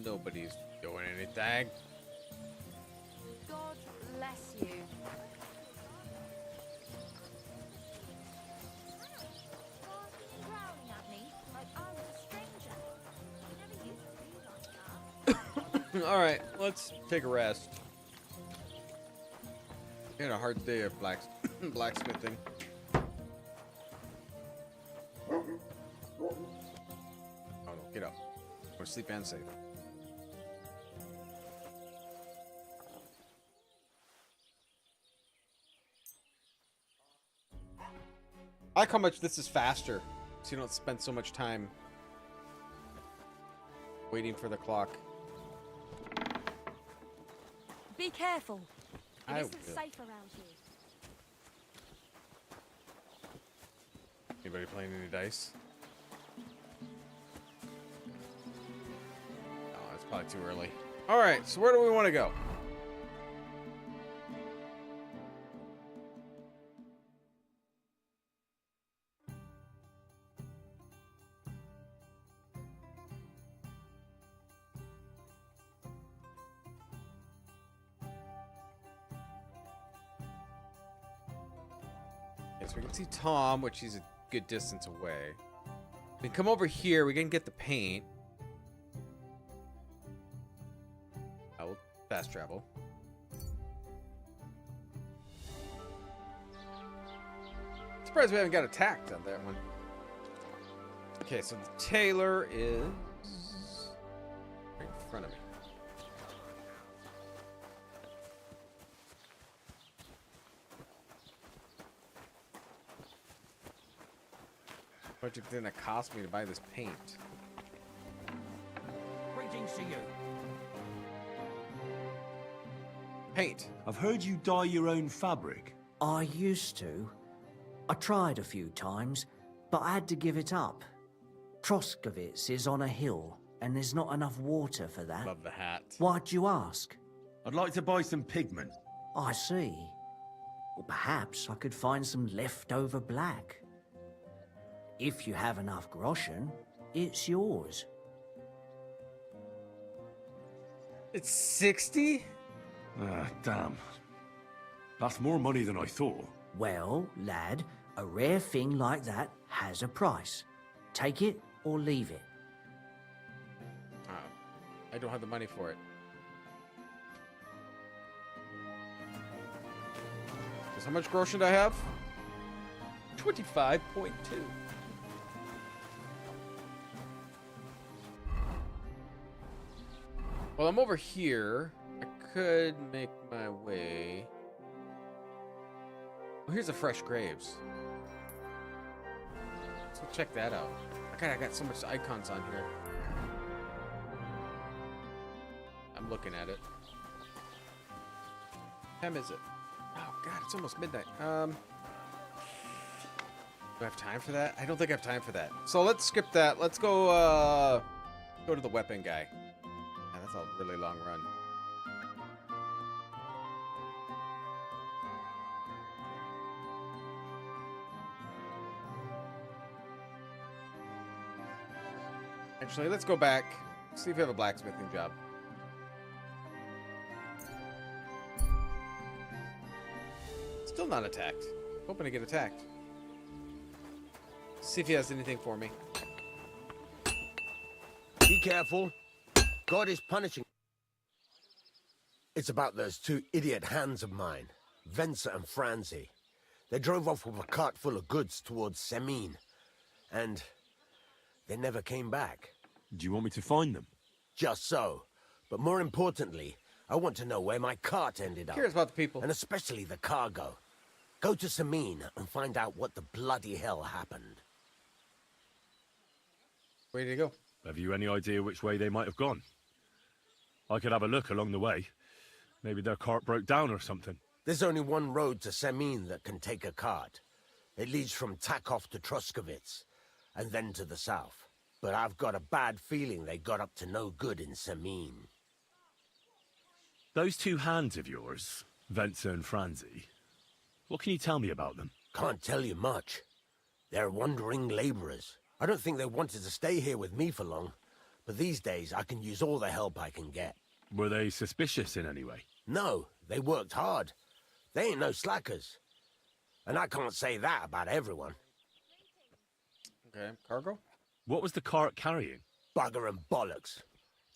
Nobody's doing anything. God bless you. Growling at me like I was a stranger. You never used to be like that. All right, let's take a rest. Had a hard day of blacksmithing. Oh no, get up. Or sleep and safe. I like how much this is faster, so you don't spend so much time waiting for the clock. Be careful. I It isn't will. safe around here. Anybody playing any dice? No, it's probably too early. All right, so where do we want to go? Okay, so we can see Tom, which he's a good distance away. We can come over here. We can get the paint. I will fast travel. Surprised we haven't got attacked on that one. Okay, so the tailor is front of me. How much did it cost me to buy this paint? Greetings to you. Paint. I've heard you dye your own fabric. I used to. I tried a few times, but I had to give it up. Troskovitz is on a hill, and there's not enough water for that. Love the hat. Why'd you ask? I'd like to buy some pigment. I see. Well, perhaps I could find some leftover black. If you have enough groschen, it's yours. It's 60? Ah, damn. That's more money than I thought. Well, lad, a rare thing like that has a price. Take it or leave it. I don't have the money for it. How much groschen do I have? 25.2. Well, I'm over here. I could make my way. Oh, here's the fresh graves. Let's go check that out. I got so much icons on here. I'm looking at it. What time is it? Oh god, it's almost midnight. Do I have time for that? I don't think I have time for that. So let's skip that. Let's go to the weapon guy. Yeah, that's a really long run. Actually, let's go back. See if we have a blacksmithing job. Still not attacked. Hoping to get attacked. See if he has anything for me. Be careful. God is punishing. It's about those two idiot hands of mine, Venser and Franzi. They drove off with a cart full of goods towards Semin, and they never came back. Do you want me to find them? Just so. But more importantly, I want to know where my cart ended up. Cares about the people. And especially the cargo. Go to Semin and find out what the bloody hell happened. Where did he go? Have you any idea which way they might have gone? I could have a look along the way. Maybe their cart broke down or something. There's only one road to Semin that can take a cart. It leads from Takov to Troskovitz, and then to the south. But I've got a bad feeling they got up to no good in Semin. Those two hands of yours, Venser and Franzi, what can you tell me about them? Can't tell you much. They're wandering laborers. I don't think they wanted to stay here with me for long, but these days I can use all the help I can get. Were they suspicious in any way? No, they worked hard. They ain't no slackers. And I can't say that about everyone. Okay, cargo? What was the cart carrying? Bugger and bollocks.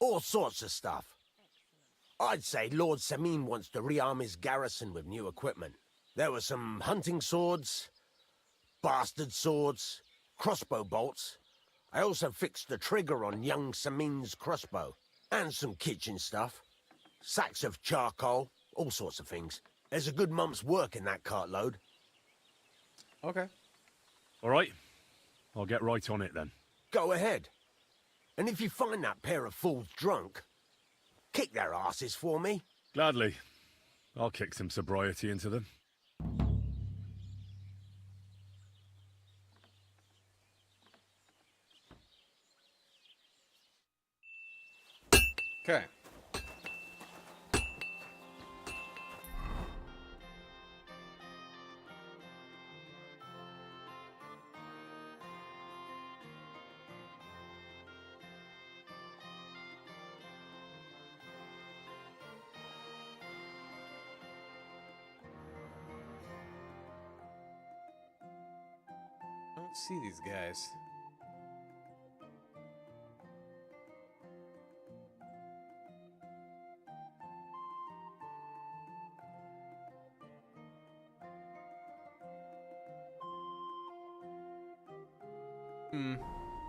All sorts of stuff. I'd say Lord Semin wants to rearm his garrison with new equipment. There were some hunting swords, bastard swords, crossbow bolts. I also fixed the trigger on young Semin's crossbow. And some kitchen stuff. Sacks of charcoal, all sorts of things. There's a good month's work in that cartload. Okay. All right. I'll get right on it then. Go ahead. And if you find that pair of fools drunk, kick their asses for me. Gladly. I'll kick some sobriety into them. Okay. I don't see these guys.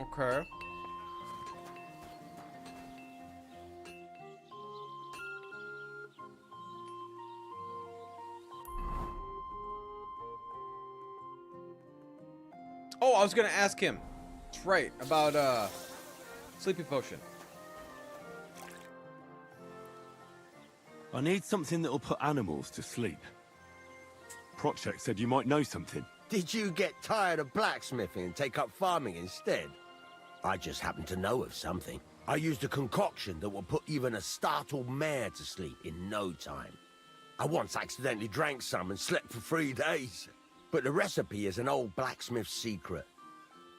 Okay. I was gonna ask him. That's right, about sleeping potion. I need something that'll put animals to sleep. Project said you might know something. Did you get tired of blacksmithing and take up farming instead? I just happen to know of something. I used a concoction that will put even a startled mare to sleep in no time. I once accidentally drank some and slept for 3 days. But the recipe is an old blacksmith's secret.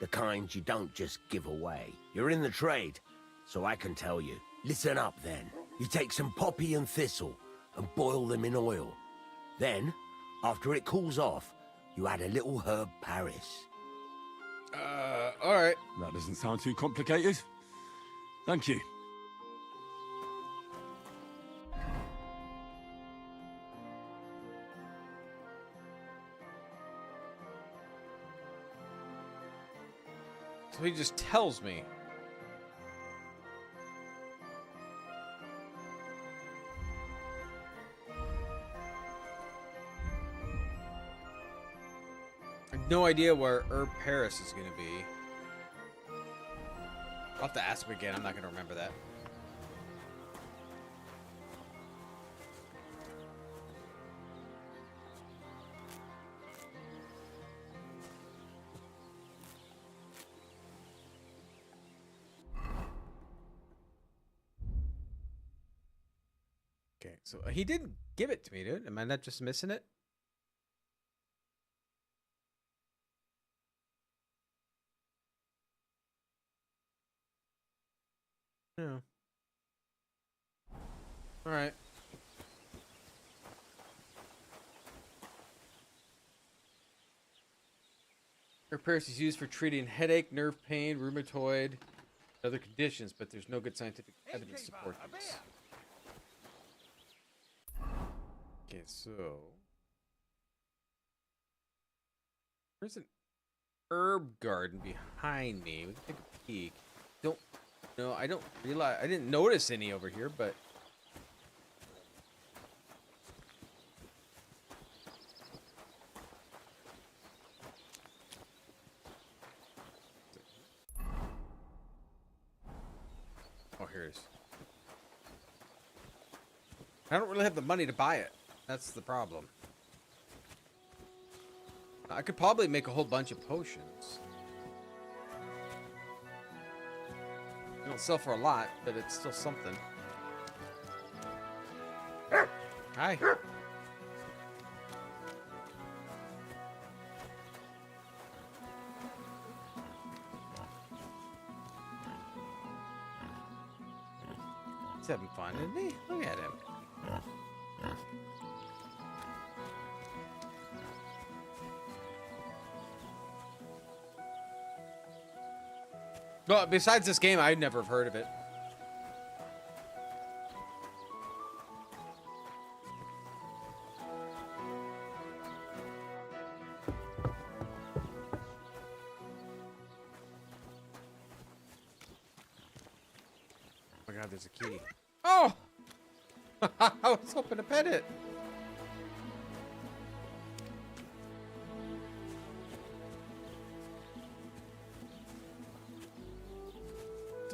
The kind you don't just give away. You're in the trade, so I can tell you. Listen up then. You take some poppy and thistle and boil them in oil. Then, after it cools off, you add a little herb Paris. Alright. That doesn't sound too complicated. Thank you. So he just tells me. I have no idea where Herb Paris is going to be. I'll have to ask him again. I'm not going to remember that. Okay, so he didn't give it to me, dude. Am I not just missing it? No. All right. Herb Paris is used for treating headache, nerve pain, rheumatoid, and other conditions, but there's no good scientific evidence to support this. Okay, so there's an herb garden behind me. We can take a peek. I don't realize I didn't notice any over here, but oh, here it is. I don't really have the money to buy it. That's the problem. I could probably make a whole bunch of potions. They don't sell for a lot, but it's still something. Hi. He's having fun, isn't he? Look at him. Well, besides this game, I'd never have heard of it. Oh my god, there's a key. Oh! I was hoping to pet it.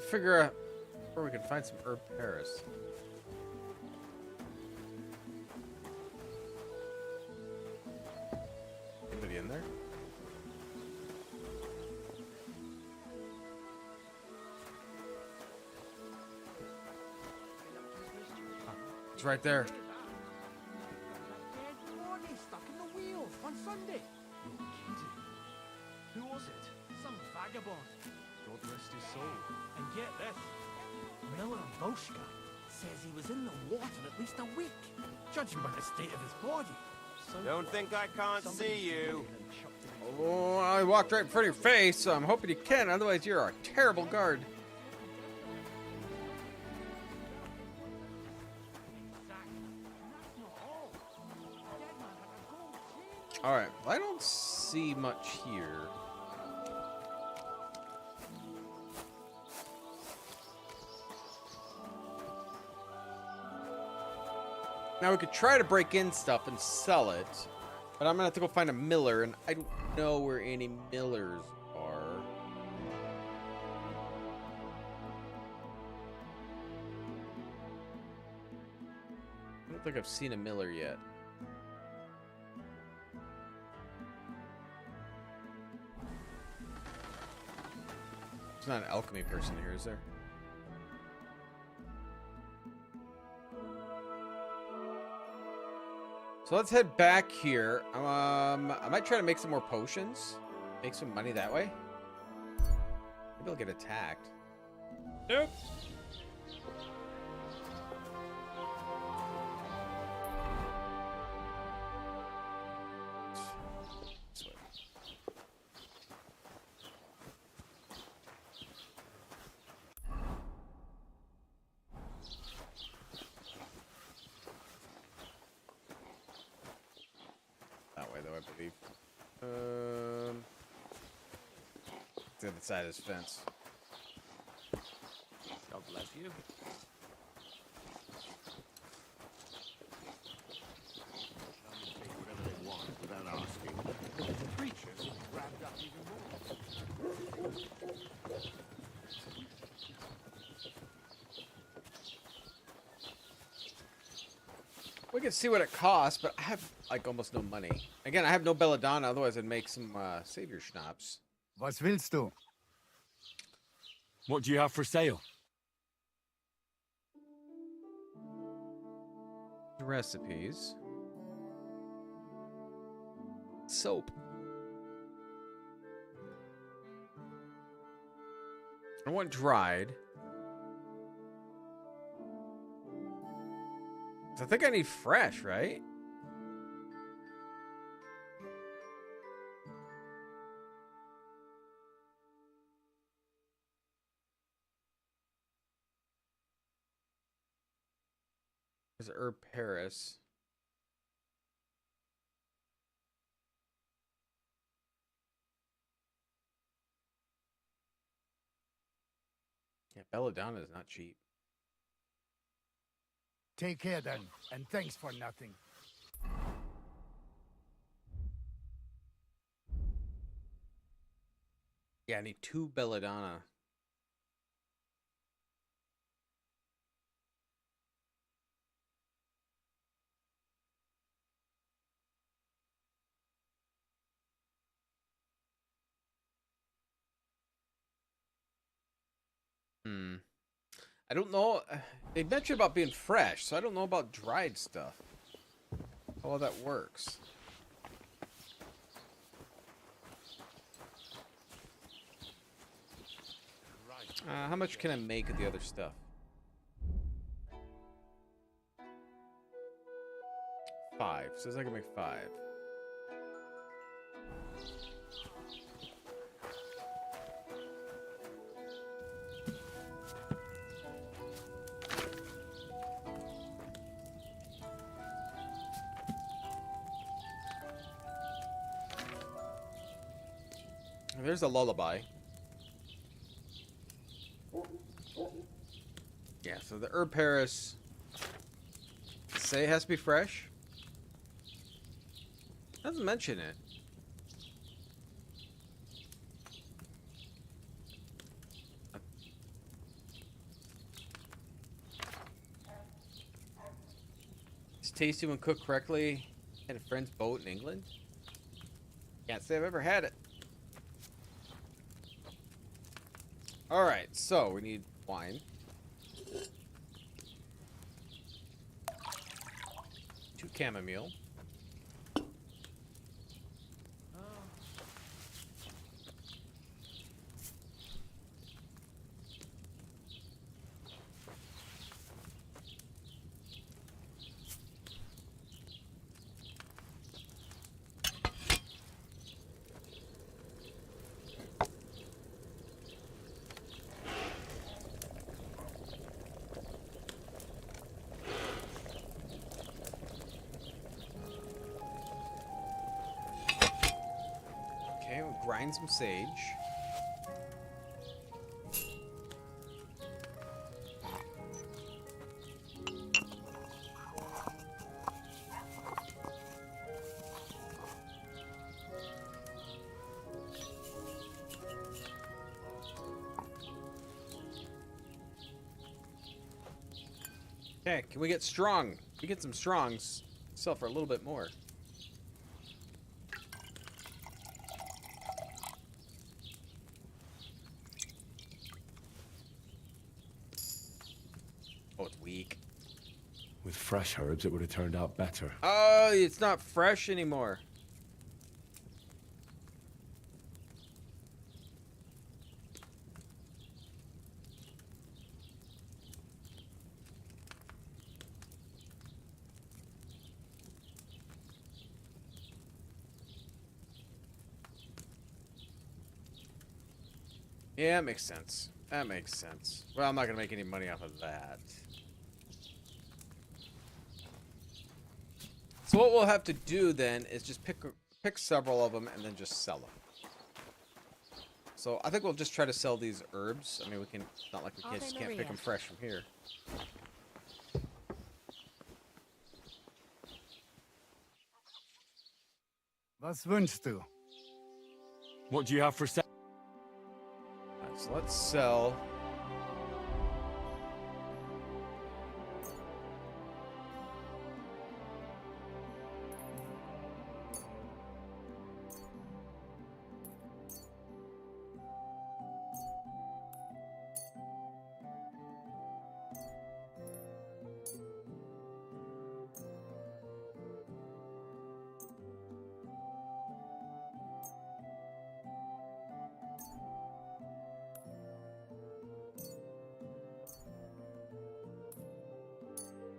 Figure out where we can find some herb Paris. Anybody in there? It's right there. Stuck in the wheel on Sunday. Who was it? Some vagabond. God rest his soul. And get this, Miller Boschka says he was in the water at least a week, judging by the state of his body. Don't think I can't see you. Oh, I walked right in front of your face, so I'm hoping you can. Otherwise, you're a terrible guard. All right, well, I don't see much here. Now we could try to break in stuff and sell it, but I'm gonna have to go find a miller, and I don't know where any millers are. think I've seen a miller yet. There's not an alchemy person here, is there? So let's head back here. I might try to make some more potions. Make some money that way. Maybe I'll get attacked. Nope. That way, though, I believe. It's the other side of this fence. God bless you. Take whatever they want without asking. The creatures have grabbed up even more. We can see what it costs, but I have like almost no money. Again, I have no belladonna, otherwise I'd make some savior schnapps. Was willst du? What do you have for sale? Recipes. Soap. I want dried. I think I need fresh, right? There's herb Paris. Yeah, belladonna is not cheap. Take care then, and thanks for nothing. Yeah, I need 2 belladonna. I don't know. They mentioned about being fresh, so I don't know about dried stuff. How all that works. How much can I make of the other stuff? 5. Says I can make 5. There's a lullaby. Yeah, so the herb Paris. Say it has to be fresh. Doesn't mention it. It's tasty when cooked correctly. At a friend's boat in England. Can't say I've ever had it. Alright, so we need wine. 2 chamomile. Okay, we'll grind some sage. Okay, can we get strong? We get some strongs, sell for a little bit more. Oh, it's weak. With fresh herbs, it would have turned out better. Oh, it's not fresh anymore. Yeah, that makes sense. That makes sense. Well, I'm not gonna make any money off of that. So what we'll have to do then is just pick several of them and then just sell them. So I think we'll just try to sell these herbs. I mean, we can. It's not like we can't, just can't pick them fresh from here. Was wünschst du? What do you have for sale? Alright, so let's sell.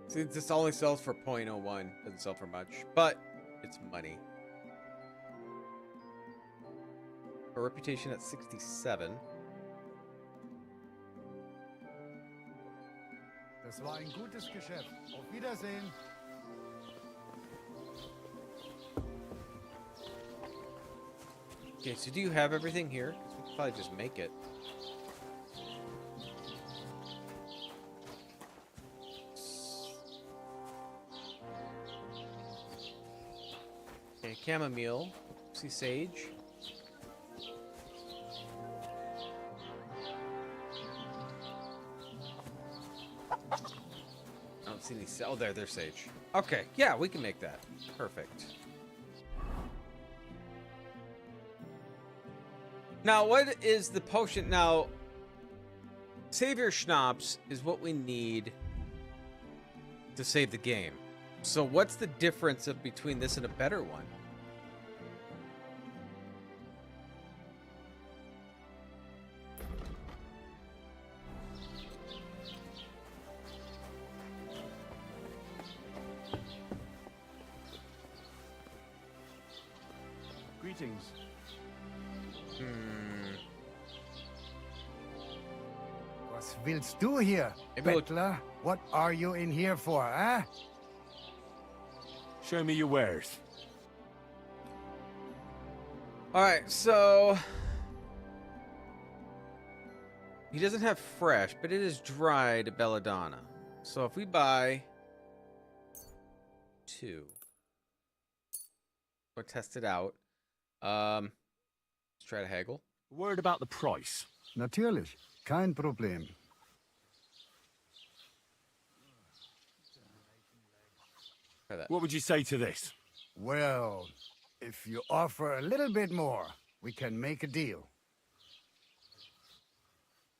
See, this only sells for 0.01. Doesn't sell for much, but it's money. A reputation at 67. Das war ein gutes Geschäft. Auf Wiedersehen. Okay, so do you have everything here? 'Cause we could probably just make it. Okay, chamomile, sea sage. I don't see any. Oh, there's sage. Okay, yeah, we can make that. Perfect. Now, what is the potion? Now, Savior Schnapps is what we need to save the game. So what's the difference between this and a better one? Greetings. Was willst du hier, Bettler? What are you in here for, eh? Show me your wares. Alright, so he doesn't have fresh, but it is dried belladonna. So if we buy 2, or test it out, let's try to haggle. Word about the price. Natürlich, kein Problem. What would you say to this? Well, if you offer a little bit more, we can make a deal.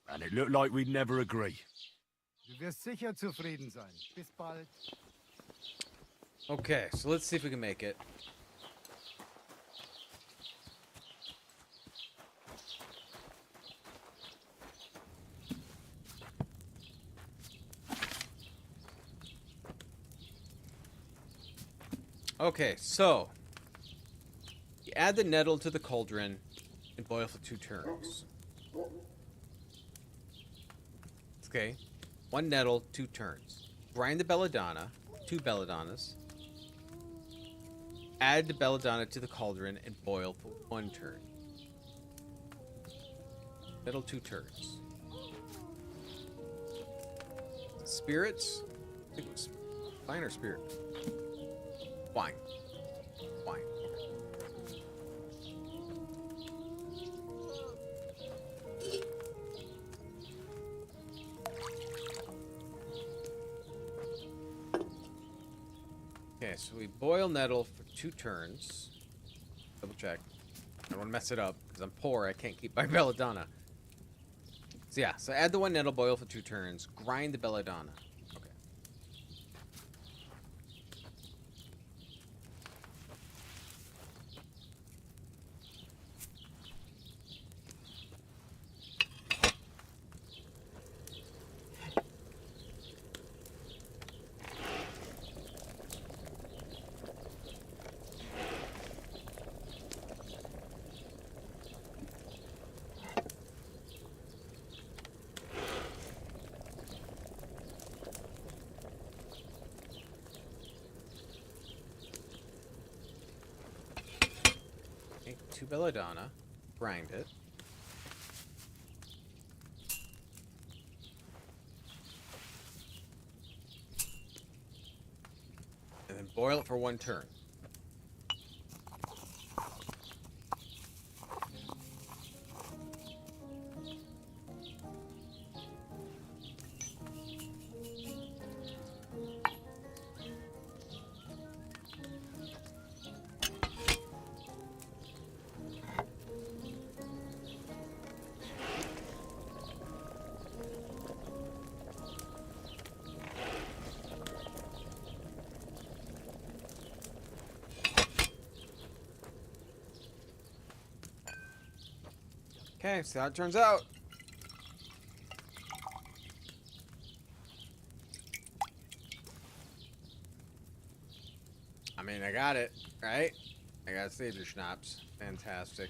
And it looked like we'd never agree. Du wirst sicher zufrieden sein. Bis bald. Okay, so let's see if we can make it. Okay, so you add the nettle to the cauldron and boil for 2 turns. Okay, 1 nettle, 2 turns. Grind the belladonna, 2 belladonnas. Add the belladonna to the cauldron and boil for 1 turn. Nettle, 2 turns. Spirits? I think it was wine or spirit. Wine. Wine. Okay, so we boil nettle for 2 turns. Double check. I don't want to mess it up because I'm poor. I can't keep my belladonna. So yeah, so add the 1 nettle, boil for 2 turns, grind the belladonna. Okay. Okay, 2 belladonna, grind it. And then boil it for 1 turn. Okay, see how it turns out. I mean, I got it, right? I got Savior Schnapps. Fantastic.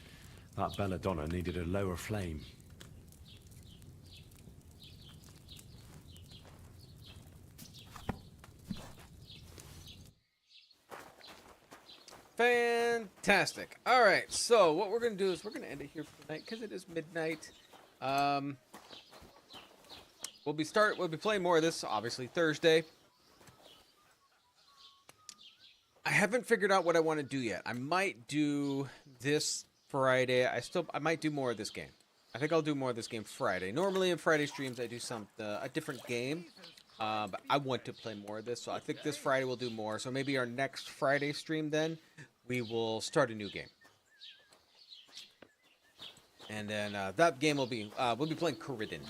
That belladonna needed a lower flame. Fantastic. All right, so what we're going to do is we're going to end it here for tonight because it is midnight. We'll be playing more of this, obviously, Thursday. I haven't figured out what I want to do yet. I might do this Friday. I might do more of this game. I think I'll do more of this game Friday. Normally in Friday streams I do a different game. But I want to play more of this, so I think this Friday we'll do more. So maybe our next Friday stream then, we will start a new game. And then that game will be, we'll be playing Corridon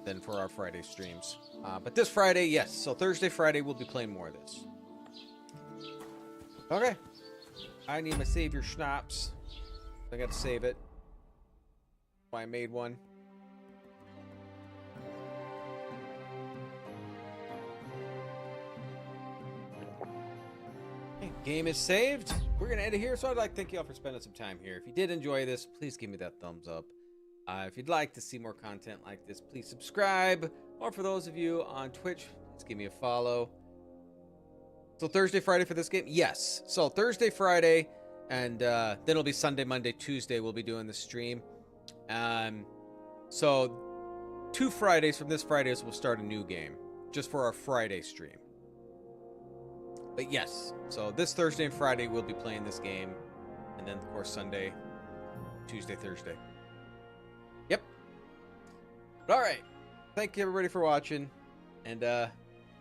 then for our Friday streams. But this Friday, yes. So Thursday, Friday, we'll be playing more of this. Okay. I need my Savior Schnapps. I got to save it. Why I made one. Okay, game is saved. We're going to end it here. So I'd like to thank you all for spending some time here. If you did enjoy this, please give me that thumbs up. If you'd like to see more content like this, please subscribe. Or for those of you on Twitch, please give me a follow. So Thursday, Friday for this game? Yes. So Thursday, Friday, and then it'll be Sunday, Monday, Tuesday we'll be doing the stream. So 2 Fridays from this Fridays we'll start a new game. Just for our Friday stream. But yes, so this Thursday and Friday we'll be playing this game. And then, of course, Sunday, Tuesday, Thursday. Yep. But all right. Thank you, everybody, for watching. And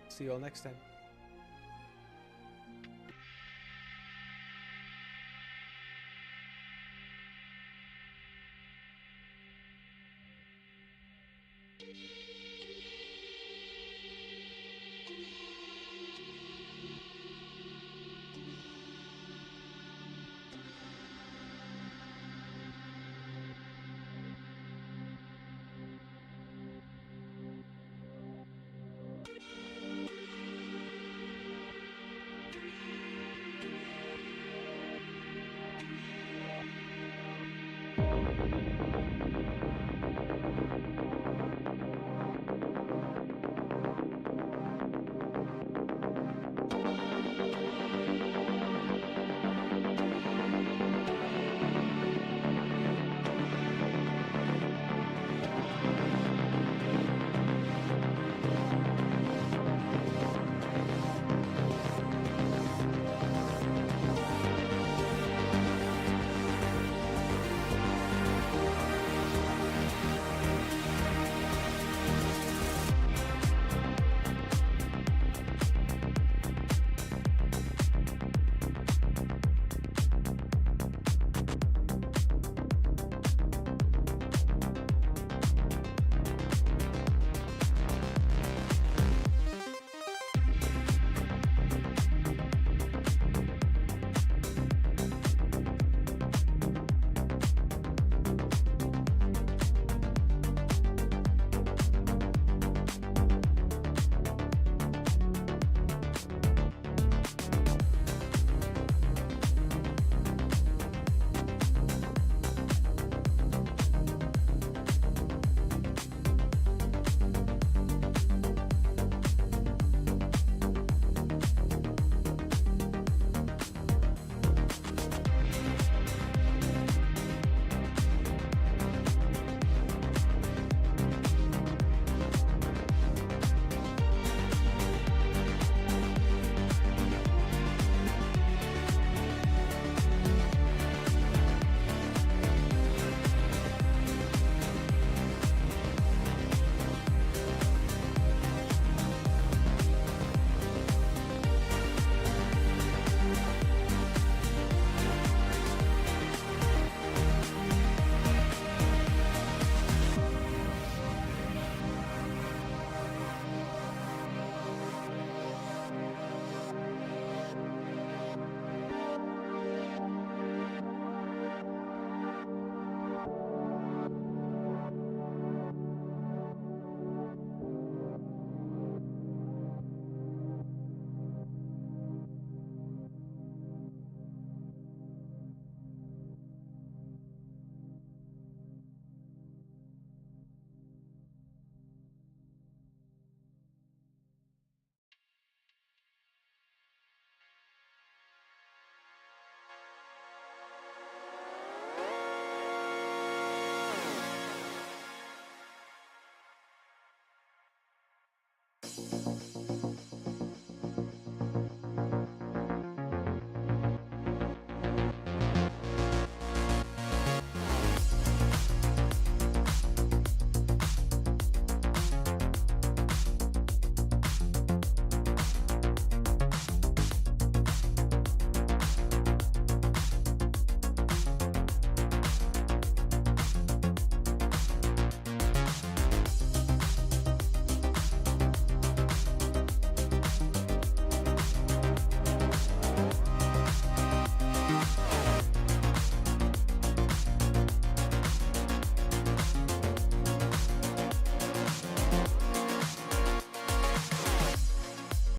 see you all next time.